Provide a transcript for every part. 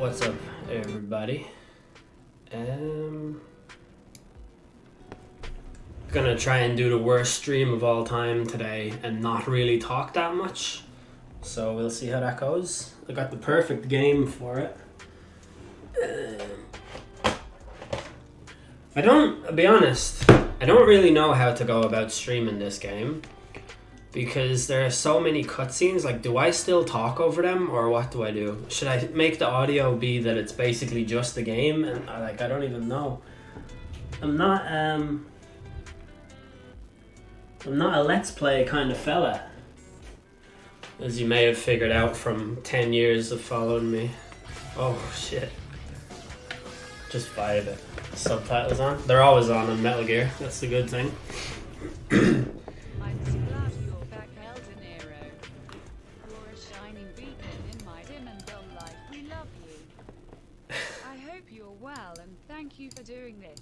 What's up, everybody? Gonna try and do the worst stream of all time today and not really talk that much. So we'll see how that goes. I got the perfect game for it. I'll be honest, I don't really know how to go about streaming this game because there are so many cutscenes. Like, do I still talk over them or what do I do? Should I make the audio be that it's basically just the game? And I don't even know. I'm not a Let's Play kind of fella, as you may have figured out from 10 years of following me. Oh shit. Just vibe it. Subtitles on. They're always on Metal Gear. That's the good thing. I'm so glad you're back, Elden Hero. You're a shining beacon in my dim and dull life. We love you. I hope you're well and thank you for doing this.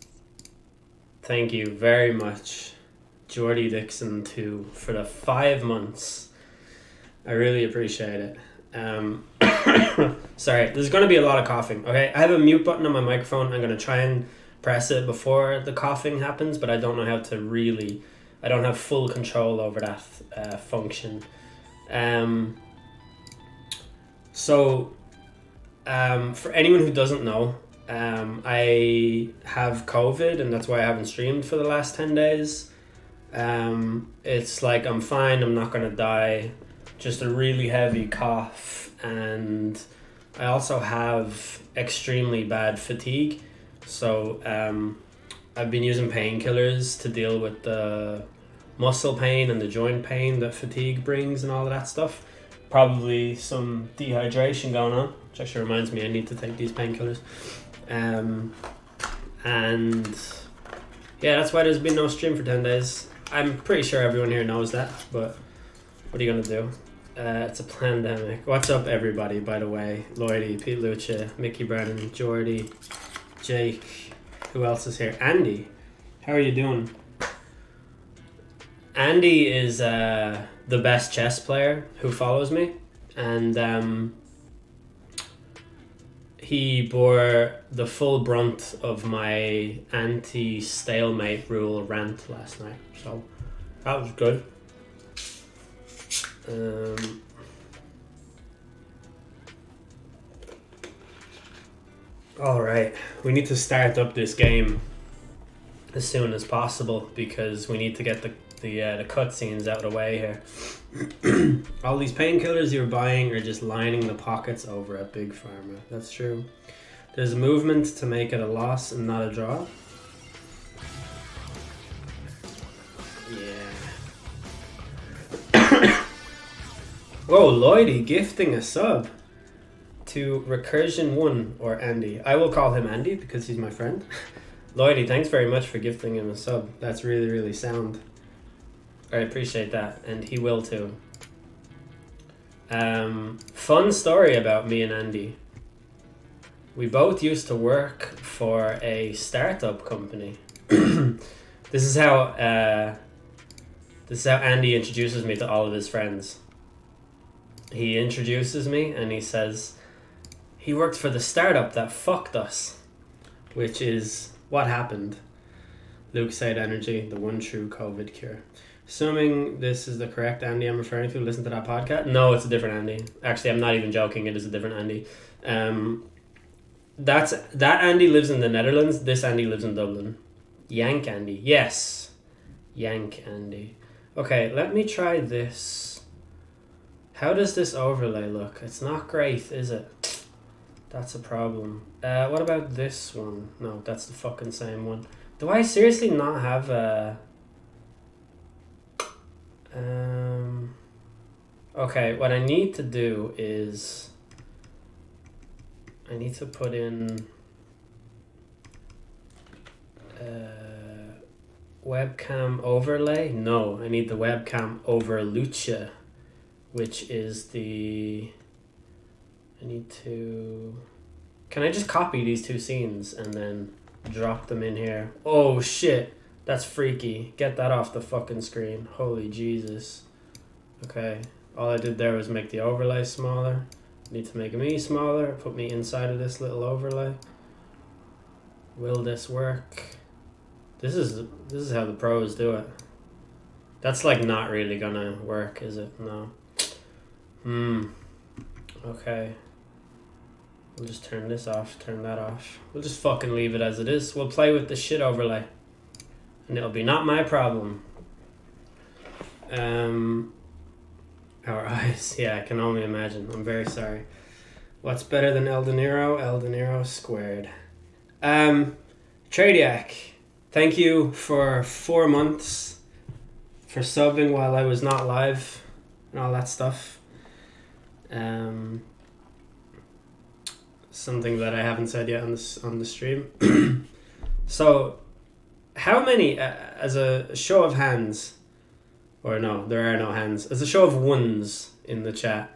Thank you very much, Jordy Dixon 2, for the 5 months. I really appreciate it. Sorry, there's going to be a lot of coughing, okay? I have a mute button on my microphone. I'm going to try and press it before the coughing happens, but I don't know how to really... I don't have full control over that function. For anyone who doesn't know, I have COVID, and that's why I haven't streamed for the last 10 days. It's like I'm fine, I'm not going to die. Just a really heavy cough, and I also have extremely bad fatigue. So I've been using painkillers to deal with the muscle pain and the joint pain that fatigue brings and all of that stuff. Probably some dehydration going on, which actually reminds me I need to take these painkillers. And yeah, that's why there's been no stream for 10 days. I'm pretty sure everyone here knows that, but what are you gonna do? It's a pandemic. What's up, everybody, by the way? Lloydie, Pete Lucha, Mickey Brennan, Jordy, Jake. Who else is here? Andy. How are you doing? Andy is the best chess player who follows me, and he bore the full brunt of my anti-stalemate rule rant last night, so that was good. Alright, we need to start up this game as soon as possible because we need to get the cutscenes out of the way here. All these painkillers you're buying are just lining the pockets over at Big Pharma. That's true. There's movement to make it a loss and not a draw. Yeah. Whoa, Lloydie gifting a sub to Recursion1, or Andy. I will call him Andy because he's my friend. Lloydie, thanks very much for gifting him a sub. That's really, really sound. I appreciate that, and he will too. Fun story about me and Andy. We both used to work for a startup company. This is how Andy introduces me to all of his friends. He introduces me and he says he worked for the startup that fucked us, which is what happened. Luke said energy, the one true COVID cure. Assuming this is the correct Andy I'm referring to, listen to that podcast. No, it's a different Andy. Actually, I'm not even joking. It is a different Andy. That Andy lives in the Netherlands. This Andy lives in Dublin. Yank Andy. Yes. Yank Andy. Okay, let me try this. How does this overlay look? It's not great, is it? That's a problem. What about this one? No, that's the fucking same one. Do I seriously not have a... Okay, what I need to do is... I need to put in... webcam overlay? No, I need the webcam over Lucha, which is the... I need to... Can I just copy these two scenes and then drop them in here? Oh shit, that's freaky. Get that off the fucking screen. Holy Jesus. Okay, all I did there was make the overlay smaller. Need to make me smaller. Put me inside of this little overlay. Will this work? This is how the pros do it. That's like not really gonna work, is it? No. Okay. We'll just turn this off, turn that off. We'll just fucking leave it as it is. We'll play with the shit overlay. And it'll be not my problem. Our eyes. Yeah, I can only imagine. I'm very sorry. What's better than El Dinero? El Dinero squared. Tradiac, thank you for 4 months for subbing while I was not live and all that stuff. Something that I haven't said yet on the stream. So, how many, as a show of hands, or no, there are no hands, as a show of ones in the chat,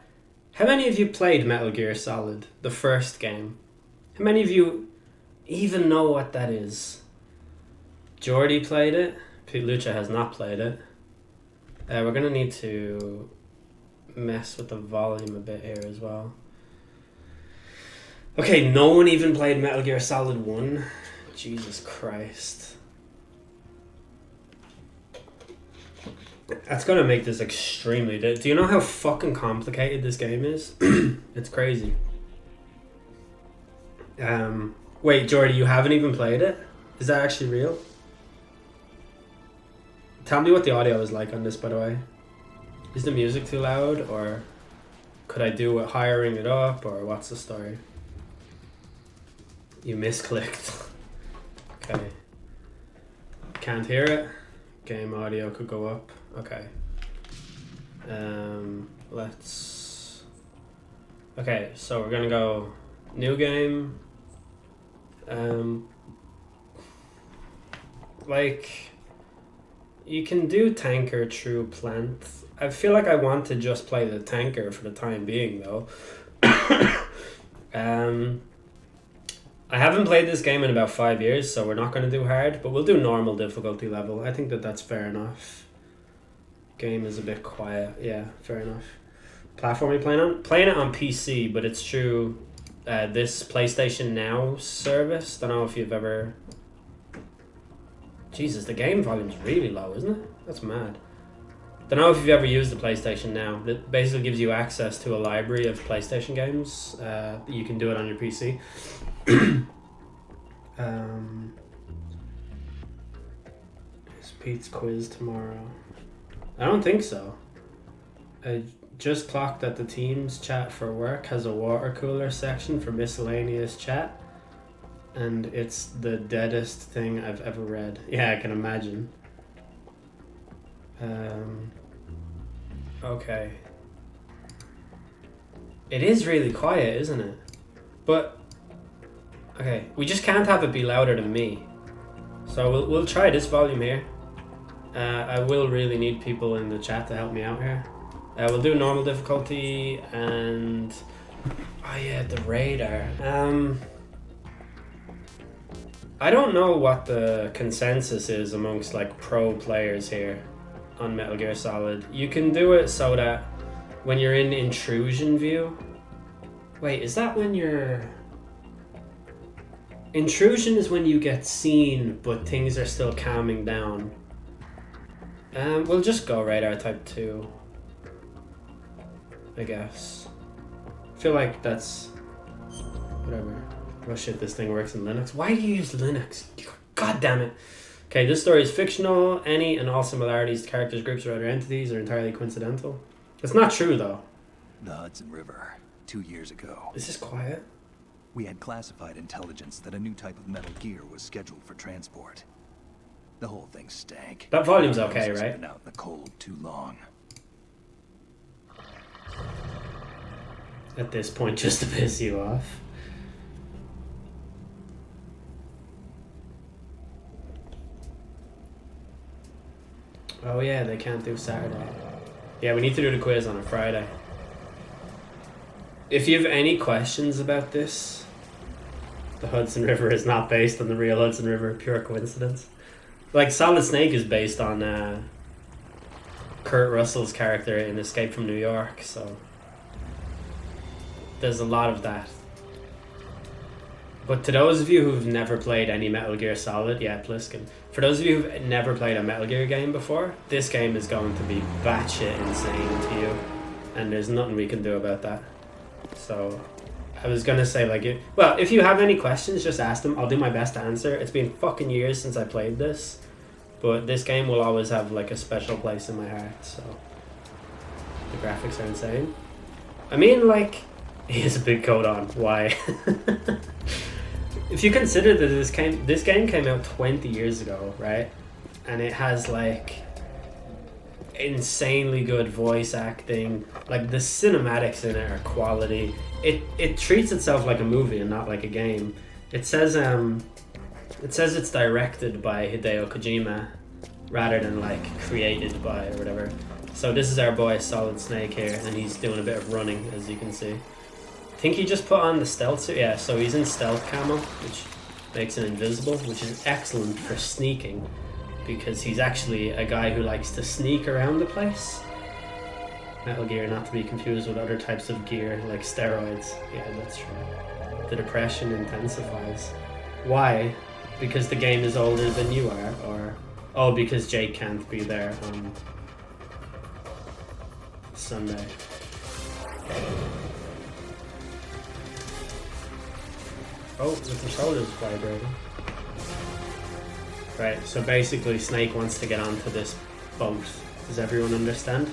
how many of you played Metal Gear Solid, the first game? How many of you even know what that is? Jordy played it. Pete Lucha has not played it. We're going to need to mess with the volume a bit here as well. Okay, no one even played Metal Gear Solid 1. Jesus Christ. That's gonna make this extremely... Do you know how fucking complicated this game is? It's crazy. Wait, Jordy, you haven't even played it? Is that actually real? Tell me what the audio is like on this, by the way. Is the music too loud, or could I do it hiring it up, or what's the story? You misclicked. Okay. Can't hear it. Game audio could go up. Okay. Let's... Okay, so we're gonna go new game. Like, you can do tanker through plant. I feel like I want to just play the tanker for the time being, though. I haven't played this game in about 5 years, so we're not going to do hard, but we'll do normal difficulty level. I think that's fair enough. Game is a bit quiet. Yeah, fair enough. Platform are you playing on? Playing it on PC, but it's through this PlayStation Now service. Don't know if you've ever... Jesus, the game volume's really low, isn't it? That's mad. Don't know if you've ever used the PlayStation Now. It basically gives you access to a library of PlayStation games. You can do it on your PC. Is Pete's quiz tomorrow? I don't think so. I just clocked that the Teams chat for work has a water cooler section for miscellaneous chat, and it's the deadest thing I've ever read. Yeah, I can imagine. Okay. It is really quiet, isn't it? But okay, we just can't have it be louder than me. So we'll try this volume here. I will really need people in the chat to help me out here. We'll do normal difficulty and... Oh yeah, the radar. I don't know what the consensus is amongst like pro players here on Metal Gear Solid. You can do it so that when you're in intrusion view... Wait, is that when you're... Intrusion is when you get seen, but things are still calming down. We'll just go radar type 2. I guess. I feel like that's... Whatever. Oh shit, this thing works in Linux. Why do you use Linux? God damn it. Okay, this story is fictional. Any and all similarities to characters, groups, or other entities are entirely coincidental. It's not true, though. The Hudson River, 2 years ago. Is this quiet? We had classified intelligence that a new type of metal gear was scheduled for transport. The whole thing stank. That volume's okay, It's right? been out in the cold too long. At this point, just to piss you off. Oh yeah, they can't do Saturday. Yeah, we need to do the quiz on a Friday. If you have any questions about this, the Hudson River is not based on the real Hudson River, pure coincidence. Like, Solid Snake is based on Kurt Russell's character in Escape from New York, so... there's a lot of that. But to those of you who've never played any Metal Gear Solid, yeah, Pliskin. For those of you who've never played a Metal Gear game before, this game is going to be batshit insane to you, and there's nothing we can do about that. So, I was gonna say well, if you have any questions, just ask them. I'll do my best to answer. It's been fucking years since I played this, but this game will always have like a special place in my heart. So, the graphics are insane. I mean, like, he has a big coat on. Why? If you consider that this game came out 20 years ago, right? And it has like insanely good voice acting. Like the cinematics in it are quality. It treats itself like a movie and not like a game. It says it's directed by Hideo Kojima rather than like created by or whatever. So this is our boy Solid Snake here, and he's doing a bit of running, as you can see. I think he just put on the stealth suit. Yeah, so he's in stealth camo, which makes him invisible, which is excellent for sneaking, because he's actually a guy who likes to sneak around the place. Metal Gear, not to be confused with other types of gear like steroids. Yeah, that's true. The depression intensifies. Why? Because the game is older than you are, or because Jake can't be there on Sunday. Oh, the controller's vibrating. Right, so basically Snake wants to get onto this boat. Does everyone understand?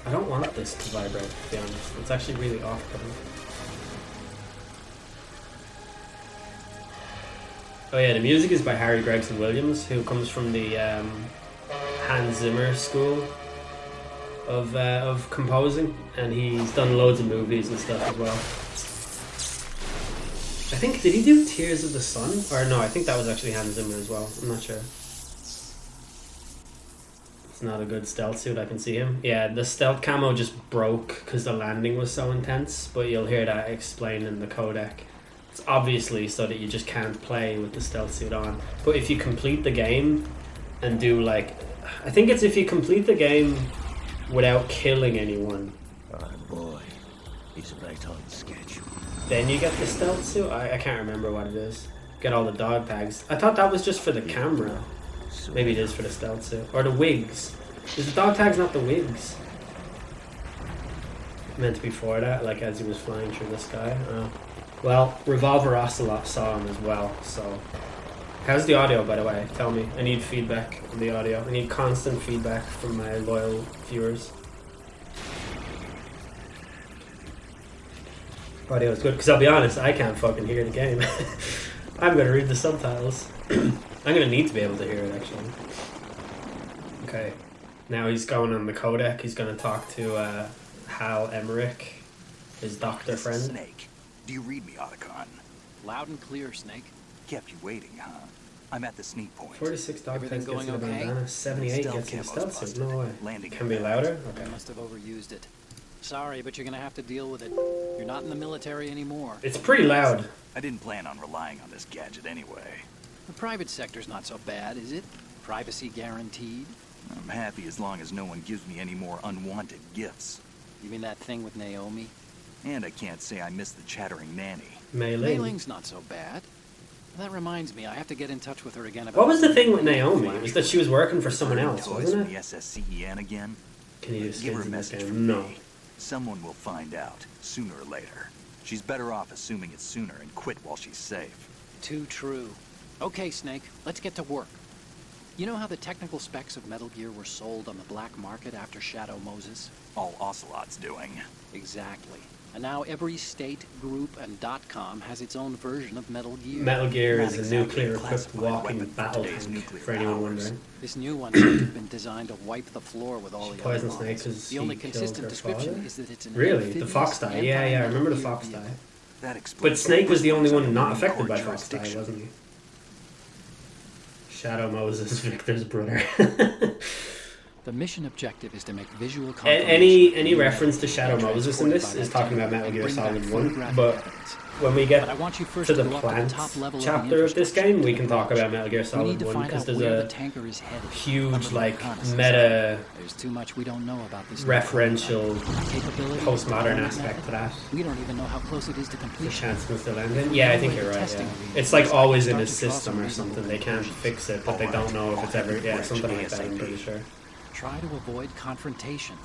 I don't want this to vibrate, to be honest. It's actually really off-putting. Oh yeah, the music is by Harry Gregson Williams, who comes from the Hans Zimmer school of composing, and he's done loads of movies and stuff as well. I think, did he do Tears of the Sun? Or no, I think that was actually Hans Zimmer as well. I'm not sure. It's not a good stealth suit, I can see him. Yeah, the stealth camo just broke because the landing was so intense, but you'll hear that explained in the codec. It's obviously so that you just can't play with the stealth suit on. But if you complete the game and do like... I think it's if you complete the game without killing anyone. Oh boy, he's right on schedule. Then you get the stealth suit? I can't remember what it is. Get all the dog tags. I thought that was just for the camera. Maybe it is for the stealth suit. Or the wigs. Is the dog tags not the wigs? Meant to be for that, like as he was flying through the sky. Oh. Well, Revolver Ocelot saw him as well, so... How's the audio, by the way? Tell me. I need feedback on the audio. I need constant feedback from my loyal viewers. Audio is good, because I'll be honest, I can't fucking hear the game. I'm going to read the subtitles. I'm going to need to be able to hear it, actually. Okay. Now he's going on the codec. He's going to talk to Hal Emmerich, his doctor friend. Snake, do you read me, Otacon? Loud and clear, Snake. Kept you waiting, huh? I'm at the sneak point. 46 dog Everything tags gets going to the okay? bandana. 78 Stealth gets to the camo's stealth suit. busted. No way. Landing Can be in louder? I Okay. must have overused it. Sorry, but you're gonna have to deal with it. You're not in the military anymore. It's pretty loud. I didn't plan on relying on this gadget anyway. The private sector's not so bad, is it? Privacy guaranteed? I'm happy as long as no one gives me any more unwanted gifts. You mean that thing with Naomi? And I can't say I miss the chattering nanny. Mei Mei Ling. Ling's not so bad. That reminds me, I have to get in touch with her again about... What was the thing with Naomi? It was that she was working for someone else, Toys wasn't from the it? SSCEN again? Can you use Give her a skins in this message game? from No. me. Someone will find out, sooner or later. She's better off assuming it's sooner and quit while she's safe. Too true. Okay, Snake, let's get to work. You know how the technical specs of Metal Gear were sold on the black market after Shadow Moses? All Ocelot's doing. Exactly. And now every state, group, and .com has its own version of Metal Gear. Metal Gear Not is a exactly a nuclear-equipped classified walking weapon for battle today's tank, nuclear for anyone powers. wondering. This new one has been designed to wipe the floor with all She the poisoned other Snake models. because The only he killed consistent her description father? is that it's an Really? The amphibious Fox die? Yeah, I anti-Metal remember the Gear Fox vehicle. die. That explains But Snake was the only one not Marine affected by Corps Fox die, jurisdiction. wasn't he? Shadow Moses, Victor's brother. The mission objective is to make visual Any reference to Shadow Moses in this is talking about Metal Gear Solid 1, but when we get to the plant chapter of this game, we can talk about Metal Gear Solid 1 because there's a huge like meta referential postmodern aspect to that. We don't even know how close it is to The completion. chance of the landing. Yeah, I think you're right. Yeah. It's like always in a system or something. They can't fix it, but they don't know if it's ever. Yeah, something like that. I'm pretty sure. Try to avoid confrontations.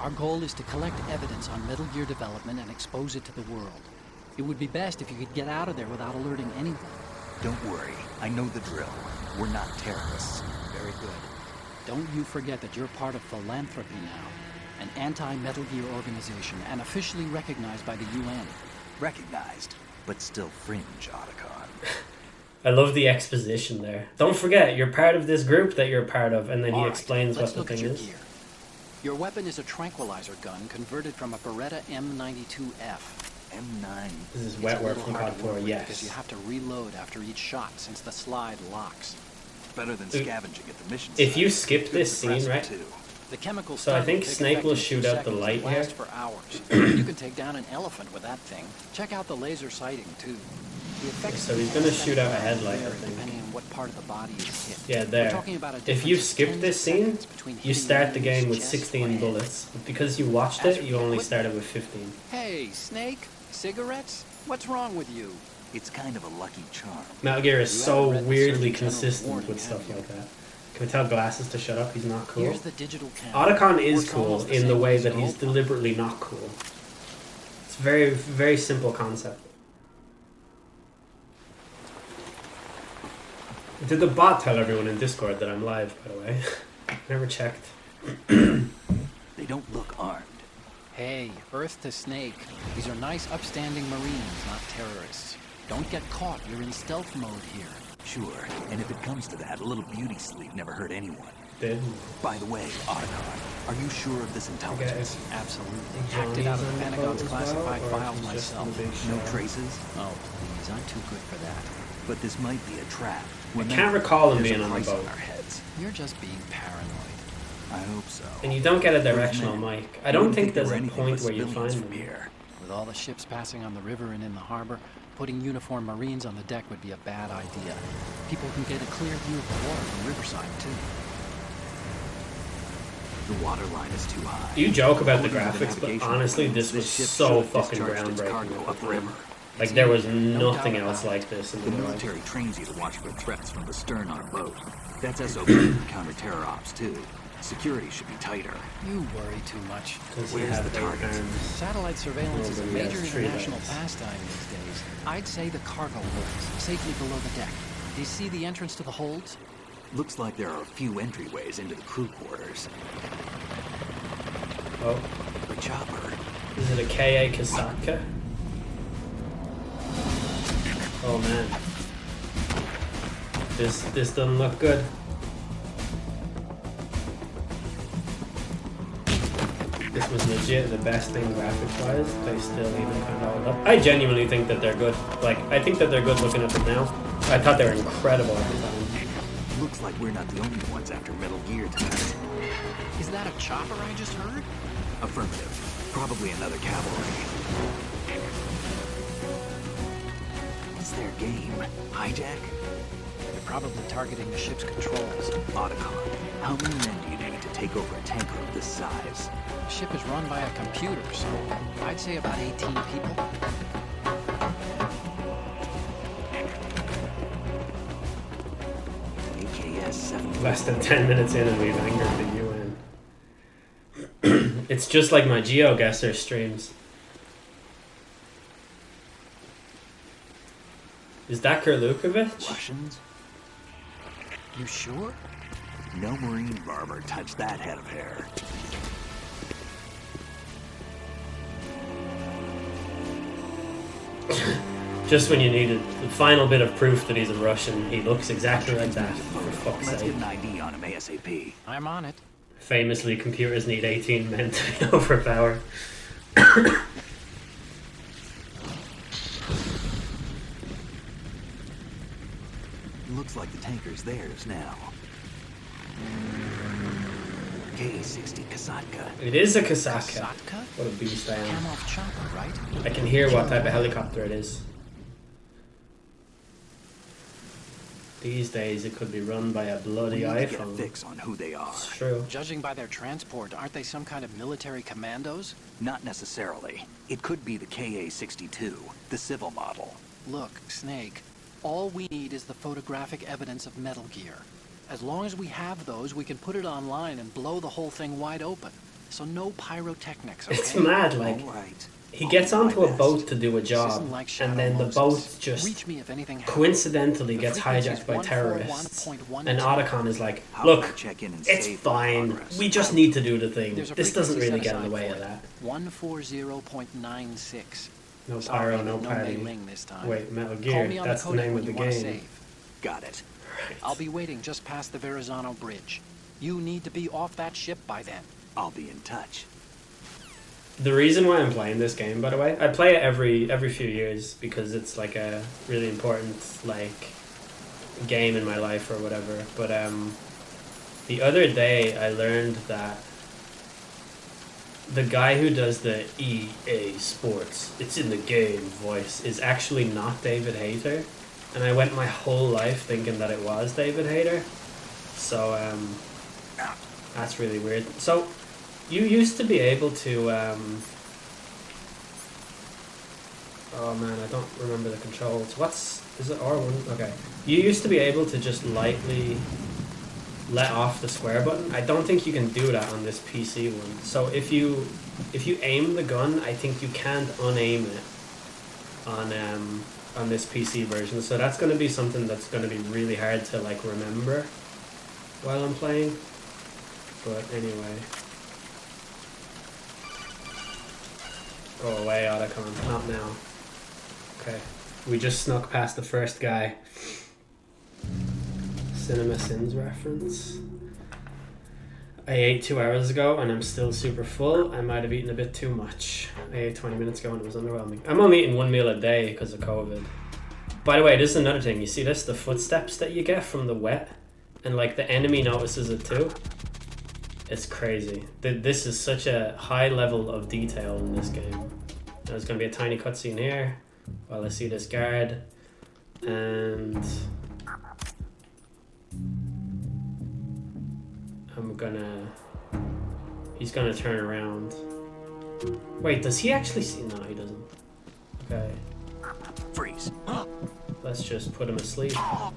Our goal is to collect evidence on Metal Gear development and expose it to the world. It would be best if you could get out of there without alerting anyone. Don't worry, I know the drill. We're not terrorists. Very good. Don't you forget that you're part of Philanthropy now, an anti-Metal Gear organization and officially recognized by the UN. Recognized, but still fringe, Otacon. I love the exposition there. Don't forget, you're part of this group that you're part of, and then he All right, explains what let's the look at thing your is. gear. Your weapon is a tranquilizer gun converted from a Beretta M92F. M9. This is It's wet a work little from hard COD to work 4, with yes. because you have to reload after each shot since the slide locks. Better than scavenging at the mission If site. you skip this scene, Impressive, right? too. The chemical So I think take Snake effect will in 2 shoot out the seconds light and last here. for hours. You can take down an elephant with that thing. Check out the laser sighting too. The effects So he's gonna shoot out a headlight, I vary think. depending on what part of the body is hit. Yeah, We're there. talking about a If you difference of skip 10 this scene, seconds between you hitting start the an game enemy's with chest 16 or head. bullets. But because you watched it, you only started with 15. Hey, Snake, cigarettes? What's wrong with you? It's kind of a lucky charm. Metal Gear is You so haven't read the weirdly Surgeon General's consistent warning, with stuff have you? like that. Can we tell Glasses to shut up? He's not cool. Here's the digital camera. Otacon is Works cool almost the in the same way as that the he's old one. deliberately not cool. It's very, very simple concept. Did the bot tell everyone in Discord that I'm live, by the way? Never checked. They don't look armed. Hey, Earth to Snake. These are nice, upstanding Marines, not terrorists. Don't get caught. You're in stealth mode here. Sure, and if it comes to that, a little beauty sleep never hurt anyone. Did. By the way, Otacon, are you sure of this intelligence? Absolutely. Johnny's Hacked it out on of the the Pentagon's boat as well, classified or files is he just myself. in the big No show? traces? Oh, please. I'm too good for that. But this might be a trap. can't recall him there's being a on the price boat. our heads. You're just being paranoid. I hope so. And you don't get a Those directional men, mic. I don't think there there's were a anything point but where you civilians find from them. here. With all the ships passing on the river and in the harbor, putting uniformed Marines on the deck would be a bad idea. People can get a clear view of the water from Riverside, too. The water line is too high. You joke about the According to the graphics, but navigation honestly, plans, this was ship so should have fucking discharged its groundbreaking. cargo at the upriver. time. Like, there was No nothing doubt else about like this in The the world. military trains you to watch for threats from the stern on a boat. That's SOP for counter-terror ops, too. Security should be tighter. You worry too much. Because you Where's have the eight target? arms. Satellite surveillance is a Nobody has major tree international lights. pastime these days. I'd say the cargo holds, safely below the deck. Do you see the entrance to the holds? Looks like there are a few entryways into the crew quarters. Oh, The chopper. is it a KA Kasaka? Oh man. This doesn't look good. This was legit the best thing graphics wise. They still even kind of hold up. I genuinely think that they're good. Like, I think that they're good looking at them now. I thought they were incredible at the time. Looks like we're not the only ones after Metal Gear tonight. Is that a chopper I just heard? Affirmative. Probably another cavalry. What's their game? Hijack? They're probably targeting the ship's controls. Otacon. How many men do you need to take over a tanker of this size? The ship is run by a computer, so I'd say about 18 people. AKS 7. Less than 10 minutes in and we've angered the UN. It's just like my GeoGuessr streams. Is that Berlukovich? Russians? You sure? No Marine barber touched that head of hair. Just when you needed the final bit of proof that he's a Russian, he looks exactly like that, for fuck's Let's sake. get an ID on him ASAP. I'm on it. Famously, computers need 18 men to be overpowered. Looks like the tanker's theirs now. KA-60 Kasatka. It is a Kasaka. Satka? What a beast I am. Come off chopper, right? I can hear what type of helicopter it is. These days it could be run by a bloody We need to get a iPhone. fix on who they are. It's true. Judging by their transport, aren't they some kind of military commandos? Not necessarily. It could be the KA-62, the civil model. Look, Snake, all we need is the photographic evidence of Metal Gear. As long as we have those, we can put it online and blow the whole thing wide open. So no pyrotechnics, okay? It's mad, like, All right. he gets I'll do onto my a best. boat to do a This job, isn't like Shadow and then the Moses. boat just Reach me if anything happens. coincidentally The gets frequency's hijacked by terrorists. 141.12. And Otacon is like, How about I look, check in and it's save my fine. progress? We just need to do the thing. There's a This doesn't frequency really set get in the aside way for of it. that. 140.96. No Sorry, pyro, no no party. mailing this time. Wait, Metal Call Gear, me on that's the the codec name when of the you want to game. save. Got it. I'll be waiting just past the Verrazano Bridge. You need to be off that ship by then. I'll be in touch. The reason why I'm playing this game, by the way, I play it every few years because it's like a really important like game in my life or whatever. But the other day I learned that the guy who does the EA Sports, it's in the game voice, is actually not David Hayter, and I went my whole life thinking that it was David Hayter. So that's really weird. So you used to be able to oh man, I don't remember the controls. Is it R1? Okay. You used to be able to just lightly let off the square button. I don't think you can do that on this PC one. So if you aim the gun, I think you can't unaim it on this PC version. So that's going to be something that's going to be really hard to like remember while I'm playing. But anyway. Go away, Otacon. Not now. Okay. We just snuck past the first guy. Cinema Sins reference. I ate 2 hours ago and I'm still super full. I might have eaten a bit too much. I ate 20 minutes ago and it was underwhelming. I'm only eating 1 meal a day because of COVID. By the way, this is another thing. You see this? The footsteps that you get from the wet? And like the enemy notices it too. It's crazy. This is such a high level of detail in this game. There's going to be a tiny cutscene here while I see this guard. And he's gonna turn around. Wait, does he actually see? No, he doesn't. Okay. Freeze. Let's just put him asleep. That's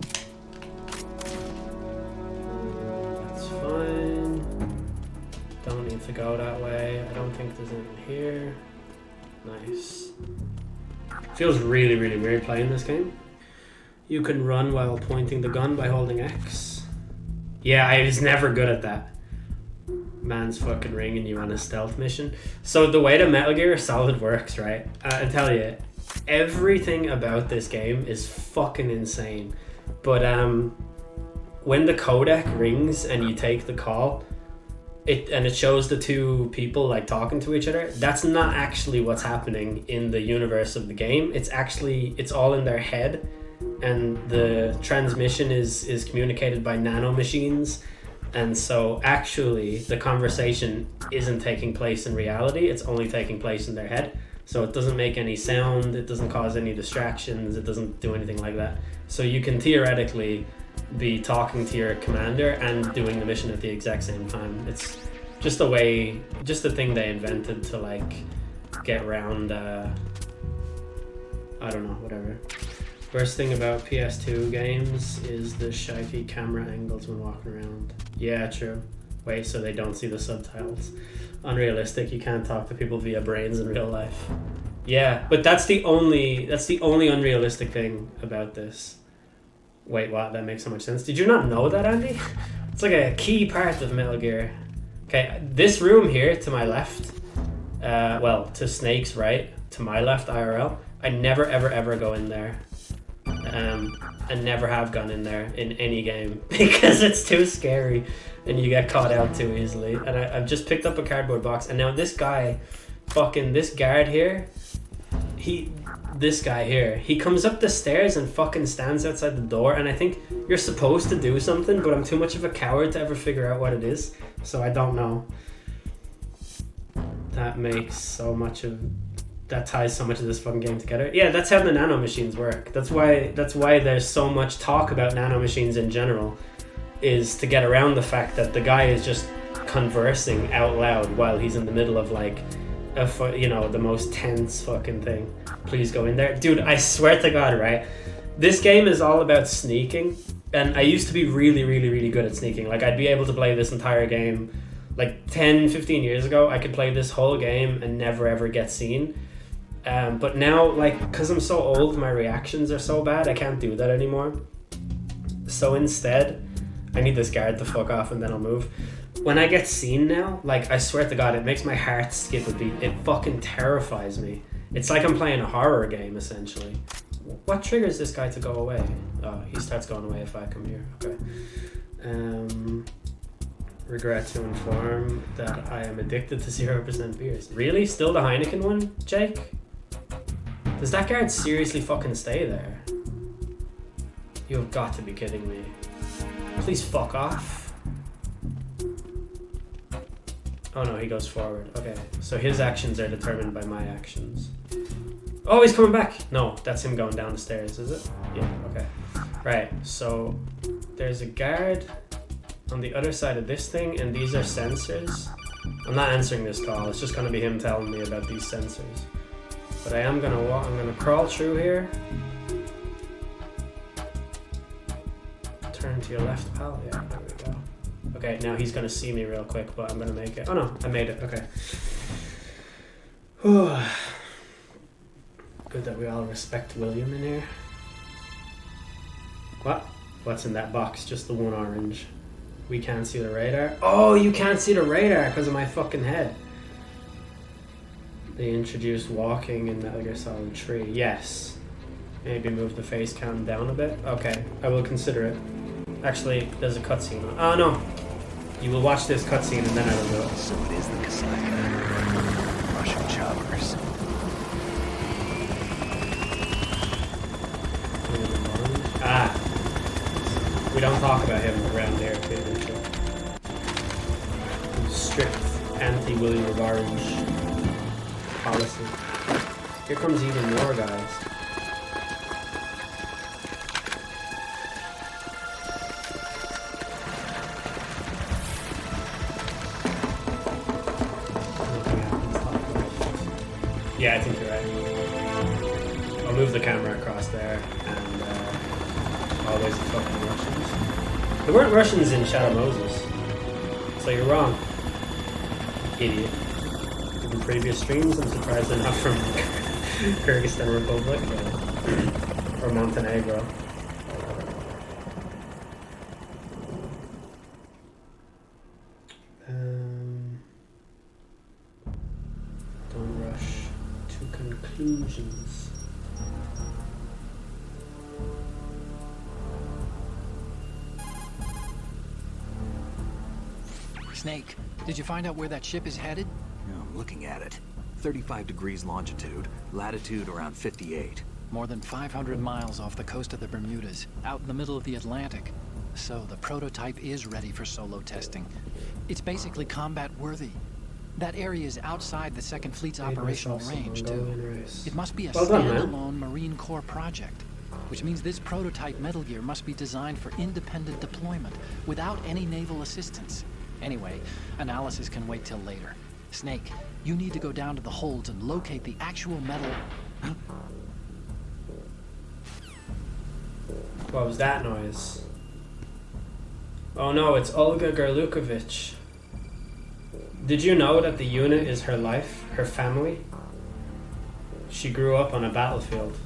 fine. Don't need to go that way. I don't think there's anything here. Nice. Feels really, really weird playing this game. You can run while pointing the gun by holding X. Yeah, I was never good at that. Man's fucking ringing you on a stealth mission. So the way the Metal Gear Solid works, right? I tell you, everything about this game is fucking insane. But when the codec rings and you take the call, it shows the two people like talking to each other. That's not actually what's happening in the universe of the game. It's all in their head, and the transmission is communicated by nanomachines. And so actually the conversation isn't taking place in reality, it's only taking place in their head. So it doesn't make any sound, it doesn't cause any distractions, it doesn't do anything like that. So you can theoretically be talking to your commander and doing the mission at the exact same time. It's just a thing they invented to like get around, I don't know, whatever. Worst thing about PS2 games is the shitey camera angles when walking around. Yeah, true. Wait, so they don't see the subtitles. Unrealistic, you can't talk to people via brains in real life. Yeah, but that's the only unrealistic thing about this. Wait, what? That makes so much sense. Did you not know that, Andy? It's like a key part of Metal Gear. Okay, this room here to my left, to Snake's right, to my left IRL, I never ever go in there. And never have gone in there in any game because it's too scary and you get caught out too easily. And I've just picked up a cardboard box, and now this guy, this guard here, this guy here, he comes up the stairs and fucking stands outside the door, and I think you're supposed to do something, but I'm too much of a coward to ever figure out what it is, so I don't know. That ties so much of this fucking game together. Yeah, that's how the nano machines work. That's why there's so much talk about nano machines in general, is to get around the fact that the guy is just conversing out loud while he's in the middle of like the most tense fucking thing. Please go in there. Dude, I swear to God, right? This game is all about sneaking, and I used to be really, really, really good at sneaking. Like, I'd be able to play this entire game. Like 10, 15 years ago, I could play this whole game and never ever get seen. But now, like, because I'm so old, my reactions are so bad, I can't do that anymore. So instead, I need this guard to fuck off and then I'll move. When I get seen now, like, I swear to God, it makes my heart skip a beat. It fucking terrifies me. It's like I'm playing a horror game, essentially. What triggers this guy to go away? Oh, he starts going away if I come here. Okay. Regret to inform that I am addicted to 0% beers. Really? Still the Heineken one, Jake? Does that guard seriously fucking stay there? You've got to be kidding me. Please fuck off. Oh no, he goes forward. Okay, so his actions are determined by my actions. Oh, he's coming back! No, that's him going down the stairs, is it? Yeah, okay. Right, so there's a guard on the other side of this thing, and these are sensors. I'm not answering this call, it's just gonna be him telling me about these sensors. But I'm gonna crawl through here. Turn to your left, pal. Yeah, there we go. Okay, now he's gonna see me real quick, but I'm gonna make it. Oh no, I made it, okay. Good that we all respect William in here. What? What's in that box? Just the one orange. We can't see the radar. Oh, you can't see the radar because of my fucking head. They introduced walking in Metal Gear Solid 3. Yes. Maybe move the face cam down a bit. Okay, I will consider it. Actually, there's a cutscene. Oh no. You will watch this cutscene and then I will do it. So it is the Kasaka. Russian choppers. Ah. We don't talk about him around there too. Strict anti-William of Orange policy. Here comes even more guys. Yeah, I think you're right. I'll move the camera across there, and always the fucking Russians. There weren't Russians in Shadow Moses, so you're wrong, idiot. In previous streams, I'm surprised they're not from Kyrgyzstan Republic or Montenegro. Don't rush to conclusions. Snake, did you find out where that ship is headed? Yeah, I'm looking at it. 35 degrees longitude, latitude around 58. More than 500 miles off the coast of the Bermudas, out in the middle of the Atlantic. So the prototype is ready for solo testing. It's basically combat-worthy. That area is outside the Second Fleet's operational range, too. It must be a standalone Marine Corps project, which means this prototype Metal Gear must be designed for independent deployment, without any naval assistance. Anyway, analysis can wait till later. Snake, you need to go down to the holds and locate the actual metal... What was that noise? Oh no, it's Olga Berlukovich. Did you know that the unit is her life, her family? She grew up on a battlefield.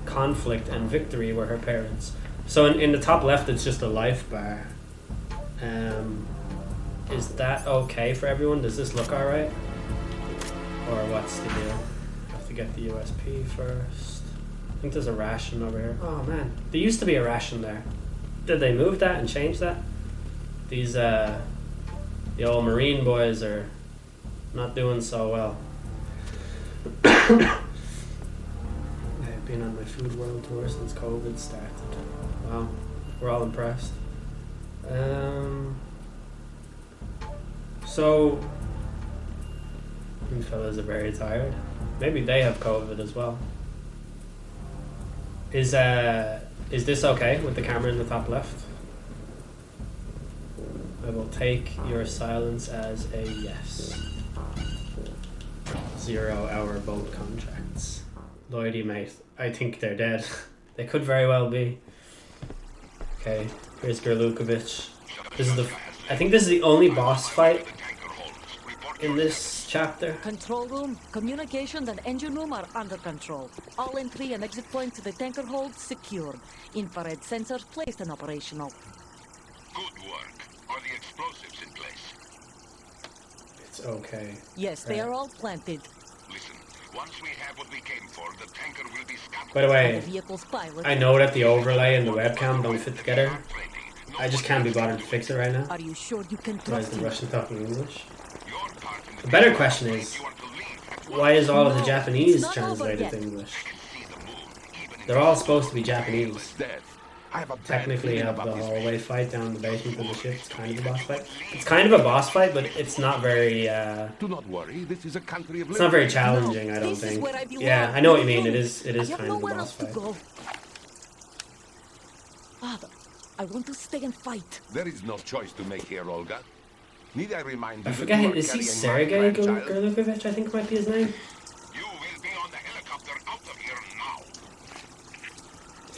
Conflict and victory were her parents. So in the top left, it's just a life bar. Is that okay for everyone? Does this look alright? Or what's the deal? Have to get the USP first. I think there's a ration over here. Oh man, there used to be a ration there. Did they move that and change that? These, the old Marine boys are not doing so well. been on my Food World tour since COVID started. Wow, we're all impressed. So, these fellas are very tired. Maybe they have COVID as well. Is this okay with the camera in the top left? I will take your silence as a yes. 0-hour boat contracts. Lloydie, mate. I think they're dead. They could very well be. Okay, here's Berlukovich. I think this is the only boss fight in this chapter. Control room, communications and engine room are under control. All entry and exit points to the tanker hold secured. Infrared sensors placed and operational. Good work. Are the explosives in place? It's okay. Yes, they are all planted. Listen, once we have what we came for, the tanker will be scattered. By the The way, vehicle's pilot. I know that the overlay and the webcam don't fit together. I just can't be bothered to fix it right now. Are you sure you can Why is trust the him? Russian talking English? Your part in The better question is, why is all of the No, Japanese it's not over translated yet. to English? They're all supposed to be Japanese. I have a bad Technically, feeling have the about this hallway fight down the basement of the ship. It's kind of a boss fight. It's kind of a boss fight, but it's not very. Do not worry, this is a country of It's not very challenging, I don't This is think. where I belong. Yeah, I know what you mean. Look, It is I have kind of a nowhere boss else to fight. go. Father, I want to stay and fight. There is no choice to make here, Olga. Need I remind you I that forget. you are Is he carrying my Sergei grandchild? Berlukovich? I think might be his name. You will be on the helicopter out of here now.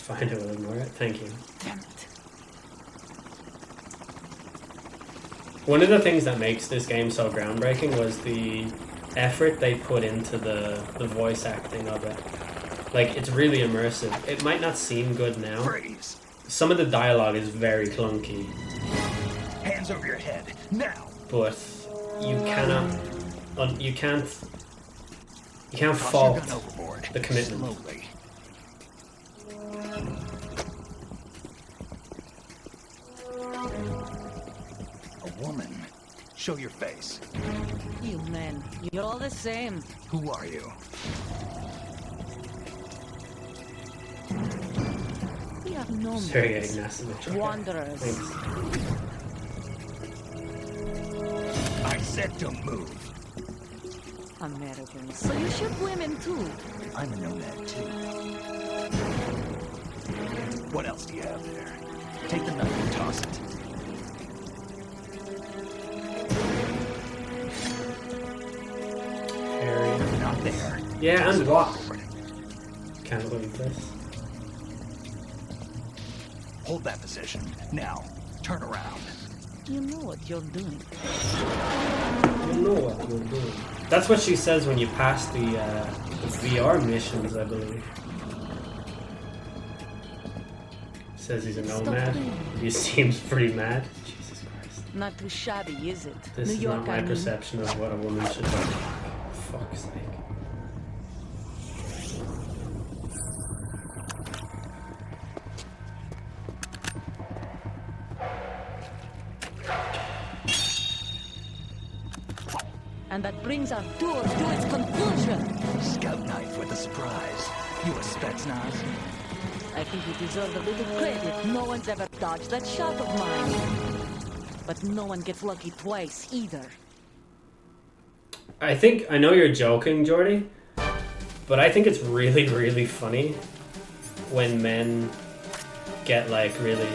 Fine, I will ignore it. Thank you. Damn it. One of the things that makes this game so groundbreaking was the effort they put into the voice acting of it. Like, it's really immersive. It might not seem good now. Freeze! Some of the dialogue is very clunky, Hands over your head, now! but you cannot, you can't Toss your fault gun overboard. the commitment. Slowly. A woman. Show your face. You men, you're all the same. Who are you? We have no Sergei mates. Ignatievich. Okay. Wanderers. Thanks. I said don't move. Americans. So you shoot women too. I'm a nomad too. What else do you have there? Take the knife and toss it. Harry. Not there. Yeah, Toss and it what? overboard. Can't believe this. Hold that position. Now, turn around. You know what you're doing. You know what you're doing. That's what she says when you pass the VR missions, I believe. Says he's a Stop nomad. playing. He seems pretty mad. Jesus Christ. Not too shabby, is it? This New is York, not my I mean. perception of what a woman should look. Fuck's sake. And that brings our tour to its conclusion. Scout knife with a surprise. You a Spetsnaz? I think you deserve a little credit. No one's ever dodged that shot of mine. But no one gets lucky twice either. I think, I know you're joking, Jordy, but I think it's really, really funny when men get like really,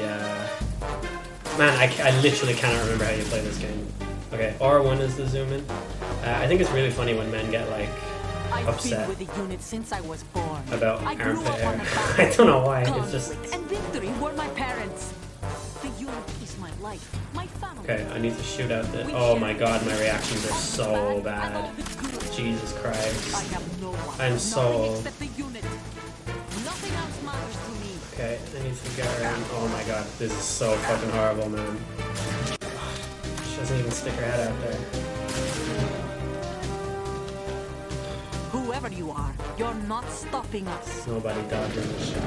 man, I literally cannot remember how you play this game. Okay, R1 is the zoom in. I think it's really funny when men get like I've upset been with the unit since I was born. about I grew armpit up on hair. a battle. I don't know why, it's just... Conflict and victory were my parents. The unit is my life, my family. Okay, I need to shoot out the... Oh my god, my reactions are so bad. Jesus I Christ. have no one. I'm nothing so- except the unit. Nothing else matters to me. Okay, I need to get around. Oh my god, this is so fucking horrible, man. She doesn't even stick her head out there. Whoever you are, you're not stopping us. Nobody dodging this shit.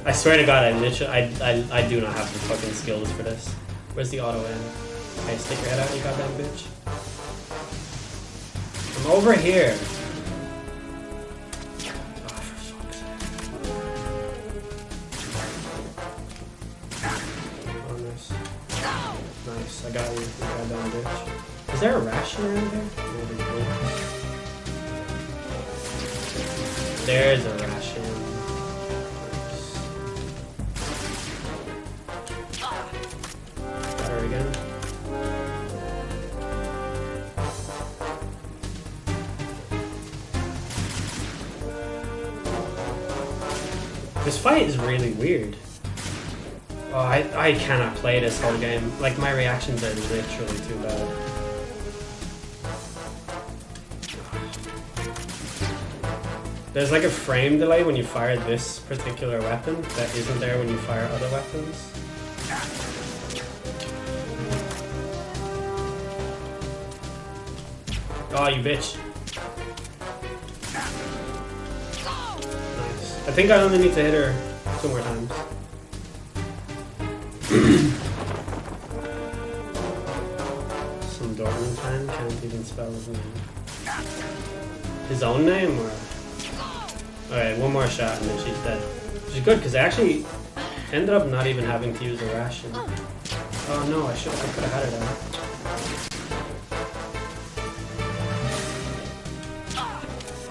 I swear to god, I do not have the fucking skills for this. Where's the auto aim? Okay, stick your head out, you goddamn bitch. I'm over here. Nice, I got you. Goddamn bitch. Is there a ration around here? There's a ration. Got her again. This fight is really weird. Oh, I cannot play this whole game. Like, my reactions are literally too bad. There's like a frame delay when you fire this particular weapon that isn't there when you fire other weapons. Oh, you bitch. Nice. I think I only need to hit her 2 more times. Some Dortmund fan can't even spell his name. His own name, or? Alright, one more shot and then she's dead. Which is good because I actually ended up not even having to use a ration. Oh no, I could have had it out.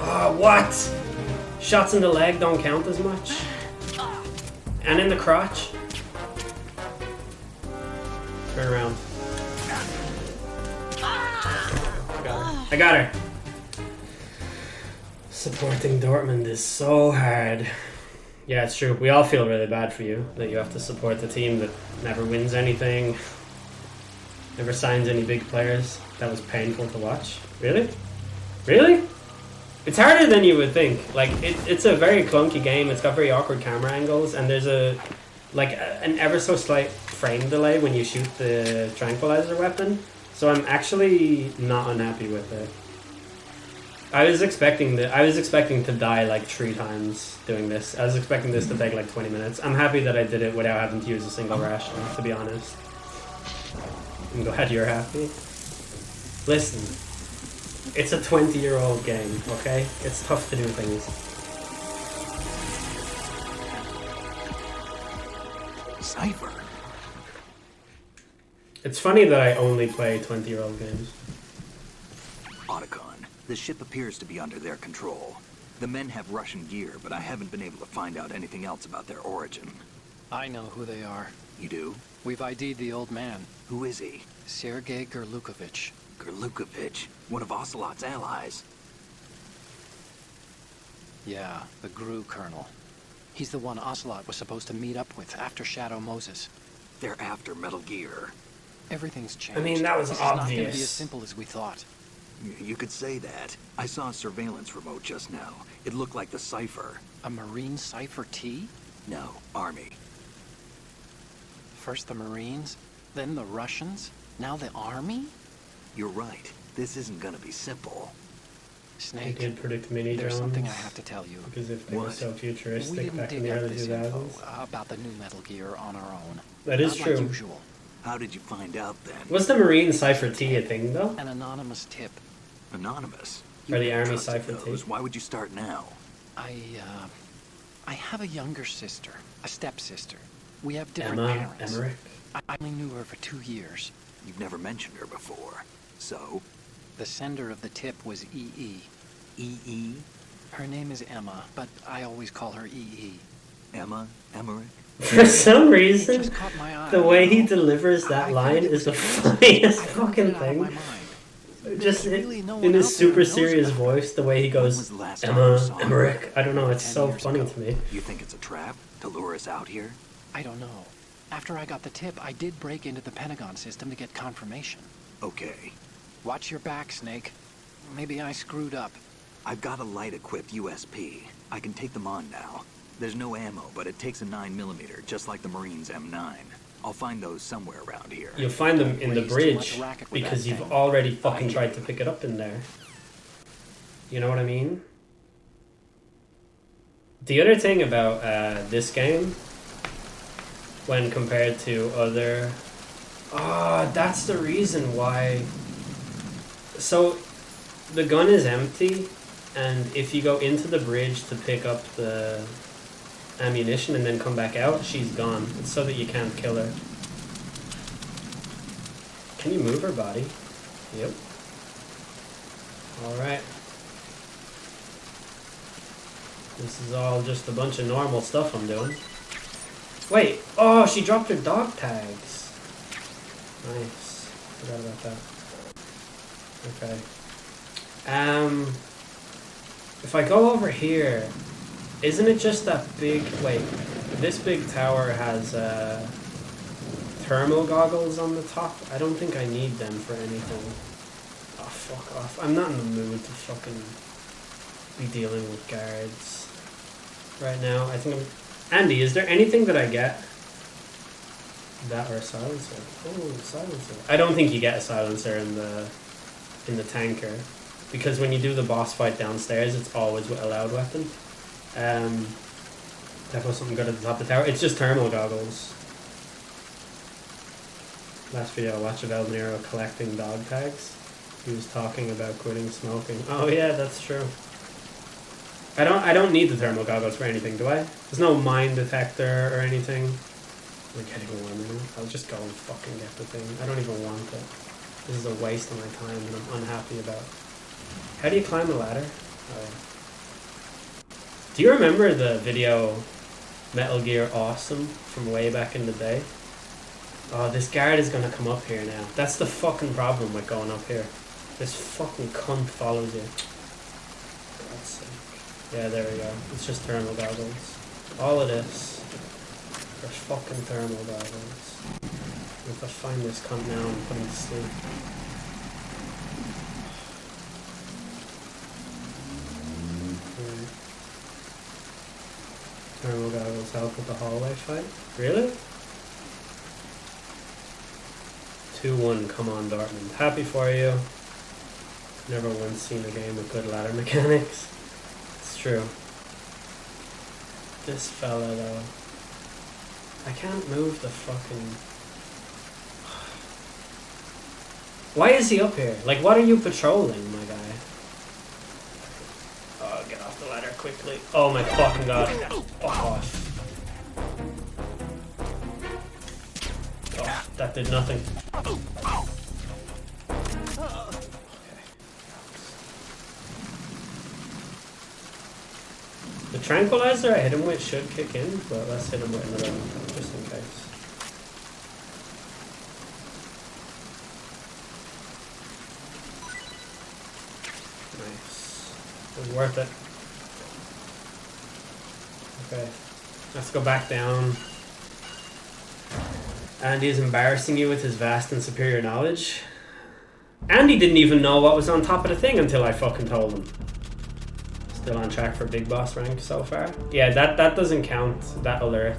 Oh, what? Shots in the leg don't count as much. And in the crotch. Turn around. I got her. Supporting Dortmund is so hard. Yeah, it's true. We all feel really bad for you that you have to support the team that never wins anything, never signs any big players. That was painful to watch. Really? Really? It's harder than you would think. Like, it's a very clunky game. It's got very awkward camera angles, and there's an ever so slight frame delay when you shoot the tranquilizer weapon. So I'm actually not unhappy with it. I was expecting to die like 3 times doing this. I was expecting this to take like 20 minutes. I'm happy that I did it without having to use a single ration, to be honest. I'm glad you're happy. Listen, it's a 20-year-old game, okay? It's tough to do things. Cypher. It's funny that I only play 20-year-old games. Otacon. The ship appears to be under their control. The men have Russian gear, but I haven't been able to find out anything else about their origin. I know who they are. You do? We've ID'd the old man. Who is he? Sergei Berlukovich. Berlukovich, one of Ocelot's allies. Yeah, the GRU colonel. He's the one Ocelot was supposed to meet up with after Shadow Moses. They're after Metal Gear. Everything's changed. I mean, that was this is not going to be obvious. as simple as we thought. You could say that. I saw a surveillance remote just now. It looked like the Cypher. A Marine Cypher T? No, Army. First the Marines, then the Russians, now the Army? You're right. This isn't gonna be simple. I Snake, did predict mini there's drones. something I have to tell you. Because if they were What? so We futuristic didn't back in dig the up early this info 2000s. about the new Metal Gear on our own. That is Not true. like usual. How did you find out then? Was the Marine Cypher T a thing though? An anonymous tip. Anonymous. Or the never Army trusted Cypher T? those. Why would you start now? I have a younger sister, a stepsister. We have different Emma parents. Emmerich. I only knew her for 2 years. You've never mentioned her before. So? The sender of the tip was EE. E.E.? Her name is Emma, but I always call her EE. Emma? Emmerich? For some It reason, just caught my eye. the way he you know? delivers I that figured line it is was the serious. funniest I couldn't fucking get it out of my thing. mind. Just There's really no in one his out there super who knows serious about it. voice, the way he When goes, was the last time you saw her? Emmerich. I don't know, it's 10 so years funny ago. to me. You think it's a trap? To lure us out here? I don't know. After I got the tip, I did break into the Pentagon system to get confirmation. Okay. Watch your back, Snake. Maybe I screwed up. I've got a light-equipped USP. I can take them on now. There's no ammo, but it takes a 9mm, just like the Marines' M9. I'll find those somewhere around here. You'll find them in the Raise too bridge much racket with because that you've thing. already fucking tried to pick it up in there. You know what I mean? The other thing about this game, when compared to other... Oh, that's the reason why... So, the gun is empty, and if you go into the bridge to pick up the ammunition and then come back out, she's gone. It's so that you can't kill her. Can you move her body? Yep. Alright. This is all just a bunch of normal stuff I'm doing. Wait! Oh, she dropped her dog tags! Nice. Forgot about that. Okay. If I go over here, isn't it just that big... Wait. This big tower has, thermal goggles on the top. I don't think I need them for anything. Oh, fuck off. I'm not in the mood to fucking be dealing with guards right now. I think I'm... Andy, is there anything that I get? That or a silencer? Oh, silencer. I don't think you get a silencer in the tanker, because when you do the boss fight downstairs, it's always with a loud weapon. That was something good at the top of the tower. It's just thermal goggles. Last video I watched of El Nero collecting dog tags. He was talking about quitting smoking. Oh yeah, that's true. I don't need the thermal goggles for anything, do I? There's no mine detector or anything. We're getting one now. I'll just go and fucking get the thing. I don't even want it. This is a waste of my time and I'm unhappy about. How do you climb the ladder? Oh, yeah. Do you remember the video Metal Gear Awesome from way back in the day? Oh, this guard is gonna come up here now. That's the fucking problem with going up here. This fucking cunt follows you. God's sake. Yeah, there we go. It's just thermal goggles. All it is. There's fucking thermal goggles. If I find this cunt now and put him to sleep. Right. Thermal goggles help with the hallway fight. Really? 2-1, come on Dortmund. Happy for you. Never once seen a game with good ladder mechanics. It's true. This fella though. I can't move the fucking... Why is he up here? Like, what are you patrolling, my guy? Oh, get off the ladder quickly. Oh my fucking god. Fuck off. Oh, that did nothing. The tranquilizer I hit him with should kick in, but let's hit him with another one, just in case. Nice. It was worth it. Okay. Let's go back down. Andy is embarrassing you with his vast and superior knowledge. Andy didn't even know what was on top of the thing until I fucking told him. Still on track for big boss rank so far. Yeah, that doesn't count, that alert.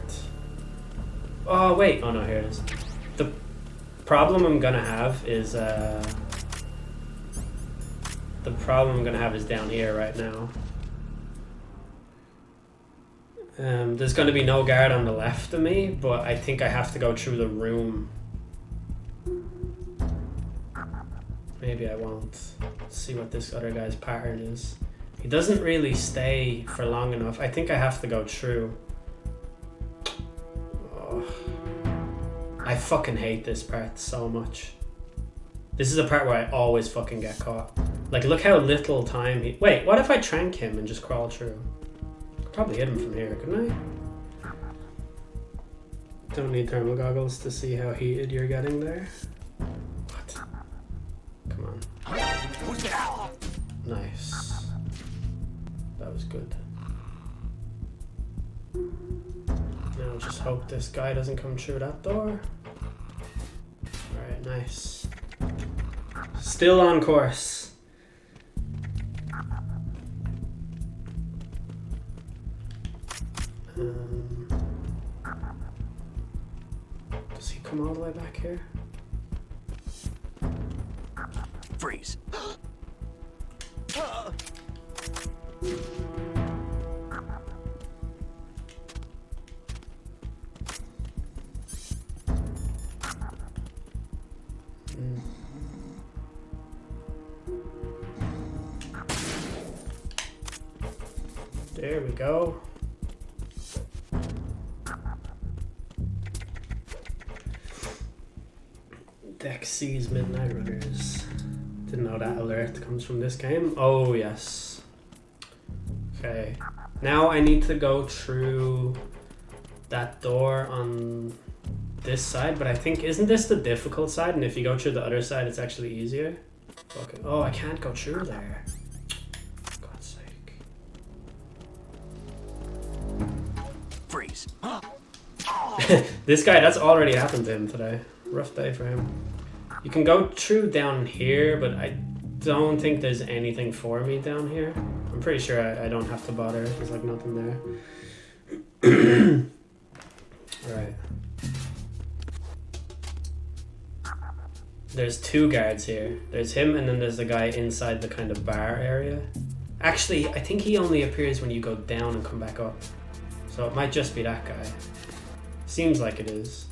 Oh wait, oh no, here it is. The problem I'm gonna have is down here right now. There's gonna be no guard on the left of me, but I think I have to go through the room. Maybe I won't. Let's see what this other guy's pattern is. He doesn't really stay for long enough. I think I have to go through. Oh. I fucking hate this part so much. This is a part where I always fucking get caught. Like, look how little time he... Wait, what if I trank him and just crawl through? Could probably hit him from here, couldn't I? Don't need thermal goggles to see how heated you're getting there. What? Come on. Nice. That was good. Now just hope this guy doesn't come through that door. Alright, nice. Still on course. Does he come all the way back here? Freeze. There we go. Deck Xyz Midnight Runners. Didn't know that alert comes from this game. Oh, yes. Okay. Now I need to go through that door on this side, but I think, isn't this the difficult side? And if you go through the other side, it's actually easier. Okay. Oh, I can't go through there. God's sake. Freeze. This guy, that's already happened to him today. Rough day for him. You can go through down here, but I don't think there's anything for me down here. I'm pretty sure I don't have to bother. There's like nothing there. Right. There's two guards here. There's him, and then there's the guy inside the kind of bar area. Actually, I think he only appears when you go down and come back up. So it might just be that guy. Seems like it is.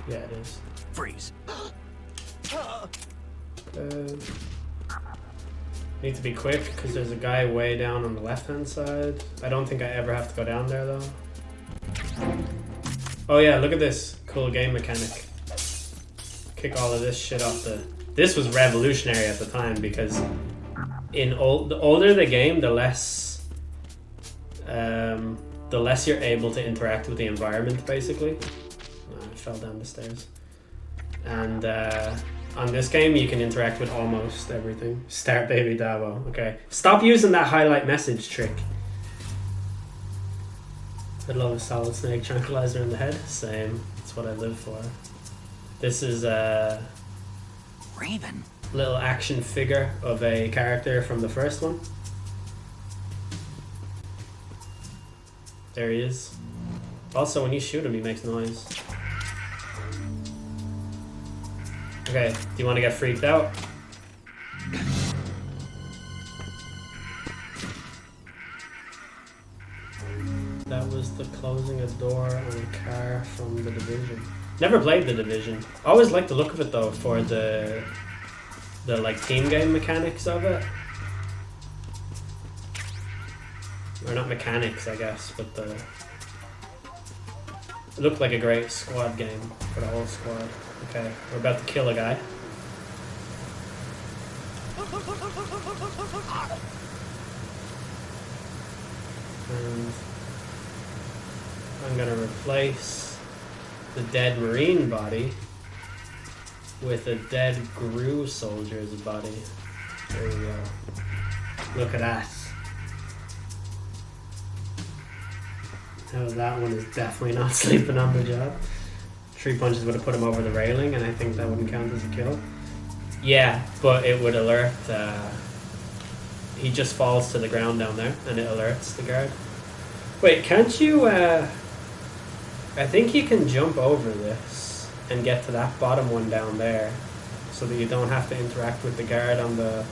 Yeah, it is. Freeze. Need to be quick because there's a guy way down on the left-hand side. I don't think I ever have to go down there though. Oh yeah, look at this cool game mechanic. Kick all of this shit off the... This was revolutionary at the time because the older the game, the less you're able to interact with the environment, basically. Oh, I fell down the stairs. And on this game, you can interact with almost everything. Start Baby Davo. Okay. Stop using that highlight message trick. I'd love a solid snake tranquilizer in the head. Same. That's what I live for. This is a Raven. little action figure of a character from the first one. There he is. Also, when you shoot him, he makes noise. Okay, do you want to get freaked out? That was the closing a door on a car from The Division. Never played The Division. Always liked the look of it though, for the like team game mechanics of it. Or not mechanics, I guess, but it looked like a great squad game for the whole squad. Okay, we're about to kill a guy. And I'm gonna replace the dead Marine body with a dead GRU soldier's body. There we go. Look at that. Oh, that one is definitely not sleeping on the job. 3 punches would have put him over the railing, and I think that wouldn't count as a kill. Yeah, but it would alert. He just falls to the ground down there, and it alerts the guard. Wait, can't you? I think you can jump over this and get to that bottom one down there, so that you don't have to interact with the guard on the.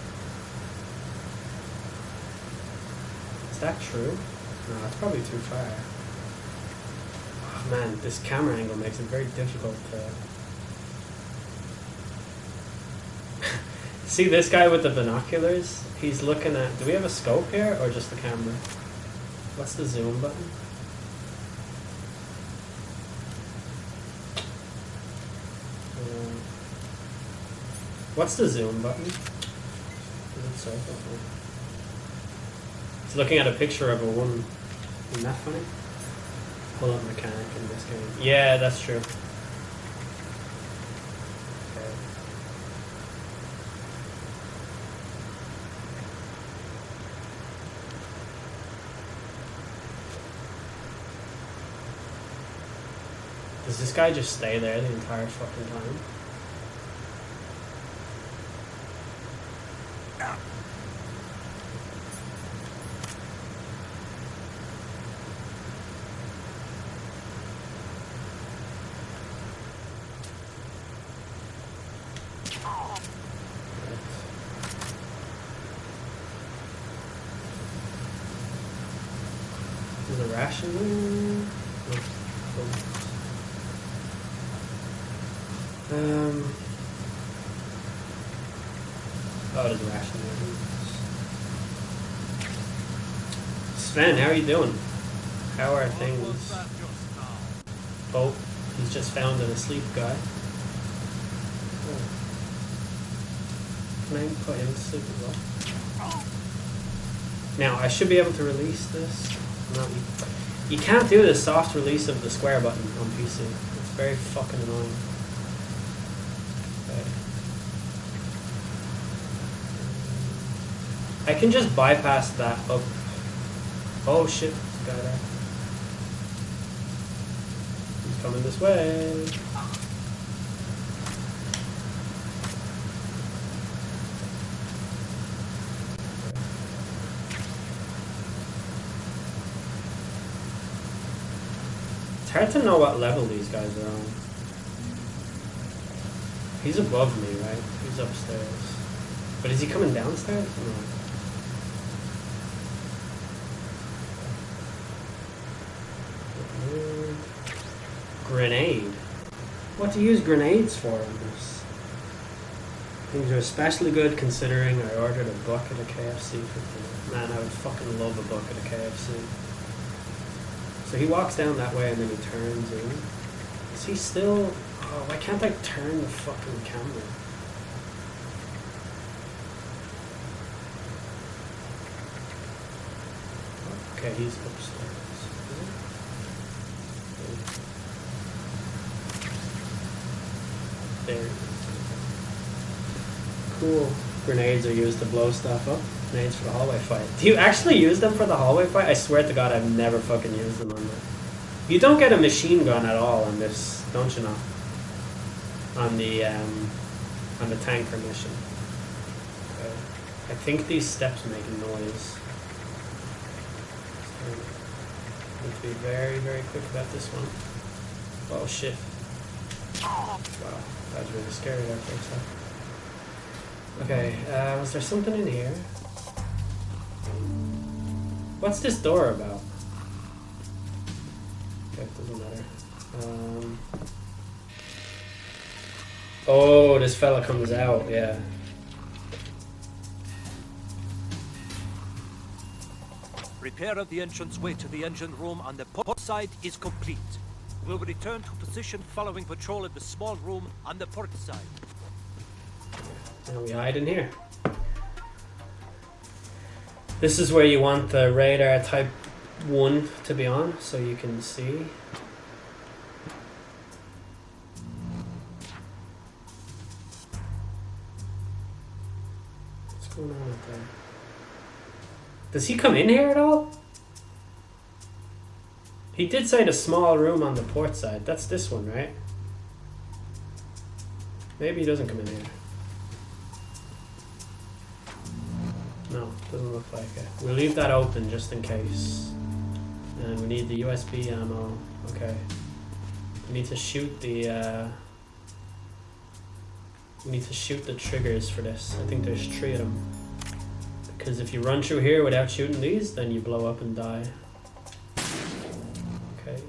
Is that true? No, that's probably too far. Man, this camera angle makes it very difficult to... See this guy with the binoculars? He's looking at... Do we have a scope here, or just the camera? What's the zoom button? What's the zoom button? Is it circle? He's looking at a picture of a woman. Isn't that funny? Pull-up mechanic in this game. Yeah, that's true. Okay. Does this guy just stay there the entire fucking time? Is it ration? Oh, it is ration. Sven, how are you doing? How are things? Oh, he's just found an asleep guy. Oh. Can I put him to sleep as well? Now, I should be able to release this. No, you can't do the soft release of the square button on PC. It's very fucking annoying. Okay. I can just bypass that up. Oh shit, this guy there. He's coming this way. It's hard to know what level these guys are on. He's above me, right? He's upstairs. But is he coming downstairs? No. Grenade. What do you use grenades for in this? Things are especially good considering I ordered a bucket of KFC for dinner. Man, I would fucking love a bucket of KFC. So he walks down that way and then he turns in. Is he still... Oh, why can't I turn the fucking camera? Okay, he's upstairs. There. Cool. Grenades are used to blow stuff up. Grenades for the hallway fight. Do you actually use them for the hallway fight? I swear to God, I've never fucking used them on that. You don't get a machine gun at all on this, don't you know? On the tanker mission. Okay. I think these steps make a noise. So, need to be very, very quick about this one. Oh shit. Wow, that was really scary there for a second. Okay, was there something in here? What's this door about? Okay, it doesn't matter. Oh, this fella comes out, yeah. Repair of the entranceway to the engine room on the port side is complete. We'll return to position following patrol of the small room on the port side. And we hide in here. This is where you want the radar type 1 to be on, so you can see. What's going on up there? Does he come in here at all? He did say the small room on the port side. That's this one, right? Maybe he doesn't come in here. No, doesn't look like it. We'll leave that open just in case. And we need the USB ammo. Okay. We need to shoot the we need to shoot the triggers for this. I think there's 3 of them. Because if you run through here without shooting these, then you blow up and die. Okay.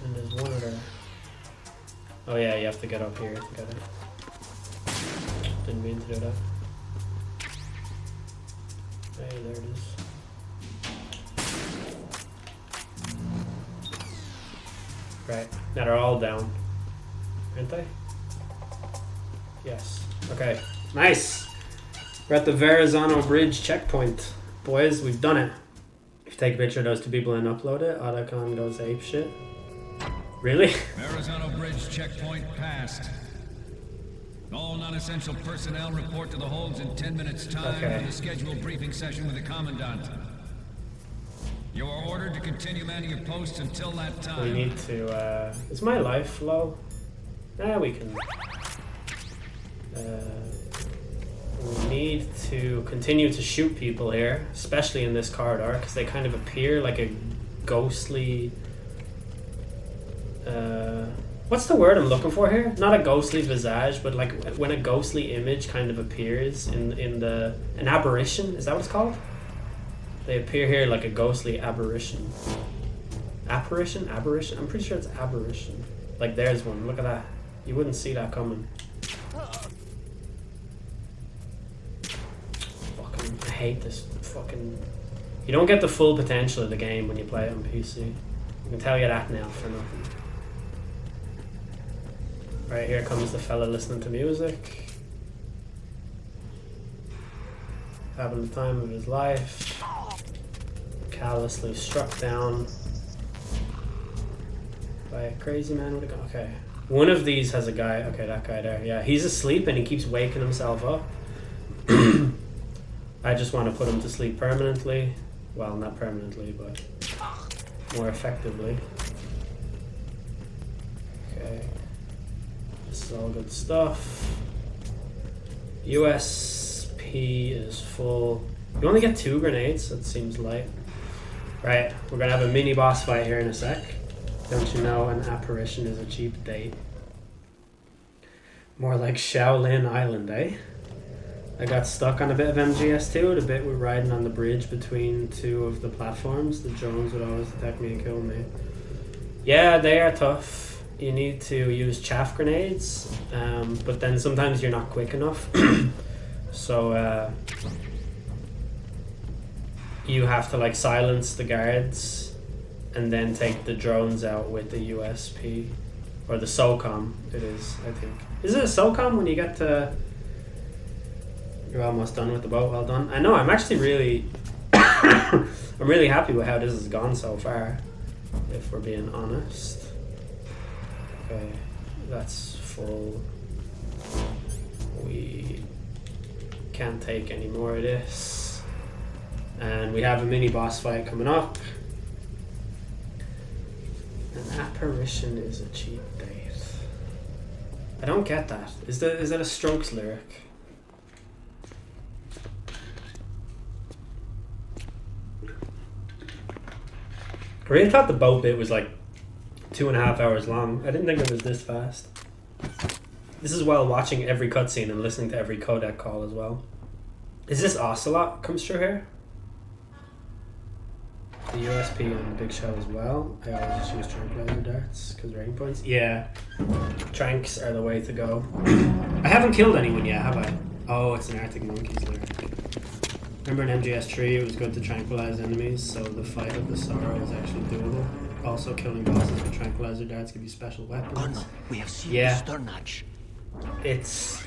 And there's one other. Oh yeah, you have to get up here to get it. Didn't mean to do that. Hey, there it is. Right, now they're all down. Aren't they? Yes. Okay, nice! We're at the Verrazano Bridge checkpoint. Boys, we've done it. If you take a picture of those 2 people and upload it, Otacon goes apeshit. Really? Verrazano Bridge checkpoint passed. All non-essential personnel report to the holds in 10 minutes time for the scheduled briefing session with the Commandant. You are ordered to continue manning your posts until that time. We need to, is my life low? We can. We need to continue to shoot people here, especially in this corridor, because they kind of appear like a ghostly... what's the word I'm looking for here? Not a ghostly visage, but like when a ghostly image kind of appears in an apparition. Is that what it's called? They appear here like a ghostly apparition. Apparition? Aberration? I'm pretty sure it's aberration. Like there's one. Look at that. You wouldn't see that coming. hate this fucking... You don't get the full potential of the game when you play it on PC. I can tell you that now for nothing. Right, here comes the fella listening to music. Having the time of his life. Callously struck down by a crazy man with a gun. Okay. One of these has a guy. Okay, that guy there. Yeah, he's asleep and he keeps waking himself up. I just want to put him to sleep permanently. Well, not permanently, but more effectively. Okay. This is all good stuff. USP is full. You only get 2 grenades. That seems light. Right, we're gonna have a mini boss fight here in a sec. Don't you know an apparition is a cheap date? More like Shaolin Island, eh? I got stuck on a bit of MGS2, the bit we're riding on the bridge between 2 of the platforms. The drones would always attack me and kill me. Yeah, they are tough. You need to use chaff grenades, but then sometimes you're not quick enough. So you have to like silence the guards and then take the drones out with the USP. Or the SOCOM, it is, I think. Is it a SOCOM when you get to... You're almost done with the boat, well done. I know, I'm actually really... I'm really happy with how this has gone so far, if we're being honest. Okay, that's full. We can't take any more of this. And we have a mini boss fight coming up. An apparition is a cheap date. I don't get that. Is that a Strokes lyric? I really thought the boat bit was like 2.5 hours long. I didn't think it was this fast. This is while watching every cutscene and listening to every codec call as well. Is this Ocelot comes through here? The USP on the big shell as well. I always just use tranquilizer darts because rating points. Yeah, tranks are the way to go. I haven't killed anyone yet, have I? Oh, it's an Arctic Monkeys lyric. Remember in MGS3 it was good to tranquilize enemies, so the fight of the Sorrow is actually doable. Also, killing bosses with tranquilizer darts give you special weapons. We have seen yeah, it's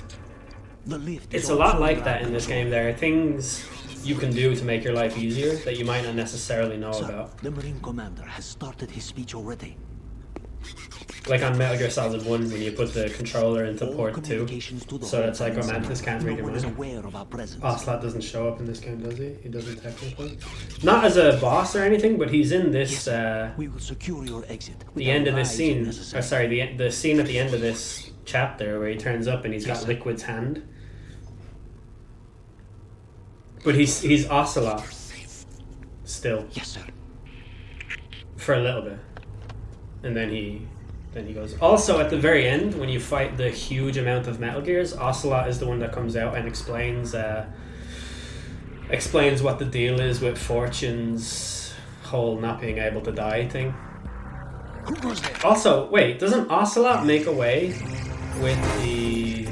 a lot like that in this game. There are things you can do to make your life easier that you might not necessarily know about. The Marine Commander has started his speech already. Like on Metal Gear Solid 1 when you put the controller into port 2, so that's like Mantis can't read your mind. Ocelot doesn't show up in this game, does he? He doesn't technically. Not as a boss or anything, but he's in this, we will secure your exit the end of this scene, or sorry, the scene at the end of this chapter where he turns up and he's got Liquid's hand. But he's Ocelot still. Yes, sir. For a little bit. And then he goes. Also, at the very end, when you fight the huge amount of Metal Gears, Ocelot is the one that comes out and explains what the deal is with Fortune's whole not being able to die thing. Also, wait, doesn't Ocelot make away with the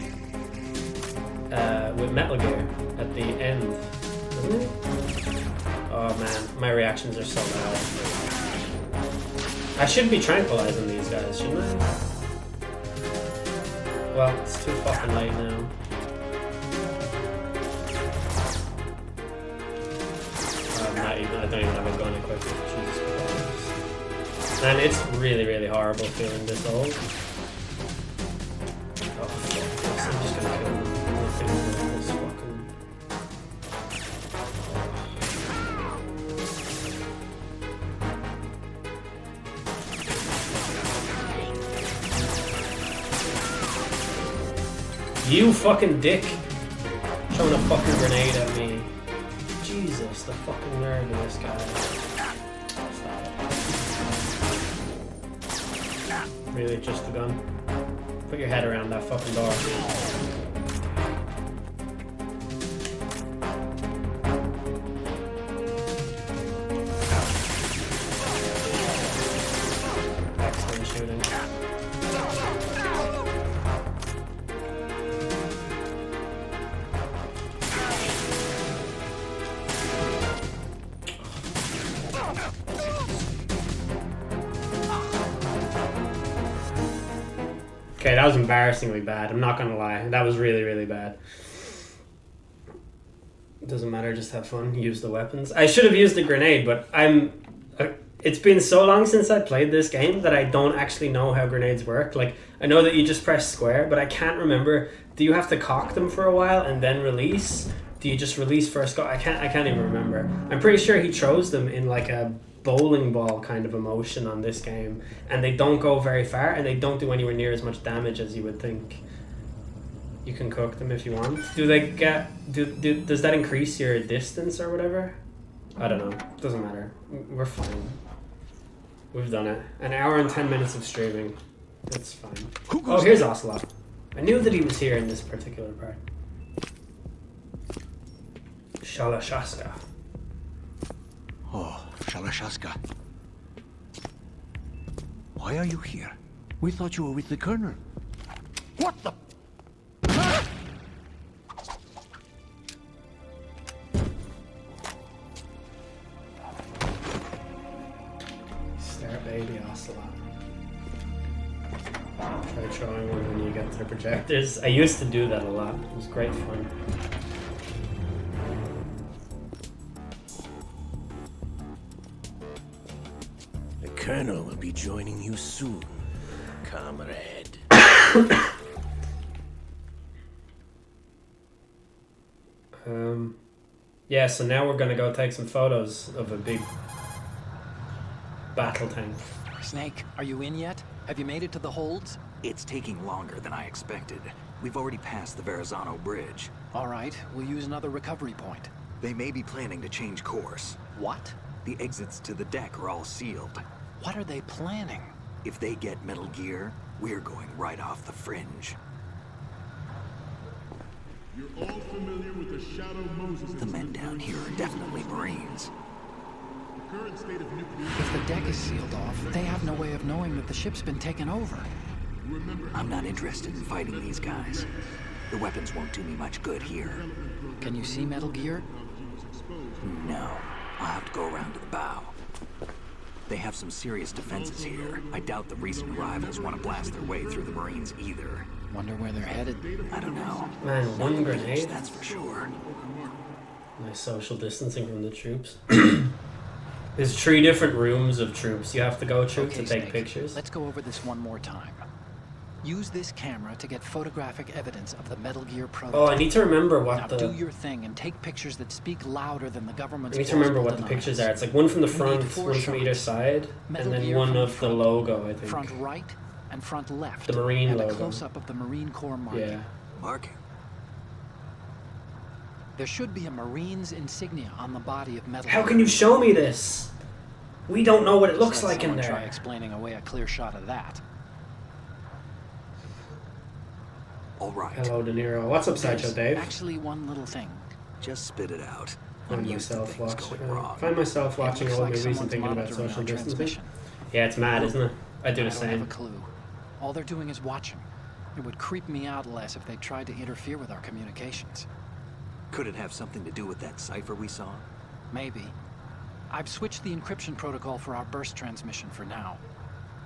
with Metal Gear at the end? Doesn't it? Oh man, my reactions are so loud. I should be tranquilizing these guys, shouldn't I? Well, it's too fucking late now. I don't even have a gun equipped. Jesus Christ. Man, it's really, really horrible feeling this old. Oh, fuck this. I'm just gonna kill this fucking... You fucking dick! Throwing a fucking grenade at me. Jesus, the fucking nerd of this guy. Stop. Really, just the gun? Put your head around that fucking door. Excellent shooting. Okay, that was embarrassingly bad. I'm not gonna lie. That was really, really bad. It doesn't matter, just have fun. Use the weapons. I should have used a grenade, but it's been so long since I played this game that I don't actually know how grenades work. Like, I know that you just press square, but I can't remember. Do you have to cock them for a while and then release? Do you just release first go? I can't even remember. I'm pretty sure he throws them in like a bowling ball kind of a motion on this game, and they don't go very far, and they don't do anywhere near as much damage as you would think. You can cook them if you want. Do they get... does that increase your distance or whatever? I don't know. Doesn't matter. We're fine. We've done it. An hour and 10 minutes of streaming. It's fine. Oh, here's Ocelot. I knew that he was here in this particular part. Shalashaska. Oh, Shalashaska. Why are you here? We thought you were with the Colonel. What the... Stare baby Ocelot. Try throwing one when you get to the projectors. I used to do that a lot. It was great fun. The Colonel will be joining you soon, comrade. Yeah, so now we're gonna go take some photos of a big battle tank. Snake, are you in yet? Have you made it to the holds? It's taking longer than I expected. We've already passed the Verrazano Bridge. All right, we'll use another recovery point. They may be planning to change course. What? The exits to the deck are all sealed. What are they planning? If they get Metal Gear, we're going right off the fringe. You're all familiar with the Shadow Moses. The men down here are definitely Marines. The current state of nuclear... If the deck is sealed off, they have no way of knowing that the ship's been taken over. I'm not interested in fighting these guys. The weapons won't do me much good here. Can you see Metal Gear? No. I'll have to go around to the bow. They have some serious defenses here. I doubt the recent arrivals want to blast their way through the Marines either. Wonder where they're headed. I don't know. Man, one grenade? That's for sure. Nice social distancing from the troops. There's 3 different rooms of troops you have to go through to take pictures. Let's go over this one more time. Use this camera to get photographic evidence of the Metal Gear prototype. Oh, I need to remember what now do your thing and take pictures that speak louder than the government's. I need to remember what the pictures are. It's like one from the front, one from either side, and then one of the logo, I think. Front right and front left. The Marine and logo. a close-up of the Marine Corps marking. Yeah. Marking? There should be a Marine's insignia on the body of Metal How Gear. can you show me this? We don't know what it looks Let like in someone there. Try explaining away a clear shot of that. All right. Hello, De Niro. What's up, Sideshow Dave? Actually, one little thing. Just spit it out. Find myself watching old movies and thinking about social distancing. Yeah, it's mad, isn't it? I do the I don't same. have a clue. All they're doing is watching. It would creep me out less if they tried to interfere with our communications. Could it have something to do with that cipher we saw? Maybe. I've switched the encryption protocol for our burst transmission for now.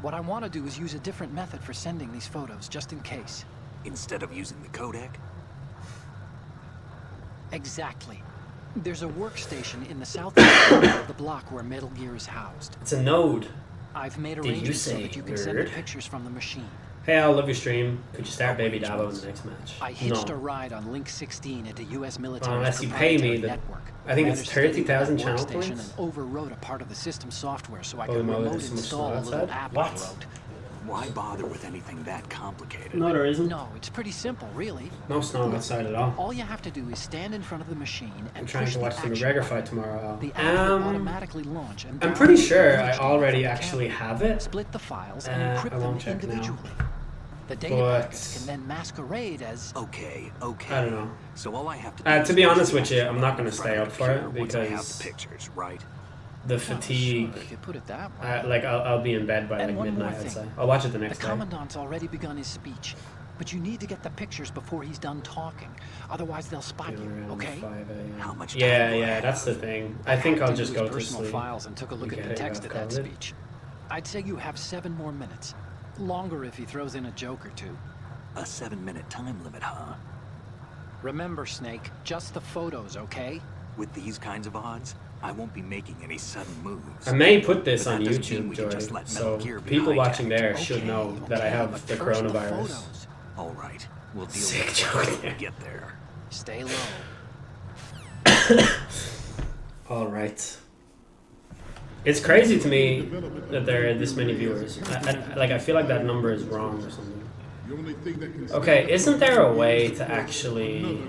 What I want to do is use a different method for sending these photos, just in case. Instead of using the codec? Exactly. There's a workstation in the southeast corner of the block where Metal Gear is housed. It's a node. I've made Did you arrangements so say, that you can send the nerd? pictures from the machine. Hey, I love your stream. Could you start Baby Dabo in the next match? I hitched No. a ride on Link 16 into U.S. military Unless you pay me the... network. I think it's Managed to get into 30,000 that channel workstation points. and overwrote a part of the system software so I Holy could moly, remote there's so much install a stuff little outside. app I What? wrote. Why bother with anything that complicated? No, there isn't. No, it's pretty simple, really. No snow outside at all. All you have to do is stand in front of the machine and I'm trying push to watch the action McGregor button. fight tomorrow. The app will automatically launch and I'm pretty download sure the I image already from the actually camera. have it. Split the files and encrypt I won't them check now. individually. The data But- packets can then masquerade as... Okay. I don't know. So all I have to do To be honest with you, I'm not going to stay up for it once I have because the pictures, right? the Oh, fatigue. sure, if you put it that way. Like I'll be in bed by And like one more midnight. I'd thing. say. I'll watch it the The next day. commandant's already begun his speech, but you need to get the pictures before he's done talking. Otherwise, they'll spot you. Around Okay? 5 a.m. How much time Yeah, do I yeah, have? that's the thing. I think I'll hacked just into go his to personal sleep. files and took a look You at can the take text off of that COVID. speech. I'd say you have 7 more minutes. Longer if he throws in a joke or two. A 7-minute time limit, huh? Remember, Snake, just the photos, okay? With these kinds of odds, I won't be making any sudden moves. I may put this on But that doesn't mean YouTube, we can just Jordan, let so Metal Gear be people watching hijacked. there should know that I have the but first coronavirus. photos. All right, we'll deal Sick with joke. it when we get there. Stay low. All right. It's crazy to me that there are this many viewers. I feel like that number is wrong or something. The only thing that can Okay, isn't there a way to actually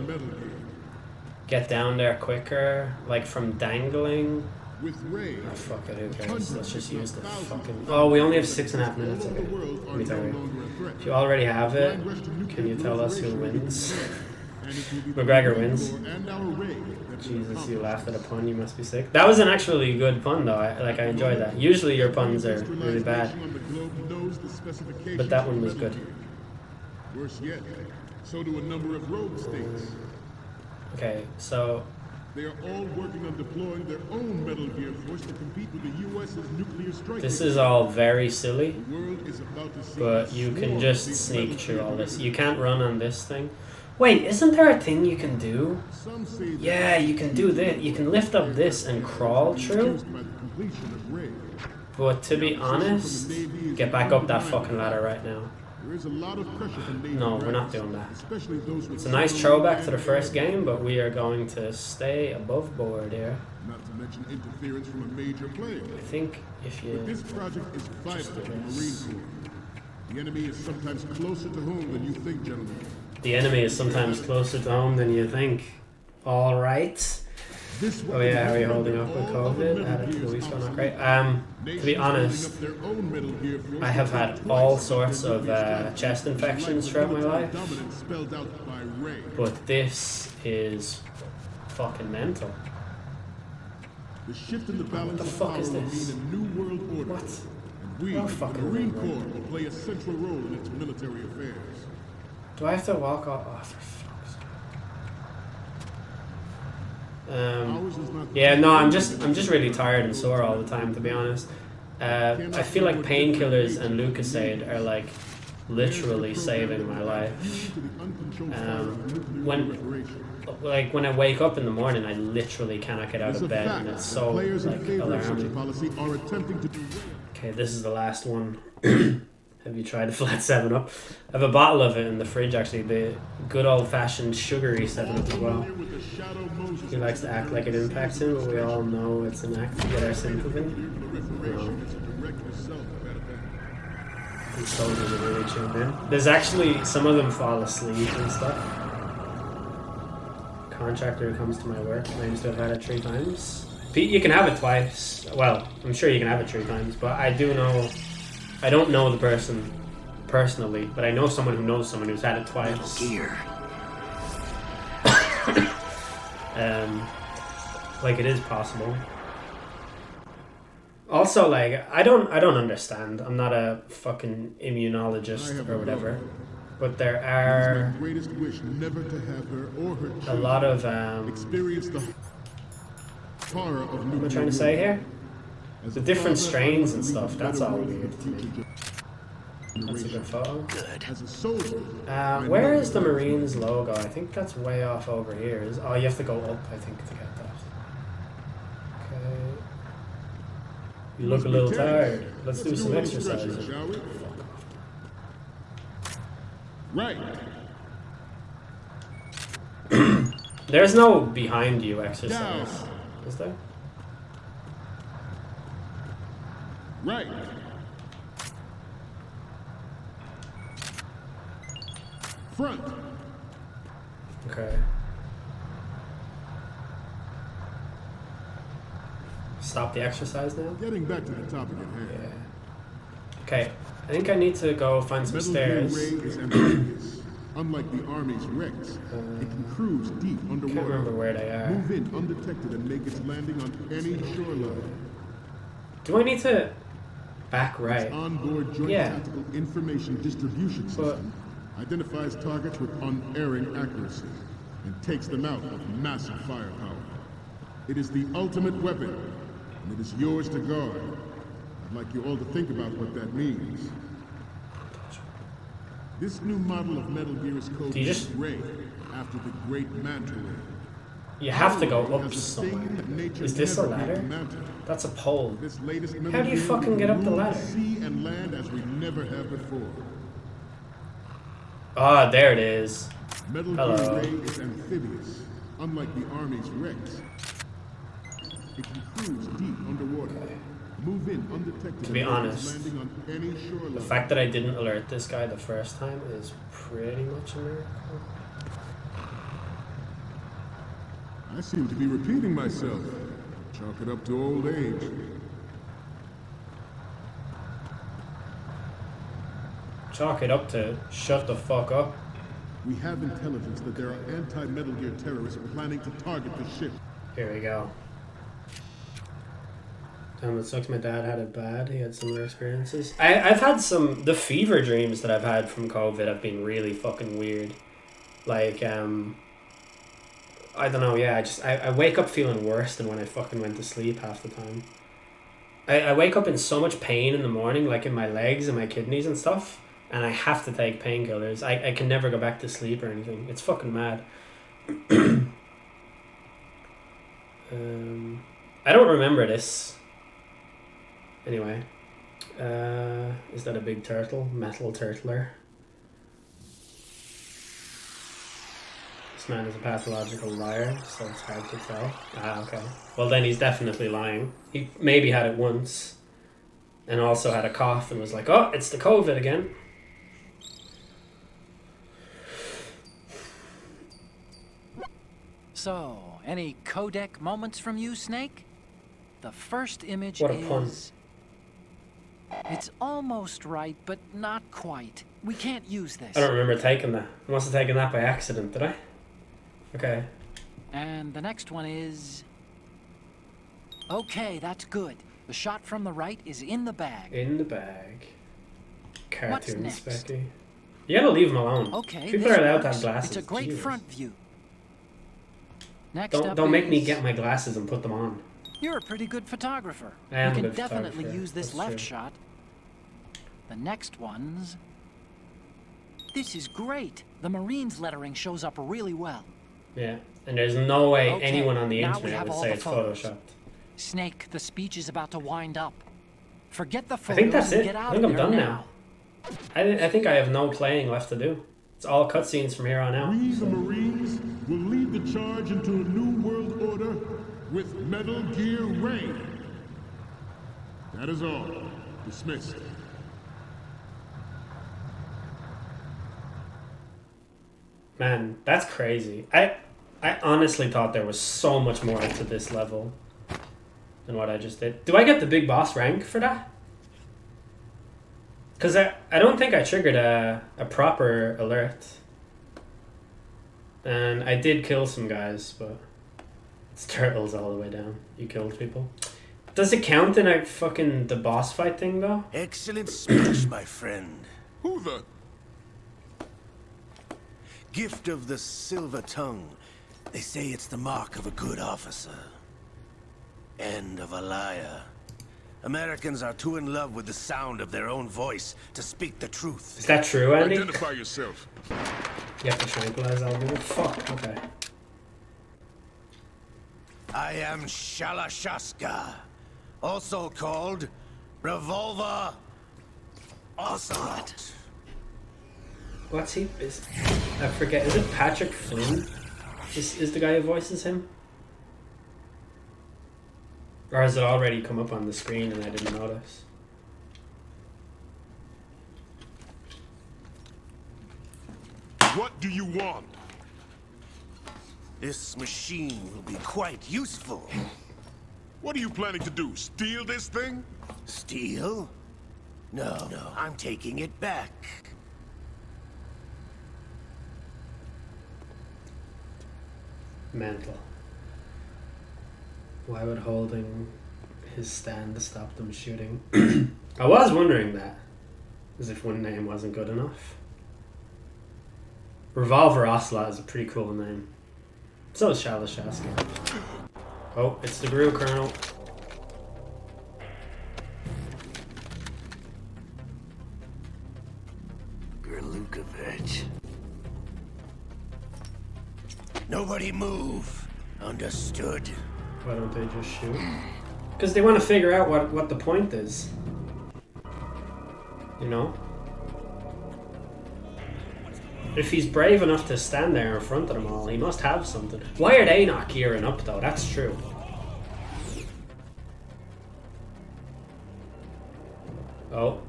get down there quicker, like from dangling? with Ray. Oh, fuck it, who cares? Let's just use the fucking... Oh, we only have 6.5 minutes. Okay. Let me tell you. If you already have it, can you tell us who wins? McGregor wins. Jesus, you laughed at a pun. You must be sick. That was an actually good pun, though. I enjoyed that. Usually your puns are really bad, but that one was good. Worse yet, so do a number of rogue states. Okay, so They are all working on deploying their own Metal Gear force to compete with the U.S.'s nuclear strike. this is all very silly, The world is about to see but you can just sneak through all this. You can't run on this thing. Wait, isn't there a thing you can do? Some say that Yeah, you can do this. You can lift up this and crawl through. by the completion of Ray. But to be honest, get back up that fucking ladder right now. There is a lot of pressure from Navy No, we're not ranks, doing that. especially those with It's a nice throwback to the first game, but we are going to stay above board here. not to mention interference from a major player. I think if This you... project is vital Just to do the Marine this. Corps. The enemy is sometimes closer to home than you think, gentlemen. The enemy is sometimes closer to home than you think. All right. This Oh yeah, how are you holding up with COVID? I had a couple weeks ago, not great. To be honest, I have had all sorts of chest infections throughout my life, but this is fucking mental. The shift in the balance the of fuck power is will this? mean a new world order. What? And we, Oh, the fucking Marine right. Corps, will play a central role in its military affairs. Do I have to walk off? Oh, for fuck's sake. Ours is not the Yeah, no, I'm just really tired and sore all the time, to be honest. I feel like painkillers and Lucasade are like literally saving my life. When I wake up in the morning, I literally cannot get out It's of a bed, fact and it's that so players in like favor of such a alarming. policy are attempting to do Okay, this is the last one. Have you tried the flat 7-Up? I have a bottle of it in the fridge, actually. The good old-fashioned sugary 7-Up as well. He likes to act like it impacts him, but we all know it's an act to get our sympathy. No. These soldiers are really tuned in. There's actually, some of them fall asleep and stuff. Contractor who comes to my work claims to have had it 3 times. Pete, you can have it twice. Well, I'm sure you can have it 3 times, but I don't know the person personally, but I know someone who knows someone who's had it twice. Gear. Like it is possible. Also, like I don't understand. I'm not a fucking immunologist or whatever, but there are my greatest wish never to have her or her a children lot of experience the horror of what am I nuclear trying to say war. here? As The a different father, strains I and believe stuff. a That's better all way for weird to future me. That's a good photo. As a soldier, Where is the Marines logo? I think that's way off over here. Oh, you have to go up, I think, to get that. Okay. You look a little tired. Let's do some exercises. shall we? Right. There's no behind you exercise, is there? Right. Front. Okay. Stop the exercise now? Getting back to the topic at hand. Yeah. Okay, I think I need to go find some Metal Gear stairs. Ray is amphibious. Unlike the Army's Rex, it can cruise deep Can't underwater. remember where they are. Move in undetected and make its landing on any shoreline. Do I need to back right? Onboard Joint Yeah. Tactical Information Distribution System identifies targets with unerring accuracy and takes them out with massive firepower. It is the ultimate weapon, and it is yours to guard. I'd like you all to think about what that means. This new model of Metal Gear is called just... Ray, after the great Manta Ray. You have to go up somewhere. Is this a ladder? That's a pole. How do you fucking get up the ladder? Sea and land as we never have before. Ah, there it is. Metal Gear Ray is amphibious, unlike the Army's Rex. It can cruise deep underwater. Move in undetected. To be honest, landing on any shore the fact that I didn't alert this guy the first time is pretty much a miracle. I seem to be repeating myself. Chalk it up to old age. Chalk it up to shut the fuck up. We have intelligence that there are anti-Metal Gear terrorists planning to target the ship. Here we go. It sucks my dad had it bad. He had similar experiences. I've had the fever dreams that I've had from COVID have been really fucking weird. Like, I don't know, yeah, I wake up feeling worse than when I fucking went to sleep half the time. I wake up in so much pain in the morning, like in my legs and my kidneys and stuff, and I have to take painkillers. I can never go back to sleep or anything. It's fucking mad. I don't remember this. Anyway, is that a big turtle? Metal turtler. This man is a pathological liar, so it's hard to tell. Ah, okay. Well, then he's definitely lying. He maybe had it once, and also had a cough and was like, oh, it's the COVID again. So, any codec moments from you, Snake? The first image What a pun. It's almost right, but not quite. We can't use this. I don't remember taking that. I must have taken that by accident, did I? Okay. And the next one is... Okay, that's good. The shot from the right is in the bag. In the bag. Cartoon next? specky. You gotta leave him alone. Okay, people this are allowed to works. have glasses. It's a great Jesus. front view. Next up Don't make me is- get my glasses and put them on. You're a pretty good photographer. I am You a can good definitely photographer. use this That's left true. shot. The next one's... This is great. The Marines lettering shows up really well. Yeah, and there's no way Okay, anyone on the now we internet have would all say the it's photos. photoshopped. Snake, the speech is about to wind up. Forget the I photos think that's and it. get I out think of I'm there done now. I think I have no playing left to do. It's all cutscenes from here on out. We, the Marines, will lead the charge into a new world order with Metal Gear Ray. That is all. Dismissed. Man, that's crazy. I honestly thought there was so much more to this level than what I just did. Do I get the big boss rank for that? Because I don't think I triggered a proper alert. And I did kill some guys, but it's turtles all the way down. You killed people. Does it count in the boss fight thing though? Excellent speech, my friend. Who the? Gift of the silver tongue. They say it's the mark of a good officer. And of a liar. Americans are too in love with the sound of their own voice to speak the truth. Is that true, Andy? Identify yourself. You have to tranquilize all people? Fuck, okay. I am Shalashaska, also called Revolver Ocelot. What's he? I forget. Is it Patrick Flynn? Is the guy who voices him? Or has it already come up on the screen and I didn't notice? What do you want? This machine will be quite useful. What are you planning to do? Steal this thing? Steal? No, I'm taking it back. Mental. Why would holding his stand stop them shooting? I was wondering that. As if one name wasn't good enough. Revolver Ocelot is a pretty cool name. So is Shalashaska. Oh, it's the Gru Colonel. Berlukovich. Nobody move. Understood? Why don't they just shoot? Because they want to figure out what the point is. You know? If he's brave enough to stand there in front of them all, he must have something. Why are they not gearing up though? That's true. Oh.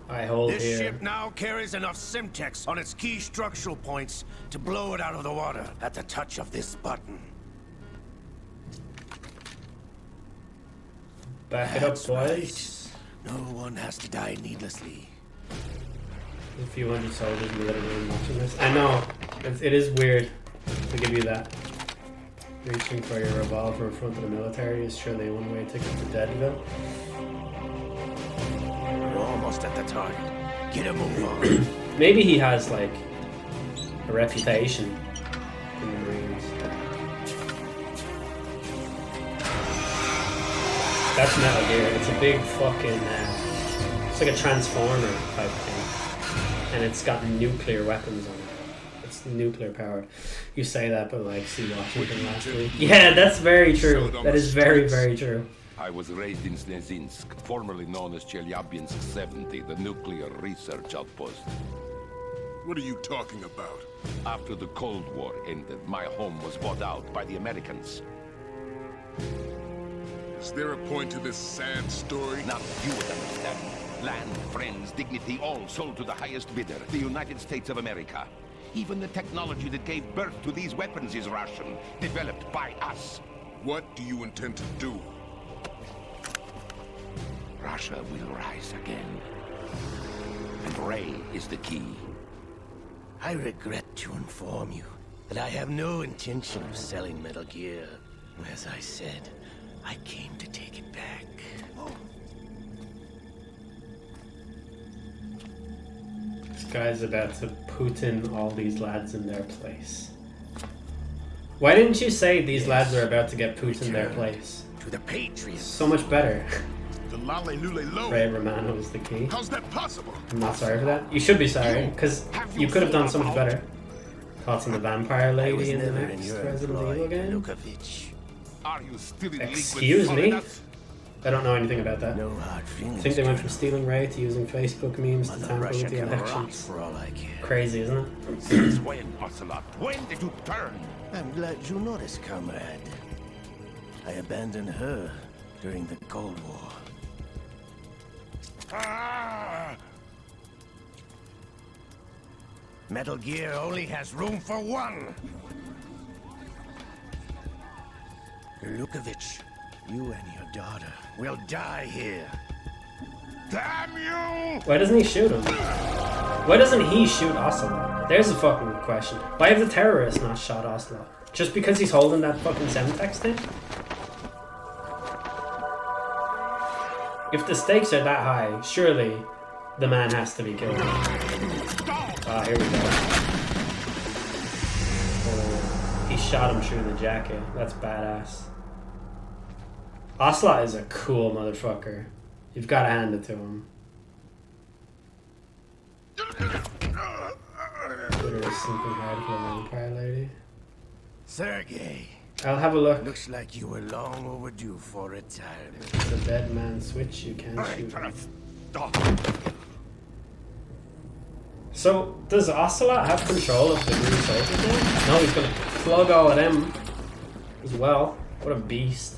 I hold this here. This ship now carries enough Simtex on its key structural points to blow it out of the water at the touch of this button. Back it up, boys. Right. No one has to die needlessly. A few hundred soldiers in the other room watching this. I know. It is weird to give you that. Reaching for your revolver in front of the military is surely a one-way ticket to Deadville. We're almost at the target. Get a move on. Maybe he has, like, a reputation in the Marines. That's Metal Gear. It's a big fucking... it's like a transformer type thing. And it's got nuclear weapons on it. It's nuclear powered. You say that, but like, see Washington last week. Yeah, that's very true. That is very, very true. I was raised in Snezinsk, formerly known as Chelyabinsk 70, the nuclear research outpost. What are you talking about? After the Cold War ended, my home was bought out by the Americans. Is there a point to this sad story? Now you would understand. Land, friends, dignity, all sold to the highest bidder, the United States of America. Even the technology that gave birth to these weapons is Russian, developed by us. What do you intend to do? Russia will rise again. And Ray is the key. I regret to inform you that I have no intention of selling Metal Gear. As I said, I came to take it back. This guy's about to Putin all these lads in their place. Why didn't you say these lads are about to get Putin their place? To the Patriots. So much better. The Ray Romano is the key. How's that possible? I'm not sorry for that. You should be sorry, because you could have done so much better. Thoughts on the vampire lady in the next Resident Evil game? Berlukovich. Are you still in Excuse me? I don't know anything about that. No hard feelings. I think they went from stealing Ray to using Facebook memes to tamper with the elections. For all I care. Crazy, isn't it? Since when, Ocelot? When did you turn? I'm glad you noticed, comrade. I abandoned her during the Cold War. Metal Gear only has room for one. Berlukovich, you and your daughter will die here. Damn you! Why doesn't he shoot him? Why doesn't he shoot Ocelot? There's a fucking question. Why have the terrorists not shot Ocelot? Just because he's holding that fucking Semtex thing? If the stakes are that high, surely the man has to be killed. Ah, here we go. Oh, he shot him through the jacket. That's badass. Ocelot is a cool motherfucker. You've got to hand it to him. Literally something hard for a vampire lady. Sergey. I'll have a look. Looks like you were long overdue for retirement. The dead man switch, you can't shoot him. So, does Ocelot have control of the green soldiers now? No, he's gonna plug all of them as well. What a beast.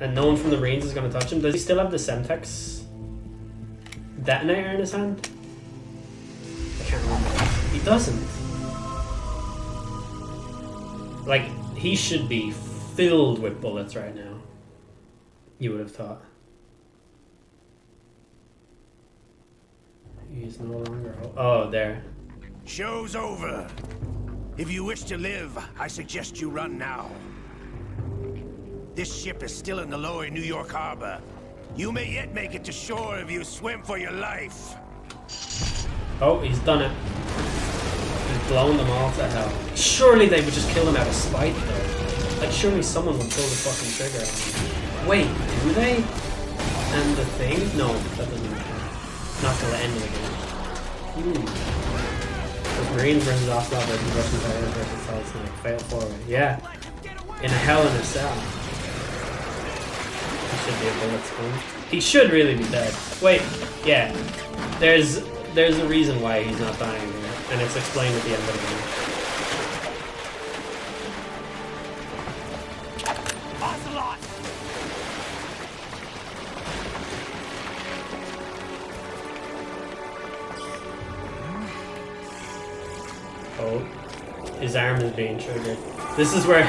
And no one from the Marines is gonna touch him. Does he still have the Semtex detonator in his hand? I can't remember. He doesn't. Like, he should be filled with bullets right now. You would have thought. He's no longer... Oh, there. Show's over. If you wish to live, I suggest you run now. This ship is still in the lower New York harbor. You may yet make it to shore if you swim for your life. Oh, he's done it. He's blown them all to hell. Surely they would just kill him out of spite, though. Like, surely someone would pull the fucking trigger. Wait, do they? And the thing? No, that doesn't matter. Not till the end of the game. Marines versus Ocelot versus Russian players versus Solid Snake. Fatal 4-way. Yeah. In a Hell in a Cell. He should be a bullet sponge. He should really be dead. Wait, yeah. There's a reason why he's not dying here, and it's explained at the end of the game. Ocelot! Oh, his arm is being triggered. This is where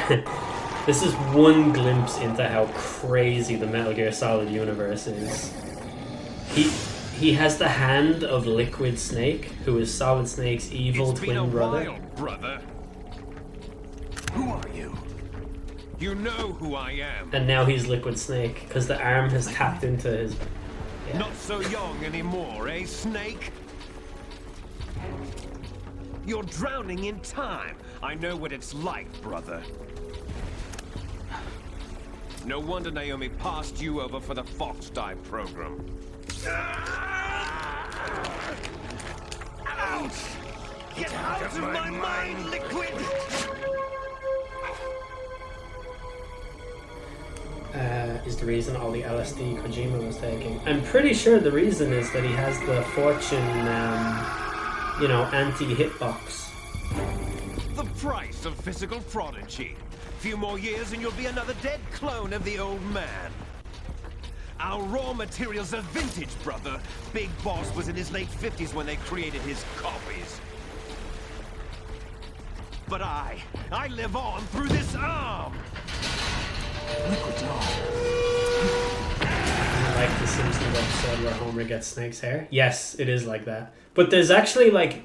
this is one glimpse into how crazy the Metal Gear Solid universe is. He has the hand of Liquid Snake, who is Solid Snake's evil twin brother. While, brother. Who are you? You know who I am. And now he's Liquid Snake, because the arm has tapped into his... Yeah. Not so young anymore, eh, Snake? You're drowning in time. I know what it's like, brother. No wonder Naomi passed you over for the Fox Dive program. Ouch! Get out of my mind, Liquid! Is the reason all the LSD Kojima was taking. I'm pretty sure the reason is that he has the Fortune, you know, anti-hitbox. The price of physical prodigy. Few more years and you'll be another dead clone of the old man. Our raw materials are vintage, brother. Big Boss was in his late 50s when they created his copies. But I live on through this arm! Like the Simpsons episode where Homer gets Snake's hair? Yes, it is like that. But there's actually like...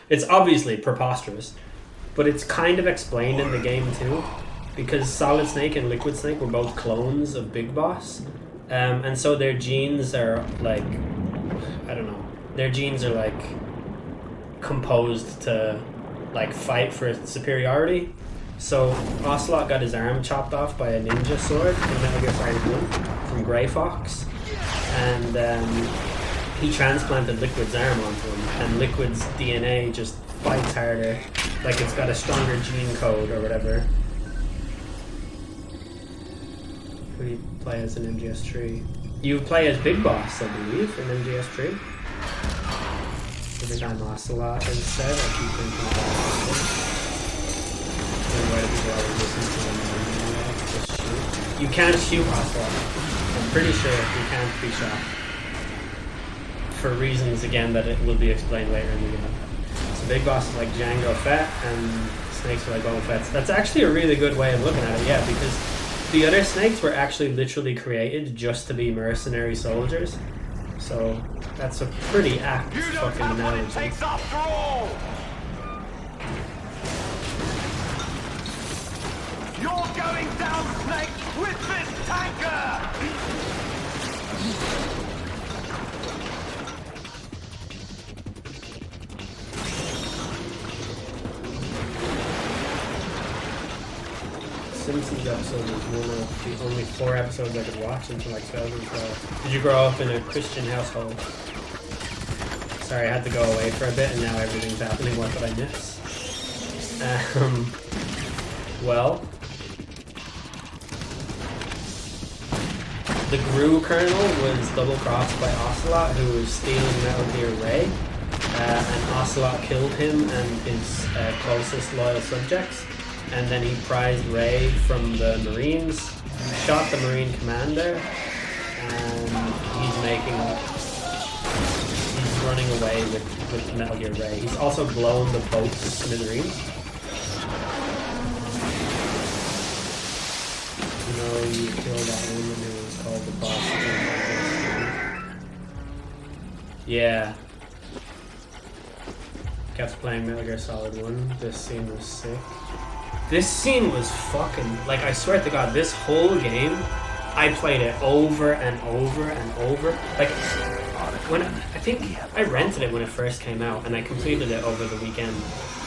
it's obviously preposterous, but it's kind of explained in the game too. Because Solid Snake and Liquid Snake were both clones of Big Boss. And so their genes are like... I don't know. Their genes are like... composed to like fight for superiority. So Ocelot got his arm chopped off by a ninja sword in Metal Gear Solid 1 from Grey Fox, and he transplanted Liquid's arm onto him, and Liquid's DNA just fights harder, like it's got a stronger gene code or whatever. Who do you play as in MGS3? You play as Big Boss, I believe, in MGS3. I think I'm Ocelot instead. I keep thinking about Ocelot. You can't shoot Ocelot. I'm pretty sure you can't be shot. For reasons, again, that it will be explained later in the game. So Big Boss is like Jango Fett, and Snakes are like Boba Fett. That's actually a really good way of looking at it, yeah, because the other Snakes were actually literally created just to be mercenary soldiers. So that's a pretty apt fucking analogy. After all! You're going down, Snake, with this tanker! Simpsons episode was one of the only 4 episodes I could watch until like 2012. Did you grow up in a Christian household? Sorry, I had to go away for a bit and now everything's happening. What did I miss? Well... The Gru Colonel was double-crossed by Ocelot, who was stealing Metal Gear Ray, and Ocelot killed him and his closest loyal subjects, and then he prized Ray from the Marines, shot the Marine commander, and he's running away with Metal Gear Ray. He's also blown the boat to smithereens. You killed that woman who was called the boss. Yeah. Kept playing Metal Gear Solid 1. This scene was sick. This scene was fucking... Like, I swear to God, this whole game, I played it over and over and over. Like, when I think I rented it when it first came out, and I completed it over the weekend.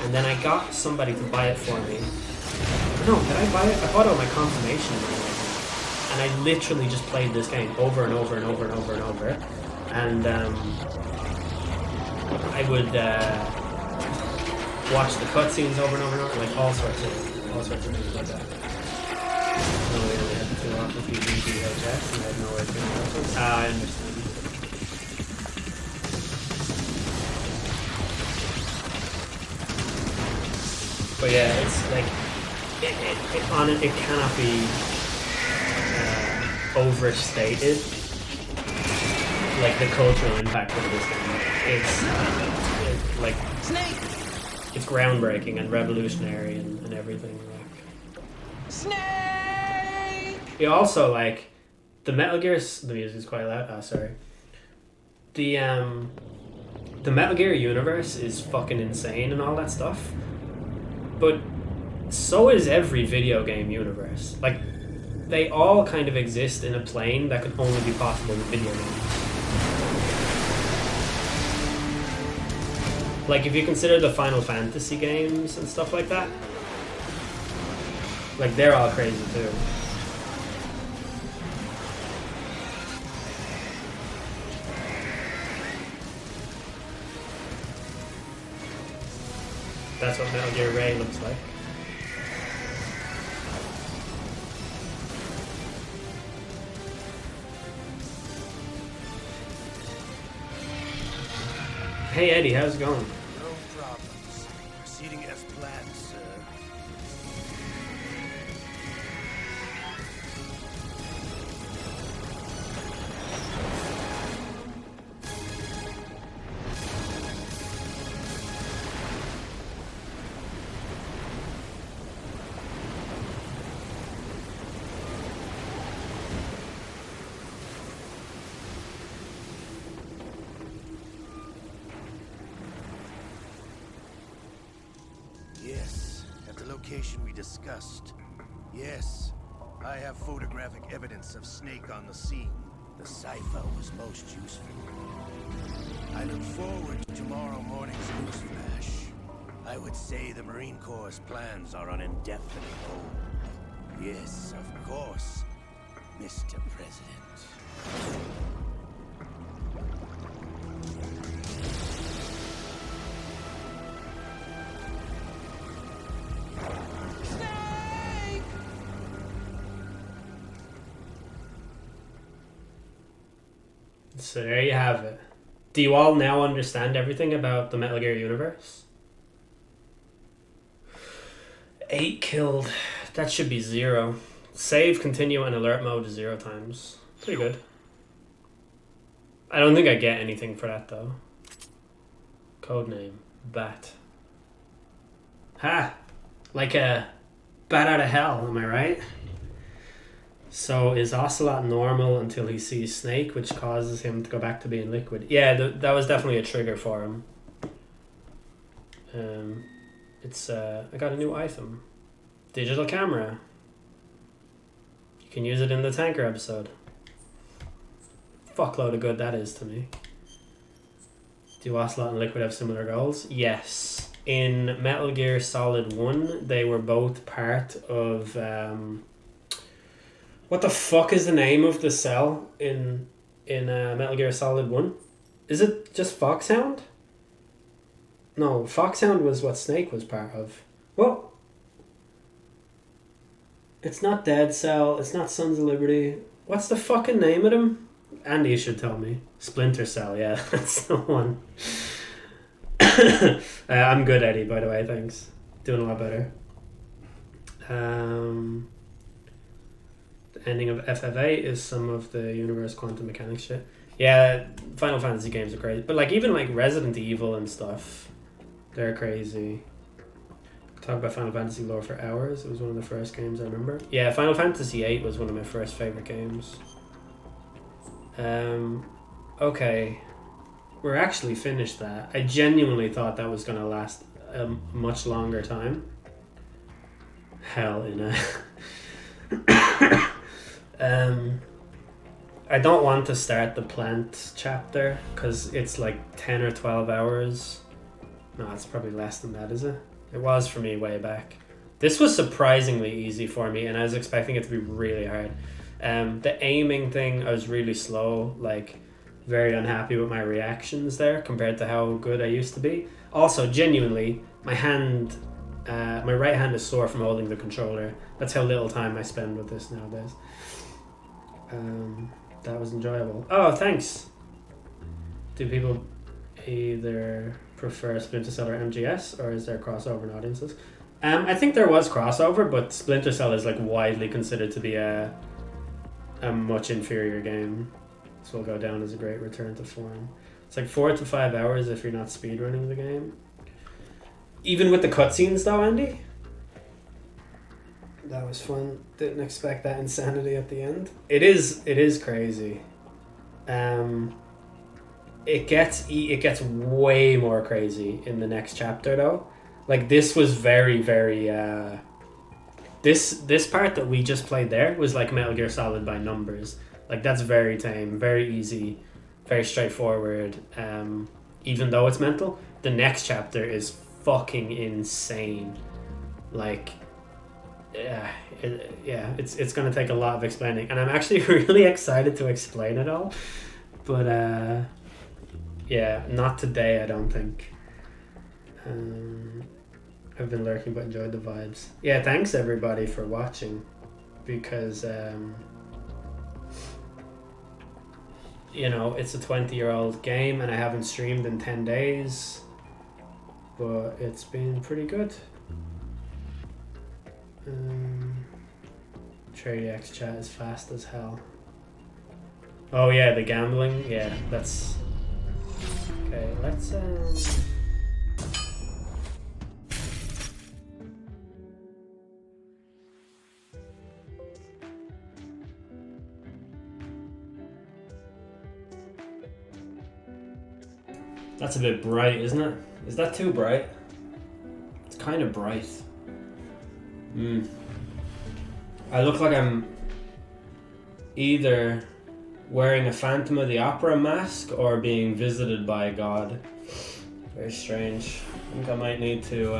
And then I got somebody to buy it for me. No, did I buy it? I bought it on my confirmation. And I literally just played this game over and over and over and over and over. And I would watch the cutscenes over and over and over, like all sorts of things like that. No, we only had the 2 off if you do VHS, and I had nowhere to go. I understand. But yeah, it's like it cannot be overstated. Like the cultural impact of this game, it's like Snake. It's groundbreaking and revolutionary and everything. Like Snake. it also like the Metal Gear. The music is quite loud. Oh, sorry. The Metal Gear universe is fucking insane and all that stuff. But so is every video game universe. Like, they all kind of exist in a plane that could only be possible with video games. Like, if you consider the Final Fantasy games and stuff like that, like, they're all crazy too. That's what Metal Gear Ray looks like. Hey Eddie, how's it going? No problems. Proceeding as planned, sir. Yes, at the location we discussed. Yes, I have photographic evidence of Snake on the scene. The cipher was most useful. I look forward to tomorrow morning's news flash. I would say the Marine Corps' plans are on indefinite hold. Yes, of course, Mr. President. So there you have it. Do you all now understand everything about the Metal Gear universe? 8 killed. That should be 0. Save, continue, and alert mode 0 times. Pretty good. I don't think I get anything for that though. Codename. Bat. Ha! Like a bat out of hell, am I right? So is Ocelot normal until he sees Snake, which causes him to go back to being liquid? Yeah, that was definitely a trigger for him. It's I got a new item. Digital camera. You can use it in the tanker episode. Fuckload of good that is to me. Do Ocelot and Liquid have similar goals? Yes. In Metal Gear Solid 1, they were both part of... what the fuck is the name of the cell in Metal Gear Solid 1? Is it just Foxhound? No, Foxhound was what Snake was part of. Well, it's not Dead Cell, it's not Sons of Liberty. What's the fucking name of them? Andy, you should tell me. Splinter Cell, yeah, that's the one. I'm good, Eddie, by the way, thanks. Doing a lot better. The ending of FF8 is some of the universe quantum mechanics shit. Yeah, Final Fantasy games are crazy. But like even like Resident Evil and stuff, they're crazy. Talk about Final Fantasy lore for hours. It was one of the first games I remember. Yeah, Final Fantasy VIII was one of my first favorite games. Okay. We're actually finished that. I genuinely thought that was going to last a much longer time. Hell in a... I don't want to start the plant chapter because it's like 10 or 12 hours. No, it's probably less than that, is it? It was for me way back. This was surprisingly easy for me and I was expecting it to be really hard. The aiming thing, I was really slow. Like, very unhappy with my reactions there compared to how good I used to be. Also, genuinely, my right hand is sore from holding the controller. That's how little time I spend with this nowadays. That was enjoyable. Oh, thanks. Do people either prefer Splinter Cell or MGS, or is there crossover in audiences? I think there was crossover, but Splinter Cell is like widely considered to be a much inferior game. This will go down as a great return to form. It's like 4 to 5 hours if you're not speedrunning the game. Even with the cutscenes though, Andy? That was fun. Didn't expect that insanity at the end. It is crazy. It gets way more crazy in the next chapter though. Like this was very, very this part that we just played there was like Metal Gear Solid by numbers. Like that's very tame, very easy, very straightforward. Even though it's mental, the next chapter is fucking insane. Like it's gonna take a lot of explaining, and I'm actually really excited to explain it all. But not today, I don't think. I've been lurking but enjoyed the vibes. Yeah, thanks everybody for watching, because it's a 20-year-old game and I haven't streamed in 10 days, but it's been pretty good. TradeX chat is fast as hell. Oh yeah, the gambling. Yeah, that's okay. Let's That's a bit bright, isn't it? Is that too bright? It's kind of bright. I look like I'm either wearing a Phantom of the Opera mask or being visited by God. Very strange. I think I might need to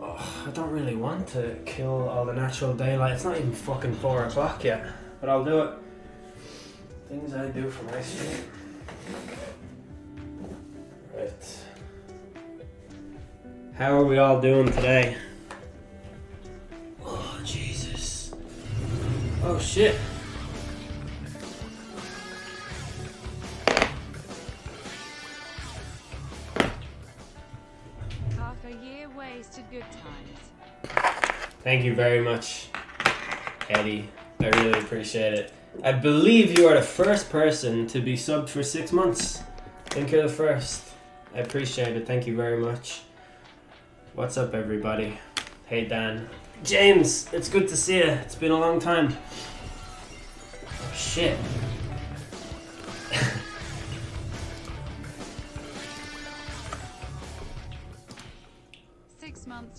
I don't really want to kill all the natural daylight. It's not even fucking 4 o'clock yet, but I'll do it. Things I do for my stream. Right. How are we all doing today? Oh, Jesus. Oh, shit. Half a year wasted good times. Thank you very much, Eddie. I really appreciate it. I believe you are the first person to be subbed for 6 months. I think you're the first. I appreciate it. Thank you very much. What's up, everybody? Hey, Dan. James, it's good to see you. It's been a long time. Oh, shit.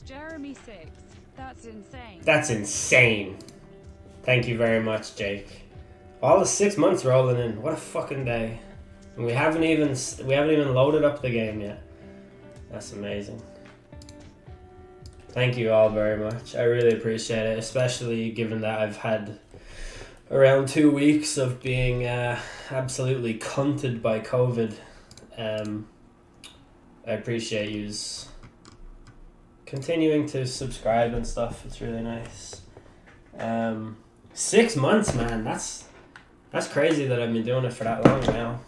Jeremy 6. That's insane. That's insane. Thank you very much, Jake. All the 6 months rolling in. What a fucking day. And we haven't even loaded up the game yet. That's amazing. Thank you all very much. I really appreciate it, especially given that I've had around 2 weeks of being absolutely cunted by COVID. I appreciate yous continuing to subscribe and stuff. It's really nice. 6 months, man. That's crazy that I've been doing it for that long now.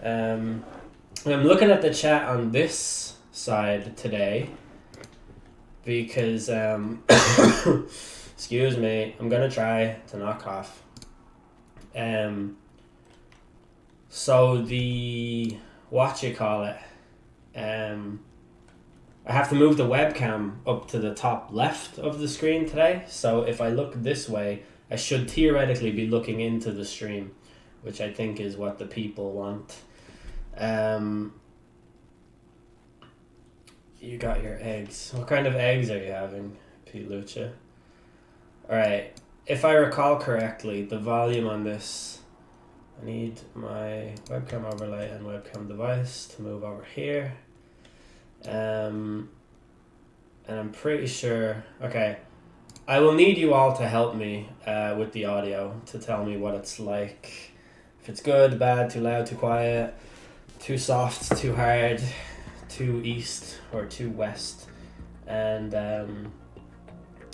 I'm looking at the chat on this side today because excuse me, I'm gonna try to knock off. So the I have to move the webcam up to the top left of the screen today. So if I look this way, I should theoretically be looking into the stream, which I think is what the people want. You got your eggs. What kind of eggs are you having, Pete Lucha? Alright, if I recall correctly, the volume on this, I need my webcam overlay and webcam device to move over here. And I'm pretty sure, okay, I will need you all to help me with the audio, to tell me what it's like. If it's good, bad, too loud, too quiet, too soft, too hard, too east or too west, and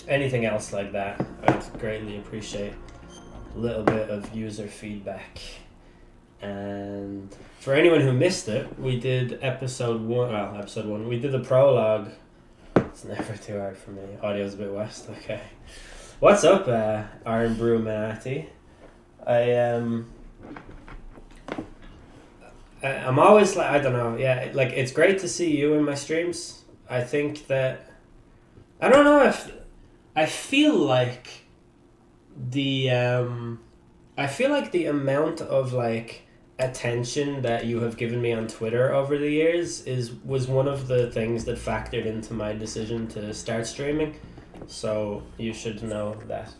anything else like that, I'd greatly appreciate a little bit of user feedback. And for anyone who missed it, we did episode one, we did the prologue. It's never too hard for me. Audio's a bit west, okay. What's up, Iron Brew Manati? I'm always like, I don't know, yeah, like, it's great to see you in my streams. I think that, I don't know if, I feel like the amount of, like, attention that you have given me on Twitter over the years was one of the things that factored into my decision to start streaming. So you should know that.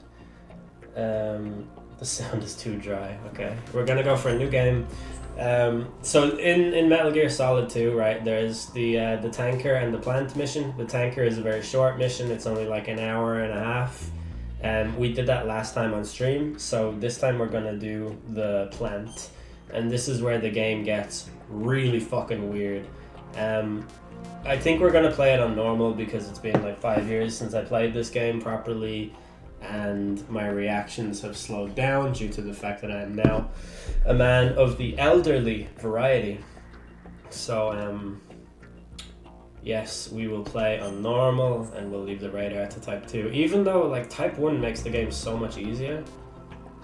The sound is too dry. Okay, we're gonna go for a new game. So in Metal Gear Solid 2, right, there's the tanker and the plant mission. The tanker is a very short mission. It's only like an hour and a half. We did that last time on stream. So this time we're gonna do the plant. And this is where the game gets really fucking weird. I think we're gonna play it on normal because it's been like 5 years since I played this game properly, and my reactions have slowed down due to the fact that I am now a man of the elderly variety. So yes, we will play on normal and we'll leave the radar to type 2, even though like type 1 makes the game so much easier,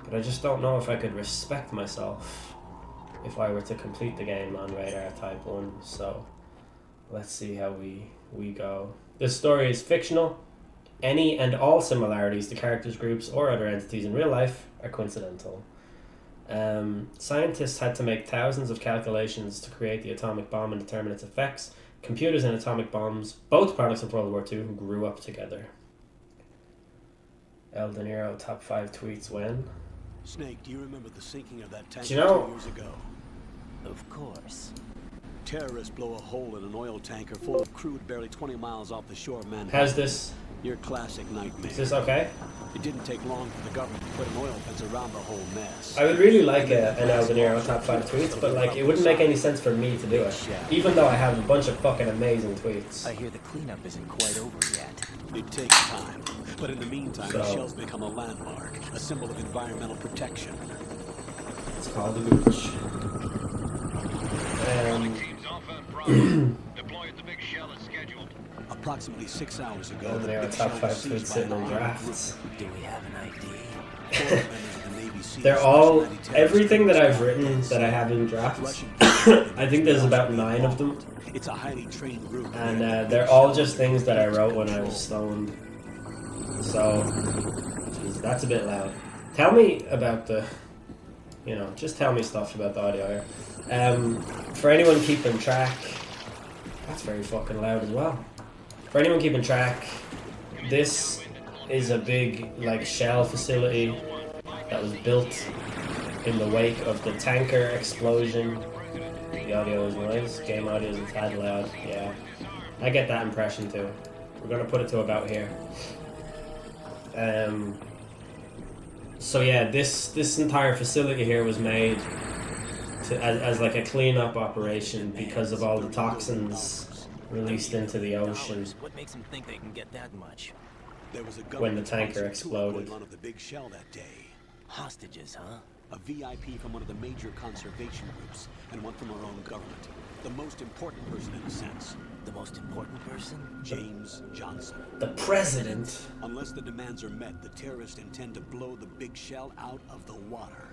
but I just don't know if I could respect myself if I were to complete the game on radar type 1. So let's see how we go. This story is fictional. Any and all similarities to characters, groups, or other entities in real life are coincidental. Scientists had to make thousands of calculations to create the atomic bomb and determine its effects. Computers and atomic bombs, both products of World War II, who grew up together. El De Niro top 5 tweets when? Snake, do you remember the sinking of that tanker 2 years ago? Of course. Terrorists blow a hole in an oil tanker full of crude barely 20 miles off the shore of Manhattan. How's this? Your classic nightmare. Is this okay? It didn't take long for the government to put an oil fence around the whole mess. I would really like an El De Niro top 5 tweets, but like it wouldn't make any sense for me to do it, even though I have a bunch of fucking amazing tweets. I hear the cleanup isn't quite over yet. It takes time, but in the meantime, the shell's become a landmark, a symbol of environmental protection. It's called the Gooch. Approximately 6 hours ago, they are top 5 tweets sitting in drafts. Do we have an ID? They're all, everything that I've written that I have in drafts, I think there's about 9 of them. It's a highly trained group. And they're all just things that I wrote when I was stoned. So, geez, that's a bit loud. Tell me about the, just tell me stuff about the audio here. For anyone keeping track, that's very fucking loud as well. For anyone keeping track, this is a big like shell facility that was built in the wake of the tanker explosion. The audio is noise, game audio is a tad loud, yeah. I get that impression too. We're gonna put it to about here. So yeah, this entire facility here was made as like a cleanup operation because of all the toxins released into the ocean. What makes them think they can get that much? There was a when the tanker exploded. On the big shell that day. Hostages, huh? A VIP from one of the major conservation groups, and one from our own government. The most important person in a sense. The most important person? James Johnson. The president. Unless the demands are met, the terrorists intend to blow the big shell out of the water.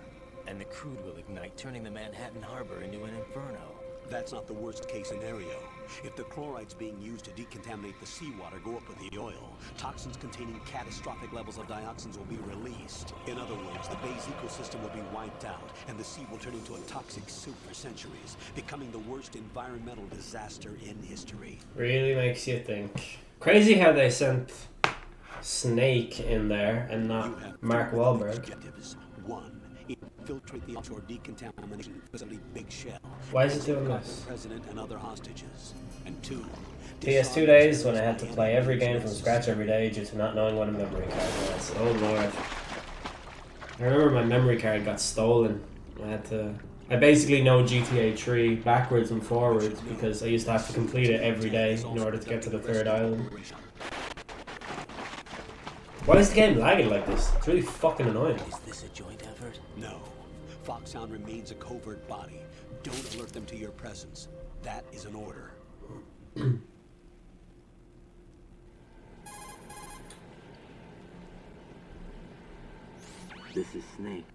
And the crude will ignite, turning the Manhattan Harbor into an inferno. That's not the worst case scenario. If the chlorides being used to decontaminate the seawater go up with the oil, toxins containing catastrophic levels of dioxins will be released. In other words, the bay's ecosystem will be wiped out, and the sea will turn into a toxic soup for centuries, becoming the worst environmental disaster in history. Really makes you think. Crazy how they sent Snake in there and not Mark Wahlberg. Objectives. 1. Infiltrate the offshore decontamination facility Big Shell. Why is it doing this? The president and other hostages. And 2. PS 2 days when I had to play every game from scratch every day due to not knowing what a memory card was. Oh lord. I remember my memory card got stolen I basically know GTA 3 backwards and forwards because I used to have to complete it every day in order to get to the third island. Why is the game lagging like this? It's really fucking annoying. Is this a joint effort? No. Foxhound remains a covert body. Don't alert them to your presence. That is an order. This is Snake.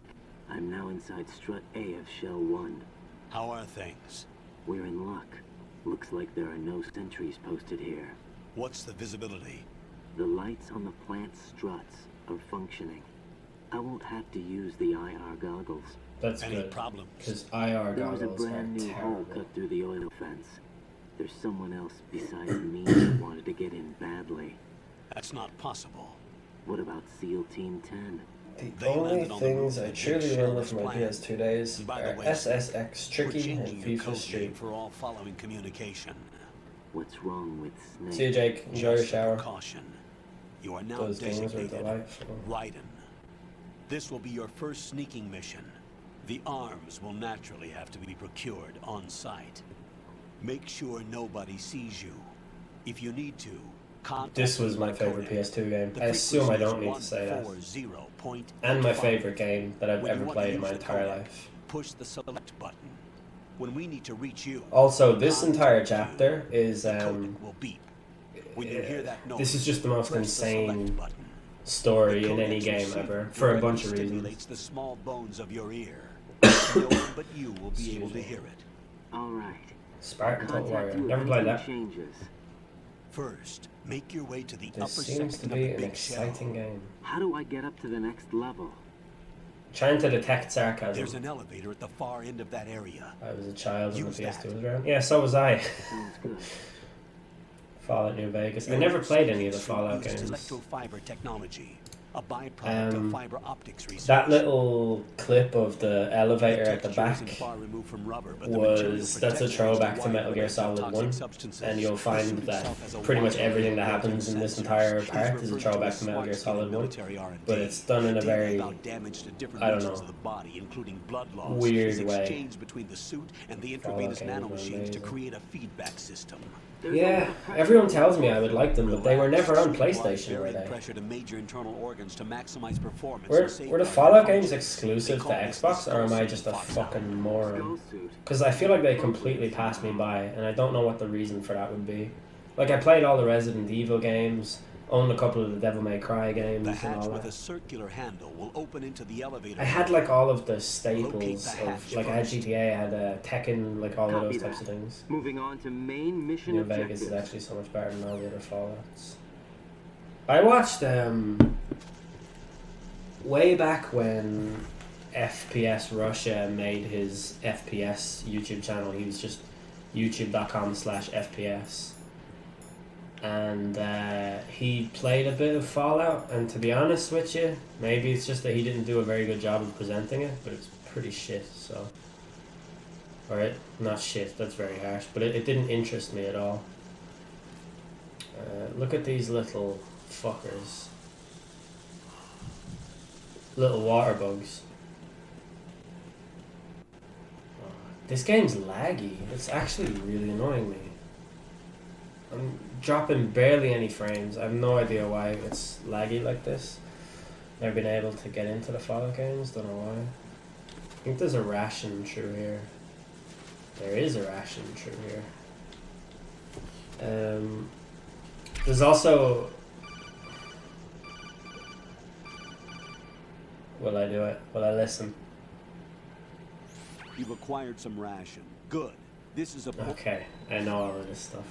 I'm now inside Strut A of Shell 1. How are things? We're in luck. Looks like there are no sentries posted here. What's the visibility? The lights on the plant struts are functioning. I won't have to use the IR goggles. That's Any good. problems? Because IR There was a goggles are brand new hole terrible. cut through the oil fence. There's someone else besides me that wanted to get in badly. That's not possible. What about SEAL Team 10? The only things I truly remember from my PS2 days are SSX Tricky and FIFA Street. For all following communication. What's wrong with Snake? See you, Jake. Enjoy your shower. Caution. You are now Those games are designated delightful. Raiden. This will be your first sneaking mission. The arms will naturally have to be procured on site. Make sure nobody sees you. If you need to, contact This was my favorite PS2 game. I assume I don't need to say that. And my favorite game that I've ever played in my entire life. Push the select button. When we need to reach you. Also, this entire chapter is When you hear that noise, this is just the most press the select insane button. story The in any codex game receiver ever for a bunch of stimulates reasons. the small bones of your ear. No one but you will be able to hear it. All right. Spartan Total Contact Warrior. you Never if played anything that. Changes. First, make your way to the This upper seems section to of be the an big shell. exciting game. How do I get up to the next level? Trying to detect sarcasm. There's an elevator at the far end of that area. I was a child when the Use PS2 that. was around. Yeah, so was I. Sounds good. Fallout New Vegas. I never played any of the Fallout Uses games. electrofiber technology, a byproduct of fiber optics research. That little clip of the elevator at the back that's a throwback to Metal Gear Solid 1, and you'll find that pretty much everything that happens in this entire part is a throwback to Metal Gear Solid 1, but it's done in a very, I don't know, weird way. Between the suit and the intravenous nanomachines to create a feedback system. Yeah, everyone tells me I would like them, but they were never on PlayStation, were they? Pressure to major internal organs to maximize performance. Were the Fallout games exclusive to Xbox, or am I just a fucking moron? Because I feel like they completely passed me by, and I don't know what the reason for that would be. Like, I played all the Resident Evil games, owned a couple of the Devil May Cry games, The and hatch all with a that. circular handle will open into the elevator. I had, like, all of the staples of, like, I had GTA, I had Tekken, like, all of those types of things. Moving on to main mission New objectives. Vegas is actually so much better than all the other Fallouts. I watched, way back when FPS Russia made his FPS YouTube channel. He was just youtube.com/FPS. And he played a bit of Fallout, and to be honest with you, maybe it's just that he didn't do a very good job of presenting it, but it's pretty shit, so... Alright, not shit, that's very harsh, but it didn't interest me at all. Look at these little fuckers. Little water bugs. This game's laggy. It's actually really annoying me. I'm dropping barely any frames. I have no idea why it's laggy like this. Never been able to get into the Fallout games, don't know why. I think there's a ration through here. There is a ration through here. There's also... Will I do it? Will I listen? You've acquired some ration. Good. This is a... Okay, I know all of this stuff.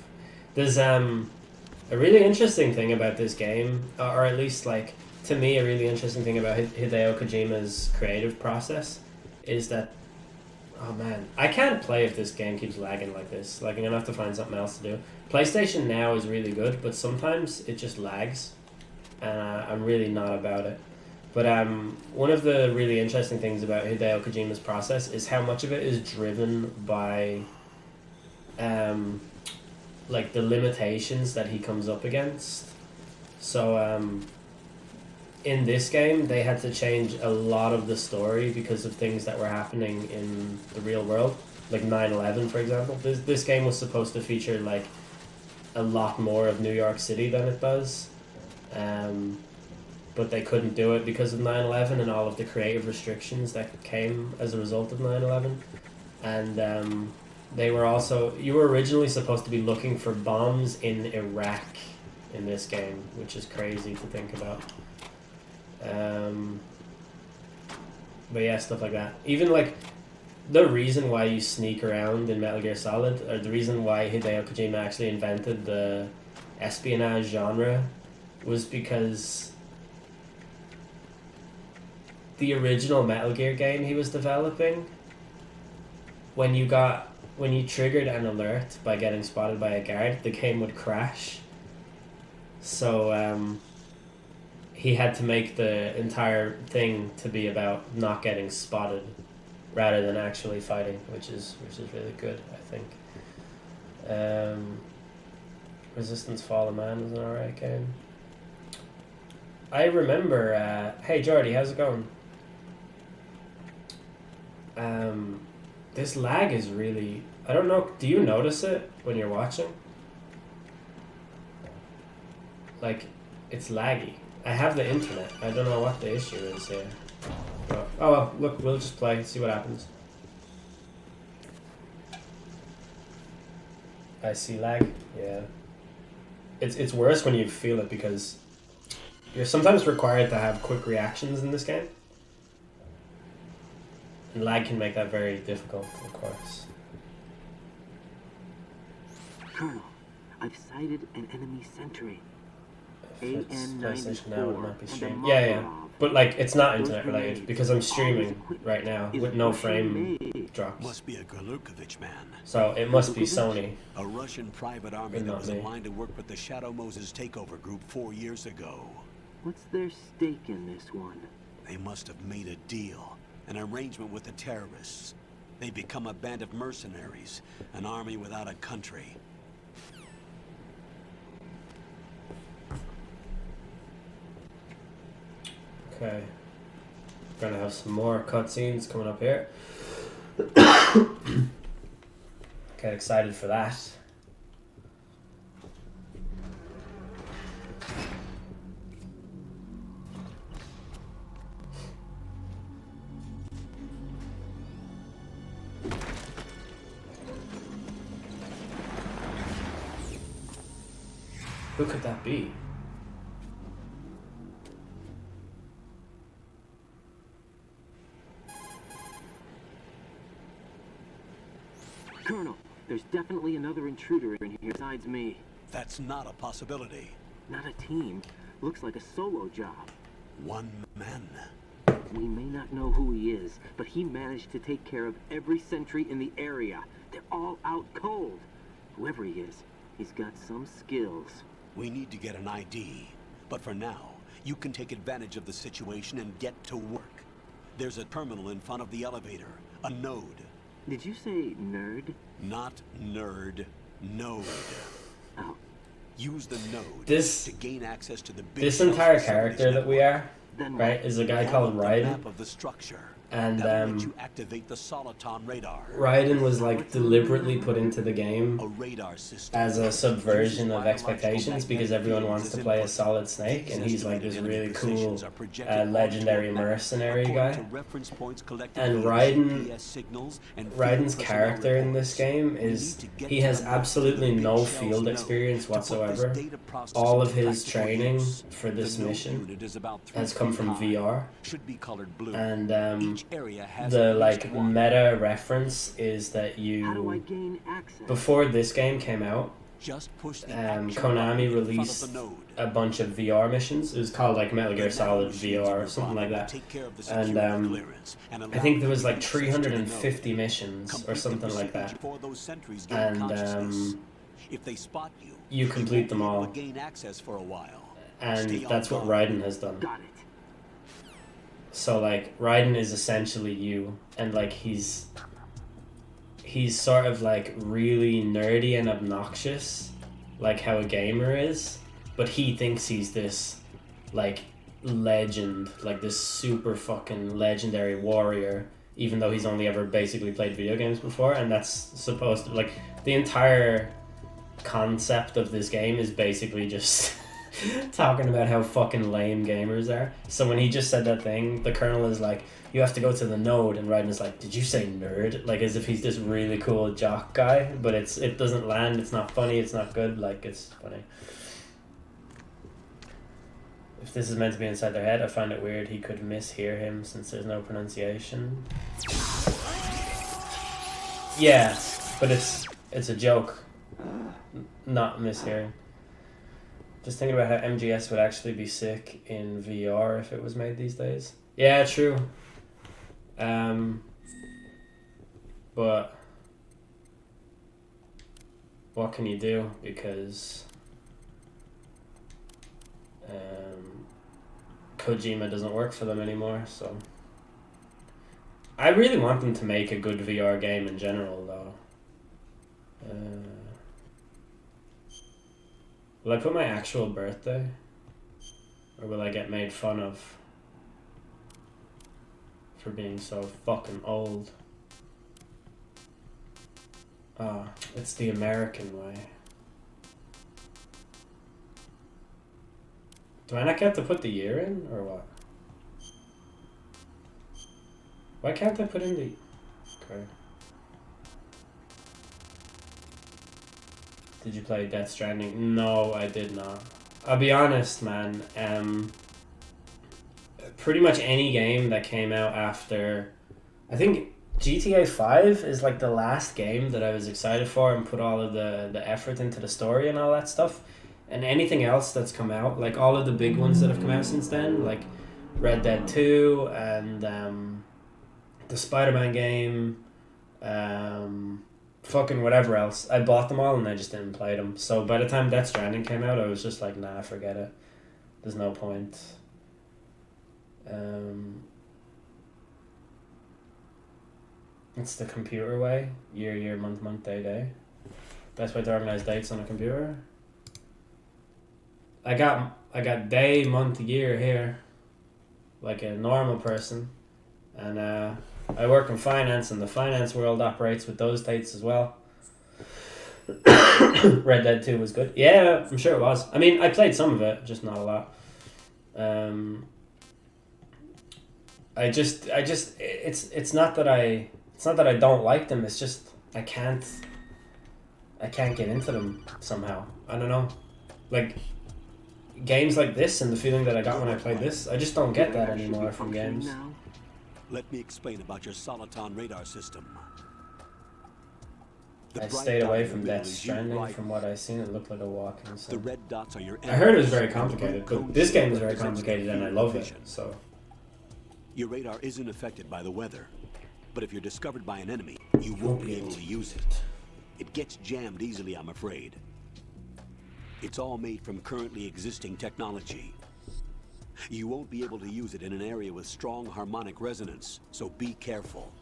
There's a really interesting thing about this game, or at least, like, to me, a really interesting thing about Hideo Kojima's creative process is that, oh man, I can't play if this game keeps lagging like this. Like, I'm gonna have to find something else to do. PlayStation Now is really good, but sometimes it just lags, and I'm really not about it. But one of the really interesting things about Hideo Kojima's process is how much of it is driven by like the limitations that he comes up against. So in this game, they had to change a lot of the story because of things that were happening in the real world, like 9/11, for example. This game was supposed to feature like a lot more of New York City than it does, but they couldn't do it because of 9/11 and all of the creative restrictions that came as a result of 9/11. And they were also, you were originally supposed to be looking for bombs in Iraq in this game, which is crazy to think about. But yeah, stuff like that. Even like the reason why you sneak around in Metal Gear Solid, or the reason why Hideo Kojima actually invented the espionage genre, was because the original Metal Gear game he was developing, when you triggered an alert by getting spotted by a guard, the game would crash. So he had to make the entire thing to be about not getting spotted rather than actually fighting, which is really good, I think. Resistance Fall of Man was an alright game. I remember, hey Jordy, how's it going? This lag is really, I don't know, do you notice it when you're watching? Like, it's laggy. I have the internet. I don't know what the issue is here. But, oh well, look, we'll just play, see what happens. I see lag. Yeah. It's worse when you feel it because you're sometimes required to have quick reactions in this game. And lag can make that very difficult, of course. Colonel, I've sighted an enemy sentry. PlayStation Now, it might be streamed. Yeah. But like, it's not internet related because I'm streaming right now with no frame drops. Must be a Berlukovich man. So it must be Sony. A Russian private army that was aligned to work with the Shadow Moses takeover group 4 years ago. What's their stake in this one? They must have made a deal, an arrangement with the terrorists. They become a band of mercenaries, an army without a country. Okay. We're gonna have some more cutscenes coming up here. Get excited for that. Who could that be? Colonel, there's definitely another intruder in here besides me. That's not a possibility. Not a team. Looks like a solo job. One man. We may not know who he is, but he managed to take care of every sentry in the area. They're all out cold. Whoever he is, he's got some skills. We need to get an ID. But for now, you can take advantage of the situation and get to work. There's a terminal in front of the elevator. A node. Did you say nerd? Not nerd. Node. Oh. Use the node to gain access to the big this entire character that we are, right, is a guy called Raiden. Map of the structure. And you activate the Soliton radar. Raiden was like deliberately put into the game system as a subversion of expectations because everyone wants to play as Solid Snake, and he's like this really cool legendary mercenary guy. And Raiden's character in this game is he has absolutely no field experience whatsoever. All of his training for this mission has come from VR, and the like meta reference is that you, before this game came out, Konami released a bunch of VR missions. It was called like Metal Gear Solid VR or something like that, and I think there was like 350 missions or something like that, and you complete them all, and that's what Raiden has done. So like Raiden is essentially you, and like he's sort of like really nerdy and obnoxious, like how a gamer is, but he thinks he's this like legend, like this super fucking legendary warrior, even though he's only ever basically played video games before, and that's supposed to, like, the entire concept of this game is basically just talking about how fucking lame gamers are. So when he just said that thing, the Colonel is like, you have to go to the node, and Raiden is like, did you say nerd? Like, as if he's this really cool jock guy, but it doesn't land, it's not funny, it's not good, like, it's funny. If this is meant to be inside their head, I find it weird he could mishear him since there's no pronunciation. Yeah, but it's a joke, not mishearing. Just thinking about how MGS would actually be sick in VR if it was made these days. Yeah, true. But what can you do? Because Kojima doesn't work for them anymore, so I really want them to make a good VR game in general, though. Will I put my actual birthday? Or will I get made fun of for being so fucking old? Ah, it's the American way. Do I not get to put the year in, or what? Why can't I put in the... Okay. Did you play Death Stranding? No, I did not. I'll be honest, man. Pretty much any game that came out after... I think GTA 5 is like the last game that I was excited for and put all of the effort into the story and all that stuff. And anything else that's come out, like all of the big ones that have come out since then, like Red Dead 2 and the Spider-Man game, fucking whatever else. I bought them all and I just didn't play them. So by the time Death Stranding came out, I was just like, nah, forget it. There's no point. It's the computer way. Year, month, day. Best way to organize dates on a computer. I got day, month, year here, like a normal person, and I work in finance, and the finance world operates with those dates as well. Red Dead 2 was good. Yeah, I'm sure it was. I mean, I played some of it, just not a lot. It's not that I don't like them. It's just I can't get into them somehow. I don't know, like. Games like this and the feeling that I got when I played this, I just don't get that anymore from games. Let me explain about your Soliton radar system. I stayed away from Death Stranding. From what I've seen, it looked like a walk inside. The red dots are your I heard it was very complicated, but this game is very complicated and I love it, so... Your radar isn't affected by the weather, but if you're discovered by an enemy, you won't be able to use it. It gets jammed easily, I'm afraid. It's all made from currently existing technology. You won't be able to use it in an area with strong harmonic resonance, so be careful.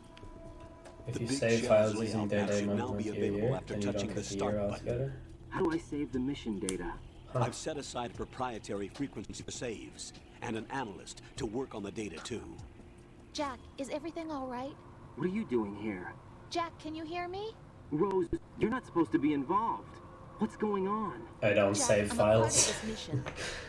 If you save files using day, month, year, and you don't get the year altogether? How do I save the mission data? I've set aside proprietary frequency saves and an analyst to work on the data too. Jack, is everything all right? What are you doing here? Jack, can you hear me? Rose, you're not supposed to be involved. What's going on? I don't save files.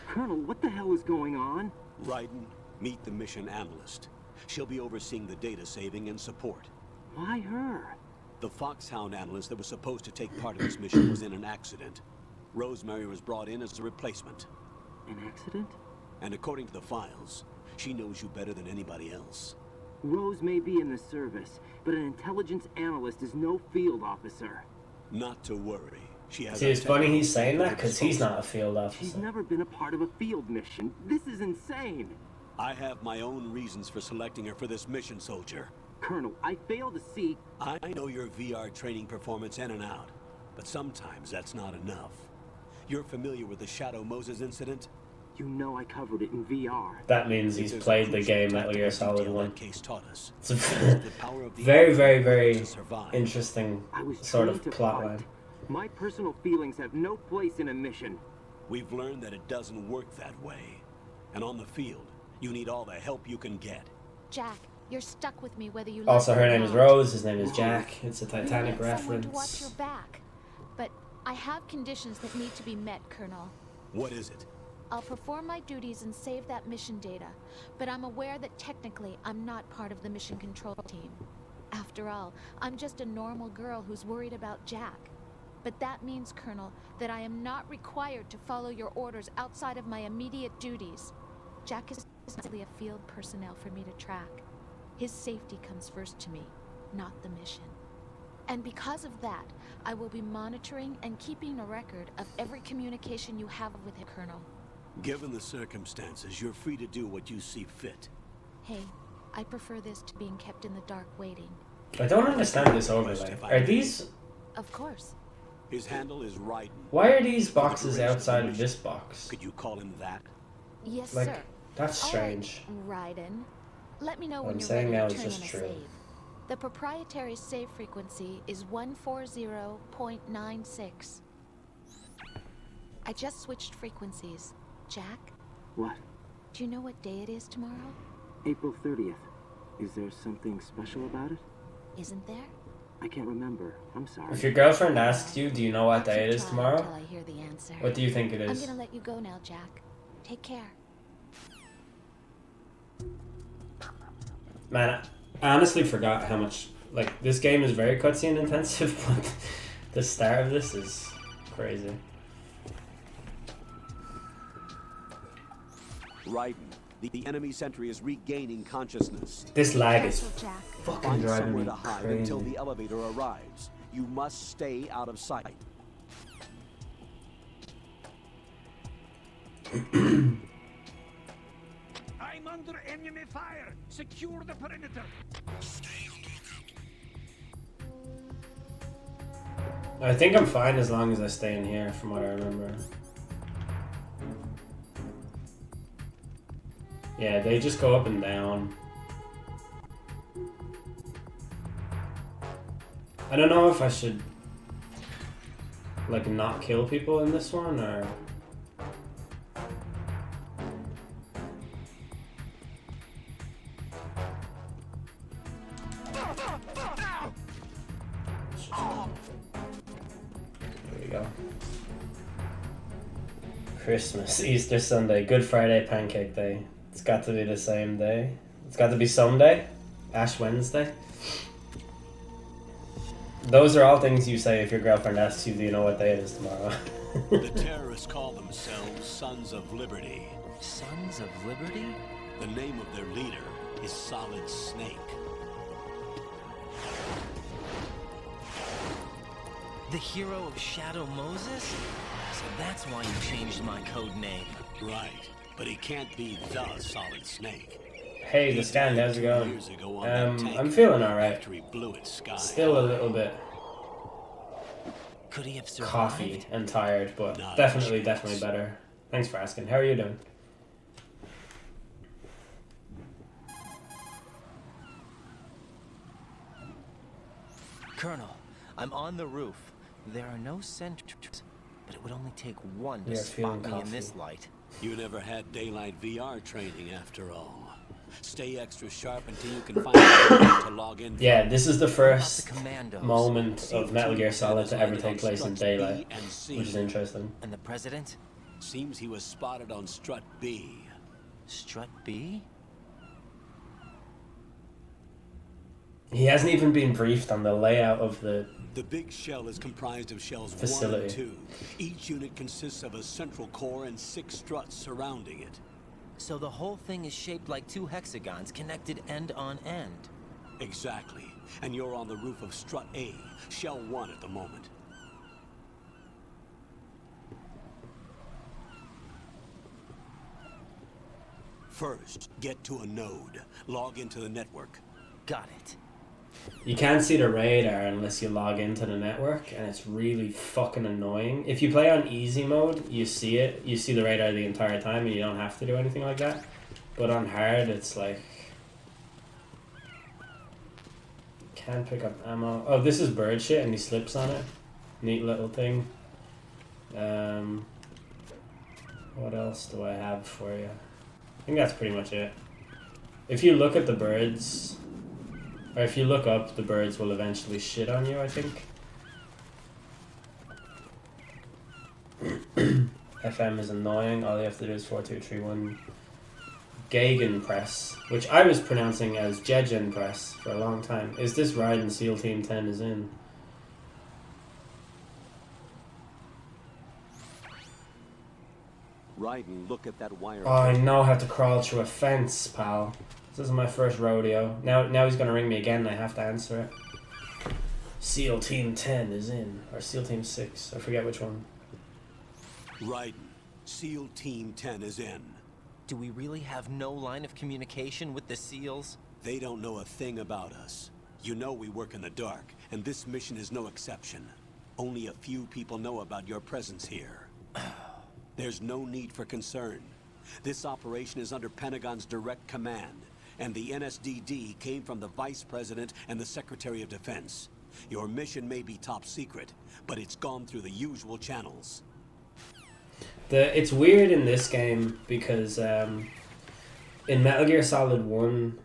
Colonel, what the hell is going on? Raiden, meet the mission analyst. She'll be overseeing the data saving and support. Why her? The Foxhound analyst that was supposed to take part in this mission was in an accident. Rosemary was brought in as a replacement. An accident? And according to the files, she knows you better than anybody else. Rose may be in the service, but an intelligence analyst is no field officer. Not to worry. See, it's funny he's saying that because he's not a field officer. She's never been a part of a field mission. This is insane. I have my own reasons for selecting her for this mission, soldier. Colonel, I fail to see... I know your VR training performance in and out, but sometimes that's not enough. You're familiar with the Shadow Moses incident? You know I covered it in VR. That means he's played the game Metal Gear Solid 1. It's a very, very interesting sort of plotline. My personal feelings have no place in a mission. We've learned that it doesn't work that way. And on the field, you need all the help you can get. Jack, you're stuck with me whether you Also, like her it or name is not. Rose. His name is Jack. It's a You Titanic need someone to watch your reference. back. But I have conditions that need to be met, Colonel. What is it? I'll perform my duties and save that mission data, but I'm aware that technically I'm not part of the mission control team. After all, I'm just a normal girl who's worried about Jack. But that means, Colonel, that I am not required to follow your orders outside of my immediate duties. Jack is simply a field personnel for me to track. His safety comes first to me, not the mission. And because of that, I will be monitoring and keeping a record of every communication you have with him, Colonel. Given the circumstances, you're free to do what you see fit. Hey, I prefer this to being kept in the dark waiting. I don't understand this overlay. Are these... Of course. His handle is Raiden. Why are these boxes outside of this box? Could you call him that? Yes, Like, sir. that's strange. All right, Raiden. Let me know What when I'm you're saying ready now to is turn just in a true. save. The proprietary save frequency is 140.96. I just switched frequencies. Jack, What? do you know what day it is tomorrow? April 30th. Is there something special about it? Isn't there? I can't remember. I'm sorry. If your girlfriend asks you, do you know what day it is tomorrow? Until I hear the answer. What do you think it I'm is? gonna let you go now, Jack. Take care. Man, I honestly forgot how much... Like, this game is very cutscene intensive, but the start of this is crazy. Raiden, the enemy sentry is regaining consciousness. This lag is Jack. fucking Find driving somewhere me to hide crazy. until the elevator arrives. You must stay out of sight. I'm under enemy fire. Secure the perimeter. I think I'm fine as long as I stay in here, from what I remember. Yeah, they just go up and down. I don't know if I should, like, not kill people in this one, or... There we go. Christmas, Easter Sunday, Good Friday, Pancake Day. It's got to be the same day. It's got to be someday. Ash Wednesday. Those are all things you say if your girlfriend asks you, do you know what day it is tomorrow? The terrorists call themselves Sons of Liberty. Sons of Liberty? The name of their leader is Solid Snake. The hero of Shadow Moses? So that's why you changed my code name. Right, but he can't be the Solid Snake. Hey, the scan, how's it going? Years ago on that tank I'm feeling alright. after he blew its sky. Still a little bit Could he have survived? coffee and tired, but Not a definitely chance. better. Thanks for asking. How are you doing? Colonel, I'm on the roof. There are no sentries, but it would only take one to Yeah, spot feeling me in this coffee. light. You never had daylight VR training after all. Stay extra sharp until you can find a way to log in. Yeah, this is the first What about the commandos? moment of Metal Gear Solid to ever Landed take on place in struts daylight, B and C. which is interesting. And the president? Seems he was spotted on strut B. Strut B? He hasn't even been briefed on the layout of the... The big shell is comprised of shells 1 Facility. and 2. Each unit consists of a central core and 6 struts surrounding it. So the whole thing is shaped like 2 hexagons connected end on end. Exactly. And you're on the roof of strut A, shell 1 at the moment. First, get to a node. Log into the network. Got it. You can't see the radar unless you log into the network, and it's really fucking annoying. If you play on easy mode, you see it. You see the radar the entire time, and you don't have to do anything like that. But on hard, it's like... Can't pick up ammo. Oh, this is bird shit, and he slips on it. Neat little thing. What else do I have for you? think that's pretty much it. If you look at the birds, or if you look up, the birds will eventually shit on you, I think. FM is annoying. All you have to do is 4231 Gegenpress, which I was pronouncing as Gegenpress for a long time. Is this right? And SEAL Team 10 is in. Raiden, look at that wire. Oh, I know how to crawl through a fence, pal. This is my first rodeo. Now he's gonna ring me again and I have to answer it. SEAL Team 10 is in. Or SEAL Team 6. I forget which one. Raiden, SEAL Team 10 is in. Do we really have no line of communication with the SEALs? They don't know a thing about us. You know we work in the dark, and this mission is no exception. Only a few people know about your presence here. There's no need for concern. This operation is under Pentagon's direct command, and the NSDD came from the Vice President and the Secretary of Defense. Your mission may be top secret, but it's gone through the usual channels. It's weird in this game because in Metal Gear Solid 1,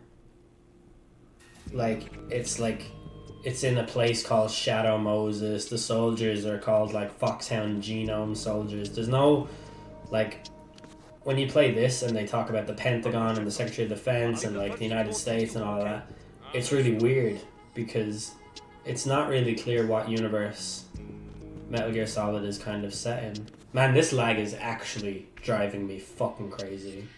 it's in a place called Shadow Moses. The soldiers are called like Foxhound Genome soldiers. There's no, like, when you play this and they talk about the Pentagon and the Secretary of Defense and like the United States and all of that, it's really weird because it's not really clear what universe Metal Gear Solid is kind of set in. Man, this lag is actually driving me fucking crazy.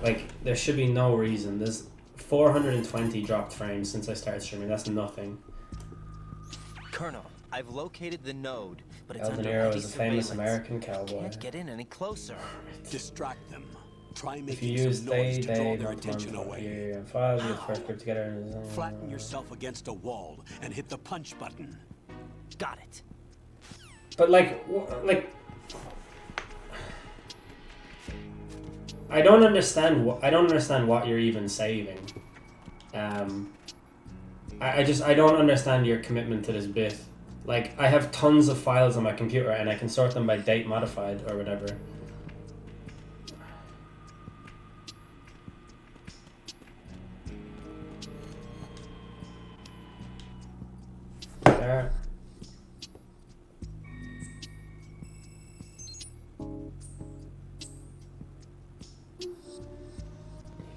Like, there should be no reason. There's 420 dropped frames since I started streaming. That's nothing. Colonel, I've located the node, but it's El De under Niro heavy is a famous surveillance. American cowboy. Can't get in any closer. Distract them. Try If you making use some they, noise to draw their month, attention month, away. year, and files, you first group together and Flatten yourself against a wall and hit the punch button. Got it. But like, I don't understand what you're even saving. I don't understand your commitment to this bit. Like, I have tons of files on my computer and I can sort them by date modified or whatever. There.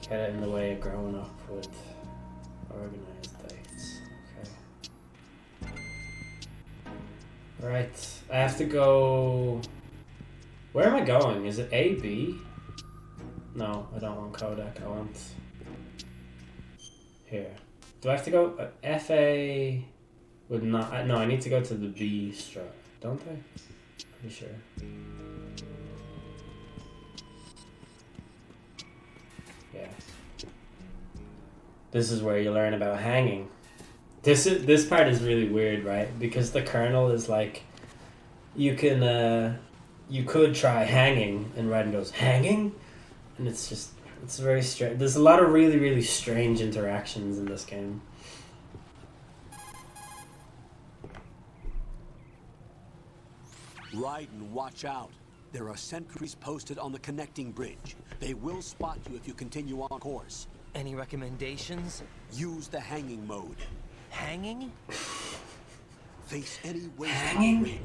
Get it in the way of growing up with organized dates. Okay. Right. I have to go... Where am I going? Is it A, B? No, I don't want Kodak. I want... Here. Do I have to go... FA... Would not... No, I need to go to the B strut. Don't I? Pretty sure. Yeah. This is where you learn about hanging. This part is really weird, right? Because the colonel is like, you could try hanging, and Raiden goes, hanging? And it's just, it's very strange. There's a lot of really, really strange interactions in this game. Raiden, watch out. There are sentries posted on the connecting bridge. They will spot you if you continue on course. Any recommendations? Use the hanging mode. Hanging? Face any way on the railing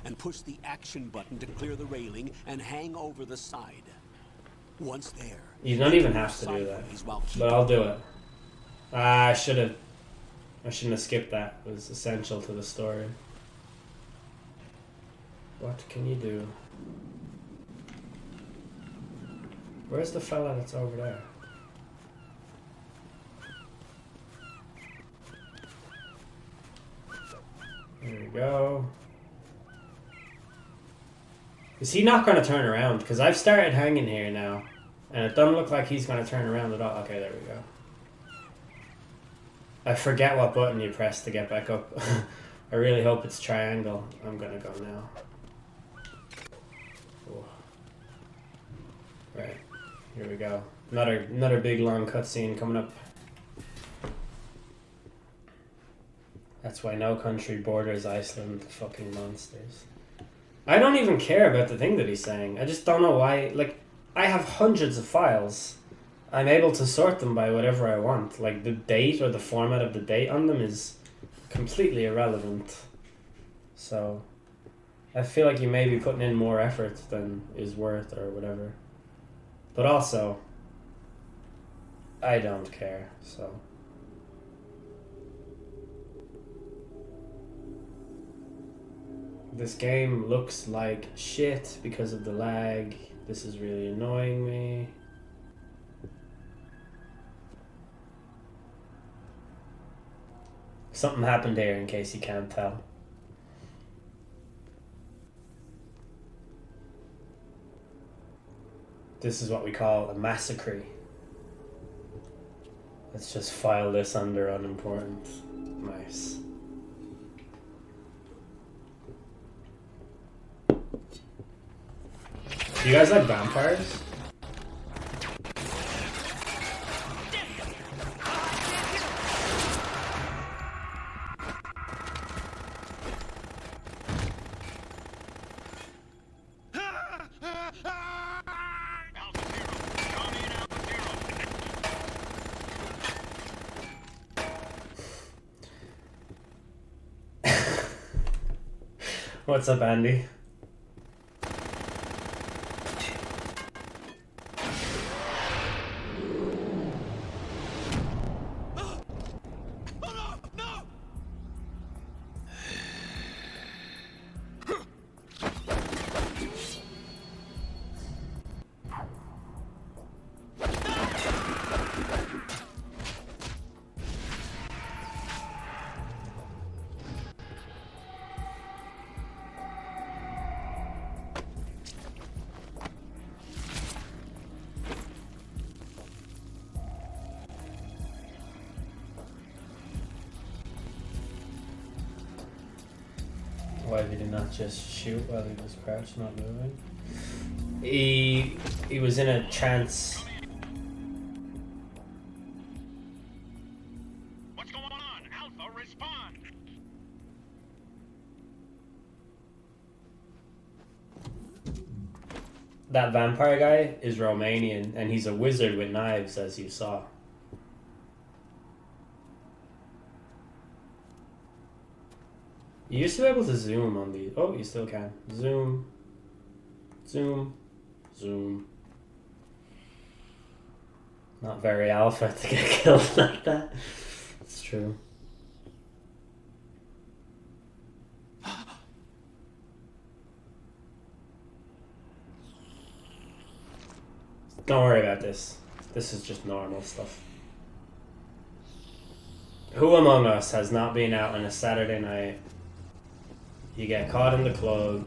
and push the action button to clear the railing and hang over the side. Once there, You don't even have to do that, but I'll do it. I shouldn't have skipped that. It was essential to the story. What can you do? Where's the fella that's over there? There we go. Is he not going to turn around? Because I've started hanging here now. And it doesn't look like he's going to turn around at all. Okay, there we go. I forget what button you press to get back up. I really hope it's triangle. I'm going to go now. Oh. Right. Here we go. Another big long cutscene coming up. That's why no country borders Iceland, the fucking monsters. I don't even care about the thing that he's saying. I just don't know why. Like, I have hundreds of files. I'm able to sort them by whatever I want. Like the date or the format of the date on them is completely irrelevant. So I feel like you may be putting in more effort than is worth or whatever. But also, I don't care, so. This game looks like shit because of the lag. This is really annoying me. Something happened here in case you can't tell. This is what we call a massacre. Let's just file this under unimportant. Nice. Do you guys like vampires? What's up, Andy? Why did he not just shoot while he was crouched, not moving? He was in a trance. What's going on? Alpha, respond! That vampire guy is Romanian, and he's a wizard with knives, as you saw. You used to be able to zoom on these. Oh, you still can. Zoom. Zoom. Zoom. Not very alpha to get killed like that. It's true. Don't worry about this. This is just normal stuff. Who among us has not been out on a Saturday night? You get caught in the club.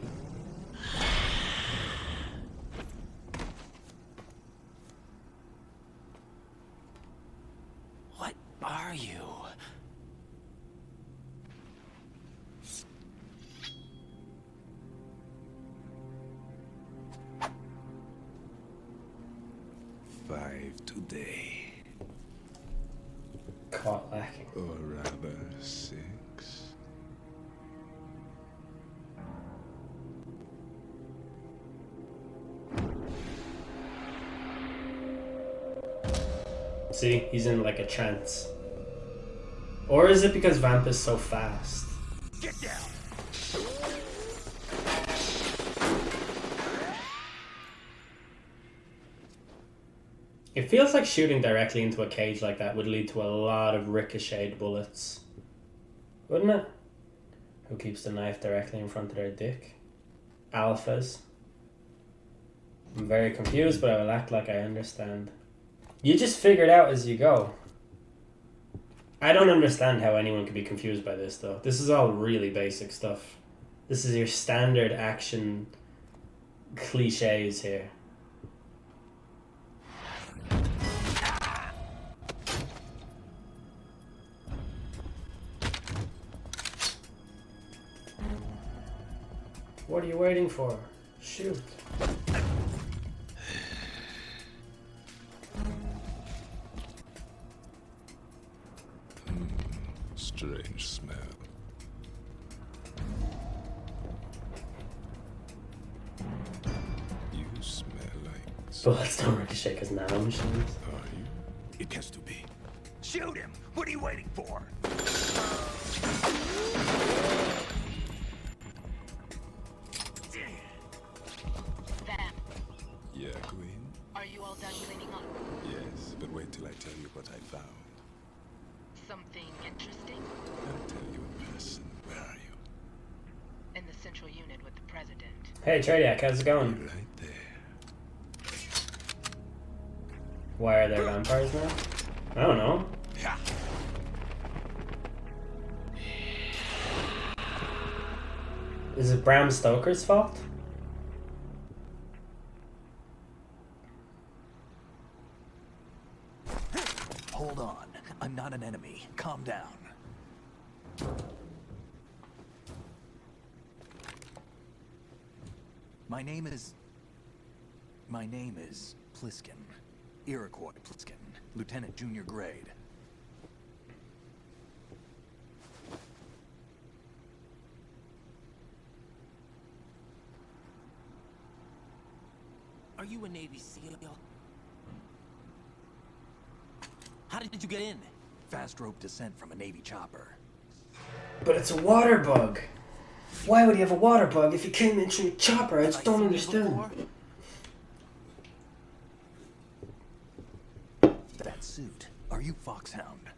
What are you? Five today. Caught lacking. Or rather, 6. See, he's in like a trance. Or is it because Vamp is so fast? Get down! It feels like shooting directly into a cage like that would lead to a lot of ricocheted bullets. Wouldn't it? Who keeps the knife directly in front of their dick? Alphas. I'm very confused, but I will act like I understand. You just figure it out as you go. I don't understand how anyone could be confused by this, though. This is all really basic stuff. This is your standard action cliches here. What are you waiting for? Shoot. Strange smell. You smell like Bullets don't ricochet because nanomachines. It has to be. Shoot him! What are you waiting for? Yeah, Queen? Are you all done cleaning up? Yes, but wait till I tell you what I found. Something interesting? I'll tell you in person. Where are you? In the central unit with the president. Hey, Tradiac, how's it going? Right there. Why are there vampires now? I don't know. Is it Bram Stoker's fault? Hold on. I'm not an enemy. Calm down. My name is Pliskin. Iroquois Pliskin. Lieutenant Junior Grade. Are you a Navy SEAL? How did you get in? Fast rope descent from a Navy chopper. But it's a water bug. Why would he have a water bug if he came in through a chopper? I just don't understand. That suit. Are you Foxhound?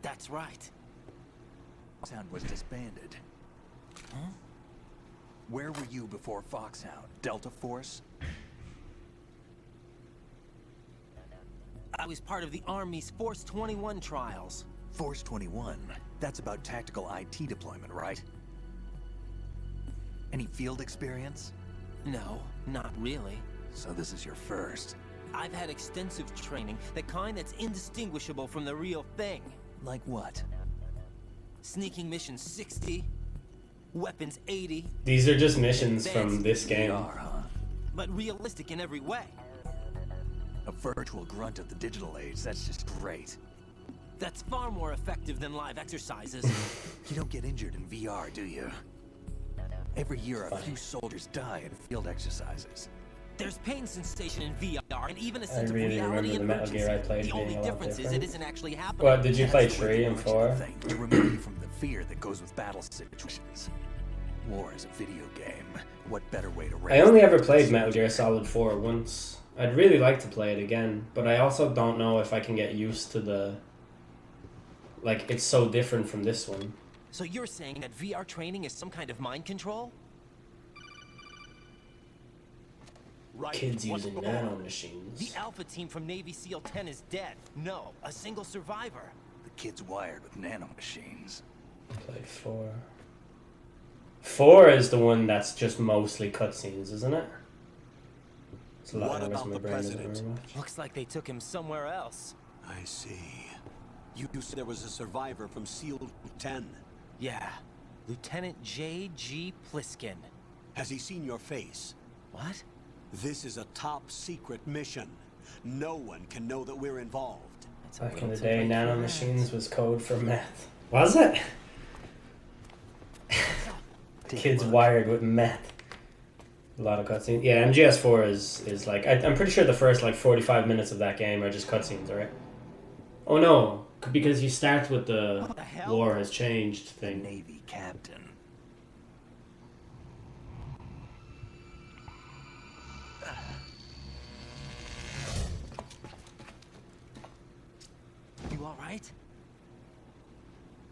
That's right. Foxhound was disbanded. Huh? Where were you before Foxhound? Delta Force? I was part of the Army's Force 21 trials. Force 21? That's about tactical IT deployment, right? Any field experience? No, not really. So this is your first. I've had extensive training, the kind that's indistinguishable from the real thing. Like what? Sneaking mission 60, weapons 80. These are just missions from this game. But realistic in every way. A virtual grunt of the digital age, that's just great. That's far more effective than live exercises. You don't get injured in VR, do you? Every year a few soldiers die in field exercises. There's pain sensation in VR and even a I sense really of reality remember the in Metal urgency. Gear I played The being only a lot difference is different. it isn't actually happening. What, did you play 3 and 4? To remove you from the fear that goes with battle situations. War is a video game. What better way to raise I only ever played Metal Gear Solid 4 once. I'd really like to play it again, but I also don't know if I can get used to the... Like, it's so different from this one. So you're saying that VR training is some kind of mind control? Right. Kids using nanomachines. The Alpha team from Navy SEAL 10 is dead. No, a single survivor. The kid's wired with nanomachines. Played 4. 4 is the one that's just mostly cutscenes, isn't it? It's a lot What of about the president? Looks like they took him somewhere else. I see. You said there was a survivor from SEAL 10. Yeah. Lieutenant J.G. Pliskin. Has he seen your face? What? This is a top secret mission. No one can know that we're involved. Back in the day, nanomachines was code for meth. Was it? Kids wired with meth. A lot of cutscenes. Yeah, MGS4 is like... I'm pretty sure the first like 45 minutes of that game are just cutscenes, right? Oh no, because you start with the war has changed thing. Navy captain. You alright?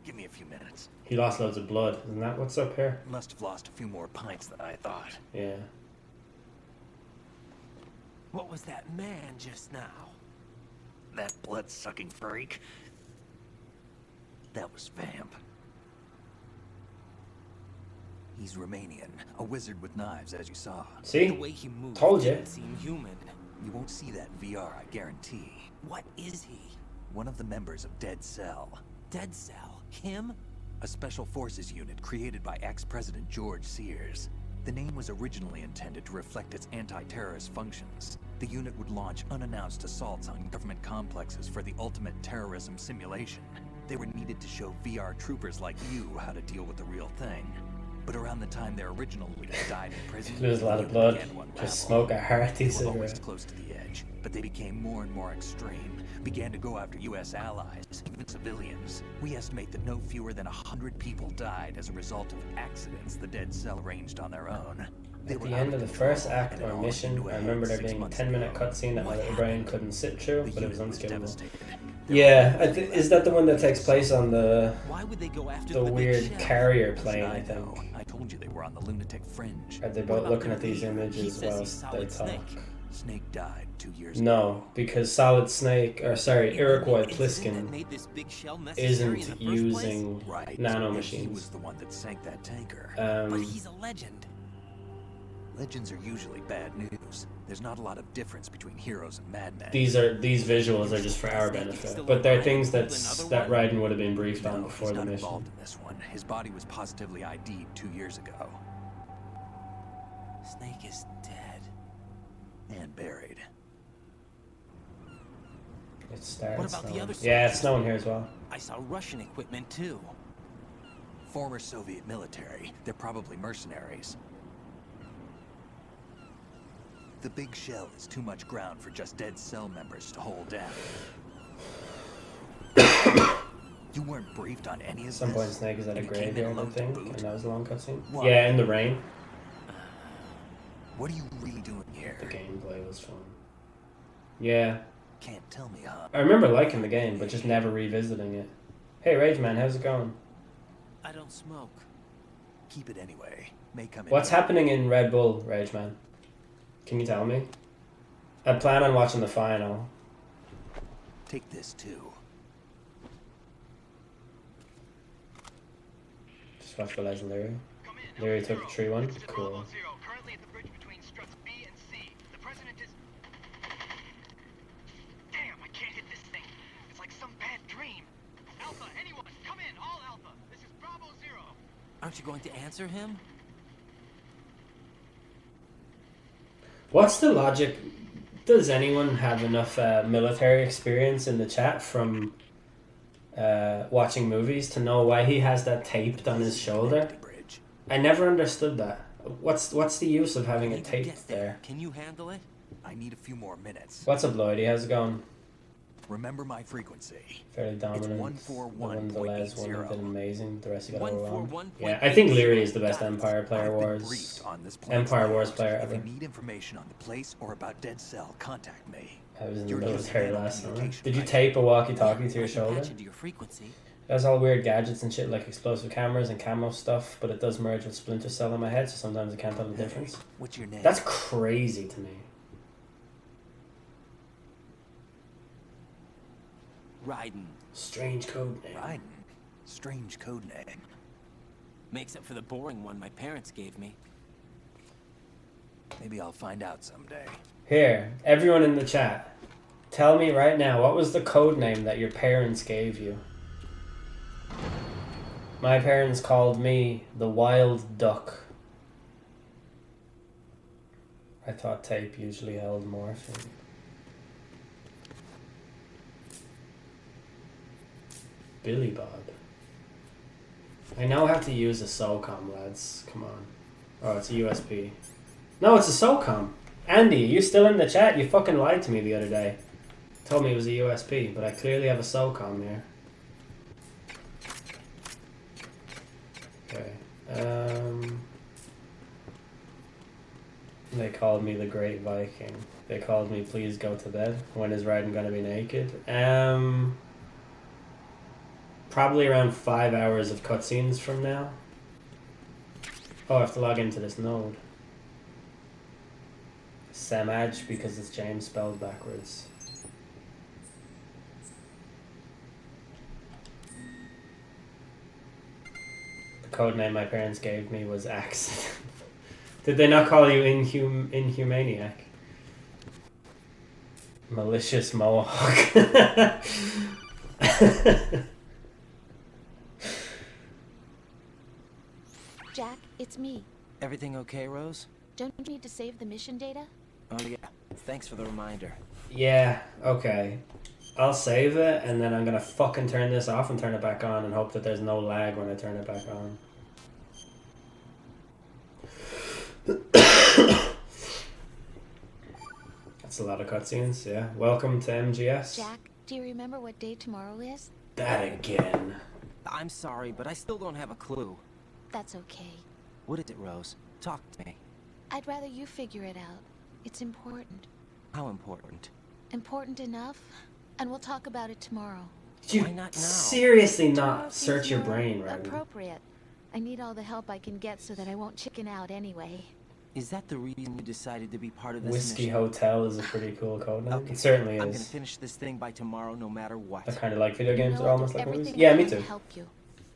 Give me a few minutes. He lost loads of blood. Isn't that what's up here? Must have lost a few more pints than I thought. Yeah. What was that man just now? That blood-sucking freak. That was Vamp. He's Romanian, a wizard with knives, as you saw. See? The way he moved Told you. didn't seem human. You won't see that in VR, I guarantee. What is he? One of the members of Dead Cell. Dead Cell? Him? A special forces unit created by ex-President George Sears. The name was originally intended to reflect its anti-terrorist functions. The unit would launch unannounced assaults on government complexes for the ultimate terrorism simulation. They were needed to show VR troopers like you how to deal with the real thing. But around the time their original leader died in prison, Lose a lot of blood. Just smoke a hearty they were always cigarette. close to the edge, but they became more and more extreme, began to go after U.S. allies, even civilians. We estimate that no fewer than 100 people died as a result of accidents the Dead Cell arranged on their own. At the end of the first act or mission, I remember there being a 10-minute cutscene that my little brain couldn't sit through, but it was unskippable. Yeah, is that the one that takes place on the weird carrier plane, I think? I told you they were on the lunatic fringe. Are they both looking at these images whilst they talk? Snake died 2 years ago. No, because Solid Snake, or sorry, Iroquois Pliskin isn't using nanomachines. He was the one that sank that tanker. But he's a legend. Legends are usually bad news. There's not a lot of difference between heroes and madmen. These visuals are just for our benefit, but they're things that Raiden would have been briefed on before the mission. Involved in this one. His body was positively ID'd 2 years ago. Snake is dead. And buried. It starts. What about the other side? Yeah, it's snowing here as well. I saw Russian equipment too. Former Soviet military. They're probably mercenaries. The big shell is too much ground for just Dead Cell members to hold down. You weren't briefed on any of this? Some point Snake is at a graveyard, I think, and that was a long cutscene. What? Yeah, in the rain. What are you really doing here? The gameplay was fun. Yeah. Can't tell me, huh? I remember liking the game, but just never revisiting it. Hey, Rage Man, how's it going? I don't smoke. Keep it anyway. May come in. What's happening in Red Bull, Rage Man? Can you tell me? I plan on watching the final. Take this too. Just watch the legendary. Larry took the tree one. Cool. Currently at the bridge between struts B and C. The president is... Damn, I can't hit this thing. It's like some bad dream. Alpha, anyone, come in, all Alpha. This is Bravo 0. Aren't you going to answer him? What's the logic? Does anyone have enough military experience in the chat from watching movies to know why he has that taped on his shoulder? I never understood that. What's the use of having it taped there? Can you handle it? I need a few more minutes. What's up, Lloydie? How's it going? Remember my frequency. Fairly dominant. It's the last one have been amazing. The rest you got overwhelmed. 141.80. Yeah, I think Leary is the best Empire Wars player ever. If you need information on the place or about Dead Cell, contact me. I was in the military last summer. Did you tape a walkie-talkie to your shoulder? It has all weird gadgets and shit like explosive cameras and camo stuff, but it does merge with Splinter Cell in my head, so sometimes I can't tell the difference. What's your name? That's crazy to me. Raiden. Strange code name. Raiden. Strange code name. Makes up for the boring one my parents gave me. Maybe I'll find out someday. Here, everyone in the chat, tell me right now, what was the code name that your parents gave you? My parents called me the Wild Duck. I thought tape usually held morphine. Billy Bob. I now have to use a SOCOM, lads. Come on. Oh, it's a USB. No, it's a SOCOM. Andy, you still in the chat? You fucking lied to me the other day. Told me it was a USB, but I clearly have a SOCOM here. Okay. They called me the Great Viking. They called me Please Go to Bed. When is Raiden gonna be naked? Probably around 5 hours of cutscenes from now. Oh, I have to log into this node. Samaj, because it's James spelled backwards. The code name my parents gave me was Accident. Did they not call you Inhumaniac? Malicious Mohawk. Jack, it's me. Everything okay, Rose? Don't you need to save the mission data? Oh yeah, thanks for the reminder. Yeah, okay. I'll save it, and then I'm gonna fucking turn this off and turn it back on and hope that there's no lag when I turn it back on. That's a lot of cutscenes, yeah. Welcome to MGS. Jack, do you remember what day tomorrow is? That again. I'm sorry, but I still don't have a clue. That's okay. What is it, Rose? Talk to me. I'd rather you figure it out. It's important. How important? Important enough, and we'll talk about it tomorrow. Did you Why not now? seriously Tomorrow not search your seems more brain, right? appropriate. I need all the help I can get so that I won't chicken out anyway. Is that the reason you decided to be part of this Whiskey mission? Hotel is a pretty cool code name. Okay. It certainly I'm gonna is. finish this thing by tomorrow, no matter what. I kind of like video games that are almost like movies. Everything Yeah, I me can too. to help you.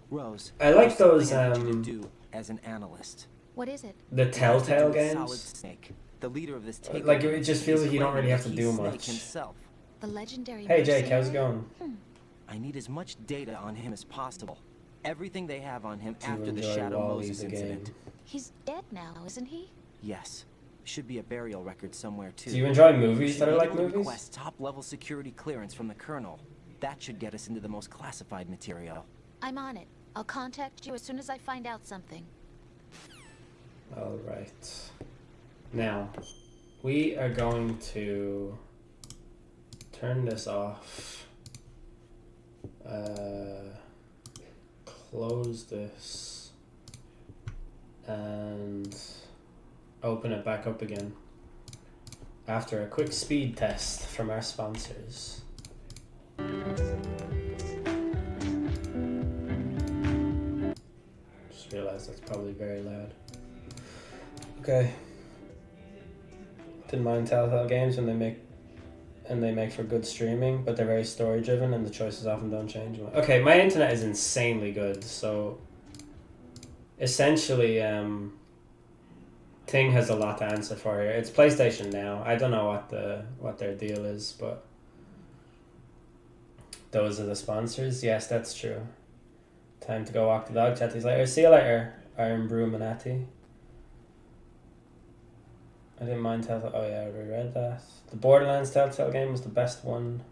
Rose, I like there's those, something I want you to do as an analyst. What is it? The Telltale Solid games. Snake, the leader of this takeover. Like, it just feels is like you don't really have to claiming do he's much. Snake himself. The legendary Hey Jake, how's it mercenary? going? I need as much data on him as possible. Everything they have on him Do you after the enjoy Shadow Wall-E Moses the incident. game? He's dead now, isn't he? Yes. Should be a burial record somewhere too. Do you enjoy movies Should that are be like able to movies? request top-level security clearance from the Colonel. That should get us into the most classified material. I'm on it. I'll contact you as soon as I find out something. Alright. Now, we are going to turn this off. Close this. And open it back up again. After a quick speed test from our sponsors. Just realized that's probably very loud. Okay. Didn't mind Telltale games when they make for good streaming, but they're very story driven and the choices often don't change. Okay, my internet is insanely good, so essentially Ting has a lot to answer for here. It's PlayStation Now. I don't know what their deal is, but those are the sponsors. Yes, that's true. Time to go walk the dog. Chat these later. See you later, Iron Brew Manati. I didn't mind Telltale. Oh yeah, I already read that. The Borderlands Telltale game was the best one.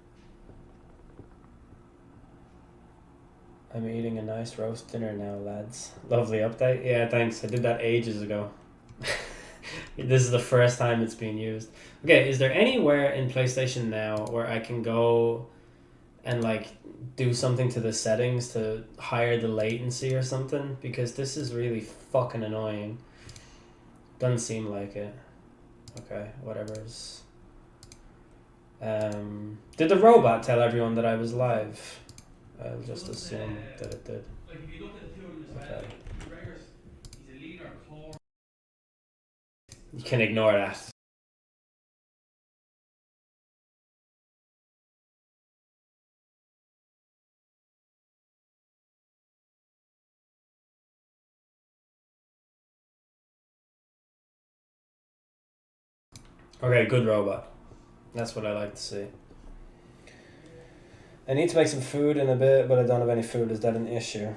I'm eating a nice roast dinner now, lads. Lovely update. Yeah, thanks. I did that ages ago. This is the first time it's being used. Okay, is there anywhere in PlayStation Now where I can go and like do something to the settings to higher the latency or something? Because this is really fucking annoying. Doesn't seem like it. Okay, whatever's. Did the robot tell everyone that I was live? I'll just assume that it did. Okay. You can ignore that. Okay, good robot. That's what I like to see. I need to make some food in a bit, but I don't have any food. Is that an issue?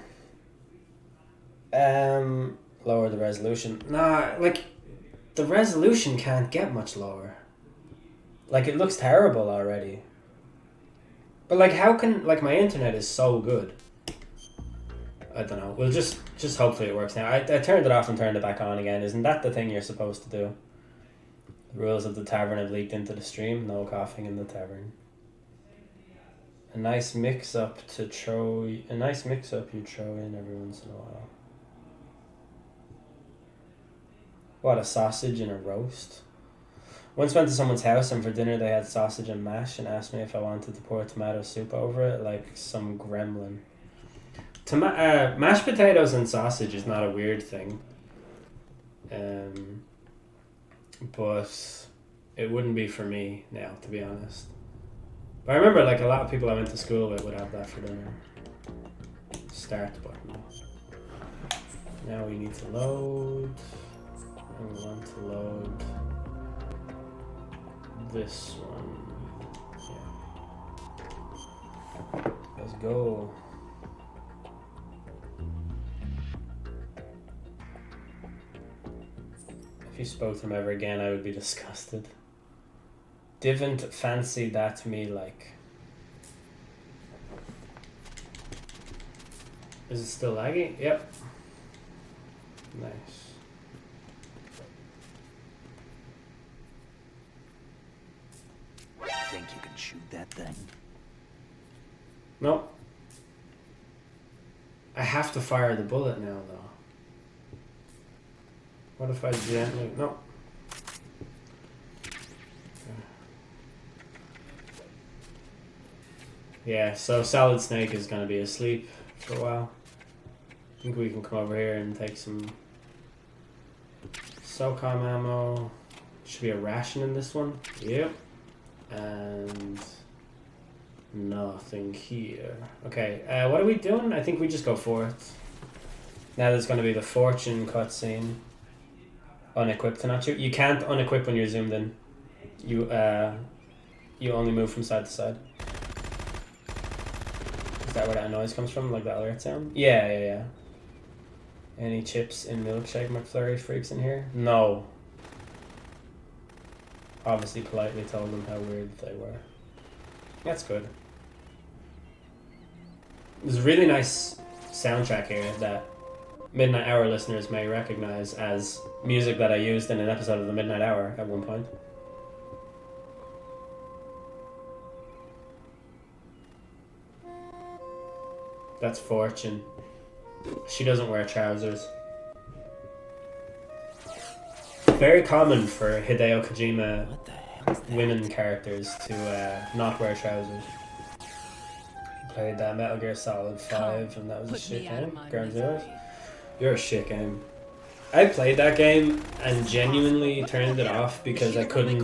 Lower the resolution. Nah, like, the resolution can't get much lower. Like, it looks terrible already. But, like, how can... Like, my internet is so good. I don't know. Well, just hopefully it works now. I turned it off and turned it back on again. Isn't that the thing you're supposed to do? The rules of the tavern have leaked into the stream. No coughing in the tavern. A nice mix-up you throw in every once in a while. What, a sausage and a roast? Once went to someone's house and for dinner they had sausage and mash and asked me if I wanted to pour tomato soup over it like some gremlin. Mashed potatoes and sausage is not a weird thing. But it wouldn't be for me now, to be honest. But I remember like a lot of people I went to school with would have that for dinner. Start button. Now we need to load. And we want to load this one. Yeah. Let's go. If you spoke to him ever again, I would be disgusted. Didn't fancy that me like. Is it still laggy? Yep. Nice. think you can shoot that thing? No. I have to fire the bullet now, though. What if I gently... No. Yeah, so Solid Snake is going to be asleep for a while. I think we can come over here and take some SOCOM ammo. Should be a ration in this one. Yep. And nothing here. Okay, what are we doing? I think we just go for it. Now there's going to be the fortune cutscene. Unequip to not shoot. You can't unequip when you're zoomed in. You only move from side to side. Is that where that noise comes from? Like that alert sound? Yeah. Any chips in Milkshake McFlurry freaks in here? No. Obviously politely told them how weird they were. That's good. There's a really nice soundtrack here that Midnight Hour listeners may recognize as music that I used in an episode of the Midnight Hour at one point. That's Fortune. She doesn't wear trousers. Very common for Hideo Kojima women characters to not wear trousers. Played that Metal Gear Solid 5 and that was a shit game. Ground Zeroes. You're a shit game. I played that game and genuinely turned it off because I couldn't...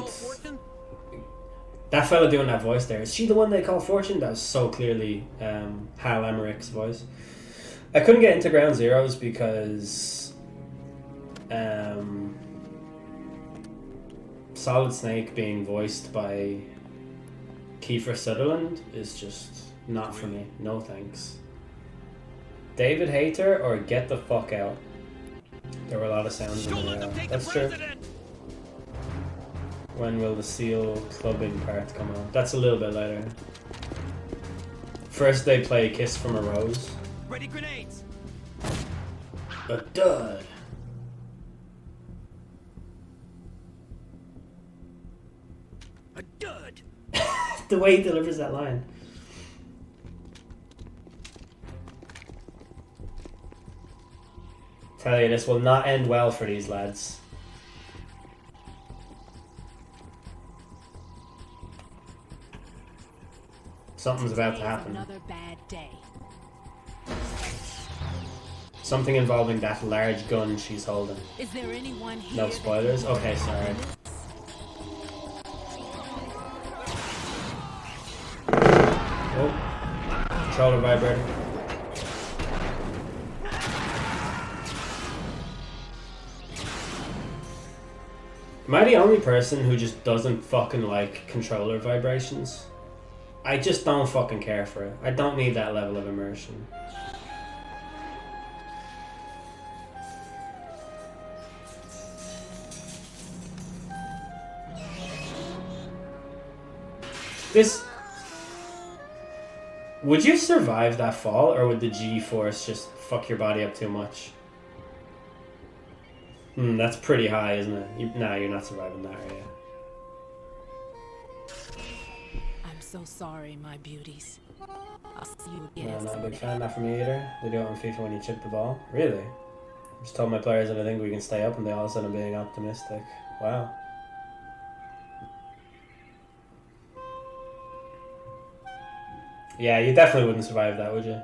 That fella doing that voice there, is she the one they call Fortune? That was so clearly Hal Emmerich's voice. I couldn't get into Ground Zeroes because Solid Snake being voiced by Kiefer Sutherland is just not for me. No thanks. David Hayter or get the fuck out. There were a lot of sounds in the that's true. When will the seal clubbing part come on? That's a little bit later. First they play Kiss from a Rose. Ready grenades. A dud. A dud. The way he delivers that line. Tell you, this will not end well for these lads. Something's about to happen. Another bad day. Something involving that large gun she's holding. Is there anyone here? No spoilers? Okay, sorry. Oh. Controller vibrator. Am I the only person who just doesn't fucking like controller vibrations? I just don't fucking care for it. I don't need that level of immersion. This... Would you survive that fall, or would the G-force just fuck your body up too much? That's pretty high, isn't it? Nah, you're not surviving that, are you? I'm so sorry, my beauties. I'll see you again. No, not a big fan. Not for me either. They do it on FIFA when you chip the ball. Really? I just told my players that I think we can stay up, and they all of a sudden being optimistic. Wow. Yeah, you definitely wouldn't survive that, would you?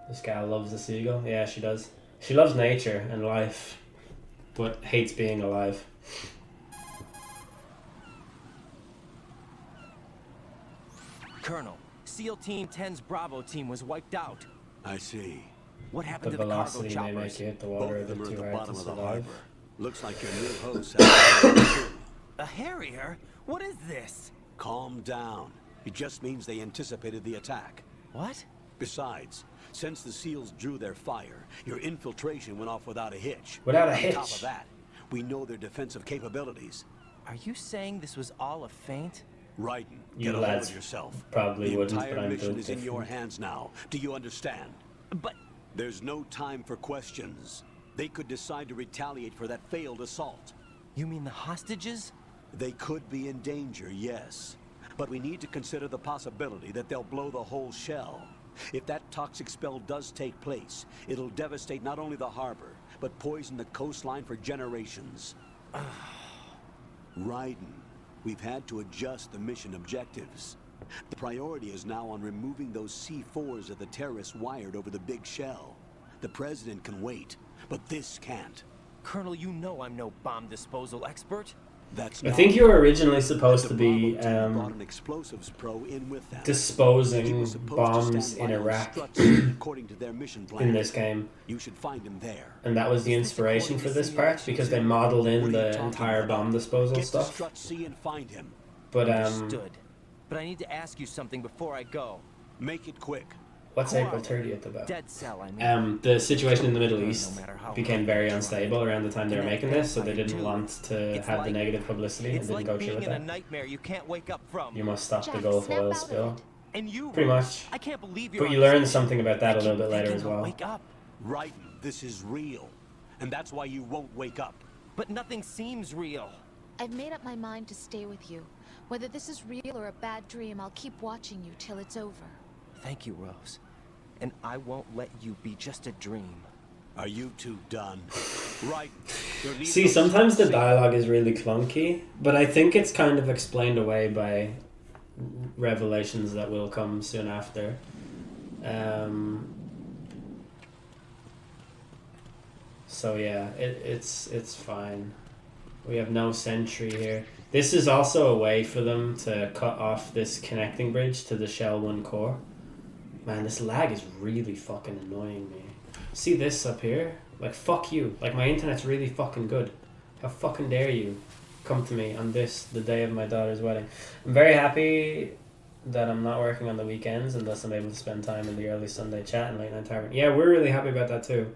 This gal loves the seagull. Yeah, she does. She loves nature and life, but hates being alive. Colonel, SEAL Team 10's Bravo team was wiped out. I see. What happened The to the cargo velocity may make choppers? you hit the water a Both of them bit are at too the hard to bottom of the survive. harbor. Looks like your new host has A Harrier? What is this? Calm down. It just means they anticipated the attack. What? Besides, since the SEALs drew their fire, your infiltration went off without a hitch. Without a On hitch? top of that, we know their defensive capabilities. Are you saying this was all a feint? Raiden, You get a hold lads of yourself. probably the wouldn't, entire but I'm mission built is in your different. hands now. Do you understand? But there's no time for questions. They could decide to retaliate for that failed assault. You mean the hostages? They could be in danger, yes. But we need to consider the possibility that they'll blow the whole shell. If that toxic spell does take place, it'll devastate not only the harbor, but poison the coastline for generations. Raiden, we've had to adjust the mission objectives. The priority is now on removing those C4s that the terrorists wired over the big shell. The President can wait, but this can't. Colonel, you know I'm no bomb disposal expert. I think you were originally supposed to be an explosives pro in with them. disposing bombs in Iraq according to their mission plan. in this game. You should find him there. And that was the inspiration for this part, because they modeled in the entire bomb disposal stuff. And find him. But Understood. But I need to ask you something before I go. Make it quick. What's April 30th about? Dead cell, I mean. The situation in the Middle East became very unstable around the time they were making this, so they didn't want to have the negative publicity and didn't go through with in a that. nightmare you can't wake up from. You must stop the Gulf oil spill. And you, Pretty much. I can't believe you're But you learn something about that a little bit later as well. Wake up. Raiden, this is real. And that's why you won't wake up. But nothing seems real. I've made up my mind to stay with you. Whether this is real or a bad dream, I'll keep watching you till it's over. Thank you, Rose. And I won't let you be just a dream. Are you two done? Right. See, sometimes the dialogue is really clunky, but I think it's kind of explained away by revelations that will come soon after. So yeah, it's fine. We have no sentry here. This is also a way for them to cut off this connecting bridge to the Shell 1 core. Man, this lag is really fucking annoying me. See this up here? Like, fuck you. Like, my internet's really fucking good. How fucking dare you come to me on this, the day of my daughter's wedding. I'm very happy that I'm not working on the weekends and thus I'm able to spend time in the early Sunday chat and late night tavern. Yeah, we're really happy about that too.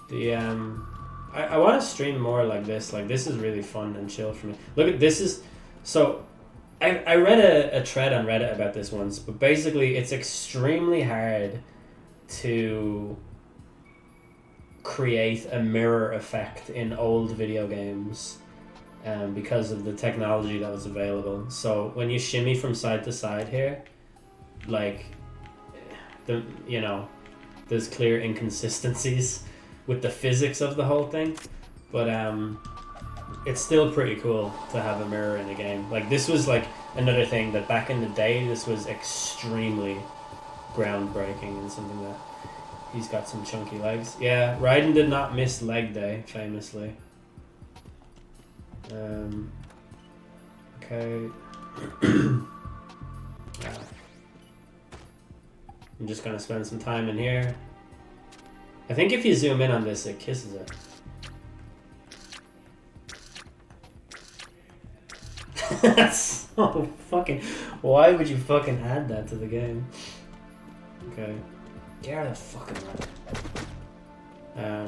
The, I want to stream more like this. Like, this is really fun and chill for me. Look at this is... So... I read a thread on Reddit about this once, but basically it's extremely hard to create a mirror effect in old video games because of the technology that was available. So when you shimmy from side to side here, like, there's clear inconsistencies with the physics of the whole thing, but it's still pretty cool to have a mirror in a game. Like, this was like another thing that back in the day, this was extremely groundbreaking and something that he's got some chunky legs. Yeah, Raiden did not miss leg day, famously. Okay. I'm just gonna spend some time in here. I think if you zoom in on this, it kisses it. That's so fucking... Why would you fucking add that to the game? Okay. Get out of the fucking way.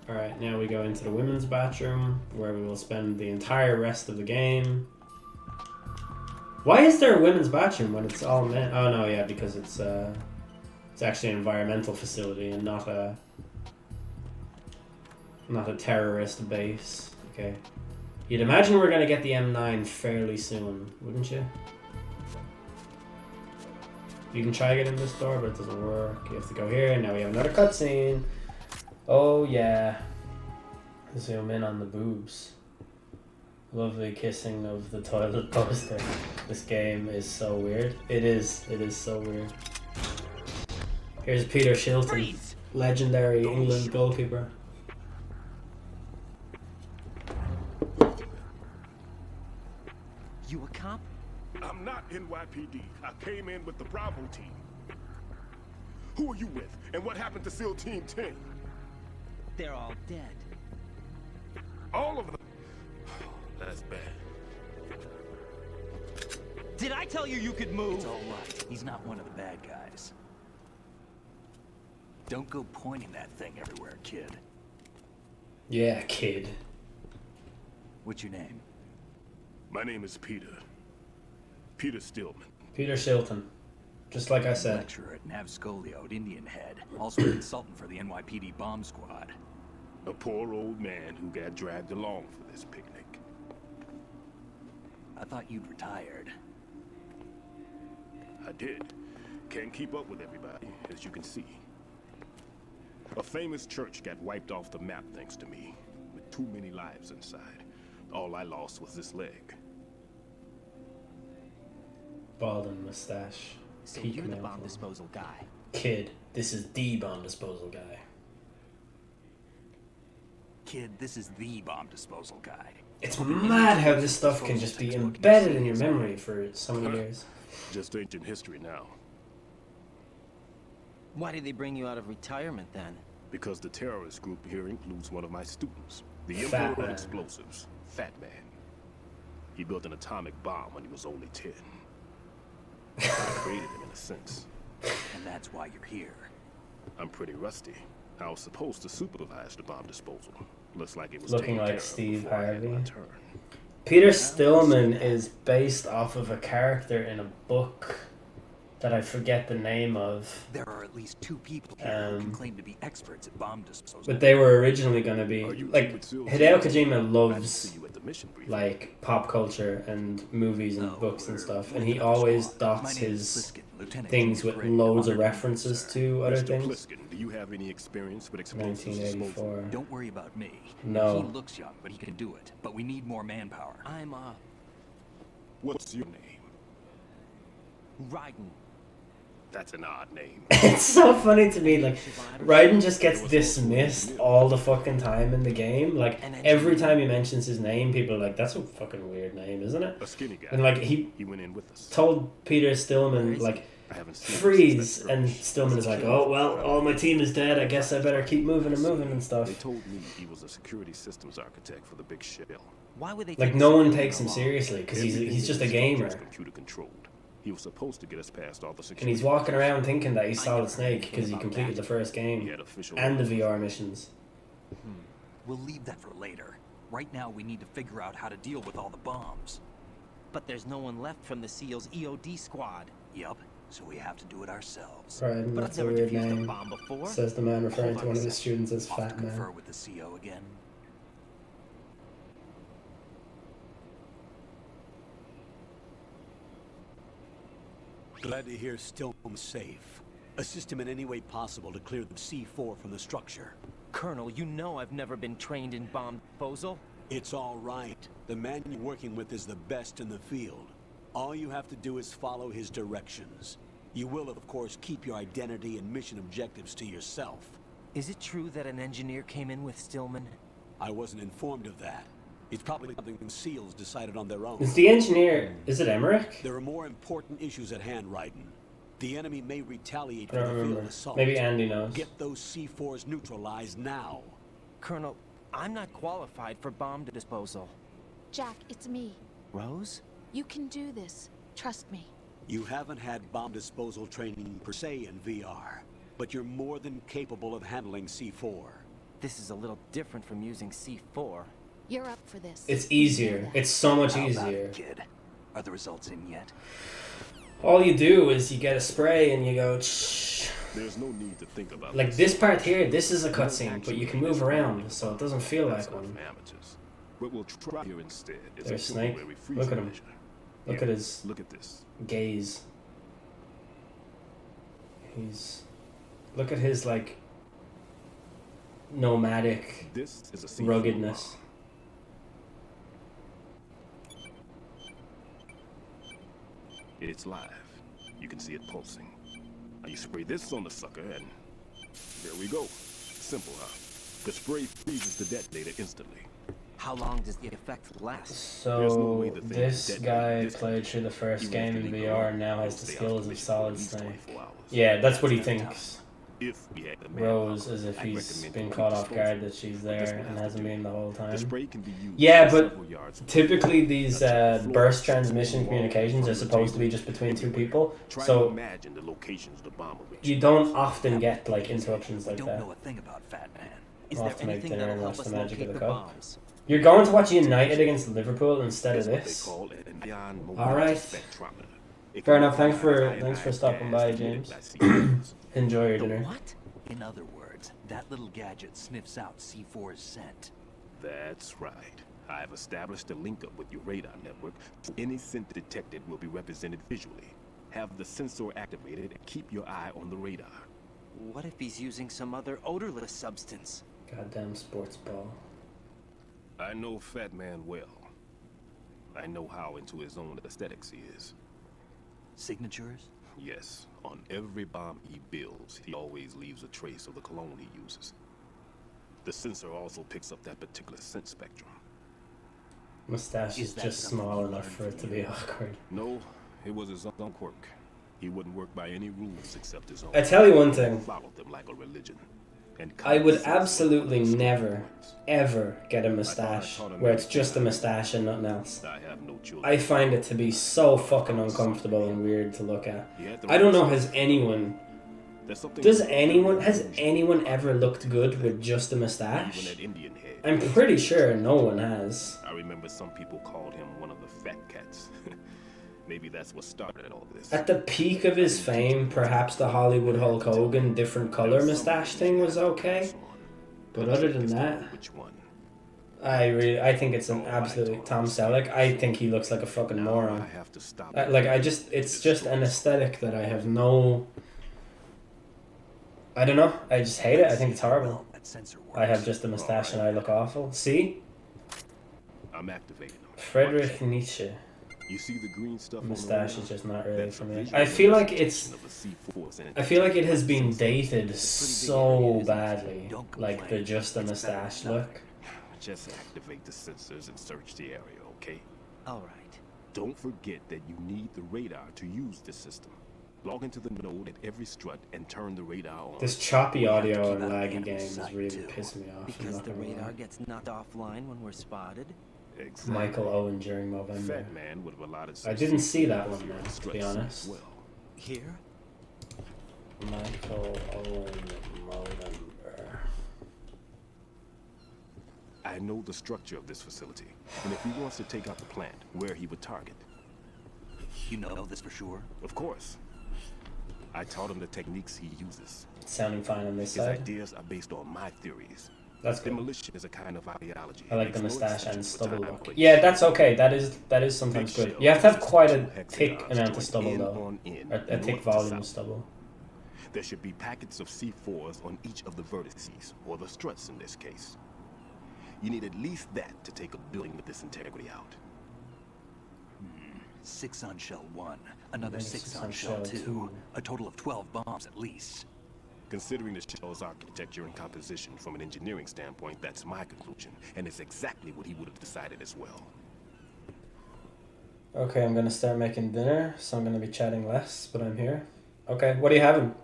Alright, now we go into the women's bathroom, where we will spend the entire rest of the game. Why is there a women's bathroom when it's all men? Oh no, yeah, because it's actually an environmental facility and not a terrorist base. Okay. You'd imagine we're going to get the M9 fairly soon, wouldn't you? You can try getting this door, but it doesn't work. You have to go here, and now we have another cutscene. Oh yeah. Zoom in on the boobs. Lovely kissing of the toilet poster. This game is so weird. It is so weird. Here's Peter Shilton, legendary England goalkeeper. You a cop? I'm not NYPD. I came in with the Bravo team. Who are you with? And what happened to SEAL Team 10? They're all dead. All of them? That's bad. Did I tell you you could move? It's all right. He's not one of the bad guys. Don't go pointing that thing everywhere, kid. Yeah, kid. What's your name? My name is Peter. Peter Stillman. Peter Shilton. Just like I said. Lecturer at Navscolio at Indian Head. Also a consultant for the NYPD bomb squad. A poor old man who got dragged along for this picnic. I thought you'd retired. I did. Can't keep up with everybody, as you can see. A famous church got wiped off the map thanks to me, with too many lives inside. All I lost was this leg. Bald and mustache. So Peak you're the male bomb form. disposal guy. Kid, this is the bomb disposal guy. Kid, this is the bomb disposal guy. It's mad how this stuff can just be embedded in your memory for so many years. Just ancient history now. Why did they bring you out of retirement then? Because the terrorist group here includes one of my students, the Fat Emperor Man. of Explosives, Fat Man. He built an atomic bomb when he was only 10. I created him in a sense. And that's why you're here. I'm pretty rusty. I was supposed to supervise the bomb disposal. Looks like it was Looking taken like care of Steve before I had Harvey. my turn. Peter Stillman is based off of a character in a book that I forget the name of. There are at least 2 people here who can claim to be experts at bomb disposal. But they were originally going to be like Hideo Kojima loves like pop culture and movies and books and stuff, and he always dots his things with loads of references to other Mr. things. Pliskin, do you have any experience with explosives disposal? 1984. Don't worry about me. No. He looks young, but he can do it. But we need more manpower. I'm, What's your name? Raiden. That's an odd name. It's so funny to me, like, Raiden just gets dismissed all the fucking time in the game. Like, every time he mentions his name, people are like, that's a fucking weird name, isn't it? A skinny guy. And, like, he went in with us. told Peter Stillman, like, freeze, and Stillman is like, oh, well, all my team is dead, I guess I better keep moving and moving and They stuff. told me he was a security systems architect for the big shell. Why would they Like, no one takes him seriously, because he's just a gamer. Computer controlled. He was supposed to get us past all the security. And he's walking around thinking that he's Solid Snake because he completed the first game and the VR missions. We'll leave that for later. Right now, we need to figure out how to deal with all the bombs. But there's no one left from the SEAL's EOD squad. Yup, so we have to do it ourselves. Right, But that's I've a never weird defused a name. bomb before. Says the man referring Hold to on one a of his second. students as Off to Fat Man. confer with the CO again. Glad to hear Stillman's safe. Assist him in any way possible to clear the C4 from the structure. Colonel, you know I've never been trained in bomb disposal. It's all right. The man you're working with is the best in the field. All you have to do is follow his directions. You will, of course, keep your identity and mission objectives to yourself. Is it true that an engineer came in with Stillman? I wasn't informed of that. It's probably something the SEALs decided on their own. Is the engineer, is it Emmerich? There are more important issues at hand, Raiden. The enemy may retaliate I for don't the remember. field assault. Maybe Andy knows. Get those C4s neutralized now. Colonel, I'm not qualified for bomb disposal. Jack, it's me. Rose? You can do this. Trust me. You haven't had bomb disposal training per se in VR, but you're more than capable of handling C4. This is a little different from using C4. You're up for this. It's easier. It's so much How about easier. it, kid? Are the results in yet? All you do is you get a spray and you go, shh. There's no need to think about Like this part here, this is a cutscene, but you can move around, so it doesn't feel like one. amateurs. What we'll try here instead is There's a Snake. temporary Look at freezing him. measure. Look at his Look at this. gaze. Look at his, like, nomadic This is a C4 ruggedness. It's live. You can see it pulsing. Now you spray this on the sucker and there we go. Simple, huh? The spray freezes the detonator instantly. How long does the effect last? So this guy played through the first game in VR and now has the skills of Solid Snake. Yeah, that's what he thinks. If we had the Rose, as if he's been caught off guard that she's there and hasn't been the whole time. The spray can be used Yeah, for but several yards. typically these burst transmission communications are supposed to be just between two people, Try to so imagine the locations the bomb will reach. you don't often get like interruptions like Don't that. know a thing about Fat Man. Is I'll there have to make anything dinner that'll and help watch us the magic of locate the the cup. bombs? You're going to watch United against Liverpool instead of That's what this. they call an ion mobility Alright. spectrometer. It Fair can enough. Thanks for ionized stopping gas by, emitted James. by CFs. Enjoy your dinner. What? In other words, that little gadget sniffs out C4's scent. That's right. I've established a link up with your radar network, so any scent detected will be represented visually. Have the sensor activated and keep your eye on the radar. What if he's using some other odorless substance? Goddamn sports ball. I know Fat Man well. I know how into his own aesthetics he is. Signatures? Yes. On every bomb he builds, he always leaves a trace of the cologne he uses. The sensor also picks up that particular scent spectrum. Mustache is just small enough for it to be awkward. No, it was his own quirk. He wouldn't work by any rules except his own. I tell you one thing. Followed them like a religion. And I would absolutely never, ever get a mustache where it's just a mustache and nothing else. I find it to be so fucking uncomfortable and weird to look at. I don't know, has anyone ever looked good with just a mustache? I'm pretty sure no one has. I remember some people called him one of the fat cats. Maybe that's what started all this. At the peak of his fame, perhaps the Hollywood Hulk Hogan different color mustache thing was okay. But other than that, I think it's an absolute Tom Selleck. I think he looks like a fucking moron. It's just an aesthetic that I have no... I don't know. I just hate it. I think it's horrible. I have just a mustache and I look awful. See? I'm activating him. Friedrich Nietzsche. You see the green stuff mustache is just not really for me. I feel like it has been dated so badly, like the just a mustache look. Just activate the sensors and search the area, okay? All right. Don't forget that you need the radar to use the system. Log into the node at every strut and turn the radar on. This choppy audio and laggy game is really pissing me off. Because the radar gets knocked offline when we're spotted. Exactly. Michael Owen during November. Fat Man would have allowed I didn't see that one, man, to be honest. Well. Here? Michael Owen November. I know the structure of this facility, and if he wants to take out the plant, where he would target. You know this for sure? Of course. I taught him the techniques he uses. It's sounding fine on this His side. ideas are based on my theories. That's good. Demolition is a kind of ideology. I like the mustache and stubble look. Yeah, that's okay. That is sometimes good. You have to have quite a thick amount of stubble though. A thick volume of stubble. There should be packets of C4s on each of the vertices, or the struts in this case. You need at least that to take a building with this integrity out. 6 on shell 1, another 6 on shell 2. A total of 12 bombs at least. Considering the shell's architecture and composition from an engineering standpoint, that's my conclusion, and it's exactly what he would have decided as well. Okay, I'm gonna start making dinner, so I'm gonna be chatting less, but I'm here. Okay, what are you having?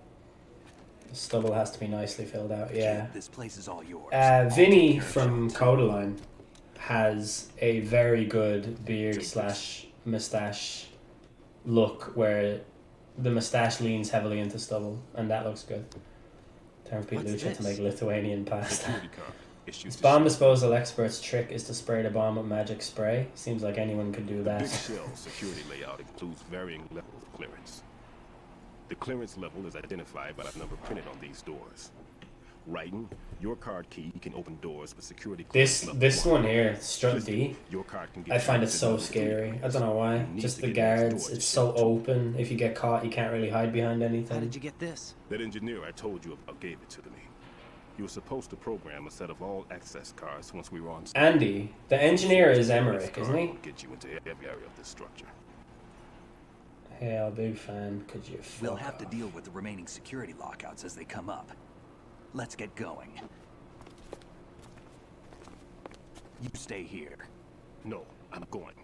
The stubble has to be nicely filled out, yeah. This place is all yours. Vinny from Codaline has a very good beard / mustache look where the mustache leans heavily into stubble, and that looks good. Time for Pete Lucha to make Lithuanian pasta. This bomb disposal expert's trick is to spray the bomb with magic spray. Seems like anyone could do that. The big shell security layout includes varying levels of clearance. The clearance level is identified by the number printed on these doors. Writing, your card key can open doors with security. This one here, Strut D, your card can get I find it so scary. I don't know why. Just the guards, it's so open. If you get caught, you can't really hide behind anything. How did you get this? That engineer I told you about gave it to me. He was supposed to program a set of all access cards once we were on. Andy, the engineer is Emmerich, isn't he? Get you into every area of this structure. Hey, big fan. Could you? We'll have to deal with the remaining security lockouts as they come up. Let's get going. You stay here. No, I'm going.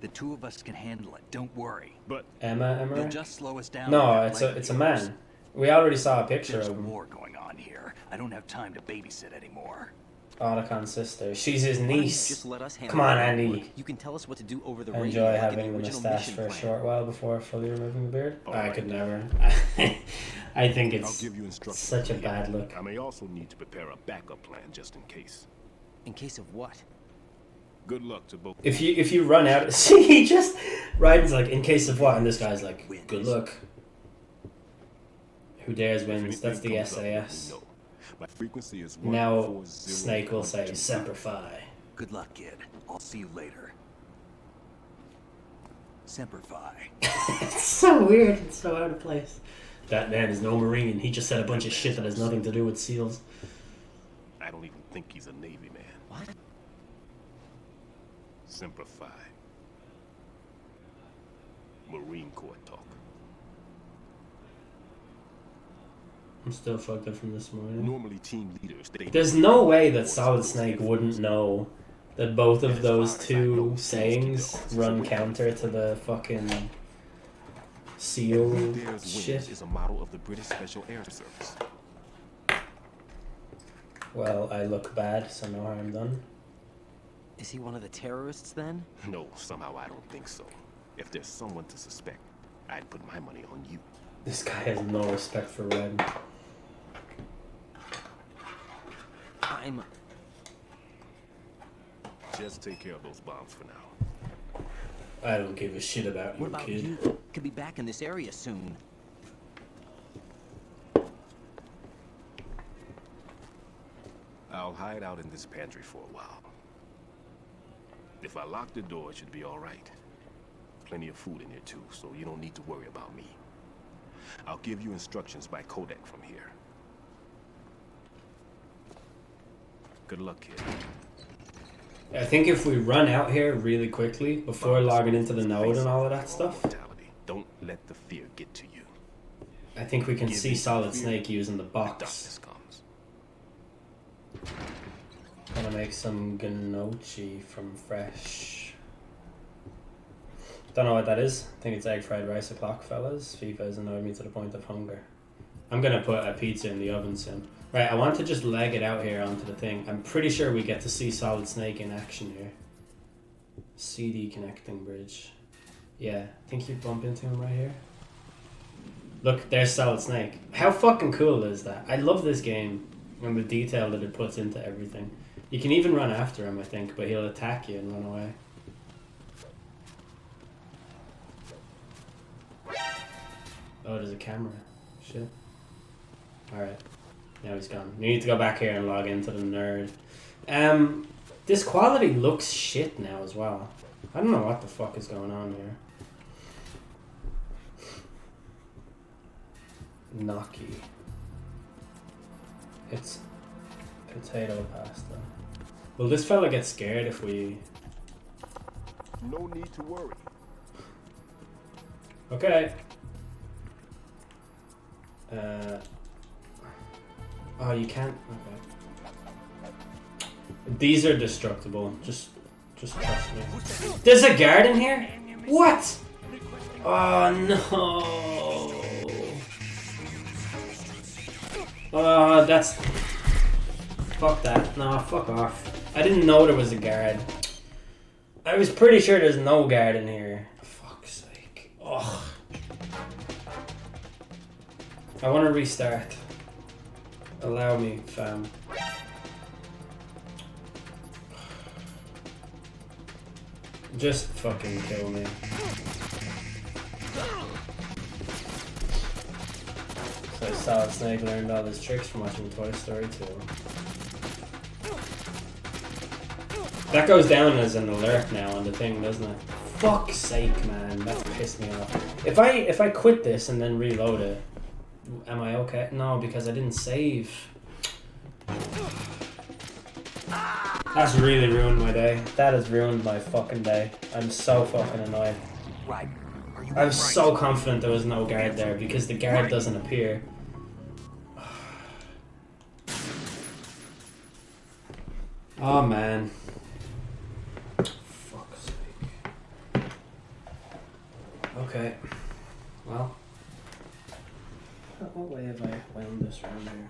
The two of us can handle it. Don't worry. But Emmerich? You'll just slow us down. No, it's a man. We already saw a picture There's of him. war going on here. I don't have time to babysit anymore. Otacon's sister. She's his niece. Just let us Come on, Andy. You can tell us what to do over the I radio. enjoy having the mustache for a short while before fully removing the beard. I could never. I think it's such a bad look. I may also need to prepare a backup plan just in case. In case of what? Good luck to both. If you run out, see, he just Ryden's like, in case of what, and this guy's like, good luck. Who dares wins. That's the SAS. My frequency is now Snake will say Semper Fi. Good luck, kid. I'll see you later. Semper Fi. It's so weird. It's so out of place. That man is no Marine. He just said a bunch of shit that has nothing to do with SEALs. I don't even think he's a Navy man. What? Semper Fi. Marine Corps talk. I'm still fucked up from this morning. Normally team leaders, There's no way that Solid Snake wouldn't know that both of those two sayings run counter to the fucking SEAL shit. Is a model of the British Special Air Service. Well, I look bad, so no harm done. Is he one of the terrorists then? No, somehow I don't think so. If there's someone to suspect, I'd put my money on you. This guy has no respect for Red. Just take care of those bombs for now. I don't give a shit about What you, about kid. you? Could be back in this area soon. I'll hide out in this pantry for a while. If I lock the door, it should be all right. Plenty of food in here too, so you don't need to worry about me. I'll give you instructions by codec from here. Good luck, kid. I think if we run out here really quickly before logging into the node and all of that stuff, don't let the fear get to you. I think we can see Solid Snake using the box. Gonna make some gnocchi from fresh. Don't know what that is. I think it's egg fried rice o'clock, fellas. FIFA has annoyed me to the point of hunger. I'm gonna put a pizza in the oven soon. Right, I want to just leg it out here onto the thing. I'm pretty sure we get to see Solid Snake in action here. CD connecting bridge. Yeah, I think you bump into him right here. Look, there's Solid Snake. How fucking cool is that? I love this game and the detail that it puts into everything. You can even run after him, I think, but he'll attack you and run away. Oh, there's a camera. Shit. Alright. Now he's gone. You need to go back here and log into the nerd. This quality looks shit now as well. I don't know what the fuck is going on here. Gnocchi. It's potato pasta. Will this fella get scared if we... No need to worry. Okay. Oh, you can't... Okay. These are destructible. Just trust me. There's a guard in here? What? Oh, no. Oh, that's... Fuck that. No, fuck off. I didn't know there was a guard. I was pretty sure there's no guard in here. For fuck's sake. Ugh. I want to restart. Allow me, fam. Just fucking kill me. So Solid Snake learned all his tricks from watching Toy Story 2. That goes down as an alert now on the thing, doesn't it? Fuck's sake, man. That's pissed me off. If I quit this and then reload it, am I okay? No, because I didn't save. That's really ruined my day. That has ruined my fucking day. I'm so fucking annoyed. Right. I was so confident there was no guard there because the guard doesn't appear. Oh man. Fuck's sake. Okay. Well. What way have I wound this around here?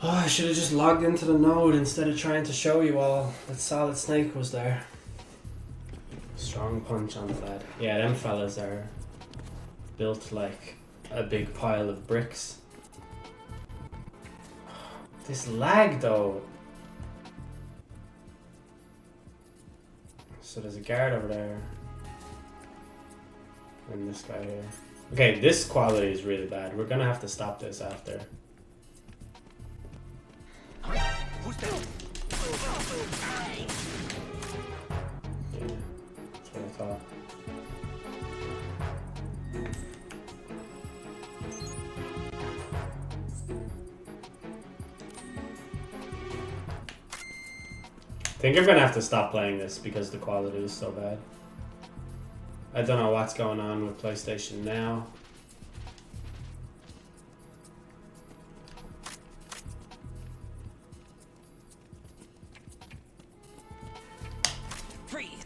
Oh, I should have just logged into the node instead of trying to show you all that Solid Snake was there. Strong punch on the lad. Yeah, them fellas are built like a big pile of bricks. This lag though. So there's a guard over there. And this guy here. Okay, this quality is really bad. We're gonna have to stop this after. think I'm gonna have to stop playing this because the quality is so bad. I don't know what's going on with PlayStation Now. Freeze!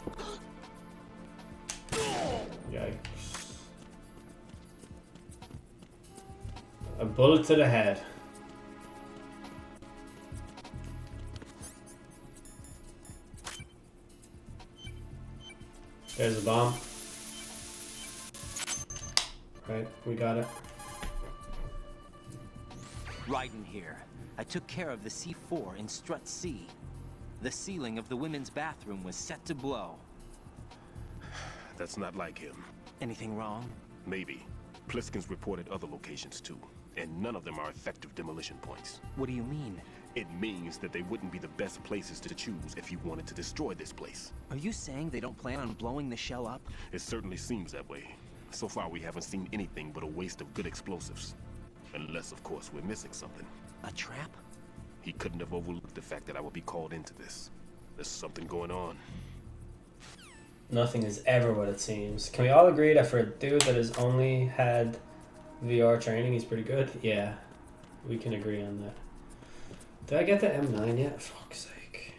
Yikes. A bullet to the head. There's a bomb. Right, we got it. Raiden here. I took care of the C4 in Strut C. The ceiling of the women's bathroom was set to blow. That's not like him. Anything wrong? Maybe. Pliskin's reported other locations too, and none of them are effective demolition points. What do you mean? It means that they wouldn't be the best places to choose if you wanted to destroy this place. Are you saying they don't plan on blowing the shell up? It certainly seems that way. So far, we haven't seen anything but a waste of good explosives. Unless, of course, we're missing something. A trap? He couldn't have overlooked the fact that I would be called into this. There's something going on. Nothing is ever what it seems. Can we all agree that for a dude that has only had VR training, he's pretty good? Yeah, we can agree on that. Did I get the M9 yet? Fuck's sake.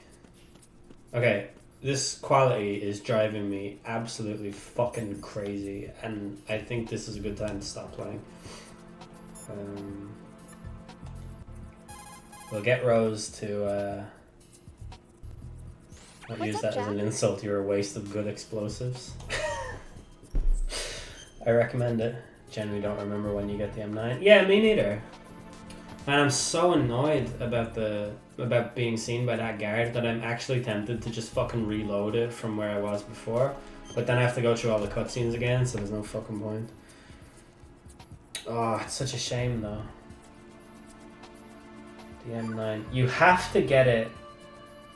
Okay, this quality is driving me absolutely fucking crazy, and I think this is a good time to stop playing. We'll get Rose to not use that as an insult. You're a waste of good explosives. I recommend it. Generally don't remember when you get the M9. Yeah, me neither. And I'm so annoyed about being seen by that guard that I'm actually tempted to just fucking reload it from where I was before. But then I have to go through all the cutscenes again, so there's no fucking point. Oh, it's such a shame though. The M9. You have to get it,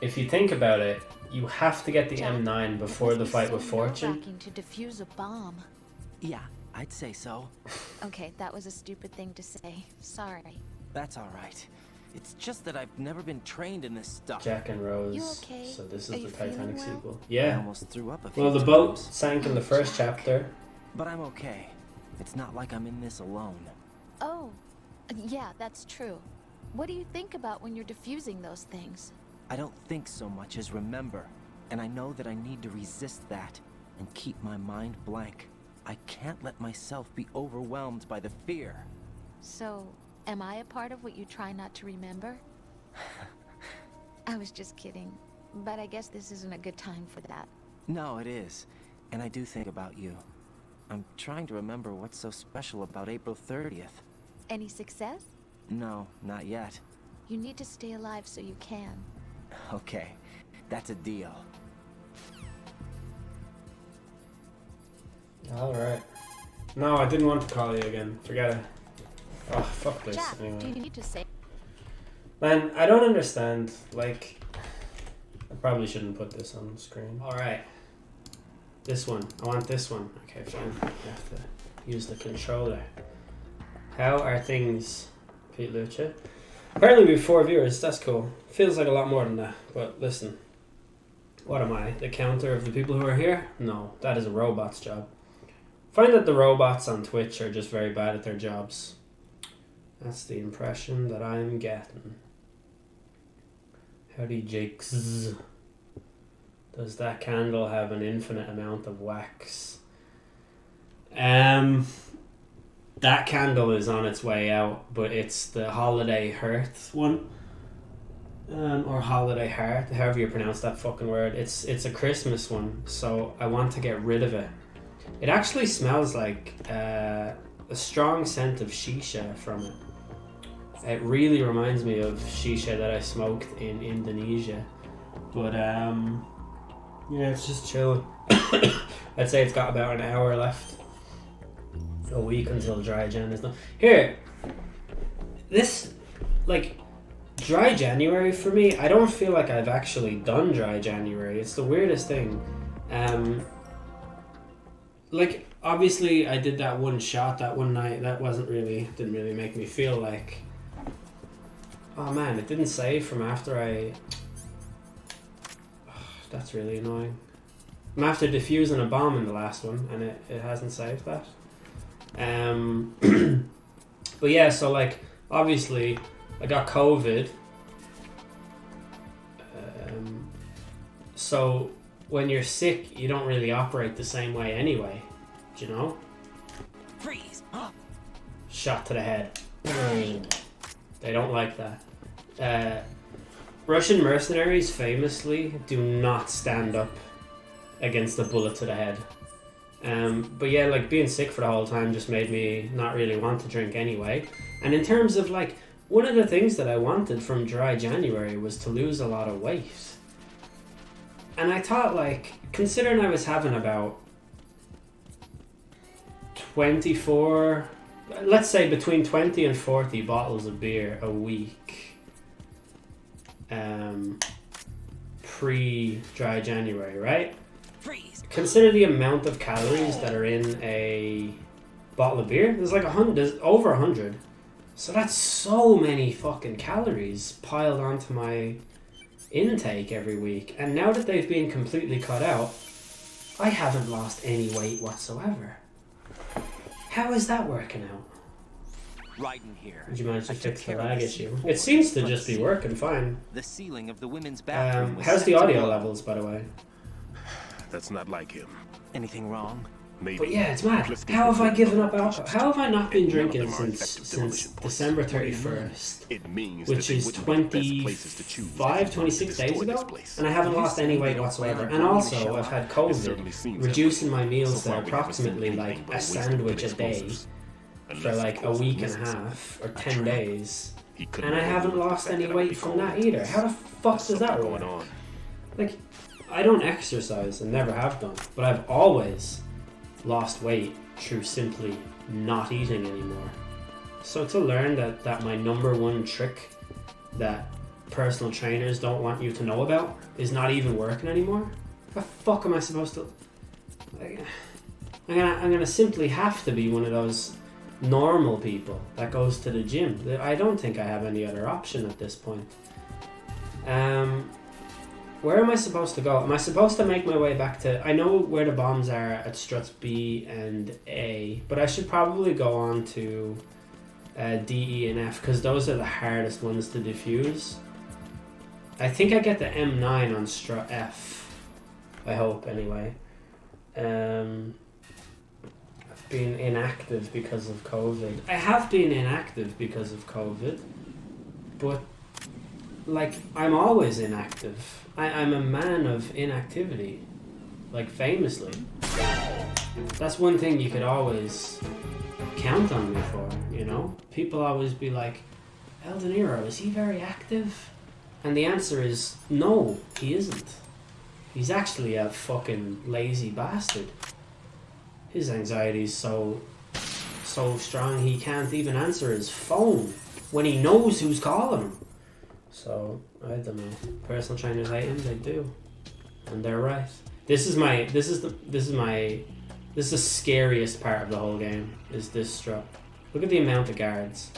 if you think about it, you have to get the M9 before the fight with Fortune. To defuse a bomb. Yeah, I'd say so. Okay, that was a stupid thing to say. Sorry. That's all right. It's just that I've never been trained in this stuff. Jack and Rose. You okay? So this Are is you the Titanic feeling well? sequel. I Yeah. almost threw up a few Well, the times. boat sank in the first chapter. But I'm okay. It's not like I'm in this alone. Oh, yeah, that's true. What do you think about when you're defusing those things? I don't think so much as remember. And I know that I need to resist that and keep my mind blank. I can't let myself be overwhelmed by the fear. So, am I a part of what you try not to remember? I was just kidding. But I guess this isn't a good time for that. No, it is. And I do think about you. I'm trying to remember what's so special about April 30th. Any success? No, not yet. You need to stay alive so you can. Okay, that's a deal. Alright. No, I didn't want to call you again. Forget it. Oh, fuck this. Jack, Anyway. do you need to say? Man, I don't understand. Like, I probably shouldn't put this on the screen. Alright. This one. I want this one. Okay, fine. I have to use the controller. How are things, Pete Lucha? Apparently we have 4 viewers. That's cool. Feels like a lot more than that. But listen. What am I? The counter of the people who are here? No, that is a robot's job. Find that the robots on Twitch are just very bad at their jobs. That's the impression that I'm getting. Howdy Jakes. Does that candle have an infinite amount of wax? That candle is on its way out, but it's the Holiday Hearth one. Or Holiday Heart, however you pronounce that fucking word. It's a Christmas one, so I want to get rid of it. It actually smells like a strong scent of shisha from it. It really reminds me of shisha that I smoked in Indonesia. But yeah, it's just chilling. I'd say it's got about an hour left. A week until dry Jan is done. Here, this, like, dry January for me, I don't feel like I've actually done dry January. It's the weirdest thing. Like, obviously I did that one shot that one night. That didn't really make me feel like, oh man, it didn't save from after I That's really annoying. I'm after defusing a bomb in the last one, and it hasn't saved that. But yeah, so like, obviously, I got COVID. So when you're sick, you don't really operate the same way anyway. Do you know? Freeze! Shot to the head. They don't like that. Russian mercenaries famously do not stand up against a bullet to the head. But yeah, like being sick for the whole time just made me not really want to drink anyway. And in terms of like, one of the things that I wanted from dry January was to lose a lot of weight. And I thought, like, considering I was having about 24, let's say between 20 and 40 bottles of beer a week, pre-dry January, right? Freeze. Consider the amount of calories that are in a bottle of beer. There's like there's over 100. So that's so many fucking calories piled onto my intake every week. And now that they've been completely cut out, I haven't lost any weight whatsoever. How is that working out? Riding here. Did you manage to fix the lag issue? It seems to just be working fine. The ceiling of the women's bathroom was how's set the to audio glow. levels, by the way? That's not like him. Anything wrong? Maybe. But yeah, it's mad. How have I given up alcohol? How have I not been drinking since December 31st? Which is 25, 26 days ago? And I haven't lost any weight whatsoever. And also, I've had COVID, reducing my meals to approximately like a sandwich a day for like a week and a half or 10 days. And I haven't lost any weight from that either. How the fuck does that work? Like, I don't exercise and never have done, but I've always lost weight through simply not eating anymore. So to learn that my number one trick that personal trainers don't want you to know about is not even working anymore, how the fuck am I supposed to... Like, I'm gonna simply have to be one of those normal people that goes to the gym. I don't think I have any other option at this point. Where am I supposed to go? Am I supposed to make my way back to... I know where the bombs are at struts B and A, but I should probably go on to D, E, and F, because those are the hardest ones to defuse. I think I get the M9 on strut F. I hope, anyway. I've been inactive because of COVID. I have been inactive because of COVID, but, like, I'm always inactive. I'm a man of inactivity, like famously. That's one thing you could always count on me for, you know? People always be like, El De Niro, is he very active? And the answer is, no, he isn't. He's actually a fucking lazy bastard. His anxiety is so strong he can't even answer his phone when he knows who's calling him. So, I don't know. Personal trainers hate him, they do. And they're right. This is the scariest part of the whole game, is this strut. Look at the amount of guards.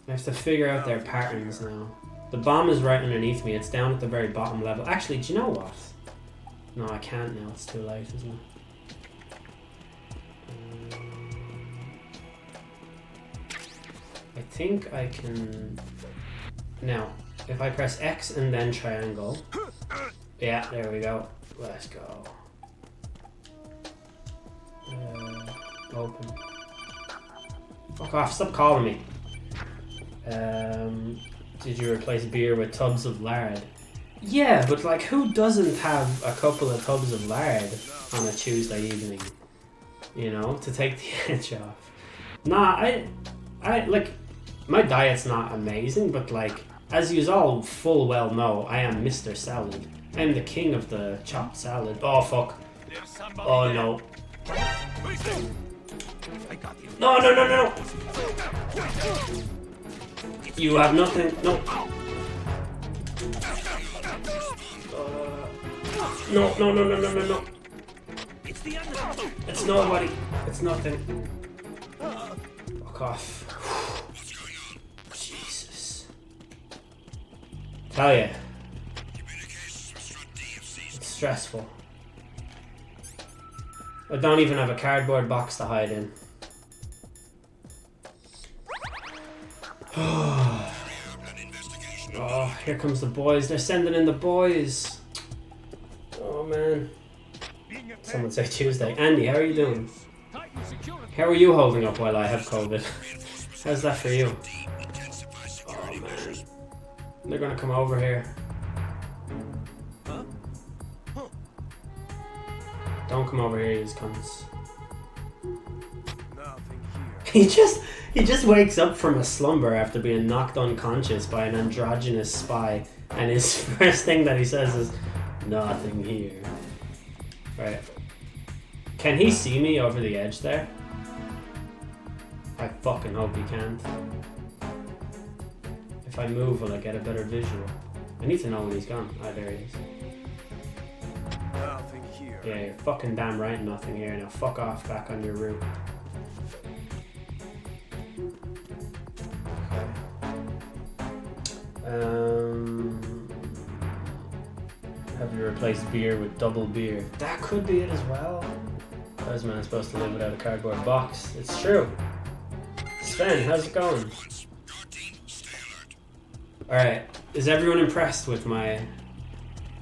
I have to figure out their patterns now. The bomb is right underneath me, it's down at the very bottom level. Actually, do you know what? No, I can't now, it's too late, isn't it? I think I can... Now, if I press X and then triangle... Yeah, there we go. Let's go. Open. Fuck off, stop calling me. Did you replace beer with tubs of lard? Yeah, but like, who doesn't have a couple of tubs of lard on a Tuesday evening? You know, to take the edge off. Nah, I like, my diet's not amazing, but like, as you all full well know, I am Mr. Salad. I'm the king of the chopped salad. Oh fuck. Oh no. No, no, no, no! You have nothing. No. No, no, no, no, no, no, no. It's nobody. It's nothing. Fuck off. Jesus. Hell yeah. It's stressful. I don't even have a cardboard box to hide in. Oh, here comes the boys. They're sending in the boys. Oh man. Someone say Tuesday. Andy, how are you doing? How are you holding up while I have COVID? How's that for you? Oh man. They're gonna come over here. Don't come over here, you cunts. He just wakes up from a slumber after being knocked unconscious by an androgynous spy, and his first thing that he says is, "Nothing here." Right. Can he see me over the edge there? I fucking hope he can't. If I move, will I get a better visual? I need to know when he's gone. Ah, there he is. Nothing here. Yeah, you're fucking damn right, nothing here. Now fuck off back on your route. Have you replaced beer with double beer? That could be it as well. How is man supposed to live without a cardboard box? It's true. Sven, how's it going? Alright, is everyone impressed with my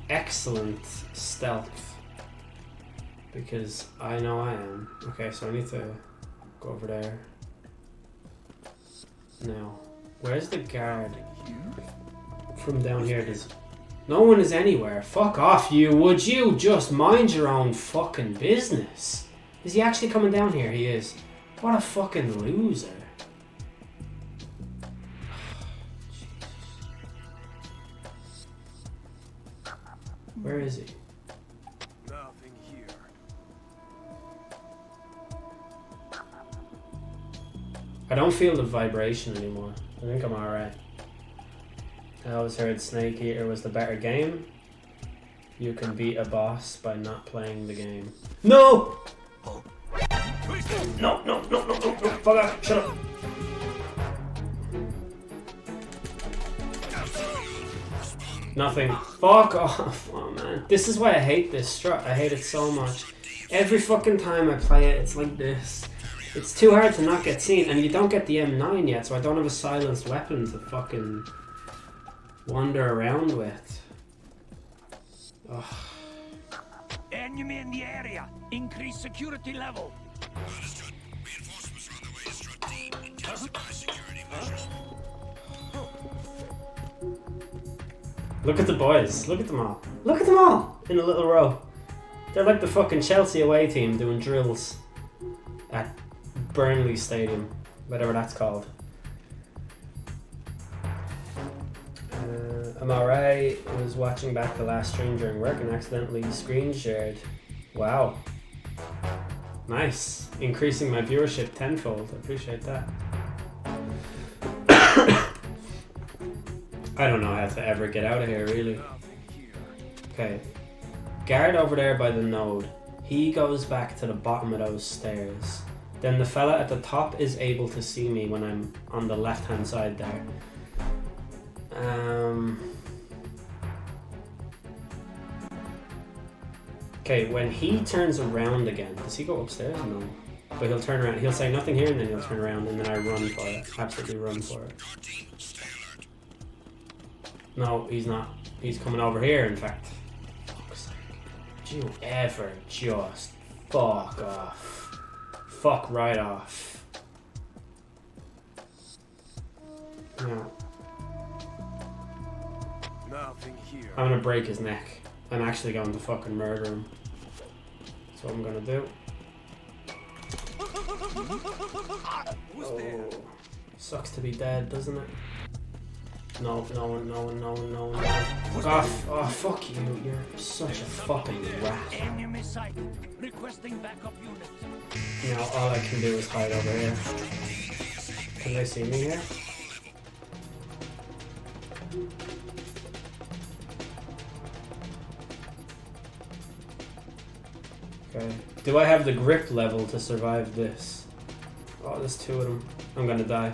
excellent stealth? Because I know I am. Okay, so I need to go over there. Now, where's the guard? From down here, there's... No one is anywhere. Fuck off, you. Would you just mind your own fucking business? Is he actually coming down here? He is. What a fucking loser. Where is he? Nothing here. I don't feel the vibration anymore. I think I'm alright. I always heard Snake Eater was the better game. You can beat a boss by not playing the game. No! No, no, no, no, no, no, fuck off, shut up. Nothing. Fuck off. Oh man. This is why I hate this strut. I hate it so much. Every fucking time I play it, it's like this. It's too hard to not get seen, and you don't get the M9 yet, so I don't have a silenced weapon to fucking wander around with. Ugh. Enemy in the area. Increase security level. Look at the boys. Look at them all. Look at them all in a little row. They're like the fucking Chelsea away team doing drills at Burnley Stadium, whatever that's called. I'm alright. I was watching back the last stream during work and accidentally screen shared. Wow. Nice. Increasing my viewership tenfold. I appreciate that. I don't know how to ever get out of here, really. Okay. Guard over there by the node. He goes back to the bottom of those stairs. Then the fella at the top is able to see me when I'm on the left-hand side there. Okay, when he turns around again, does he go upstairs? No. But he'll turn around. He'll say nothing here, and then he'll turn around, and then I run for it. Absolutely run for it. No, he's not. He's coming over here, in fact. Fuck's sake. Do you ever just fuck off? Fuck right off. No. Nothing here. I'm gonna break his neck. I'm actually going to fucking murder him. That's what I'm gonna do. Oh. Sucks to be dead, doesn't it? No, no one, no one, no one, no one. Fuck off. Oh, fuck you. You're such a fucking rat. Enemy sight. Requesting backup unit. Now all I can do is hide over here. Can they see me here? Okay. Do I have the grip level to survive this? Oh, there's two of them. I'm gonna die.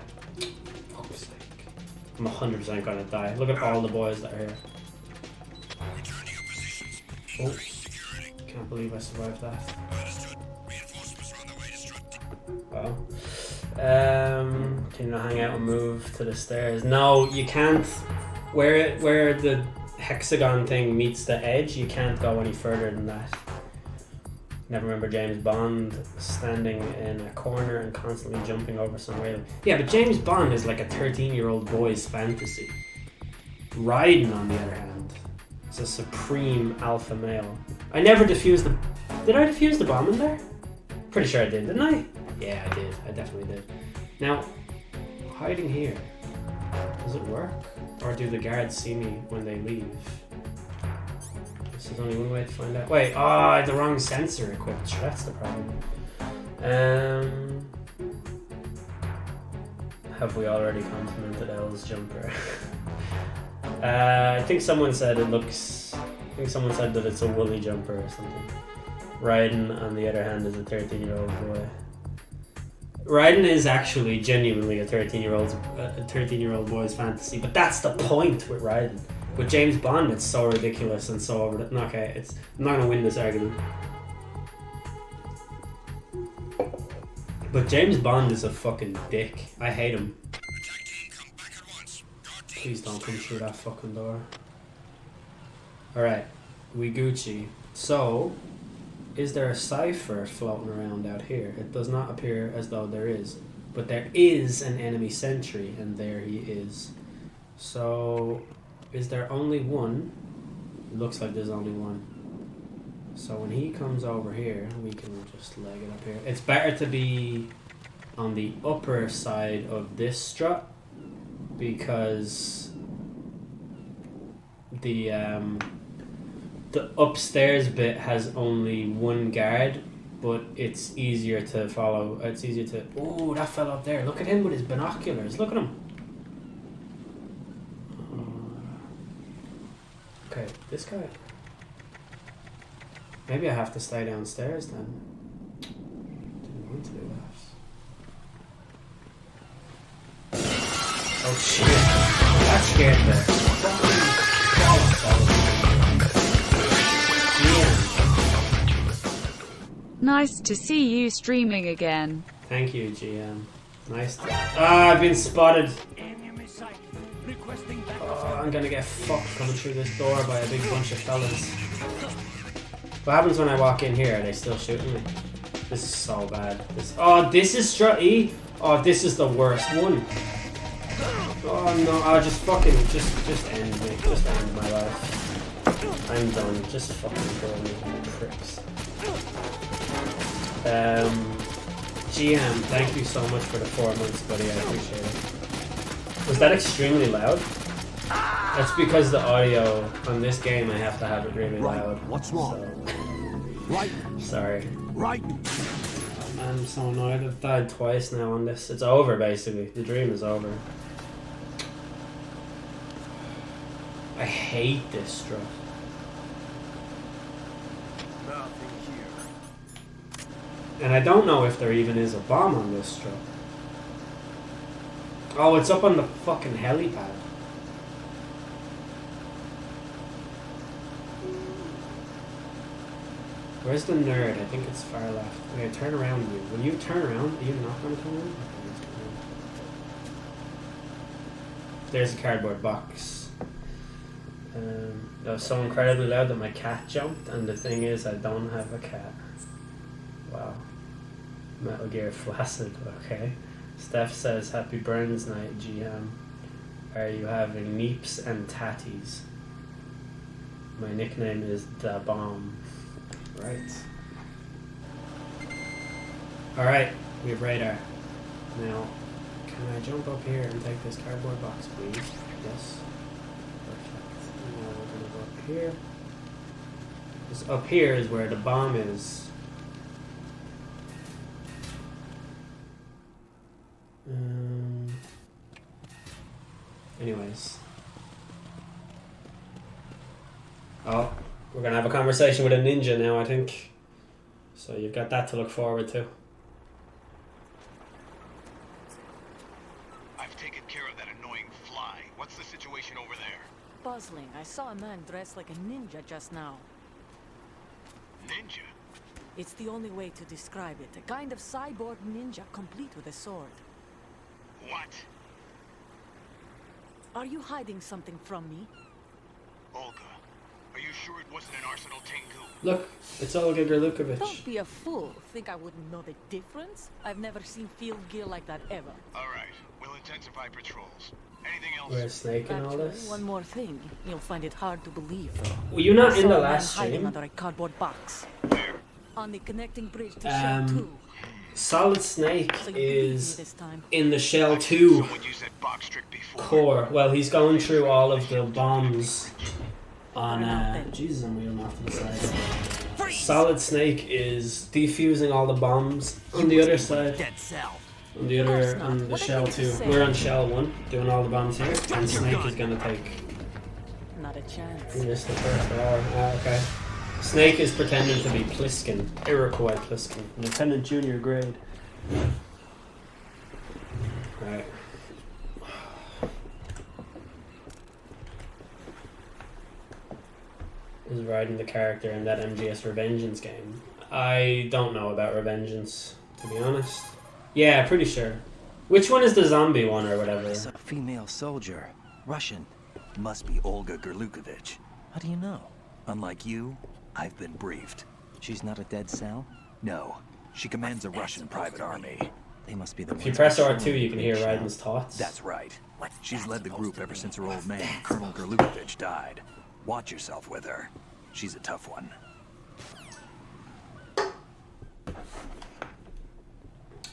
Fuck's sake. I'm 100% gonna die. Look at all the boys that are here. Oh, can't believe I survived that. Well, can you not hang out and move to the stairs? No, you can't. Where the hexagon thing meets the edge, you can't go any further than that. Never remember James Bond standing in a corner and constantly jumping over some railing. Yeah, but James Bond is like a 13-year-old boy's fantasy. Raiden, on the other hand, is a supreme alpha male. I never defused the... Did I defuse the bomb in there? Pretty sure I did, didn't I? Yeah, I did. I definitely did. Now, hiding here. Does it work? Or do the guards see me when they leave? There's only one way to find out. Wait, I had the wrong sensor equipped. That's the problem. Have we already complimented Elle's jumper? I think someone said it looks... I think someone said that it's a woolly jumper or something. Raiden, on the other hand, is a 13-year-old boy. Raiden is actually genuinely a 13-year-old boy's fantasy, but that's the point with Raiden. With James Bond, it's so ridiculous and so over the... Okay, I'm not gonna win this argument. But James Bond is a fucking dick. I hate him. Please don't come through that fucking door. Alright, we Gucci. So, is there a cipher floating around out here? It does not appear as though there is. But there is an enemy sentry, and there he is. So... Is there only one? It looks like there's only one. So when he comes over here, we can just leg it up here. It's better to be on the upper side of this strut because the upstairs bit has only one guard, but it's easier to follow. It's easier to... Oh, that fell up there. Look at him with his binoculars. Look at him. Okay, this guy. Maybe I have to stay downstairs then. Didn't want to do that. Oh shit. That scared me. Nice to see you streaming again. Thank you, GM. Nice to... I've been spotted. Oh, I'm gonna get fucked coming through this door by a big bunch of fellas. What happens when I walk in here? Are they still shooting me? This is so bad. This is strut E? Oh, this is the worst one. Oh no, I'll just fucking, just end me. Just end my life. I'm done. Just fucking kill me, pricks. GM, thank you so much for the 4 months, buddy. I appreciate it. Was that extremely loud? That's because the audio on this game, I have to have it really loud. What's wrong? So. Right. Sorry. Right. I'm so annoyed. I've died twice now on this. It's over, basically. The dream is over. I hate this strut. Nothing here. And I don't know if there even is a bomb on this strut. Oh, it's up on the fucking helipad. Where's the nerd? I think it's far left. Okay, turn around, you. Will you turn around? Are you not going to turn around? There's a cardboard box. That was so incredibly loud that my cat jumped, and the thing is, I don't have a cat. Wow. Metal Gear Flaccid, okay. Steph says, Happy Burns Night, GM. Are you having neeps and tatties? My nickname is Da Bomb. Right. Alright, we have radar. Now, can I jump up here and take this cardboard box, please? Yes. Perfect. Now we're gonna go up here. Because up here is where the bomb is. Anyways. Oh. We're gonna have a conversation with a ninja now, I think. So you've got that to look forward to. I've taken care of that annoying fly. something. I saw a man dressed like a ninja just now. Ninja? It's the only way to describe it. A kind of cyborg ninja complete with a sword. What? Are you hiding something from me? Olga, are you sure it wasn't an Arsenal Tengu? Look, it's Olga Berlukovich. Don't be a fool. Think I wouldn't know the difference? I've never seen field gear like that ever. Alright, we'll intensify patrols. Anything else? Where's Snake and all Actually, this? one more thing. You'll find it hard to believe, though. Were you not I in saw the a man last hiding stream? under a cardboard box. Where? On the connecting bridge to Shell 2. Solid Snake So you believe me is this time. in the Shell 2 Someone used that box trick before. core. Well, he's going through all of the bombs on. Jesus, I'm wheeling off to the side. Solid Snake is defusing all the bombs on the other side. Dead cell. On the other, on the Shell 2. We're on Shell 1, doing all the bombs here, and Snake is gonna take. Not a chance. You missed the first hour. Ah, okay. Snake is pretending to be Pliskin, Iroquois Pliskin, Lieutenant Junior grade. Right. Is Raiden the character in that MGS Revengeance game? I don't know about Revengeance, to be honest. Yeah, pretty sure. Which one is the zombie one or whatever? It's a female soldier. Russian. Must be Olga Berlukovich. How do you know? Unlike you, I've been briefed. She's not a dead cell? No. She commands a Russian private army. They must be the If you ones press controlling R2, you can the hear big Raiden's shell. thoughts. That's right. She's led the group ever since her old man, Colonel Berlukovich, died. Watch yourself with her. She's a tough one.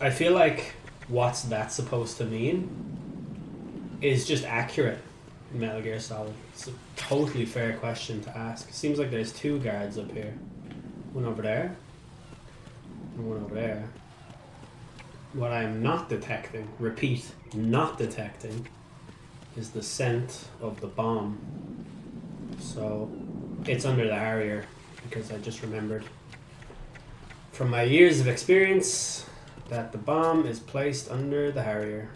I feel like what's that supposed to mean is just accurate in Metal Gear Solid. It's a totally fair question to ask. Seems like there's two guards up here. One over there and one over there. What I'm not detecting, repeat, not detecting, is the scent of the bomb. So it's under the Harrier, because I just remembered from my years of experience that the bomb is placed under the Harrier.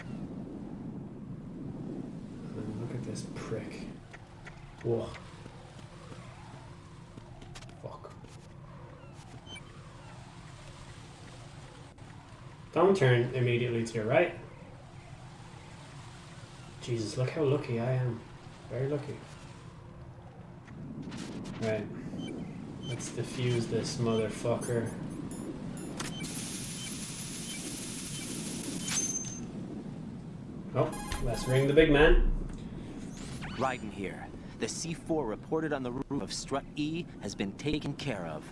And look at this prick. Whoa. Fuck. Don't turn immediately to your right. Jesus, look how lucky I am. Very lucky. Right. Let's defuse this motherfucker. Oh, let's ring the big man. Raiden here. The C4 reported on the roof of Strut E has been taken care of.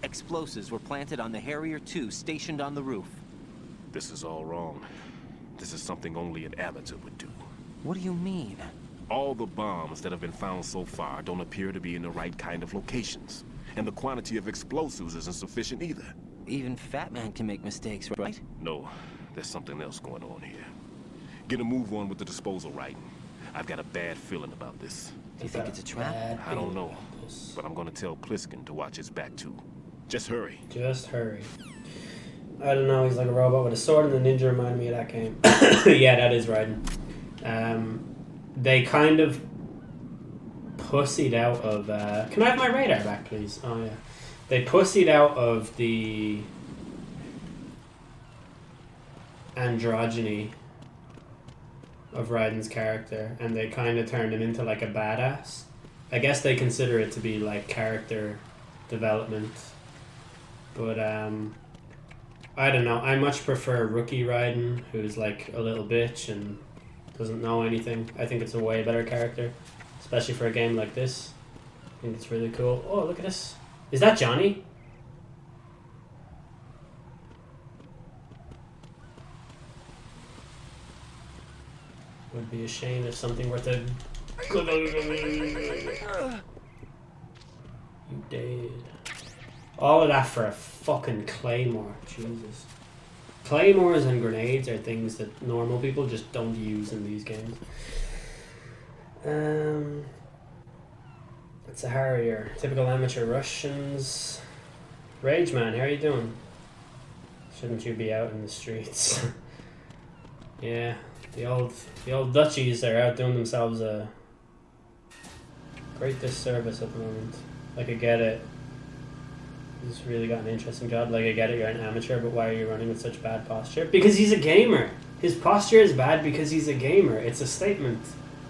Explosives were planted on the Harrier 2 stationed on the roof. This is all wrong. This is something only an amateur would do. What do you mean? All the bombs that have been found so far don't appear to be in the right kind of locations. And the quantity of explosives isn't sufficient either. Even Fat Man can make mistakes, right? No, there's something else going on here. Get a move on with the disposal, Raiden. I've got a bad feeling about this. Do you think it's a trap? I don't know, but I'm gonna tell Pliskin to watch his back too. Just hurry. Just hurry. I don't know, he's like a robot with a sword, and the ninja reminded me of that game. Yeah, that is Raiden. They kind of pussied out of... can I have my radar back, please? Oh, yeah. They pussied out of the androgyny of Raiden's character, and they kind of turned him into like a badass. I guess they consider it to be like character development. But, I don't know. I much prefer rookie Raiden, who's like a little bitch and doesn't know anything. I think it's a way better character, especially for a game like this. I think it's really cool. Oh, look at this. Is that Johnny? Would be a shame if something were to... You dead. All of that for a fucking claymore. Jesus. Claymores and grenades are things that normal people just don't use in these games. It's a Harrier. Typical amateur Russians. Rage Man, how are you doing? Shouldn't you be out in the streets? Yeah, the old Dutchies are out doing themselves a Great disservice at the moment. Like, I get it. He's really got an interesting job. Like, I get it, you're an amateur, but why are you running with such bad posture? Because he's a gamer. His posture is bad because he's a gamer. It's a statement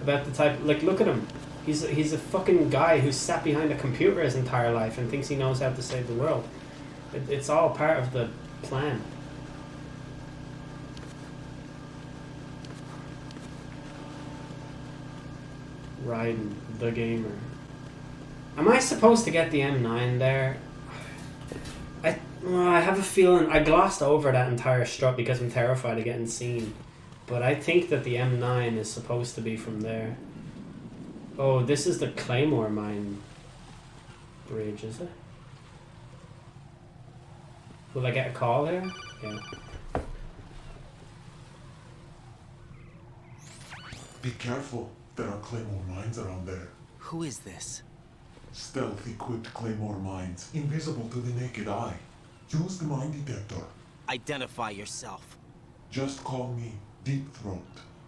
about the type... Like, look at him. He's a fucking guy who's sat behind a computer his entire life and thinks he knows how to save the world. It's all part of the plan. Raiden, the gamer. Am I supposed to get the M9 there? I have a feeling I glossed over that entire strut because I'm terrified of getting seen. But I think that the M9 is supposed to be from there. Oh, this is the Claymore Mine bridge, is it? Will I get a call here? Yeah. Be careful. There are Claymore mines around there. Who is this? Stealth-equipped Claymore mines, invisible to the naked eye. Use the mine detector. Identify yourself. Just call me Deep Throat.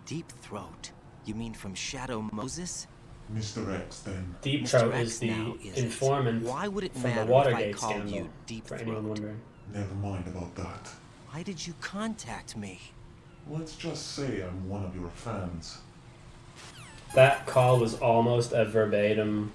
Deep Throat? You mean from Shadow Moses? Mr. X, then. Deep Throat is the informant Why would it from the matter Watergate if I called scandal, you Deep for anyone Throat? wondering. Never mind about that. Why did you contact me? Let's just say I'm one of your fans. That call was almost a verbatim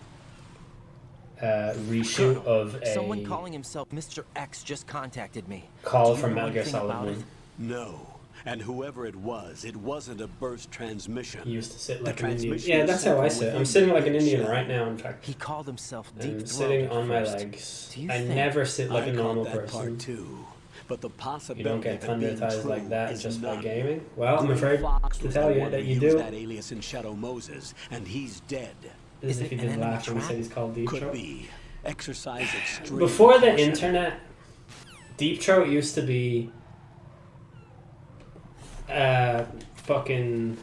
reshoot of a Someone calling himself Mr. X just contacted me. call Do you from know Metal Gear anything Solid about 1. it? No. And whoever it wasn't a burst transmission. He used to sit like The an Indian. transmission Yeah, that's how I sit. I'm sitting like an Indian right now, in fact. He called himself Deep I'm Throat sitting at on my first. legs. Do you I think- never sit like a I normal caught that person. part too. But the You possibility don't get of it being thunder-tized true like that is just by none. gaming. Well, I'm Green afraid Fox to was tell the you one that who you used do. that alias in Shadow Moses, and he's dead. As if he did laugh when he said he's called Deep Could Throat. be. Exercise extreme Before the caution. internet, Deep Throat used to be fucking...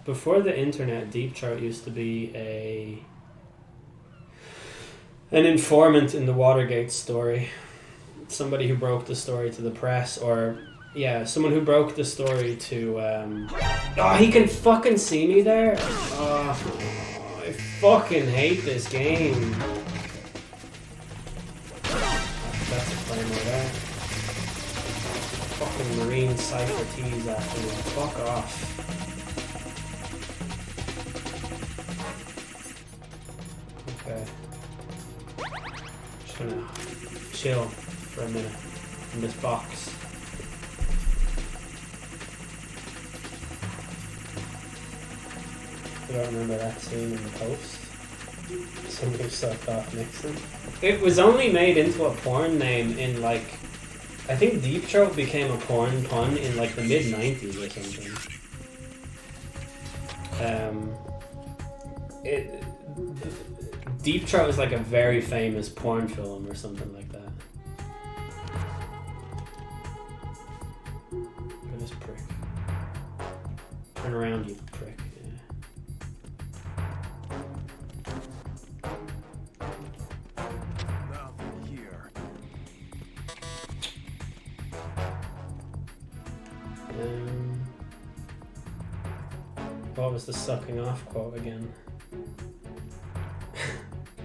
Before the internet, Deep Throat used to be an informant in the Watergate story. Somebody who broke the story to the press, or... Yeah, someone who broke the story to... Oh, he can fucking see me there? Oh, I fucking hate this game. That's a Claymore there. Fucking Marine Cypher tease after me. Fuck off. Okay. Just gonna chill for a minute in this box. I don't remember that scene in the post. Somebody sucked off Nixon. It was only made into a porn name in like... I think Deep Throat became a porn pun in like the mid-90s or something. Deep Throat is like a very famous porn film or something like that. Look at this prick. Turn around, you prick. What was the sucking off quote again?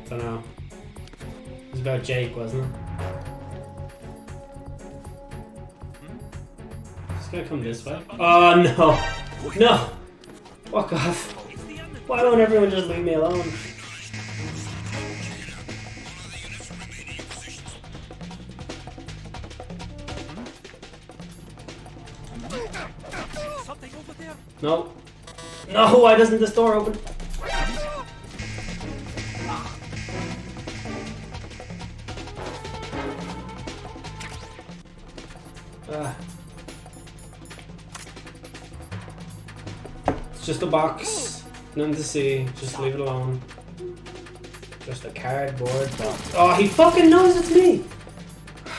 Don't know. It was about Jake, wasn't it? It's gonna come this way. Oh no! No! Fuck off. Why won't everyone just leave me alone? No. No, why doesn't this door open? It's just a box. Nothing to see. Just leave it alone. Just a cardboard box. Oh, he fucking knows it's me!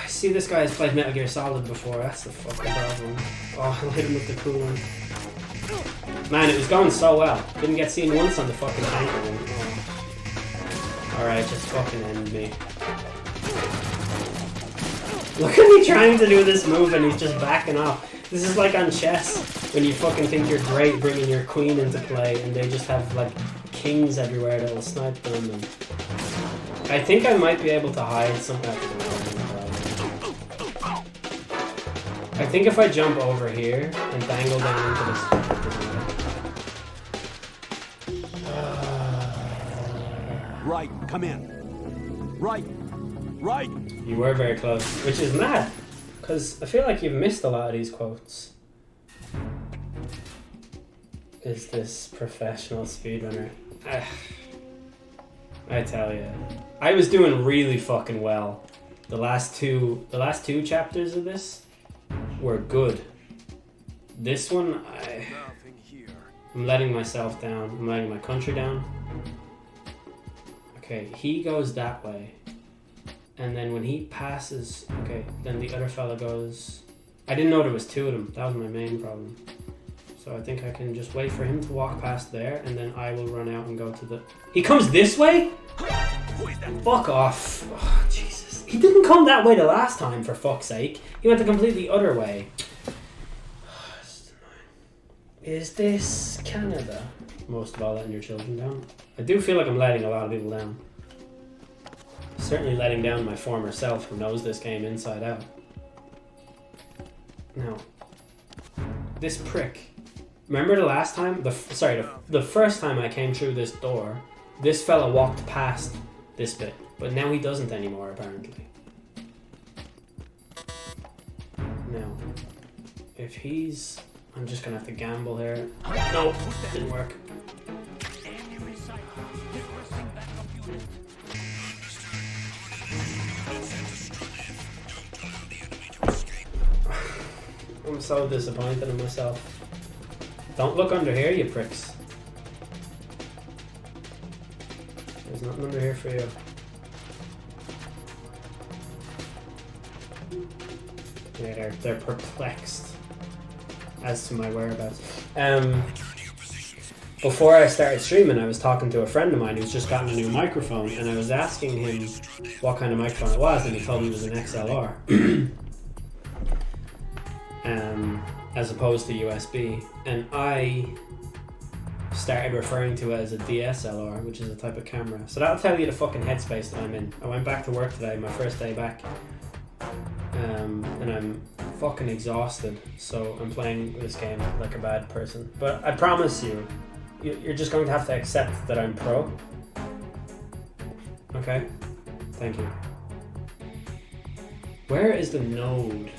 I see this guy has played Metal Gear Solid before. That's the fucking problem. Oh, I hit him with the cool one. Man, it was going so well. Didn't get seen once on the fucking tanker one. Oh. Alright, just fucking end me. Look at me trying to do this move and he's just backing off. This is like on chess. When you fucking think you're great bringing your queen into play and they just have like kings everywhere that will snipe them. And I think I might be able to hide something. I think if I jump over here and dangle down into this. Right, come in. Right. Right. You were very close, which is mad, because I feel like you've missed a lot of these quotes. Is this professional speedrunner? I tell you, I was doing really fucking well. The last two chapters of this were good. This one, I'm letting myself down. I'm letting my country down. Okay, he goes that way. And then when he passes, okay, then the other fella goes... I didn't know there was two of them. That was my main problem. So I think I can just wait for him to walk past there, and then I will run out and go to the... He comes this way? Fuck off. Oh, Jesus. He didn't come that way the last time, for fuck's sake. He went the completely other way. Is this Canada? Most of all, letting your children down. I do feel like I'm letting a lot of people down. Certainly letting down my former self who knows this game inside out. Now, this prick. Remember the last time? The first time I came through this door, this fella walked past this bit, but now he doesn't anymore, apparently. Now, if he's... I'm just gonna have to gamble here. No, didn't work. I'm so disappointed in myself. Don't look under here, you pricks. There's nothing under here for you. Yeah, they're perplexed as to my whereabouts. Before I started streaming, I was talking to a friend of mine who's just gotten a new microphone, and I was asking him what kind of microphone it was, and he told me it was an XLR. As opposed to USB, and I started referring to it as a DSLR, which is a type of camera. So that'll tell you the fucking headspace that I'm in. I went back to work today, my first day back, and I'm fucking exhausted, so I'm playing this game like a bad person. But I promise you, you're just going to have to accept that I'm pro. Okay? Thank you. Where is the node?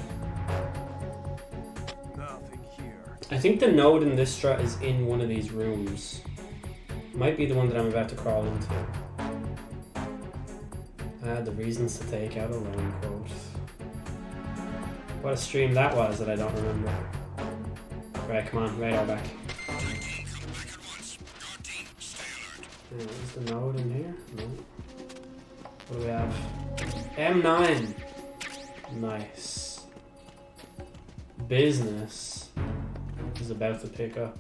I think the node in this strut is in one of these rooms. Might be the one that I'm about to crawl into. The reasons to take out a loan quote. What a stream that was that I don't remember. Right, come on, radar back. Is the node in here? No. What do we have? M9! Nice. Business is about to pick up.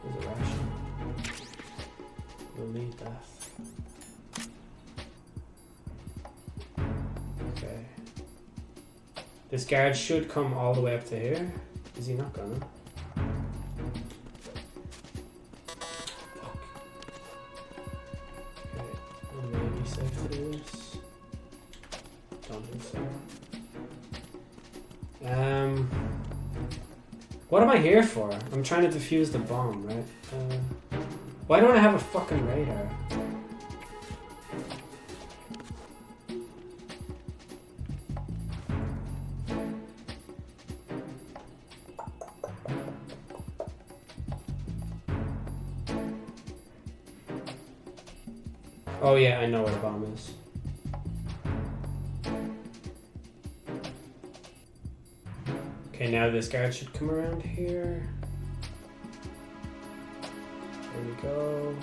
There's a ration. We'll need that. Okay. This guard should come all the way up to here. Is he not gonna? Fuck. Okay, I may be safe to do this. Don't think so. What am I here for? I'm trying to defuse the bomb, right? Why don't I have a fucking radar? Oh yeah, I know where the bomb is. Okay, now this guard should come around here. There we go.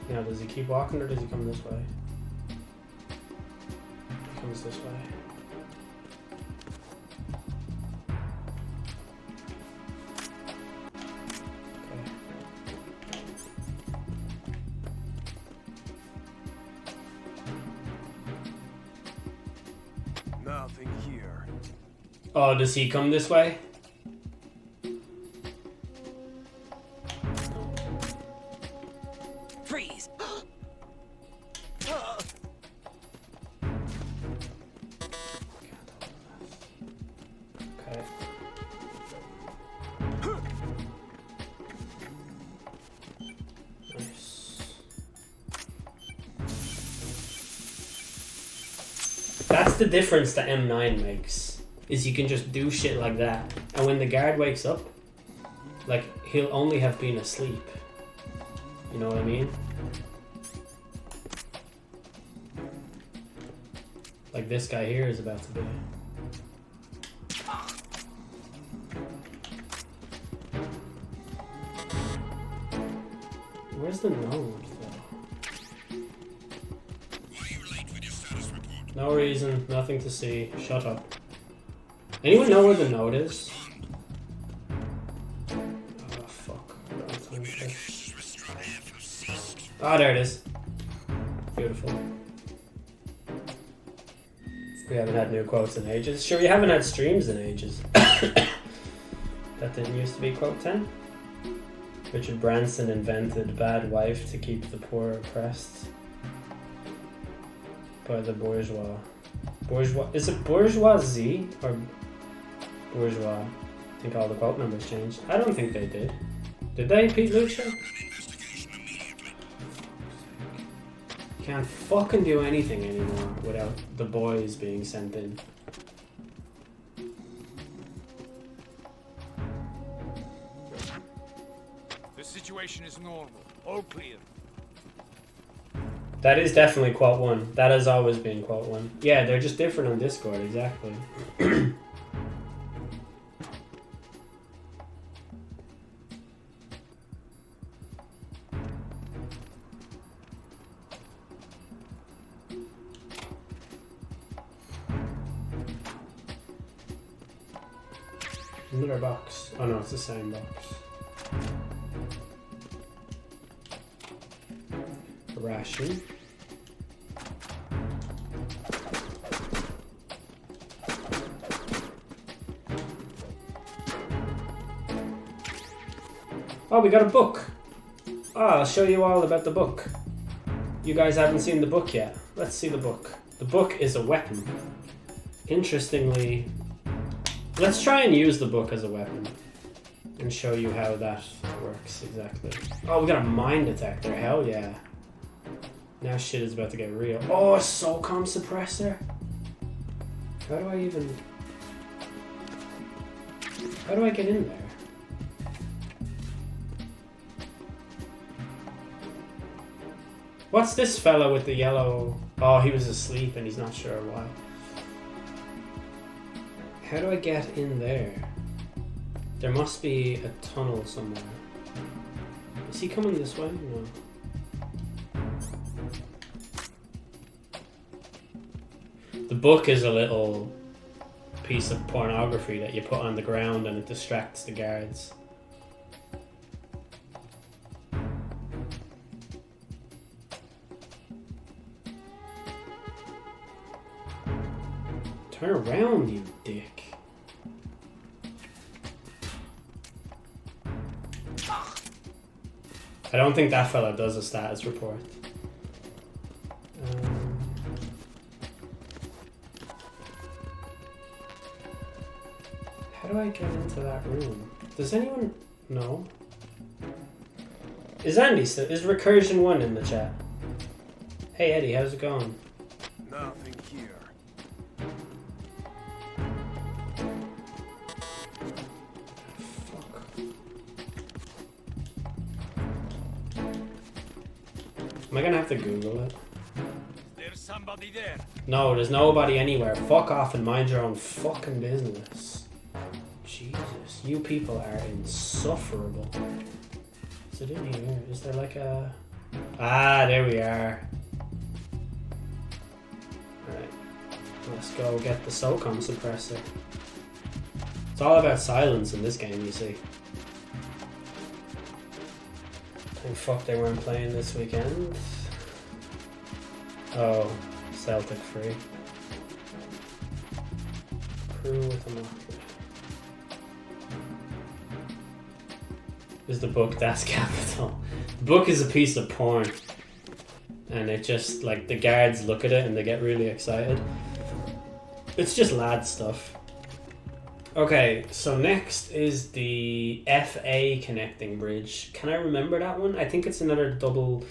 Now, does he keep walking or does he come this way? He comes this way. Oh, does he come this way? Freeze! Okay. Nice. That's the difference that M9 makes, is you can just do shit like that, and when the guard wakes up, like, he'll only have been asleep. You know what I mean? Like this guy here is about to be. Where's the node, though? No reason, nothing to see. Shut up. Anyone know where the node is? Oh, fuck. I don't have time for this. Ah, there it is. Beautiful. We haven't had new quotes in ages. Sure, we haven't had streams in ages. That didn't used to be quote 10. Richard Branson invented bad wife to keep the poor oppressed by the bourgeois. Bourgeois, is it bourgeoisie or bourgeois? I think all the quote numbers changed. I don't think they did. Did they, Pete Lucia? Can't fucking do anything anymore without the boys being sent in. The situation is normal. All clear. That is definitely quote 1. That has always been quote 1. Yeah, they're just different on Discord, exactly. Another box. Oh no, it's the same box. A ration. Oh, we got a book. I'll show you all about the book. You guys haven't seen the book yet. Let's see the book. The book is a weapon. Interestingly, let's try and use the book as a weapon and show you how that works exactly. Oh, we got a mine detector. Hell yeah. Now shit is about to get real. Oh, a SOCOM suppressor. How do I get in there? What's this fella with the yellow? Oh, he was asleep and he's not sure why. How do I get in there? There must be a tunnel somewhere. Is he coming this way? No. The book is a little piece of pornography that you put on the ground and it distracts the guards. Turn around, you dick. I don't think that fella does a status report. How do I get into that room? Does anyone know? Is Andy still? Is Recursion 1 in the chat? Hey Eddie, how's it going? Nothing here. Am I gonna have to Google it? There's somebody there. No, there's nobody anywhere. Fuck off and mind your own fucking business. Jesus, you people are insufferable. Is it in here? Is there like a... Ah, there we are. Alright. Let's go get the SOCOM suppressor. It's all about silence in this game, you see. Thank fuck they weren't playing this weekend. Oh, Celtic free. Crew with a mock. Is the book Das Capital? The book is a piece of porn. And it just, like, the guards look at it and they get really excited. It's just lad stuff. Okay, so next is the FA connecting bridge. Can I remember that one? I think it's another double...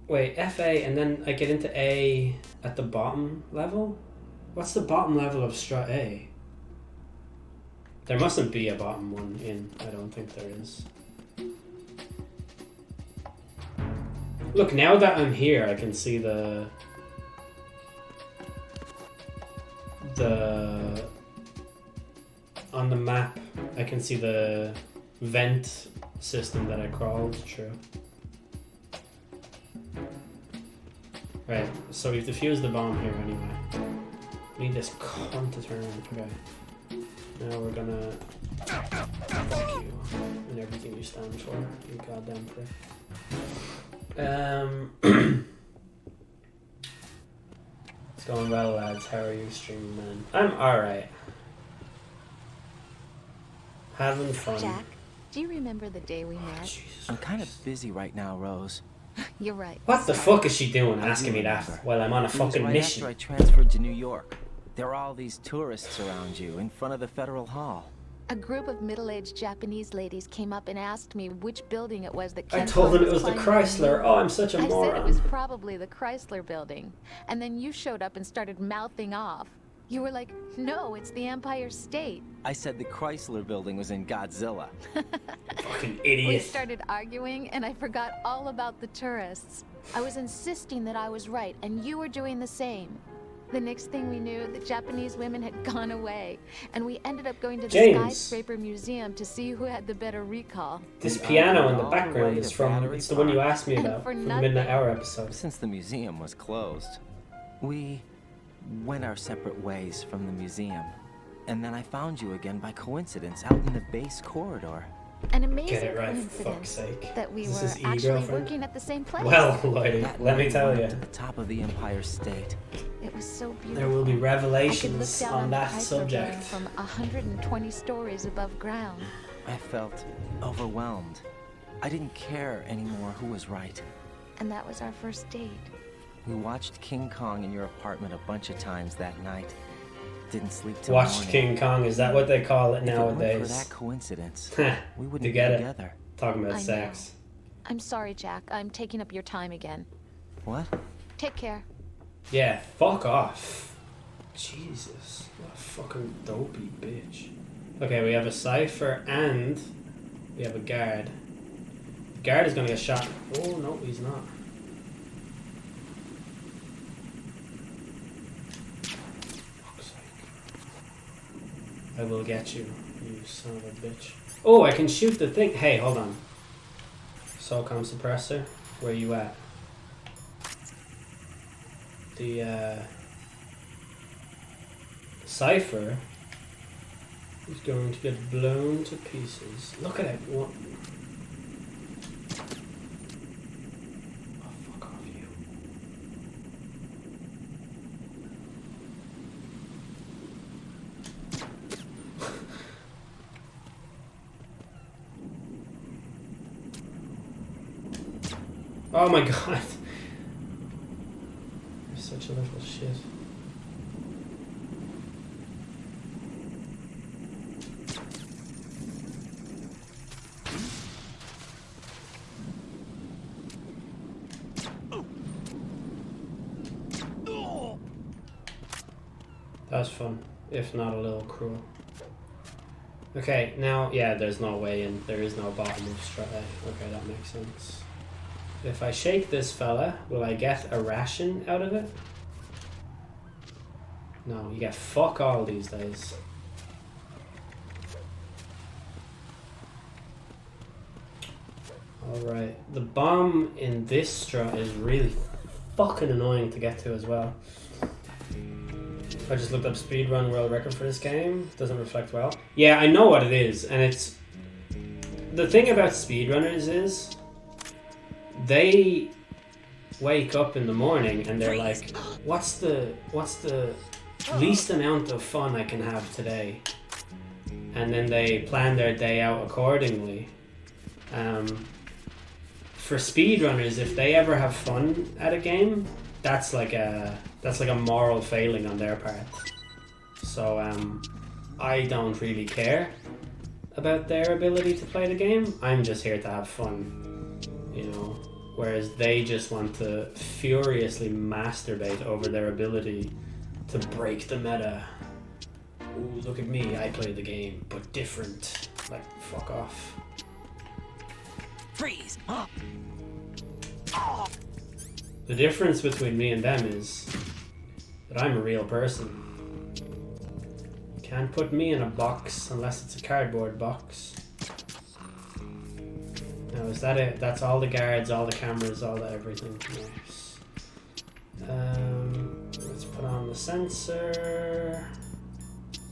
Wait, FA and then I get into A at the bottom level? What's the bottom level of Strat A? There mustn't be a bottom one in. I don't think there is. Look, now that I'm here, I can see the on the map, I can see the vent system that I crawled through. Right, so we've defused the bomb here anyway. Need this cunt to turn around. Okay. Now we're gonna fuck you and everything you stand for, you goddamn prick. It's going well, lads. How are you, streaming man? I'm alright. Having fun. Jack, do you remember the day we met? I'm kind of busy right now, Rose. You're right. What the fuck is she doing asking me that while I'm on a fucking right mission? After I transferred to New York. There are all these tourists around you in front of the Federal Hall. A group of middle-aged Japanese ladies came up and asked me which building it was that I Ken told them was it was the climbing Chrysler. Oh, I'm such a I moron. said it was probably the Chrysler building. And then you showed up and started mouthing off. You were like, no, it's the Empire State. I said the Chrysler building was in Godzilla. Fucking We idiot. started arguing and I forgot all about the tourists. I was insisting that I was right and you were doing the same. The next thing we knew, the Japanese women had gone away, and we ended up going to the James. Skyscraper Museum to see who had the better recall. This piano in the background is from, it's the one you asked me And about for from the nothing. Midnight Hour episode. Since the museum was closed, we went our separate ways from the museum. And then I found you again by coincidence out in the base corridor. An amazing Get it right, for coincidence fuck's sake. that we Is were this actually e-girlfriend? working at the same place. Well, Lloydie, That let me night tell we you. went to the top of the Empire State. It was so beautiful. There will be I could revelations look down on the that Chrysler subject. building from 120 stories above ground. I felt overwhelmed. I didn't care anymore who was right. And that was our first date. We watched King Kong in your apartment a bunch of times that night. Didn't sleep till Watched morning. King Kong, is that what they call it If it weren't for nowadays? that coincidence, we wouldn't to be get it. together. Talking I about know. sex. I'm sorry, Jack. I'm taking up your time again. What? Take care. Yeah, fuck off. Jesus, what a fucking dopey bitch. Okay, we have a cipher and we have a guard. The guard is gonna get shot. Oh no, he's not. Fuck's sake. I will get you, you son of a bitch. Oh, I can shoot the thing. Hey, hold on. Solcom suppressor, where you at? The cipher is going to get blown to pieces. Look at it. What? Oh, fuck off you. Oh my god. You're such a little shit. That's fun, if not a little cruel. Okay, now, yeah, there's no way in. There is no bottom of Strat A. Okay, that makes sense. If I shake this fella, will I get a ration out of it? No, you get fuck all these days. Alright, the bomb in this Strat is really fucking annoying to get to as well. I just looked up speedrun world record for this game. Doesn't reflect well. Yeah, I know what it is, and it's... The thing about speedrunners is... They wake up in the morning and they're like, what's the least amount of fun I can have today. And then they plan their day out accordingly. For speedrunners, if they ever have fun at a game, that's like a moral failing on their part. So I don't really care about their ability to play the game. I'm just here to have fun, you know. Whereas they just want to furiously masturbate over their ability to break the meta. Ooh, look at me, I play the game, but different. Like, fuck off. Freeze! The difference between me and them is that I'm a real person. You can't put me in a box unless it's a cardboard box. Now, is that it? That's all the guards, all the cameras, all the everything. Nice. Let's put on the sensor.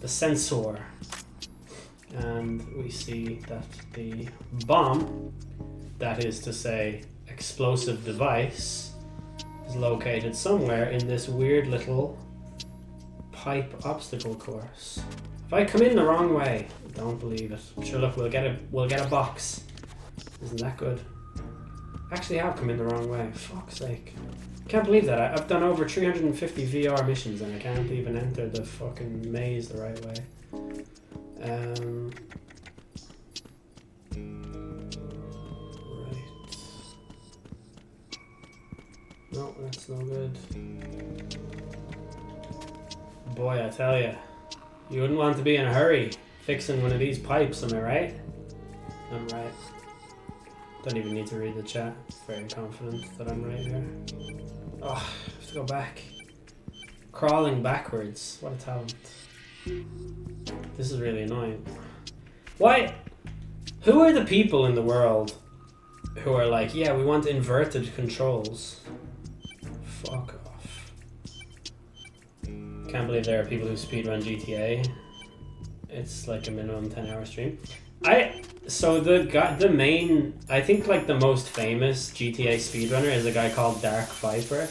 The sensor. And we see that the bomb, that is to say, explosive device, is located somewhere in this weird little pipe obstacle course. If I come in the wrong way, don't believe it. Sure, look, we'll get a box. Isn't that good? Actually, I have come in the wrong way. Fuck's sake. Can't believe that. I've done over 350 VR missions and I can't even enter the fucking maze the right way. Right. No, that's no good. Boy, I tell ya, you wouldn't want to be in a hurry fixing one of these pipes, am I right? I'm right. Don't even need to read the chat. Very confident that I'm right here. Oh, I have to go back. Crawling backwards. What a talent. This is really annoying. Why? Who are the people in the world who are like, yeah, we want inverted controls? Fuck off. Can't believe there are people who speedrun GTA. It's like a minimum 10-hour stream. So the main, I think like the most famous GTA speedrunner is a guy called Dark Viper,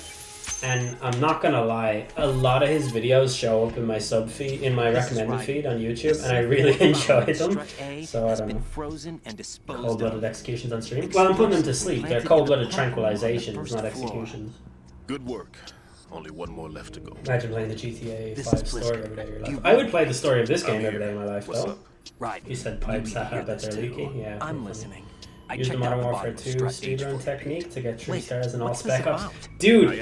and I'm not gonna lie, a lot of his videos show up in my sub feed, in my recommended feed on YouTube, and I really enjoy them. So I don't know. Cold-blooded executions on stream. Well, I'm putting them to sleep. They're cold-blooded tranquilizations, not executions. Good work. Only one more left to go. Imagine playing the GTA 5 story every day of your life. I would play the story of this game every day of my life, though. Right. You said pipes, I bet they're leaky. Yeah. I'm listening. Use the Modern Warfare 2 speedrun technique to get 3 stars in all Spec Ops. Dude,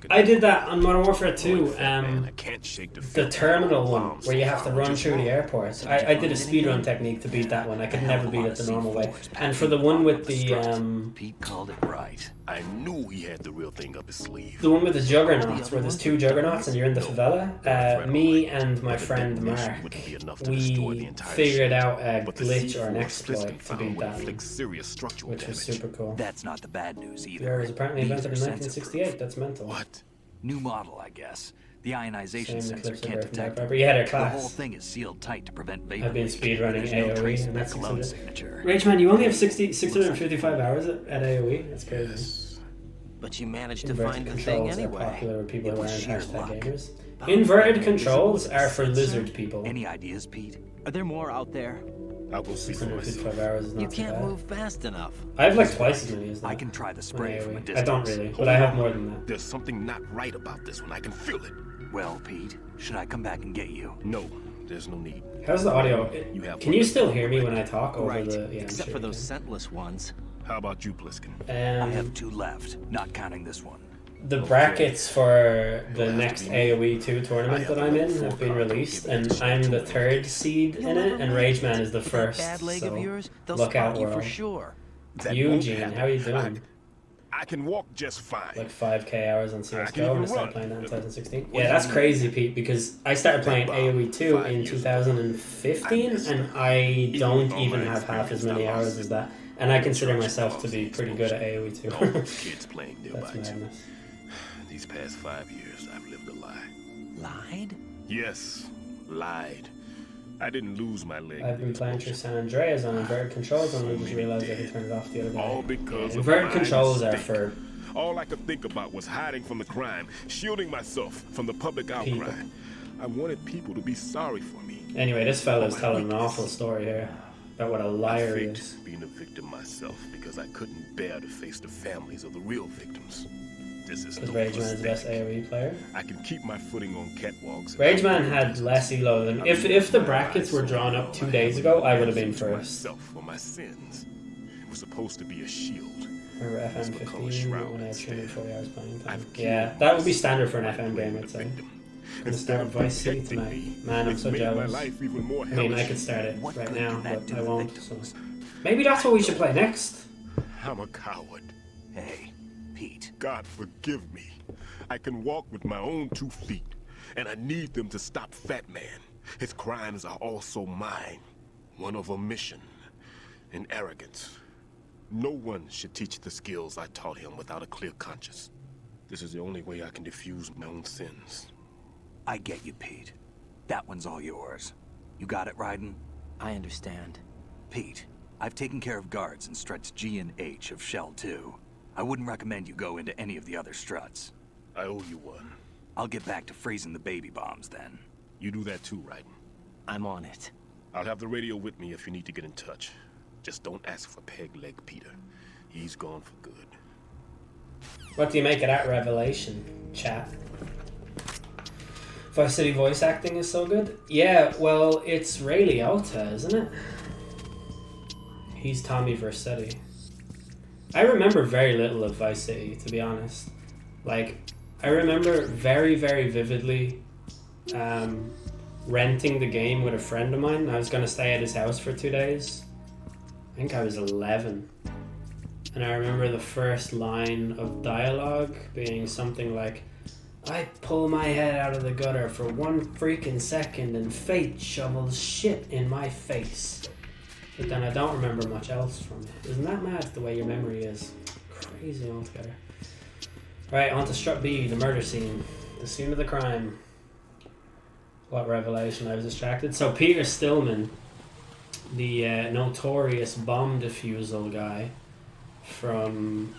I did that on Modern Warfare 2, the terminal one, where you have to run through the airport. I did a speedrun technique to beat that one. I could never beat it the normal way. And for the one with the... Pete called it right. I knew he had the real thing up his sleeve. The one with the juggernauts, where there's 2 juggernauts and you're in the favela. Me and my friend Mark, we figured out a glitch or an exploit to beat that one, which was super cool. That's not the bad news either. Yeah, it was apparently invented in 1968. That's mental. What? New model, I guess. The ionization sensor can't detect it. Yeah, their class. The whole thing is sealed tight to prevent vapor. I've been speedrunning AoE, and that's cologne signature. Rageman, you only have 655 hours at AoE? That's crazy. Yes. But you managed to Inverted find the controls thing anyway. Are popular with people who aren't hashtag gamers. Inverted controls are for lizard people. Any ideas, Pete? Are there more out there? I'll go see for myself. 655 hours is not You too can't bad. move fast enough. I have like twice as many as that. I can try the spray from a I distance. don't really, but I have more than that. There's something not right about this one. I can feel it. Well, Pete, should I come back and get you? No, there's no need. How's the audio? Can you still hear me when I talk over Right, the... Yeah, except for those scentless ones. How about you, Pliskin? I have 2 left, not counting this one. The brackets for the next AoE 2 tournament that I'm in have been released, and I'm the 3rd seed in it, and Rageman is the 1st. Bad leg of yours, they'll look out, spot you for world. sure. Eugene, how are you doing? I can walk just fine. Like 5k hours on CSGO when I started playing that in 2016. Yeah, that's crazy, Pete, because I started playing AoE 2 in 2015, and I don't even have half as many hours as that. And I consider myself to be pretty good at AoE 2. Kids playing That's madness. These past 5 years, I've lived a lie. Lied? Yes, lied. I didn't lose my leg. I've been playing through San Andreas on inverted controls, and I just realized I could turn it off the other day. All because of inverted my controls are mistake. for... All I could think about was hiding from the crime, shielding myself from the public outcry. I wanted people to be sorry for me. Anyway, this fella's telling an awful story here about what a liar he I faked is. being a victim myself because I couldn't bear to face the families of the real victims. This is Because no Rageman is the best prosthetic. AoE player. I can keep my footing on catwalks. Rageman had less elo than... If the brackets were drawn up 2 days ago, I would have been first. Myself for my sins. It was supposed to be a shield. Remember FM 15 when I had 340 hours playing time? I've Yeah, that would be standard for an FM game, I'd say. I'm gonna start Vice City tonight. Man, I'm so jealous. I mean, I could start it right now, but I won't, so... Maybe that's what we should play next. I'm a coward. Hey, Pete. God forgive me. I can walk with my own 2 feet, and I need them to stop Fat Man. His crimes are also mine. One of omission and arrogance. No one should teach the skills I taught him without a clear conscience. This is the only way I can diffuse my own sins. I get you, Pete. That one's all yours. You got it, Raiden? I understand. Pete, I've taken care of guards in struts G and H of Shell 2. I wouldn't recommend you go into any of the other struts. I owe you one. I'll get back to freezing the baby bombs then. You do that too, Raiden. I'm on it. I'll have the radio with me if you need to get in touch. Just don't ask for Peg Leg Peter. He's gone for good. What do you make of that revelation, chat? Vice City voice acting is so good? Yeah, well, it's Ray Liotta, isn't it? He's Tommy Vercetti. I remember very little of Vice City, to be honest. Like, I remember very, very vividly renting the game with a friend of mine. I was going to stay at his house for 2 days. I think I was 11. And I remember the first line of dialogue being something like, I pull my head out of the gutter for 1 freaking second and fate shovels shit in my face. But then I don't remember much else from it. Isn't that mad the way your memory is? Crazy altogether. Right, on to Strut B, the murder scene. The scene of the crime. What revelation, I was distracted. So Peter Stillman, the notorious bomb defusal guy from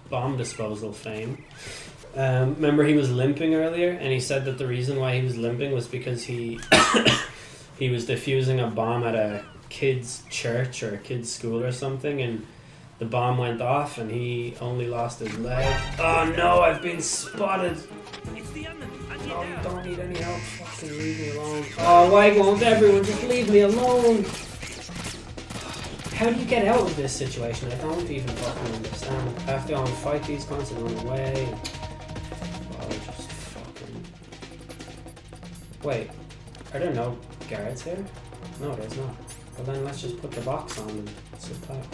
bomb disposal fame. Remember he was limping earlier, and he said that the reason why he was limping was because he he was defusing a bomb at a kid's church or a kid's school or something, and the bomb went off and he only lost his leg. Oh no, I've been spotted. Oh, don't need any help. Fucking leave me alone. Oh, why won't everyone just leave me alone? How do you get out of this situation? I don't even fucking understand. I have to go and fight these cunts and run away. Well, just fucking... Wait, are there no guards here? No, there's not. Well then let's just put the box on and sit tight.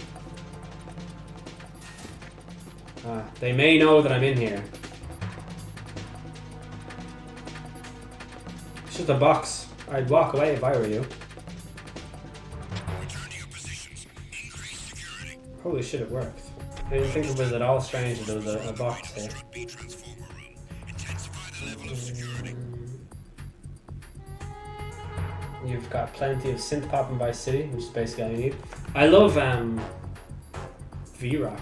They may know that I'm in here. It's just a box. I'd walk away if I were you. Holy shit, it worked. I didn't think it was at all strange that there was a box here. You've got plenty of synth pop in Vice City, which is basically all you need. I love V-Rock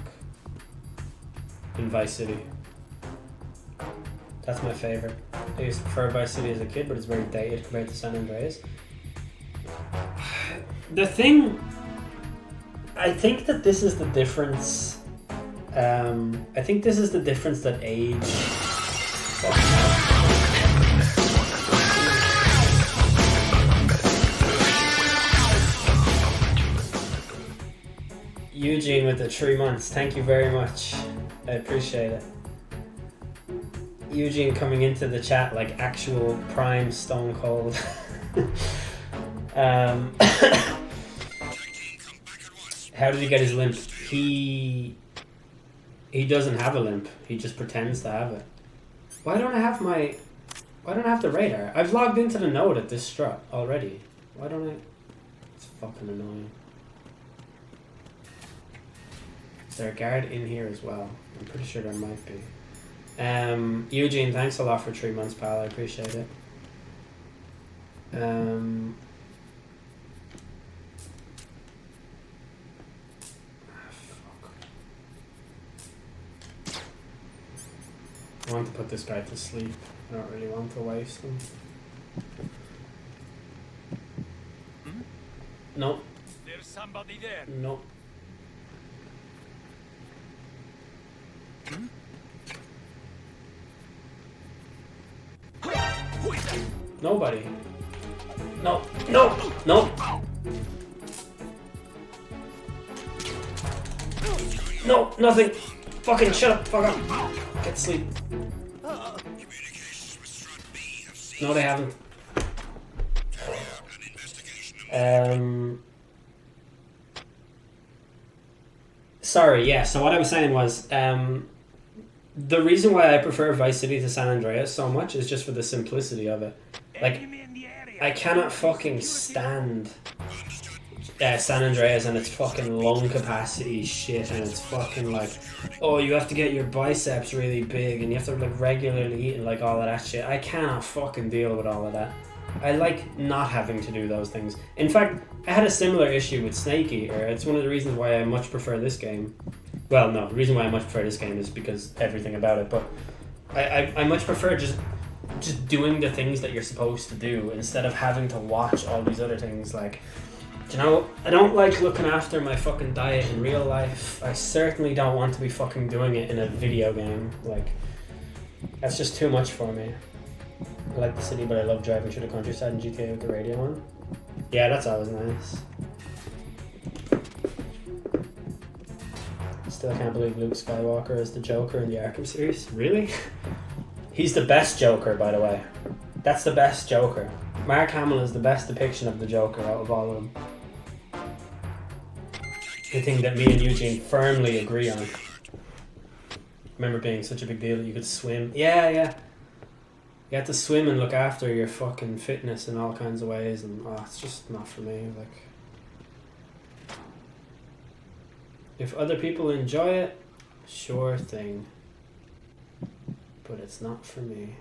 in Vice City. That's my favorite. I used to prefer Vice City as a kid, but it's very dated compared to San Andreas. The thing... I think that this is the difference. I think this is the difference that age. Eugene with the 3 months. Thank you very much. I appreciate it. Eugene coming into the chat like actual prime Stone Cold. How did he get his limp? He doesn't have a limp. He just pretends to have it. Why don't I have the radar? I've logged into the node at this strut already. Why don't I? It's fucking annoying. Is there a guard in here as well? I'm pretty sure there might be. Eugene, thanks a lot for 3 months, pal. I appreciate it. want to put this guy to sleep. I don't really want to waste him. No. There's somebody there. No. Nobody. No. No. No. No. Nothing. Fucking shut up. Fuck up. Get to sleep. No, they haven't. Sorry, yeah, so what I was saying was, the reason why I prefer Vice City to San Andreas so much is just for the simplicity of it. Like, I cannot fucking stand San Andreas and its fucking lung capacity shit, and it's fucking like, oh, you have to get your biceps really big and you have to like regularly eat and like all of that shit. I cannot fucking deal with all of that. I like not having to do those things. In fact, I had a similar issue with Snake Eater. It's one of the reasons why I much prefer this game. Well, no, the reason why I much prefer this game is because everything about it, but I much prefer just doing the things that you're supposed to do instead of having to watch all these other things. Like, you know, I don't like looking after my fucking diet in real life. I certainly don't want to be fucking doing it in a video game. Like, that's just too much for me. I like the city, but I love driving through the countryside in GTA with the radio on. Yeah, that's always nice. Still can't believe Luke Skywalker is the Joker in the Arkham series. Really? He's the best Joker, by the way. That's the best Joker. Mark Hamill is the best depiction of the Joker out of all of them. The thing that me and Eugene firmly agree on. Remember being such a big deal that you could swim. Yeah. You had to swim and look after your fucking fitness in all kinds of ways, and it's just not for me. Like, if other people enjoy it, sure thing, but it's not for me.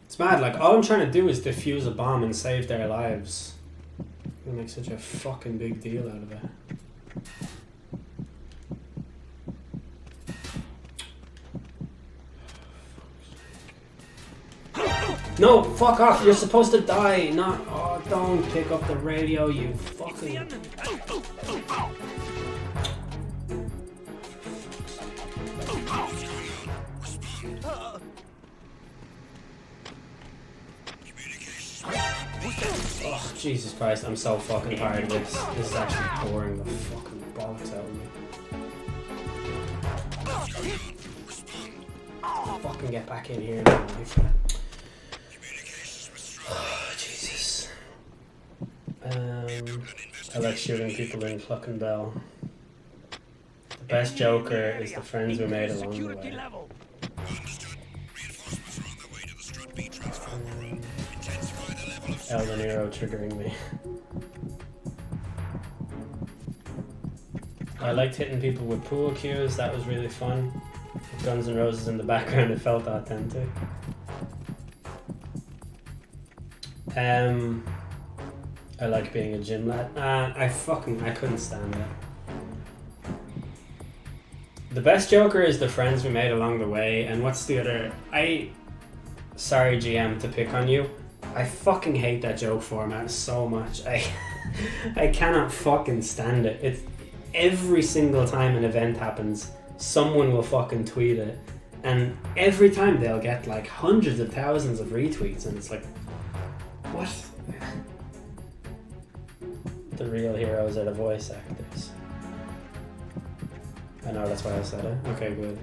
It's mad, like, all I'm trying to do is defuse a bomb and save their lives. You make such a fucking big deal out of it. No, fuck off, you're supposed to die, not... Oh, don't pick up the radio, you fucking... Oh, Jesus Christ, I'm so fucking tired of this. This is actually boring the fucking bollocks out of me. Fucking get back in here now. Oh, Jesus. I like shooting people in Clockenbell. The best Joker is the friends we made along the way. El De Niro triggering me. I liked hitting people with pool cues, that was really fun. With Guns N' Roses in the background, it felt authentic. I like being a gym lad. I couldn't stand it. The best Joker is the friends we made along the way, and what's the other? Sorry GM to pick on you. I fucking hate that joke format so much. I cannot fucking stand it. It's every single time an event happens, someone will fucking tweet it, and every time they'll get like hundreds of thousands of retweets, and it's like, what? The real heroes are the voice actors. I know, that's why I said it. Okay, good.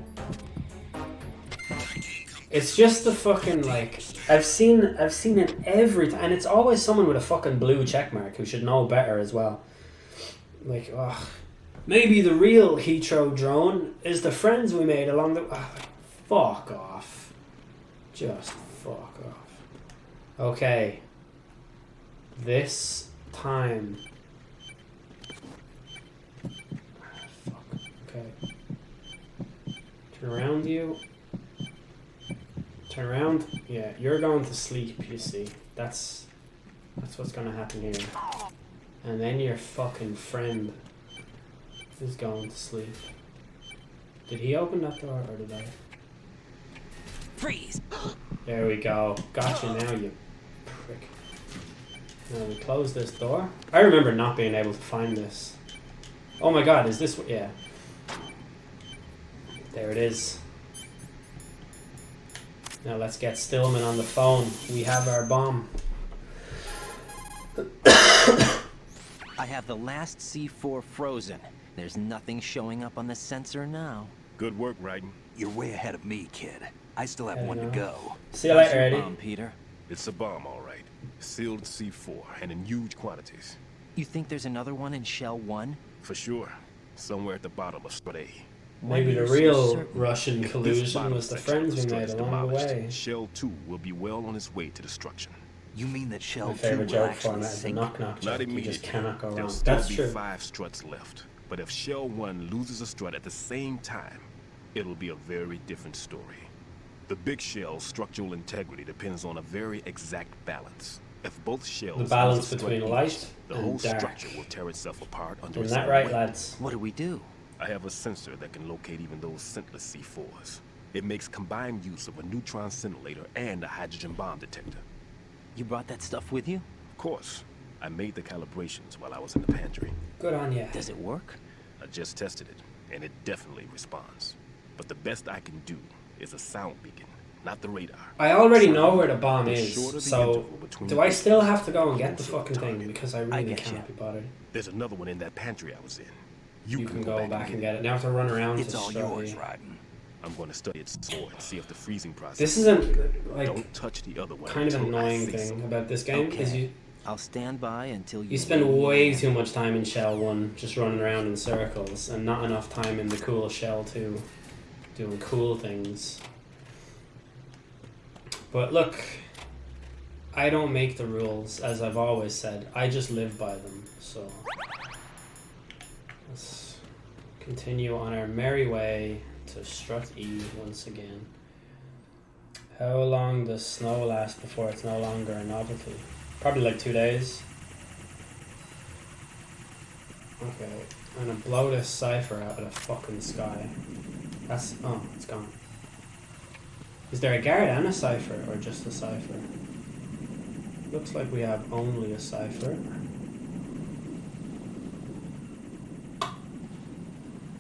It's just the fucking, like, I've seen it every time, and it's always someone with a fucking blue checkmark who should know better as well. Like, ugh. Maybe the real Heathrow drone is the friends we made along the... fuck off. Just fuck off. Okay. This time. Fuck. Okay. Turn around, you. Turn around. Yeah, you're going to sleep, you see. That's what's gonna happen here. And then your fucking friend is going to sleep. Did he open that door or did I? Freeze! There we go. Gotcha now, you prick. Now we close this door. I remember not being able to find this. Oh my god, is this... Yeah. There it is. Now let's get Stillman on the phone. We have our bomb. I have the last C4 frozen. There's nothing showing up on the sensor now. Good work, Raiden. You're way ahead of me, kid. I still have one to go. See you later, Eddie. Bomb, Peter? It's a bomb, all right. Sealed C4, and in huge quantities. You think there's another one in Shell 1? For sure. Somewhere at the bottom of Strut A. Maybe the real Russian collusion was the friends we made along the way. Shell 2 will be well on its way to destruction. You mean that Shell 2 My favorite will joke actually format is a sink? knock-knock joke. Not You immediately. just cannot go wrong. There'll still That's be true. 5 struts left. But if Shell 1 loses a strut at the same time, it'll be a very different story. The big shell's structural integrity depends on a very exact balance. If both shells The balance lose a strut between each, light the and whole dark. structure will tear itself apart under Isn't its that own right, weight. lads? What do we do? I have a sensor that can locate even those scentless C4s. It makes combined use of a neutron scintillator and a hydrogen bomb detector. You brought that stuff with you? Of course. I made the calibrations while I was in the pantry. Good on ya. Does it work? I just tested it, and it definitely responds. But the best I can do is a sound beacon, not the radar. I already know where the bomb The is, shorter the so interval between do I the still hits, have to go and the get the closer fucking thing? Because I really get cannot be bothered. There's another one in that pantry I was in. You can go back and get it. Now I have to run around It's to all Strut yours, A. Raiden. I'm going to study its sword and see if the freezing process... This isn't, like, Don't touch the other one kind of until I annoying say thing so. about this game is you I'll stand by until you spend way too much time in Shell 1 just running around in circles and not enough time in the cool Shell 2 doing cool things. But look, I don't make the rules, as I've always said. I just live by them, so let's continue on our merry way to Strut E once again. How long does snow last before it's no longer a novelty? Probably like 2 days. Okay, I'm gonna blow this cipher out of the fucking sky. That's... oh, it's gone. Is there a guard and a cipher, or just a cipher? Looks like we have only a cipher.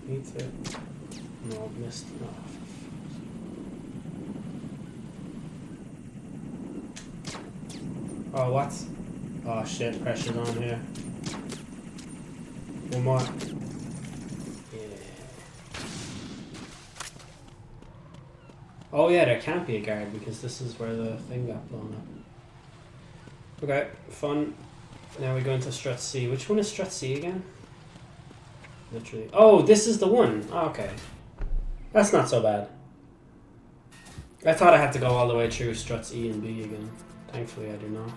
Need to... no, missed enough. Oh, what? Oh shit, pressure's on here. One more. Yeah. Oh yeah, there can't be a guard because this is where the thing got blown up. Okay, fun. Now we go into Strut C. Which one is Strut C again? Literally. Oh, this is the one. Oh, okay. That's not so bad. I thought I had to go all the way through Struts E and B again. Thankfully I do not.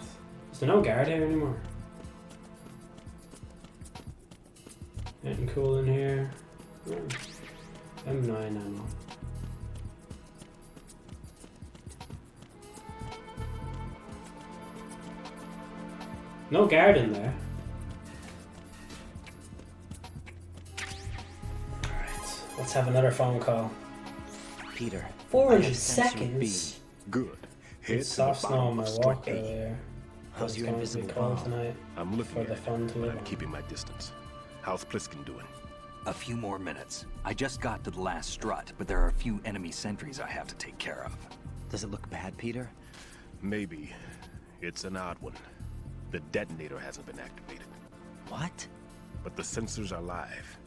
Is there no guard here anymore? Anything cool in here? Oh. M9 ammo. No guard in there. Alright, let's have another phone call. Peter. 400 seconds? Good. Head It's to the soft snow bottom on my of Strut walk A. earlier. How's It's your going to be invisible cold bomb? tonight. I'm looking For at the it, fun to but live I'm on. keeping my distance. How's Pliskin doing? A few more minutes. I just got to the last strut, but there are a few enemy sentries I have to take care of. Does it look bad, Peter? Maybe. It's an odd one. The detonator hasn't been activated. What? But the sensors are live,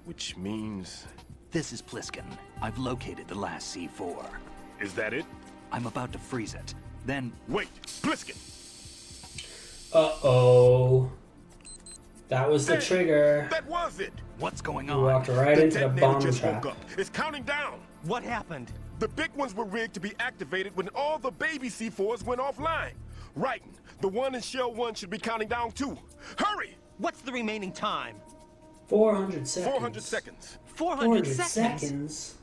which means... This is Pliskin. I've located the last C4. Is that it? I'm about to freeze it. Then... Wait! Pliskin! Uh-oh. That was the trigger. That was it. What's going You walked right into the detonator bomb just trap. woke up. It's counting down. What happened? The big ones were rigged to be activated when all the baby C4s went offline. Right. The one in Shell 1 should be counting down too. Hurry! What's the remaining time? 400 seconds. 400 seconds. 400 seconds?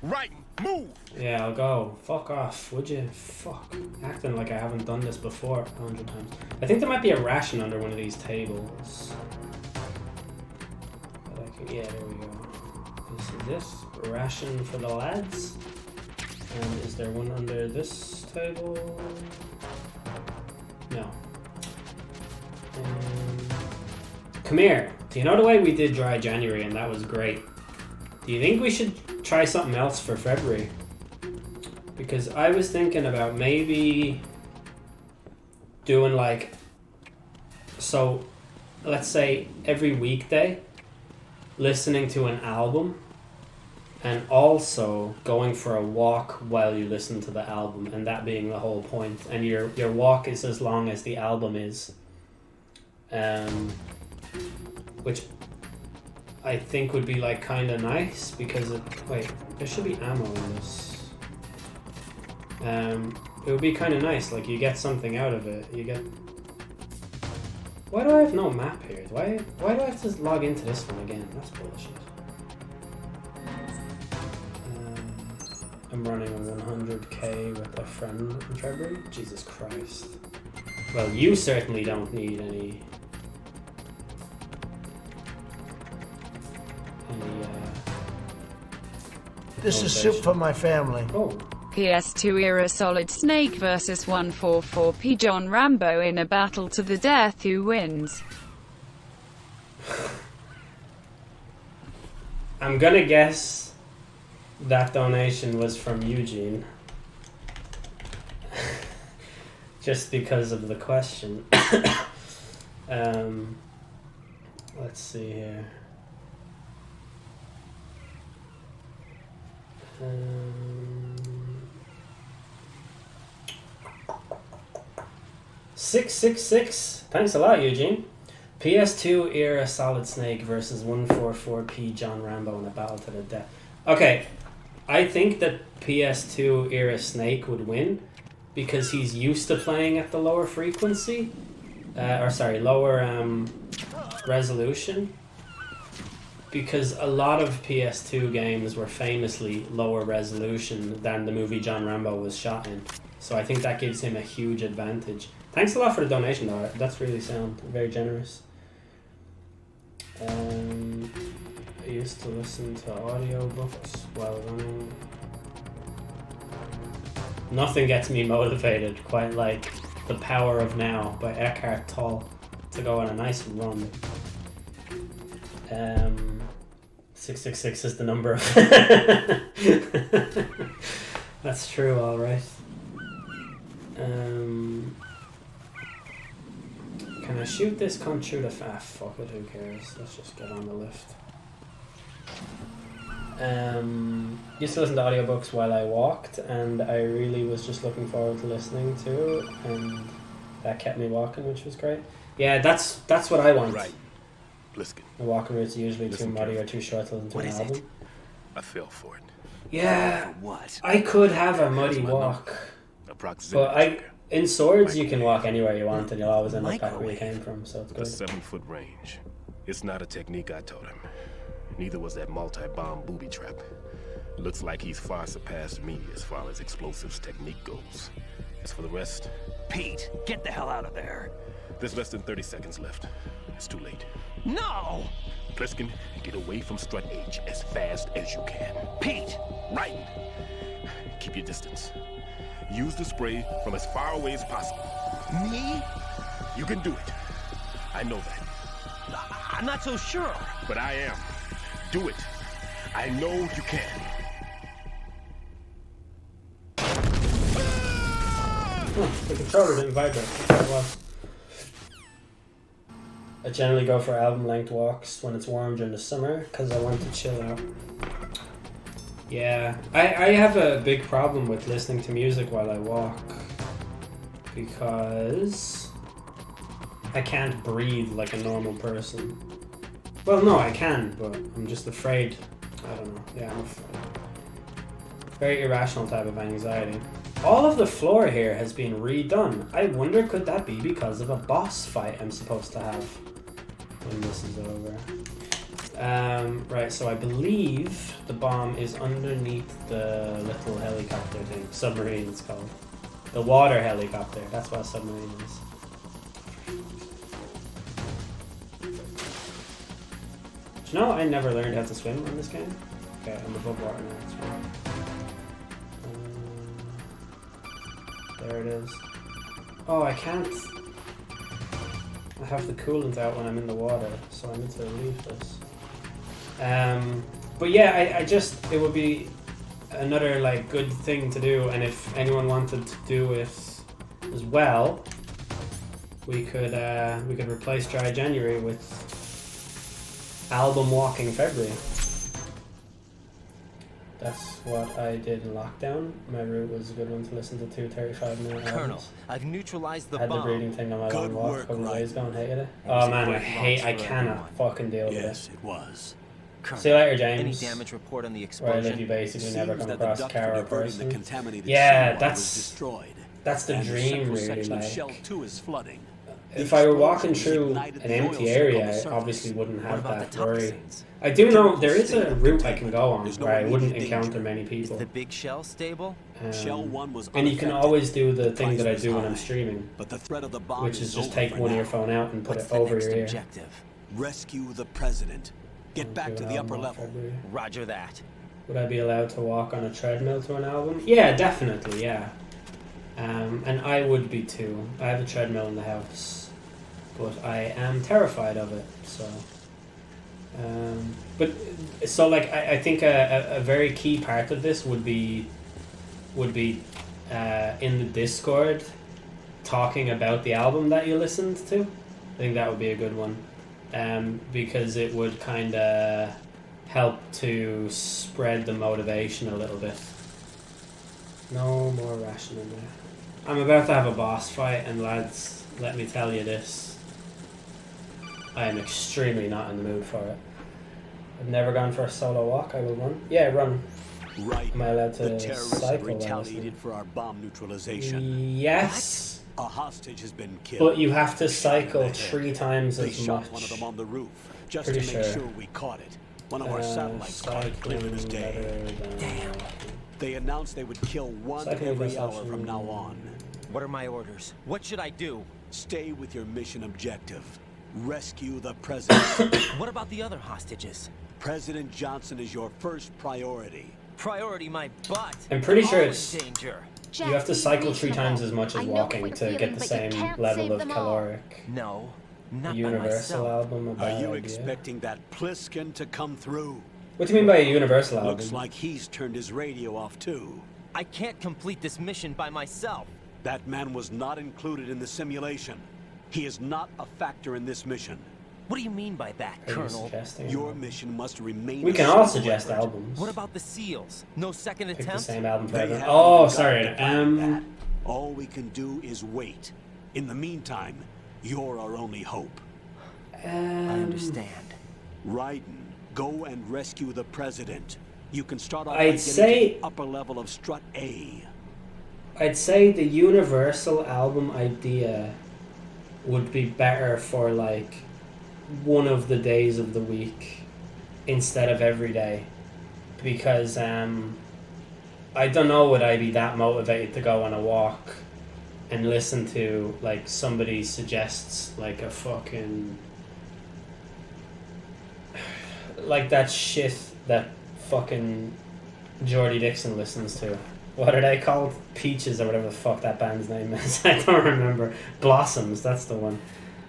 Right. Move! Yeah, I'll go. Fuck off, would you? Fuck. Acting like I haven't done this before 100 times. I think there might be a ration under one of these tables. But yeah, there we go. This ration for the lads. And is there one under this table? No. Come here. Do you know the way we did dry January and that was great? Do you think we should try something else for February? Because I was thinking about maybe doing like, so let's say every weekday listening to an album and also going for a walk while you listen to the album, and that being the whole point. And your walk is as long as the album is. Which I think would be like kind of nice because wait, there should be ammo in this. It would be kind of nice, like you get something out of it. You get. Why do I have no map here? Why do I have to log into this one again? That's bullshit. I'm running a 100k with a friend in February. Jesus Christ. Well, you certainly don't need any. This is soup for my family. Oh. PS2 era Solid Snake versus 144p John Rambo in a battle to the death. Who wins? I'm gonna guess that donation was from Eugene. Just because of the question. Let's see here. 666. Thanks a lot, Eugene. PS2 era Solid Snake versus 144p John Rambo in a battle to the death. Okay, I think that PS2 era Snake would win because he's used to playing at the lower frequency, lower resolution. Because a lot of PS2 games were famously lower resolution than the movie John Rambo was shot in. So I think that gives him a huge advantage. Thanks a lot for the donation though, that's really sound, very generous. I used to listen to audiobooks while running. Nothing gets me motivated quite like The Power of Now by Eckhart Tolle to go on a nice run. 666 is the number. That's true, alright. Can I shoot this cunt through the fuck it, who cares? Let's just get on the lift. Used to listen to audiobooks while I walked, and I really was just looking forward to listening to it, and that kept me walking, which was great. Yeah, that's what I want. Right. Pliskin. The walking route's usually too muddy or too short to listen to an album. It? I fell for it. Yeah, what? I could have a muddy walk. But in Swords you can walk anywhere you want and you'll always end up back where you came from, so it's With good. a 7-foot range. It's not a technique I taught him. Neither was that multi-bomb booby trap. Looks like he's far surpassed me as far as explosives technique goes. As for the rest... Pete, get the hell out of there. There's less than 30 seconds left. It's too late. No! Pliskin, get away from Strut H as fast as you can. Pete! Right! Keep your distance. Use the spray from as far away as possible. Me? You can do it. I know that. I'm not so sure. But I am. Do it. I know you can. The controller didn't vibrate. That's what it was. I generally go for album length walks when it's warm during the summer because I want to chill out. Yeah, I have a big problem with listening to music while I walk because I can't breathe like a normal person. Well, no, I can, but I'm just afraid. I don't know. Yeah, I'm afraid. Very irrational type of anxiety. All of the floor here has been redone. I wonder, could that be because of a boss fight I'm supposed to have when this is over? Right, so I believe the bomb is underneath the little helicopter thing. Submarine, it's called. The water helicopter. That's what a submarine is. Do you know I never learned how to swim in this game? Okay, I'm above water now. That's fine. There it is. Oh, I can't. I have the coolant out when I'm in the water, so I need to leave this. But yeah, I just, it would be another like good thing to do, and if anyone wanted to do it as well, we could replace Dry January with Album Walking February. That's what I did in lockdown. My route was a good one to listen to 2 35-minute albums. Colonel, I've neutralized the Had bomb. the breathing thing on my long walk a couple of days ago and hated it. It was Oh a man, great I launch for cannot everyone. fucking deal with Yes, it. it was. See you later, Any James. damage report on the Where I explosion? live, you basically never come Seems that the across a duct car for or diverting the person. contaminated Yeah, seawater was that's destroyed. the And dream, central really. section of Like, Shell 2 is flooding. if I were walking Explosions through ignited an the empty oil area, on the I surface. obviously wouldn't have about that the worry. toxins? I do know Chemicals there is stay a in route I can containment. go on There's no where I wouldn't immediate encounter danger. many people. The big shell stable? Shell 1 was And you can unaffected. always do the thing price that I was do when high, I'm streaming, but the threat of the bomb which is just over take for one now. earphone out and put What's it the over next your ear. objective? Rescue the president. Get back to the upper level. Roger that. Would I be allowed to walk on a treadmill to an album? Yeah, definitely, yeah. And I would be too. I have a treadmill in the house, but I am terrified of it, so... I think a very key part of this would be in the Discord talking about the album that you listened to. I think that would be a good one, because it would kind of help to spread the motivation a little bit. No more rationing there. I'm about to have a boss fight, and lads, let me tell you this. I am extremely not in the mood for it. I've never gone for a solo walk. I will run. Yeah, run. Right. Am I allowed to The terrorists have cycle? retaliated for our bomb neutralization. Yes. A hostage has been killed. But you have to cycle Shot in the head. 3 times They as shot much. one of them on the roof, just Pretty to make sure. sure we caught it. One of our satellites caught it clear as day. Damn. They announced they would kill one Cycling every is hour option. from now on. What are my orders? What should I do? Stay with your mission objective. Rescue the president. What about the other hostages? President Johnson is your first priority. Priority my butt. I'm pretty sure All in it's... danger. You have to cycle 3 times as much as I know walking what to you're get the feeling, but you same can't level save of them all. caloric. No, The not by Universal myself. album, a Are bad you idea. expecting that Pliskin to come through? What do you mean by a Universal album? Looks like he's turned his radio off too. I can't complete this mission by myself. That man was not included in the simulation. He is not a factor in this mission. What do you mean by that, Are you Colonel? suggesting Your an mission must remain. We a can all secret. suggest albums. What about the SEALs? No second Pick the attempt? same album for They everyone. haven't Oh, even sorry. gotten to plan that. All we can do is wait. In the meantime, you're our only hope. I understand. Raiden, go and rescue the president. You can start off by I'd getting say- to the upper level of Strut A. I'd say the Universal album idea would be better for like one of the days of the week instead of every day, because I don't know, would I be that motivated to go on a walk and listen to like somebody suggests like a fucking like that shit that fucking Jordy Dixon listens to. What are they called? Peaches or whatever the fuck that band's name is. I don't remember. Blossoms, that's the one.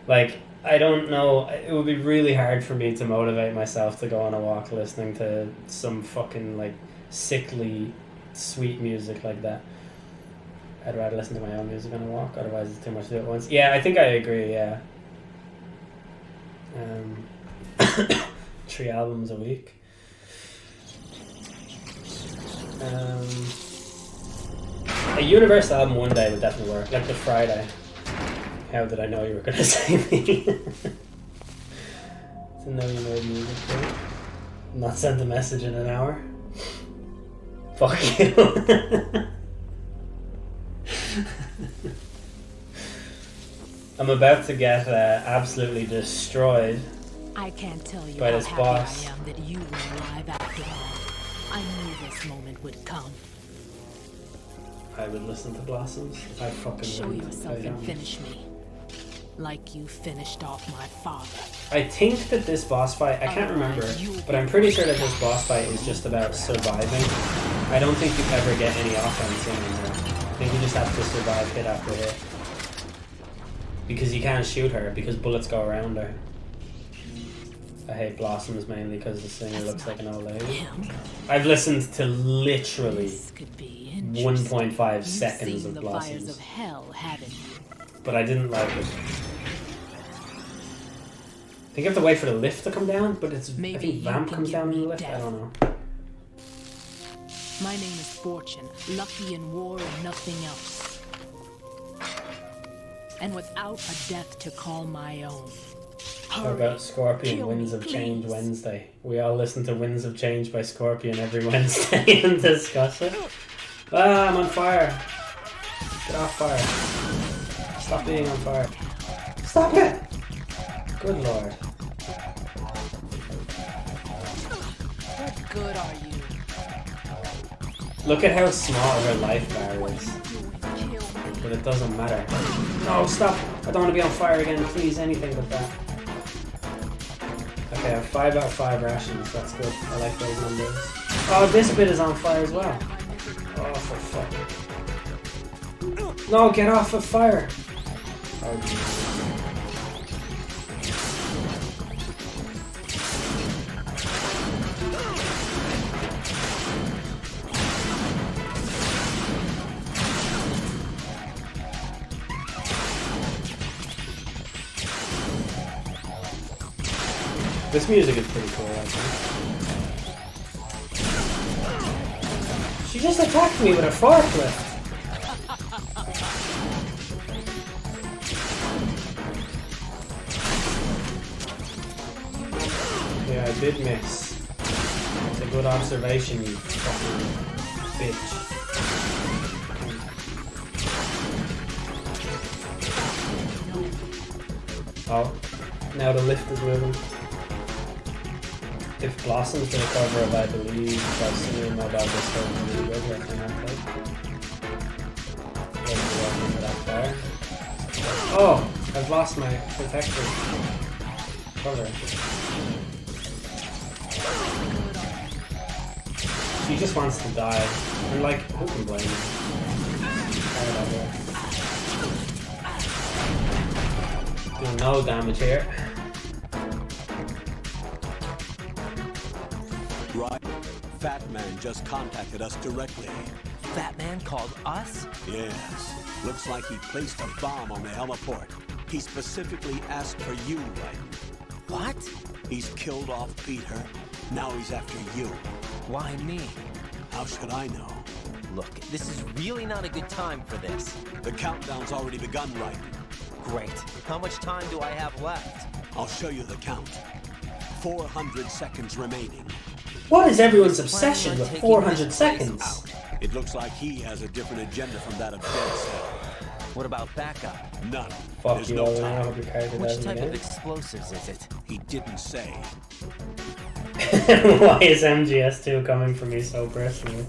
Like, I don't know. It would be really hard for me to motivate myself to go on a walk listening to some fucking, like, sickly, sweet music like that. I'd rather listen to my own music on a walk, otherwise it's too much to do at once. Yeah, I think I agree, yeah. 3 albums a week. A Universal album one day would definitely work, like the Friday. How did I know you were gonna say me? To know you made music, right? Not send a message in an hour. Fuck you. I'm about to get absolutely destroyed. I can't tell you by how this happy boss. I am that you were alive after all. I knew this moment would come. I would listen to Blossoms. I fucking Show would. yourself I and am. finish me. Like you finished off my father. I think that this boss fight, I can't remember, but I'm pretty sure that this boss fight is just about surviving. I don't think you ever get any offense in here. I think you just have to survive hit after hit. Because you can't shoot her, because bullets go around her. I hate Blossoms mainly because the singer looks like an old lady. I've listened to literally 1.5 seconds of The fires Blossoms, of hell, haven't you? but I didn't like it. I think you have to wait for the lift to come down, but it's I think Vamp comes down in the lift. I don't know. My name is Fortune, lucky in war and nothing else. And without a death to call my own. How about Scorpion Kill Winds me, of Change please. Wednesday? We all listen to Winds of Change by Scorpion every Wednesday and discuss it. Ah, I'm on fire. Get off fire. Stop being on fire. Stop it! Good lord. What good are you? Look at how small her life bar is. But it doesn't matter. No, stop! I don't want to be on fire again, please, anything but that. Okay, I have 5 out of 5 rations, that's good. I like those numbers. Oh, this bit is on fire as well. Oh, for fuck. No, get off of fire! Oh, Jesus. This music is pretty cool, I think. She just attacked me with a forklift. Yeah, I did miss. It's a good observation, you fucking bitch. Oh, now the lift is moving. If Blossom's gonna cover it, I believe by singing about this whole really good right now, right? Oh, I've lost my protector cover. She just wants to die. And like, who can blame her? Doing no damage here. Right. Fat Man just contacted us directly. Fat Man called us? Yes. Looks like he placed a bomb on the heliport. He specifically asked for you, right? What? He's killed off Peter. Now he's after you. Why me? How should I know? Look, this is really not a good time for this. The countdown's already begun, right? Great. How much time do I have left? I'll show you the count. 400 seconds remaining. What is everyone's obsession with 400 seconds? It looks like he has a different agenda from that of Dead Cell. What about backup? None. Fuck There's you, no Owen. I time. hope your character Which doesn't type again. of explosives is it? He didn't say. Why is MGS2 coming for me so personally?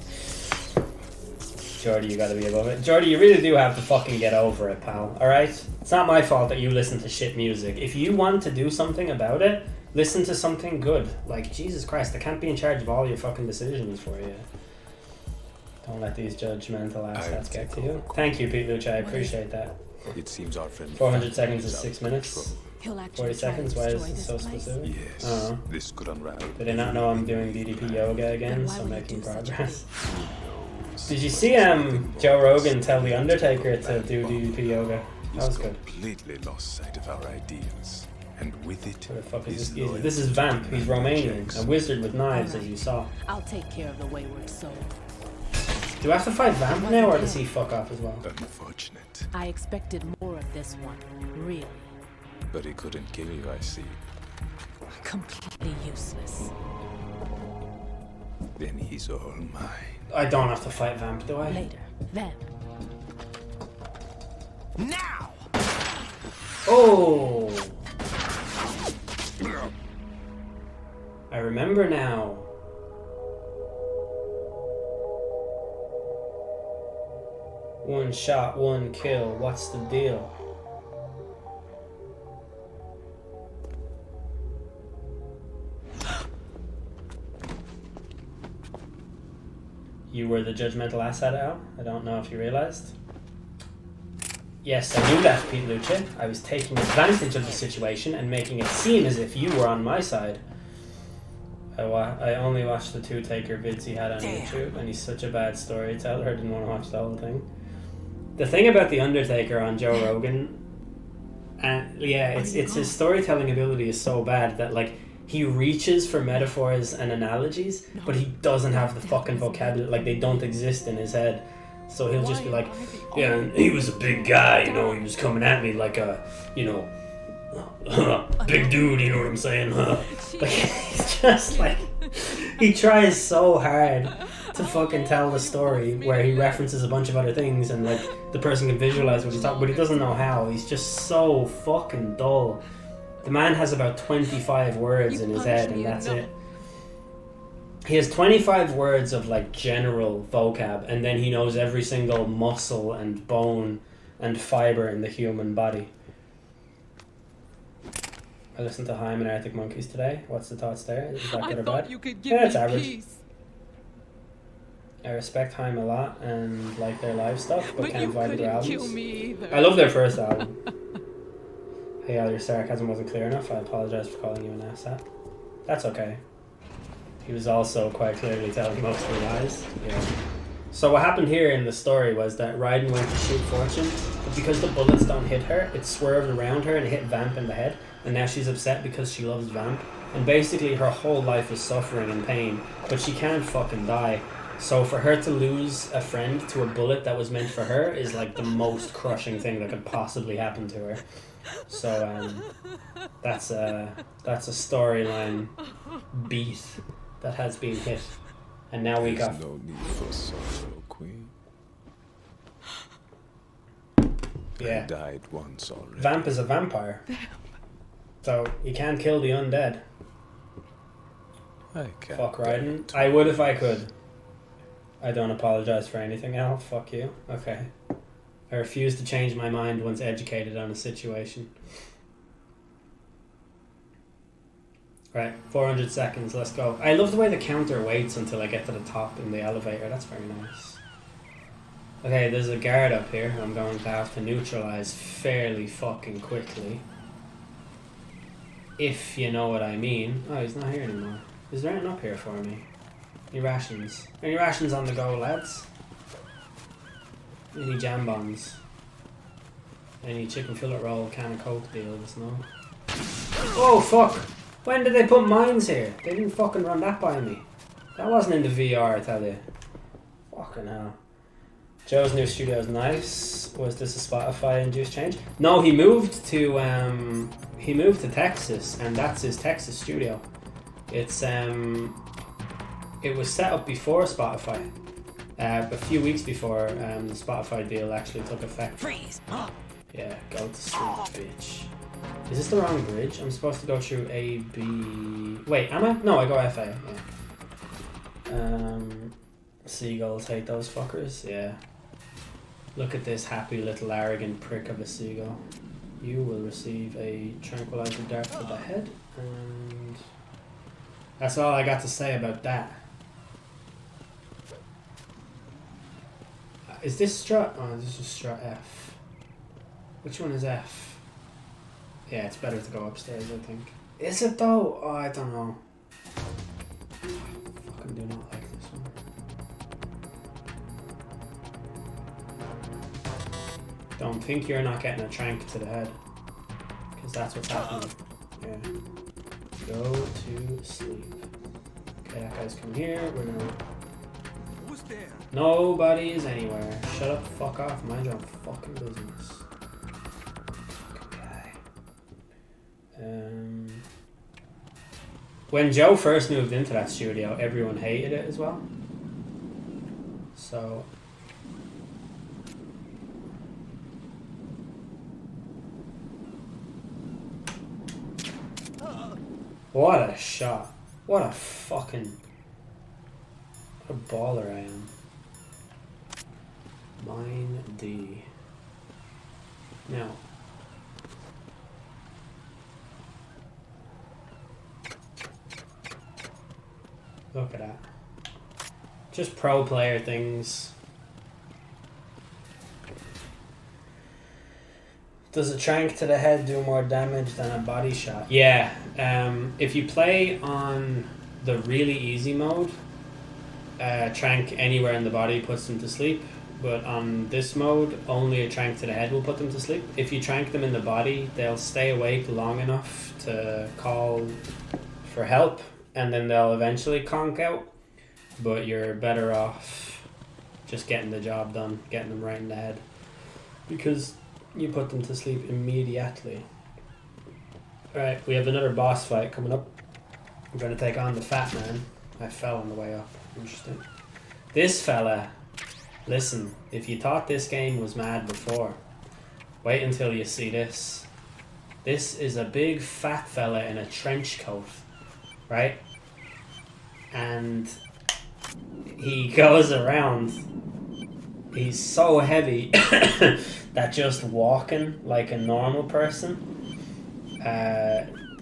Jordy, you gotta be above it. Jordy, you really do have to fucking get over it, pal. Alright? It's not my fault that you listen to shit music. If you want to do something about it, listen to something good. Like, Jesus Christ, I can't be in charge of all your fucking decisions for you. Don't let these judgmental assets get to you. Thank you, Pete Lucha, I appreciate that. It seems our friend 400 seconds is 6 minutes. He'll actually 40 try to seconds? Why is destroy this this so place. specific? Yes, I don't know. this could unravel. Did they not know I'm doing DDP yoga again, Why so would you making do such a progress? Did you see Joe Rogan tell The Undertaker to do DDP yoga? That was good. Completely lost sight of our ideals, and with it, What the fuck is his this? loyalty This is Vamp. He's to Romanian. Jack's A wizard with knives, as you saw. I'll take care of the wayward soul. Do I have to fight Vamp now, or does he fuck off as well? Unfortunate. I expected more of this one, really. But he couldn't kill you, I see. Completely useless. Then he's all mine. I don't have to fight Vamp, do I? Later, then. Now! Oh! I remember now. One shot, one kill. What's the deal? You were the judgmental asset, Al. I don't know if you realized. Yes, I knew that, Pete Luce. I was taking advantage of the situation and making it seem as if you were on my side. I only watched the 2 Taker vids he had on YouTube, and he's such a bad storyteller, I didn't want to watch the whole thing. The thing about The Undertaker on Joe Rogan, it's his storytelling ability is so bad that, like, he reaches for metaphors and analogies, but he doesn't have the fucking vocabulary, like, they don't exist in his head. So he'll just be like, yeah, and he was a big guy, you know, he was coming at me like a, you know, big dude, you know what I'm saying? Like, he's just like, he tries so hard to fucking tell the story where he references a bunch of other things and, like, the person can visualize what he's talking, but he doesn't know how. He's just so fucking dull. The man has about 25 words in his head, and that's it. He has 25 words of, like, general vocab, and then he knows every single muscle and bone and fiber in the human body. I listened to Haim and Arctic Monkeys today. What's the thoughts there? Is that good or bad? Yeah, it's average. I respect Haim a lot and like their live stuff, but can't vibe with their albums. I love their first album. Hey, Al, your sarcasm wasn't clear enough. I apologize for calling you an asshat. That's okay. He was also quite clearly telling mostly lies. Yeah. So what happened here in the story was that Raiden went to shoot Fortune, but because the bullets don't hit her, it swerved around her and hit Vamp in the head, and now she's upset because she loves Vamp. And basically her whole life is suffering and pain, but she can't fucking die. So for her to lose a friend to a bullet that was meant for her is like the most crushing thing that could possibly happen to her. So that's a storyline beat that has been hit, and now we got. No need for sorrow, Queen. Yeah. I died once already. Vamp is a vampire, so you can't kill the undead. I can't. Fuck Raiden. I would if I could. I don't apologize for anything, Al. Fuck you. Okay. I refuse to change my mind once educated on a situation. Right, 400 seconds, let's go. I love the way the counter waits until I get to the top in the elevator. That's very nice. Okay, there's a guard up here I'm going to have to neutralize fairly fucking quickly. If you know what I mean. Oh, he's not here anymore. Is there anything up here for me? Any rations? Any rations on the go, lads? Any jam bombs? Any chicken fillet roll, can of coke deals? No? Oh, fuck! When did they put mines here? They didn't fucking run that by me. That wasn't in the VR, I tell you. Fucking hell. Joe's new studio is nice. Was this a Spotify induced change? No, he moved to Texas, and that's his Texas studio. It's it was set up before Spotify. A few weeks before the Spotify deal actually took effect. Freeze! Yeah, go to sleep, bitch. Is this the wrong bridge? I'm supposed to go through A, B... Wait, am I? No, I go FA. Yeah. Seagulls hate those fuckers. Yeah. Look at this happy little arrogant prick of a seagull. You will receive a tranquilizer dart to the head, and that's all I got to say about that. Is this strut? Oh, this is strut F. Which one is F? Yeah, it's better to go upstairs, I think. Is it though? Oh, I don't know. Fucking do not like this one. Don't think you're not getting a trank to the head. Because that's what's happening. Yeah. Go to sleep. Okay, that guy's coming here. We're gonna... Who's there? Nobody is anywhere. Shut up, fuck off, mind your own fucking business. Okay. When Joe first moved into that studio, everyone hated it as well. So... What a shot. What a fucking... What a baller I am. Mine D. Now. Look at that. Just pro player things. Does a trank to the head do more damage than a body shot? Yeah. If you play on the really easy mode, trank anywhere in the body puts them to sleep. But on this mode, only a trank to the head will put them to sleep. If you trank them in the body, they'll stay awake long enough to call for help, and then they'll eventually conk out. But you're better off just getting the job done, getting them right in the head, because you put them to sleep immediately. Alright, we have another boss fight coming up. I'm going to take on the fat man. I fell on the way up. Interesting. This fella, listen, if you thought this game was mad before, wait until you see this. This is a big fat fella in a trench coat, right? And he goes around. He's so heavy that just walking like a normal person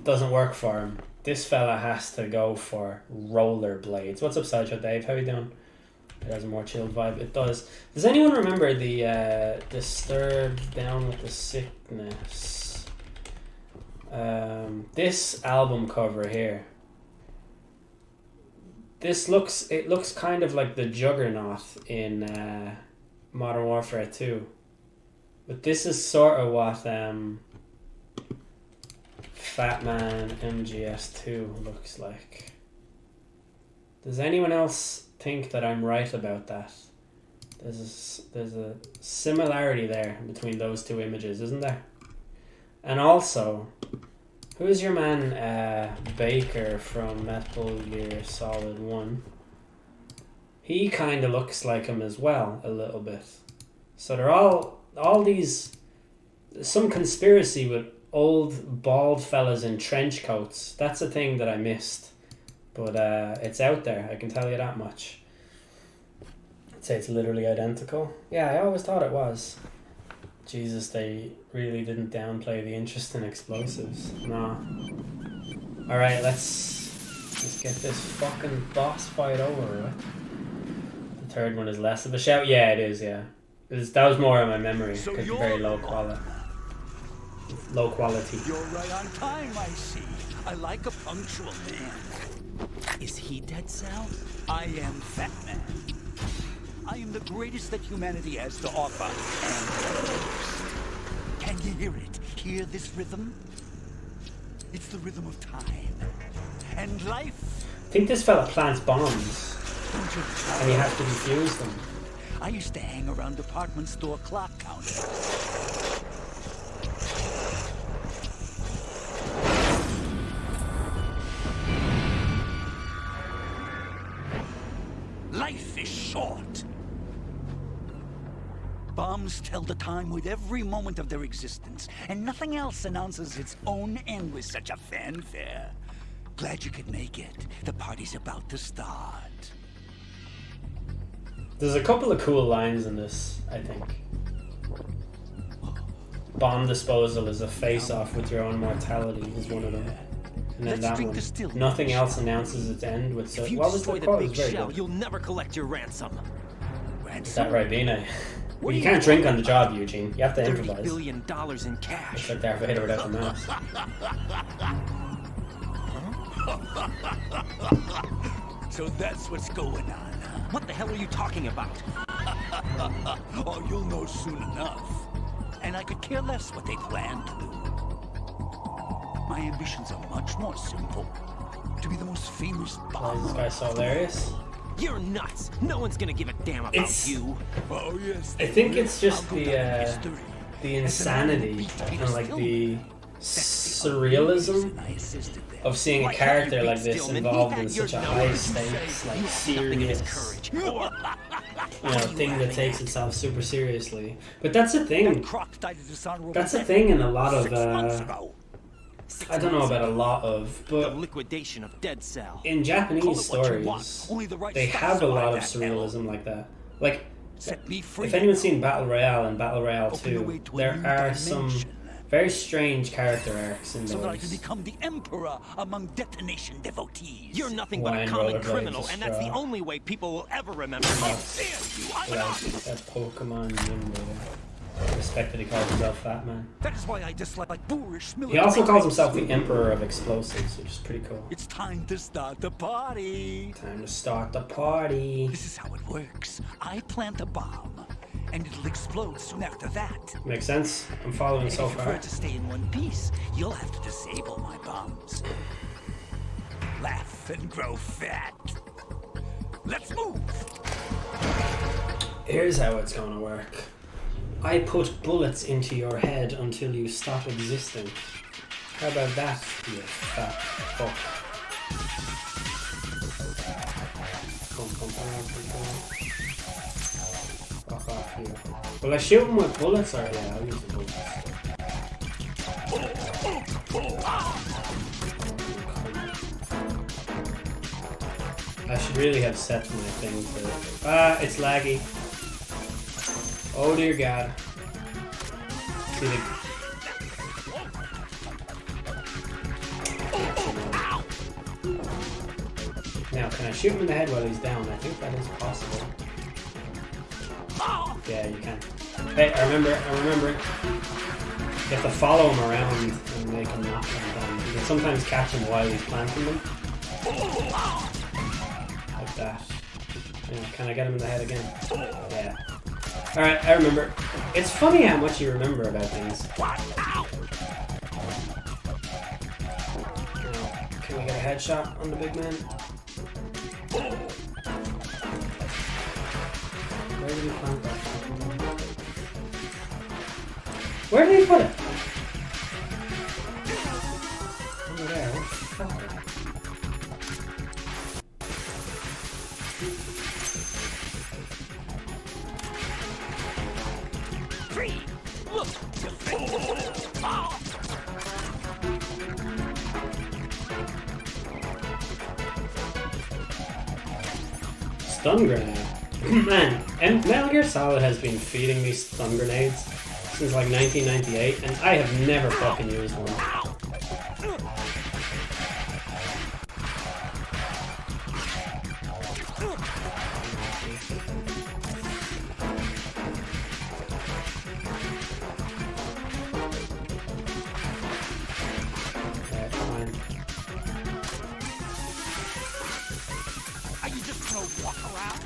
doesn't work for him. This fella has to go for rollerblades. What's up, Sideshow Dave? How you doing? It has a more chilled vibe. It does. Does anyone remember the Disturbed Down with the Sickness? This album cover here. It looks kind of like the Juggernaut in Modern Warfare 2. But this is sort of what Fat Man MGS2 looks like. Does anyone else think that I'm right about that? There's a similarity there between those two images, isn't there? And also, who's your man Baker from Metal Gear Solid 1? He kind of looks like him as well, a little bit. So they're all these... Some conspiracy with old bald fellas in trench coats. That's a thing that I missed. But it's out there, I can tell you that much. I'd say it's literally identical. Yeah, I always thought it was. Jesus, they really didn't downplay the interest in explosives. No. Alright, let's get this fucking boss fight over with. The third one is less of a shout. Yeah, it is, yeah. That was more of my memory, because it's very low quality. Low quality. You're right on time, I see. I like a punctual man. Is he dead, Sal? I am Fat Man. I am the greatest that humanity has to offer, and can you hear it? Hear this rhythm? It's the rhythm of time and life. I think this fella plants bombs, and you have to defuse them. I used to hang around department store clock counters. Life is short. Bombs tell the time with every moment of their existence, and nothing else announces its own end with such a fanfare. Glad you could make it. The party's about to start. There's a couple of cool lines in this, I think. Bomb disposal is a face-off with your own mortality is one of them. And then that one. Nothing else announces its end with so. What was the quote? It was very good. You'll never collect your ransom. Is that right, Bina? Well, you can't drink on the job, Eugene. You have to improvise. $30 billion in cash. It's like Darth Vader without the mask. So that's what's going on. What the hell are you talking about? Oh, you'll know soon enough. And I could care less what they plan to do. My ambitions are much more simple. To be the most famous bomber. Why is this guy so hilarious? You're nuts. No one's gonna give a damn about you. Oh yes. I think it's just the insanity and like the surrealism of seeing a character like this involved in such a high stakes, like serious, thing that takes itself super seriously. But that's the thing. That's the thing in a lot of. I don't know about a lot of, but liquidation of Dead Cell. In Japanese stories, they have a lot of surrealism like that. Like, if anyone's seen Battle Royale and Battle Royale 2, there are some very strange character arcs in those. So that I can become the emperor among detonation devotees. You're nothing but a common criminal, and that's the only way people will ever remember you. That's Pokemon Gym Leader. I respect that he calls himself Fat Man. That is why I dislike boorish military. He also calls himself the Emperor of Explosives, which is pretty cool. It's time to start the party. Time to start the party. This is how it works. I plant a bomb, and it'll explode soon after that. Makes sense. I'm following so far. If you prefer to stay in one piece, you'll have to disable my bombs. Laugh and grow fat. Let's move. Here's how it's gonna work. I put bullets into your head until you stop existing. How about that, you fat fuck? Fuck off here. Will I shoot him with bullets or yeah, I'll use the bullets. I should really have set my thing for... it's laggy. Oh dear God. See the... Now, can I shoot him in the head while he's down? I think that is possible. Yeah, you can. Hey, I remember. You have to follow him around and make him not come down. You can sometimes catch him while he's planting them. Like that. Yeah, can I get him in the head again? Yeah. Alright, I remember. It's funny how much you remember about things. Can we get a headshot on the big man? Where did he plant that? Where did he put it? Over there. What the fuck? Stun grenade. Man, and Metal Gear Solid has been feeding me stun grenades since like 1998, and I have never fucking used one.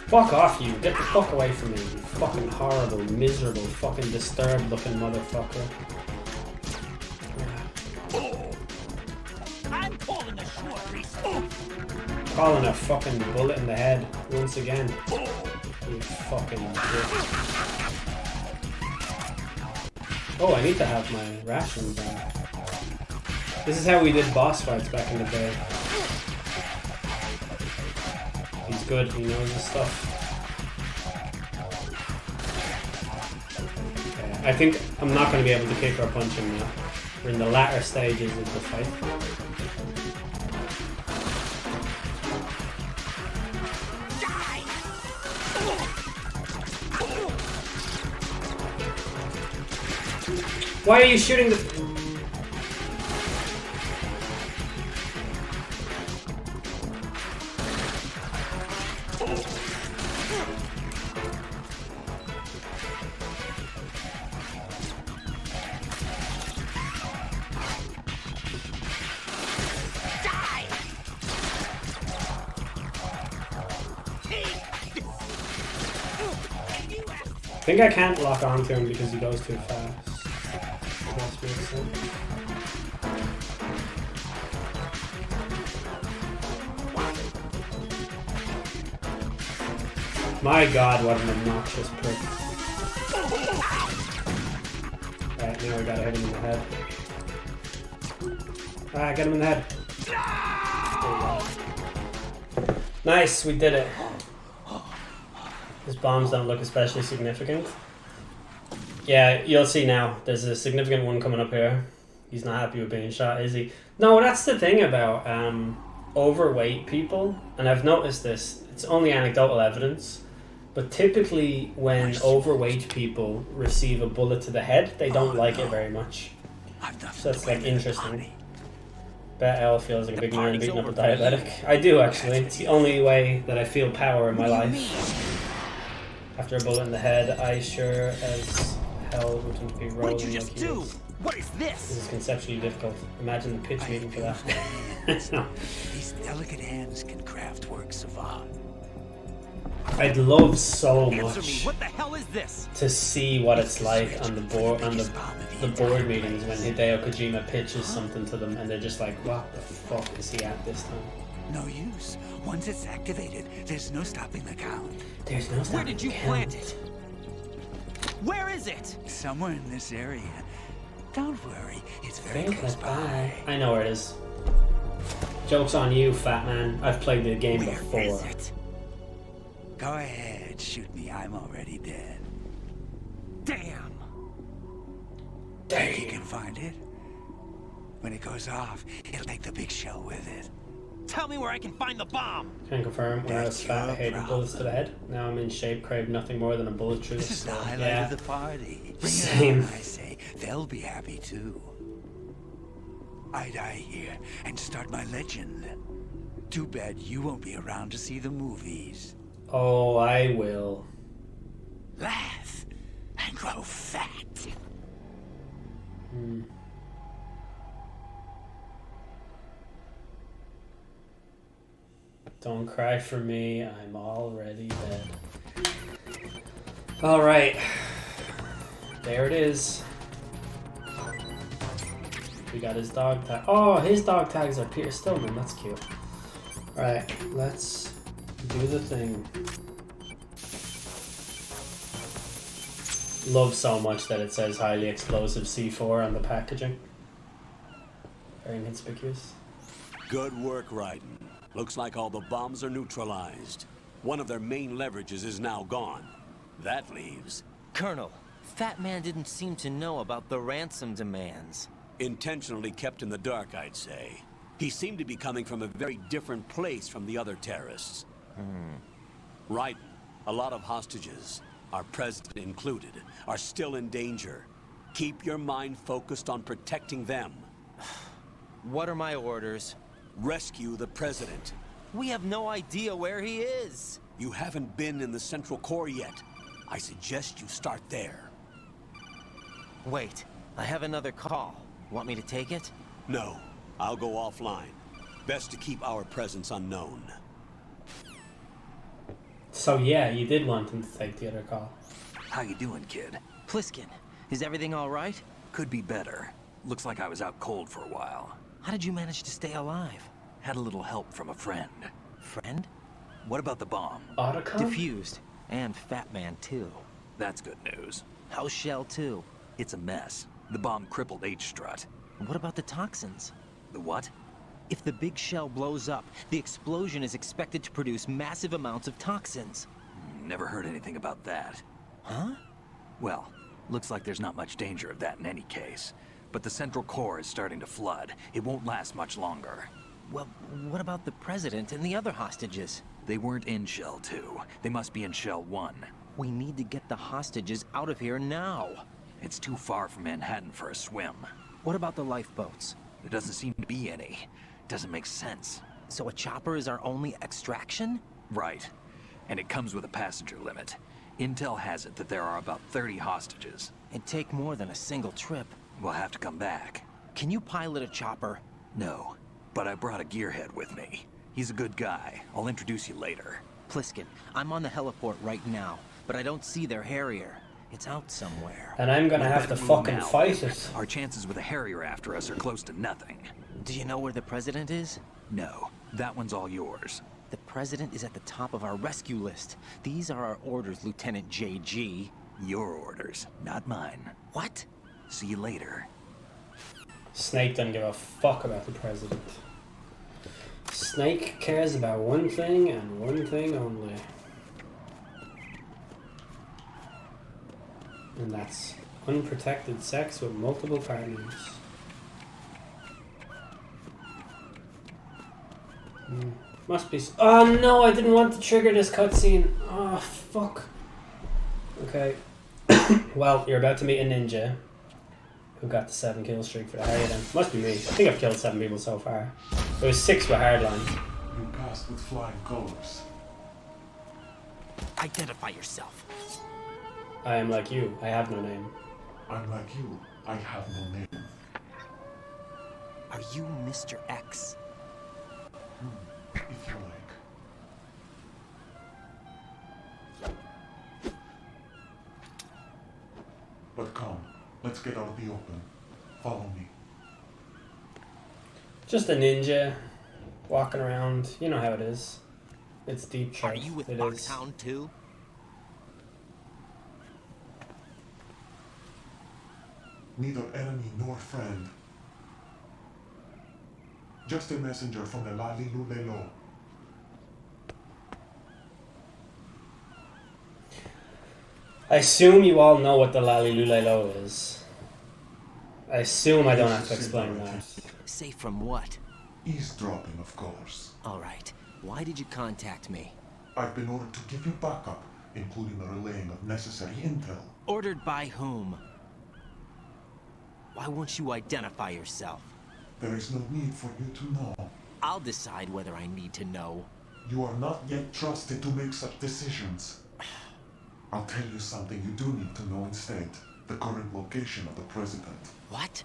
Fuck off, you. Get the fuck away from me, you fucking horrible, miserable, fucking disturbed looking motherfucker. I'm calling a short recess. Calling a fucking bullet in the head once again. You fucking bitch. Oh, I need to have my rations on. This is how we did boss fights back in the day. He's good, he knows his stuff. Okay, I think I'm not going to be able to kick or punch him now. We're in the latter stages of the fight. Why are you shooting the... I think I can't lock onto him because he goes too fast. That makes sense. My god, what an obnoxious prick. Alright, now we gotta hit him in the head. Ah, get him in the head. There we go. Nice, we did it. His bombs don't look especially significant. Yeah, you'll see now. There's a significant one coming up here. He's not happy with being shot, is he? No, that's the thing about overweight people, and I've noticed this. It's only anecdotal evidence, but typically when overweight people receive a bullet to the head, they don't like it very much. So it's like interesting. Bet L feels like a big man beating up a diabetic. I do actually. It's the only way that I feel power in my life. After a bullet in the head, I sure as hell wouldn't be rolling. What did you just do? What is this? This is conceptually difficult. Imagine the pitch meeting for that. These delicate hands can craft works of art. I'd love so Answer much me. What the hell is this? to see what it's like on the board the board meetings when Hideo Kojima pitches something to them and they're just like, what the fuck is he at this time? No use. Once it's activated, there's no stopping the count. There's no stopping Where did you plant it? Where is it? Somewhere in this area. Don't worry, it's very Think close that by. I know where it is. Joke's on you, fat man. I've played the game Where before. is it? Go ahead, shoot me. I'm already dead. Damn. Think you can find it? When it goes off, it'll take the big shell with it. Tell me where I can find the bomb. Can confirm when I was That's fat, I your hated bullets to the head. Now I'm in shape, crave nothing more than a bullet through the This is the skull. highlight Yeah. of the party. Bring Same. it on, I say. They'll be happy too. I die here and start my legend. Too bad you won't be around to see the movies. Oh, I will. Laugh and grow fat. Don't cry for me, I'm already dead. Alright. There it is. We got his dog tag. Oh, his dog tags are Peter Stillman. That's cute. Alright, let's do the thing. Love so much that it says highly explosive C4 on the packaging. Very conspicuous. Good work, Raiden. Looks like all the bombs are neutralized. One of their main leverages is now gone. That leaves... Colonel, Fat Man didn't seem to know about the ransom demands. Intentionally kept in the dark, I'd say. He seemed to be coming from a very different place from the other terrorists. Raiden, a lot of hostages, our president included, are still in danger. Keep your mind focused on protecting them. What are my orders? Rescue the president. We have no idea where he is. You haven't been in the Central Core yet. I suggest you start there. Wait, I have another call. Want me to take it? No, I'll go offline. Best to keep our presence unknown. So yeah, you did want him to take the other call. How you doing, kid? Pliskin, is everything all right? Could be better. Looks like I was out cold for a while. How did you manage to stay alive? Had a little help from a friend. Friend? What about the bomb? Otacon? Diffused. And Fat Man, too. That's good news. How's Shell, too? It's a mess. The bomb crippled H-Strut. What about the toxins? The what? If the big shell blows up, the explosion is expected to produce massive amounts of toxins. Never heard anything about that. Huh? Well, looks like there's not much danger of that in any case. But the Central Core is starting to flood. It won't last much longer. Well, what about the President and the other hostages? They weren't in Shell 2. They must be in Shell 1. We need to get the hostages out of here now. It's too far from Manhattan for a swim. What about the lifeboats? There doesn't seem to be any. Doesn't make sense. So a chopper is our only extraction? Right. And it comes with a passenger limit. Intel has it that there are about 30 hostages. It'd take more than a single trip. We'll have to come back. Can you pilot a chopper? No, but I brought a gearhead with me. He's a good guy. I'll introduce you later. Pliskin, I'm on the heliport right now, but I don't see their Harrier. It's out somewhere. And I'm gonna have to fucking fight it. Our chances with a Harrier after us are close to nothing. Do you know where the President is? No, that one's all yours. The president is at the top of our rescue list. These are our orders, Lieutenant JG. Your orders, not mine. What? See you later. Snake doesn't give a fuck about the president. Snake cares about one thing and one thing only. And that's unprotected sex with multiple partners. Must be... Oh no, I didn't want to trigger this cutscene. Oh, fuck. Okay. Well, you're about to meet a ninja who got the 7 kill streak for the Harridan. Must be me. I think I've killed 7 people so far. It was 6 with Hardline. You passed with flying colors. Identify yourself. I am like you. I have no name. I'm like you. I have no name. Are you Mr. X? If you like. But come, let's get out of the open. Follow me. Just a ninja walking around. You know how it is. It's deep truth. Are you with it Foxhound too? Neither enemy nor friend. Just a messenger from the Lali Lulelo. I assume you all know what the Lali Lulelo is. I assume I don't have to explain that. Safe from what? Eavesdropping, of course. Alright. Why did you contact me? I've been ordered to give you backup, including the relaying of necessary intel. Ordered by whom? Why won't you identify yourself? There is no need for you to know. I'll decide whether I need to know. You are not yet trusted to make such decisions. I'll tell you something you do need to know instead. The current location of the president. What?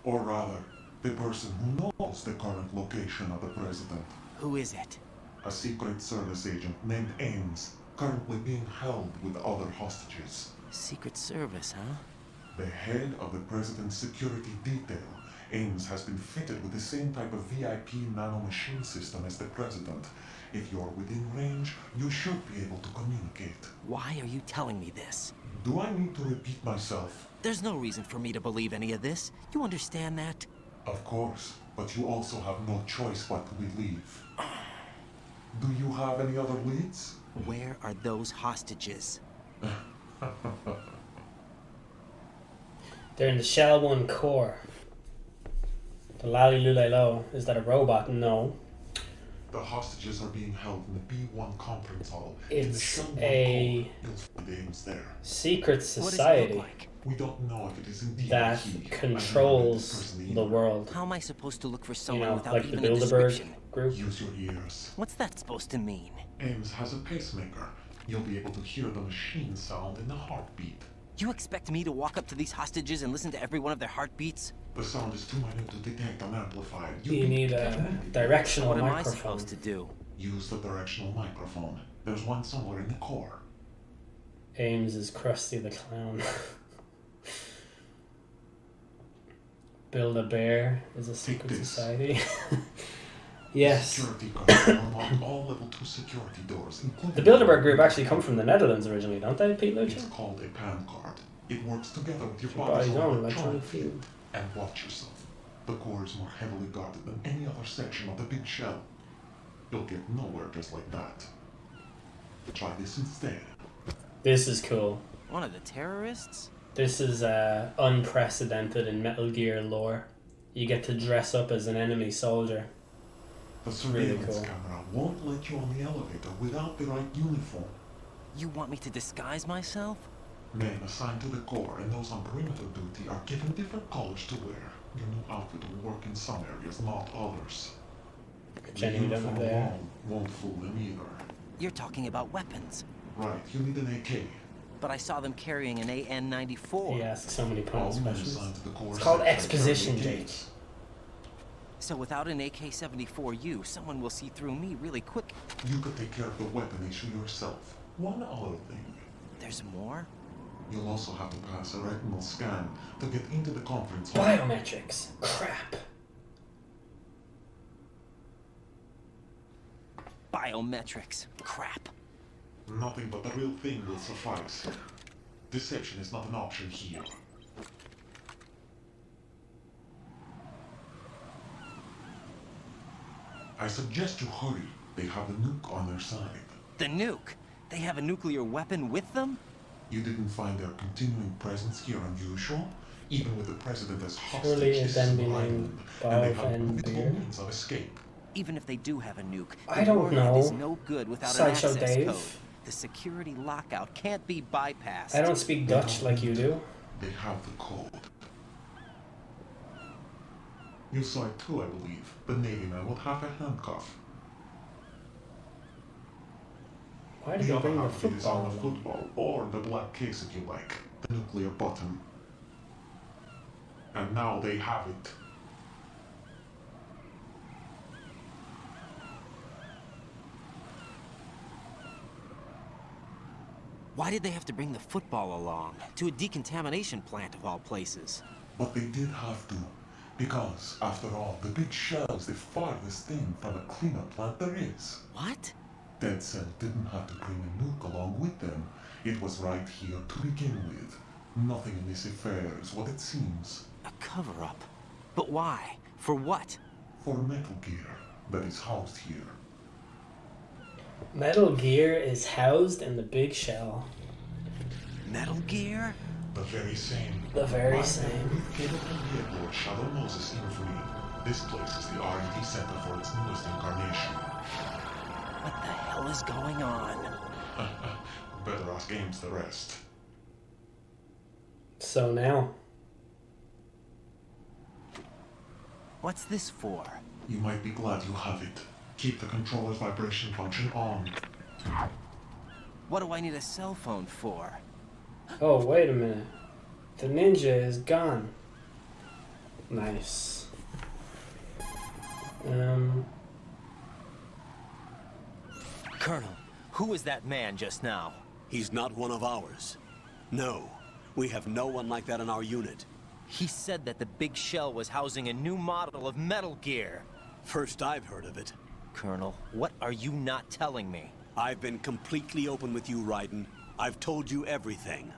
Or rather, the person who knows the current location of the president. Who is it? A Secret Service agent named Ames, currently being held with other hostages. Secret Service, huh? The head of the president's security detail, Ames, has been fitted with the same type of VIP nanomachine system as the president. If you're within range, you should be able to communicate. Why are you telling me this? Do I need to repeat myself? There's no reason for me to believe any of this. You understand that? Of course, but you also have no choice but to believe. Do you have any other leads? Where are those hostages? They're in the Shell 1 core. The Lali Lulelo. Is that a robot? No. The hostages are being held in the B1 conference hall. It's in the a You'll find Ames there. secret society like? We don't know if it is indeed that he. controls the world. How am I supposed to look for You someone know, without like the even a Bilderberg description? group. Use your ears. What's that supposed to mean? Ames has a pacemaker. You'll be able to hear the machine sound in the heartbeat. You expect me to walk up to these hostages and listen to every one of their heartbeats? The sound is too minute to detect and amplify. You need a directional What am I microphone. supposed to do? Use the directional microphone. There's one somewhere in the core. Ames is Krusty the Clown. Build a Bear is a secret society. Yes. Security guards will unlock all level 2 security doors, including... The Bilderberg group actually come from the Netherlands originally, don't they, Pete Lucha? It's called a PAN card. It works together with your Your body's body's own own electronic electronic field. And watch yourself. The core is more heavily guarded than any other section of the big shell. You'll get nowhere just like that. Try this instead. This is cool. One of the terrorists? This is unprecedented in Metal Gear lore. You get to dress up as an enemy soldier. The Really surveillance cool. camera won't let you on the elevator without the right uniform. You want me to disguise myself? Men assigned to the core and those on perimeter duty are given different colors to wear. Your new outfit will work in some areas, not others. Jenny, The we don't uniform have there. alone won't fool them either. You're talking about weapons. Right, you need an AK. But I saw them carrying an AN-94. He asks so many All points men questions. assigned to the core It's called section exposition, carry Jake. AKs. So without an AK-74U, someone will see through me really quick. You could take care of the weapon issue yourself. One other thing. There's more? You'll also have to pass a retinal scan to get into the conference hall. Biometrics. Crap. biometrics. Crap. Nothing but the real thing will suffice. Deception is not an option here. I suggest you hurry. They have the nuke on their side. The nuke? They have a nuclear weapon with them? You didn't find their continuing presence here unusual? Even with the president as Surely hostage, it this then is be an named island, and Bob they have and little Beard. means of escape. Even if they do have a nuke, I the don't warhead know. is no good without Sideshow an access Dave. code. The security lockout can't be bypassed. I don't speak Dutch like you do. They have the code. You saw it too, I believe. The Navy man with half a handcuff. Why did The you other bring the half of it is on football? the football, or the black case if you like. The nuclear button. And now they have it. Why did they have to bring the football along? To a decontamination plant of all places. But they did have to. Because, after all, the big shell's the farthest thing from a cleanup plant there is. What? Dead Cell didn't have to bring a nuke along with them. It was right here to begin with. Nothing in this affair is what it seems. A cover-up? But why? For what? For Metal Gear that is housed here. Metal Gear is housed in the big shell. Metal Gear? The very same. The very Right same. now, hidden in the Lord Shadow Moses infamy. This place is the R&D center for its newest incarnation. What the hell is going on? Better ask Ames the rest. So now. What's this for? You might be glad you have it. Keep the controller's vibration function on. What do I need a cell phone for? Oh, wait a minute. The ninja is gone. Nice. Colonel, who was that man just now? He's not one of ours. No, we have no one like that in our unit. He said that the big shell was housing a new model of Metal Gear. First I've heard of it. Colonel, what are you not telling me? I've been completely open with you, Raiden. I've told you everything.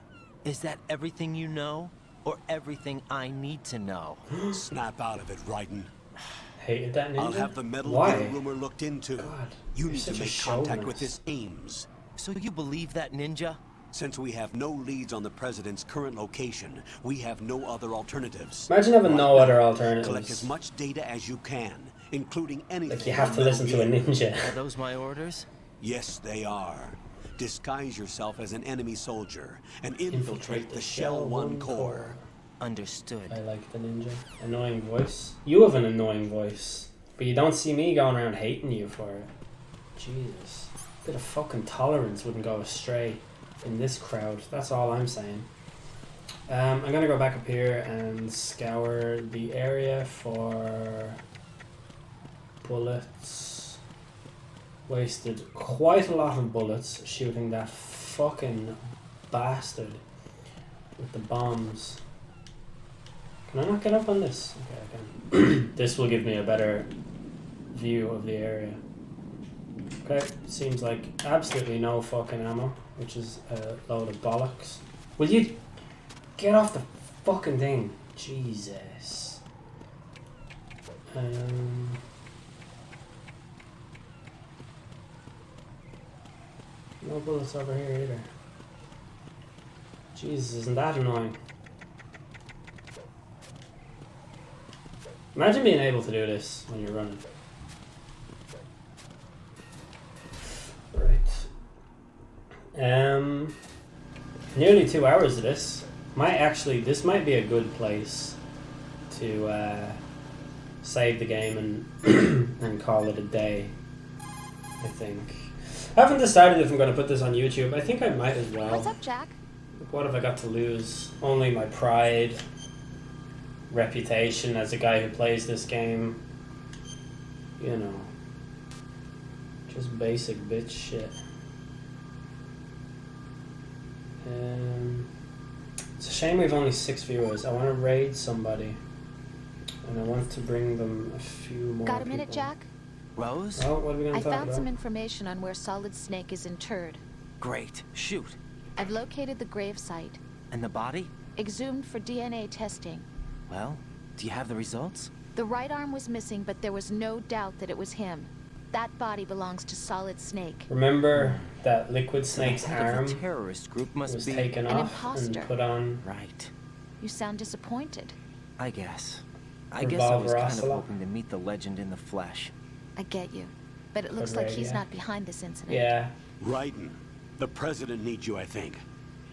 Is that everything you know? Or everything I need to know? Snap out of it, Raiden. Hated that ninja? I'll have the Metal Why? Gear rumor looked into. God, you you're need to such a make contact with chauvinist. this Ames. So you believe that ninja? Since we have no leads on the President's current location, we have no other alternatives. Imagine having Right no now, other alternatives. Collect as much data as you can, including anything. Like you have on to listen to a Metal Gear. ninja. Are those my orders? Yes, they are. Disguise yourself as an enemy soldier and infiltrate the Shell 1 core. Understood. I like the ninja. Annoying voice. You have an annoying voice. But you don't see me going around hating you for it. Jesus. A bit of fucking tolerance wouldn't go astray in this crowd. That's all I'm saying. I'm gonna go back up here and scour the area for bullets. Wasted quite a lot of bullets shooting that fucking bastard with the bombs. Can I not get up on this? Okay, I can. This will give me a better view of the area. Okay, seems like absolutely no fucking ammo, which is a load of bollocks. Will you get off the fucking thing? Jesus. No bullets over here either. Jesus, isn't that annoying? Imagine being able to do this when you're running. Right. Nearly 2 hours of this. This might be a good place to save the game and and call it a day. I think. I haven't decided if I'm going to put this on YouTube. I think I might as well. What's up, Jack? What have I got to lose? Only my pride, reputation as a guy who plays this game. You know, just basic bitch shit. It's a shame we've only 6 viewers. I want to raid somebody, and I want to bring them a few more. Got a minute, people. Jack? Rose? Oh, what are we gonna I talk found about? some information on where Solid Snake is interred. Great. Shoot. I've located the grave site. And the body? Exhumed for DNA testing. Well, do you have the results? The right arm was missing, but there was no doubt that it was him. That body belongs to Solid Snake. Remember that Liquid Snake's The head arm of the terrorist group must was be taken an off imposter. and put on. Right. You sound disappointed. I guess I was kind of Ocelot. hoping to meet the legend in the flesh. I get you. But it looks like he's not behind this incident. Yeah. Raiden, the president needs you, I think.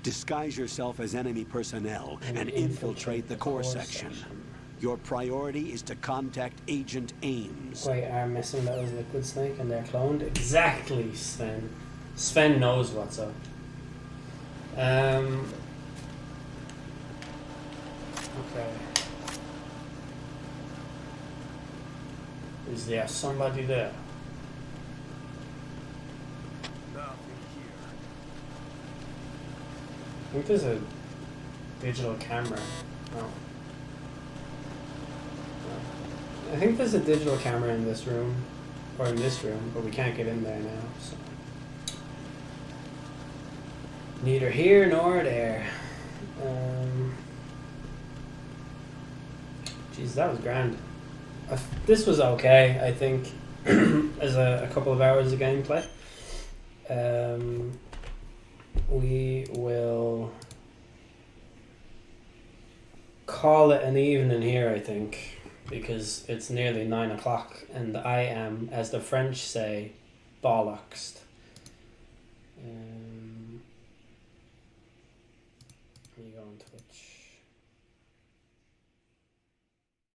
Disguise yourself as enemy personnel and infiltrate the core section. Your priority is to contact Agent Ames. Wait, arm missing, that was Liquid Snake and they're cloned? Exactly, Sven. Sven knows what's up. Okay. Is there somebody there? I think there's a digital camera. No. I think there's a digital camera in this room, or in this room, but we can't get in there now, so. Neither here nor there. Jeez, that was grand. This was okay, I think, as a couple of hours of gameplay. We will call it an evening here, I think, because it's nearly 9 o'clock and I am, as the French say, bollocksed. Let me go on Twitch.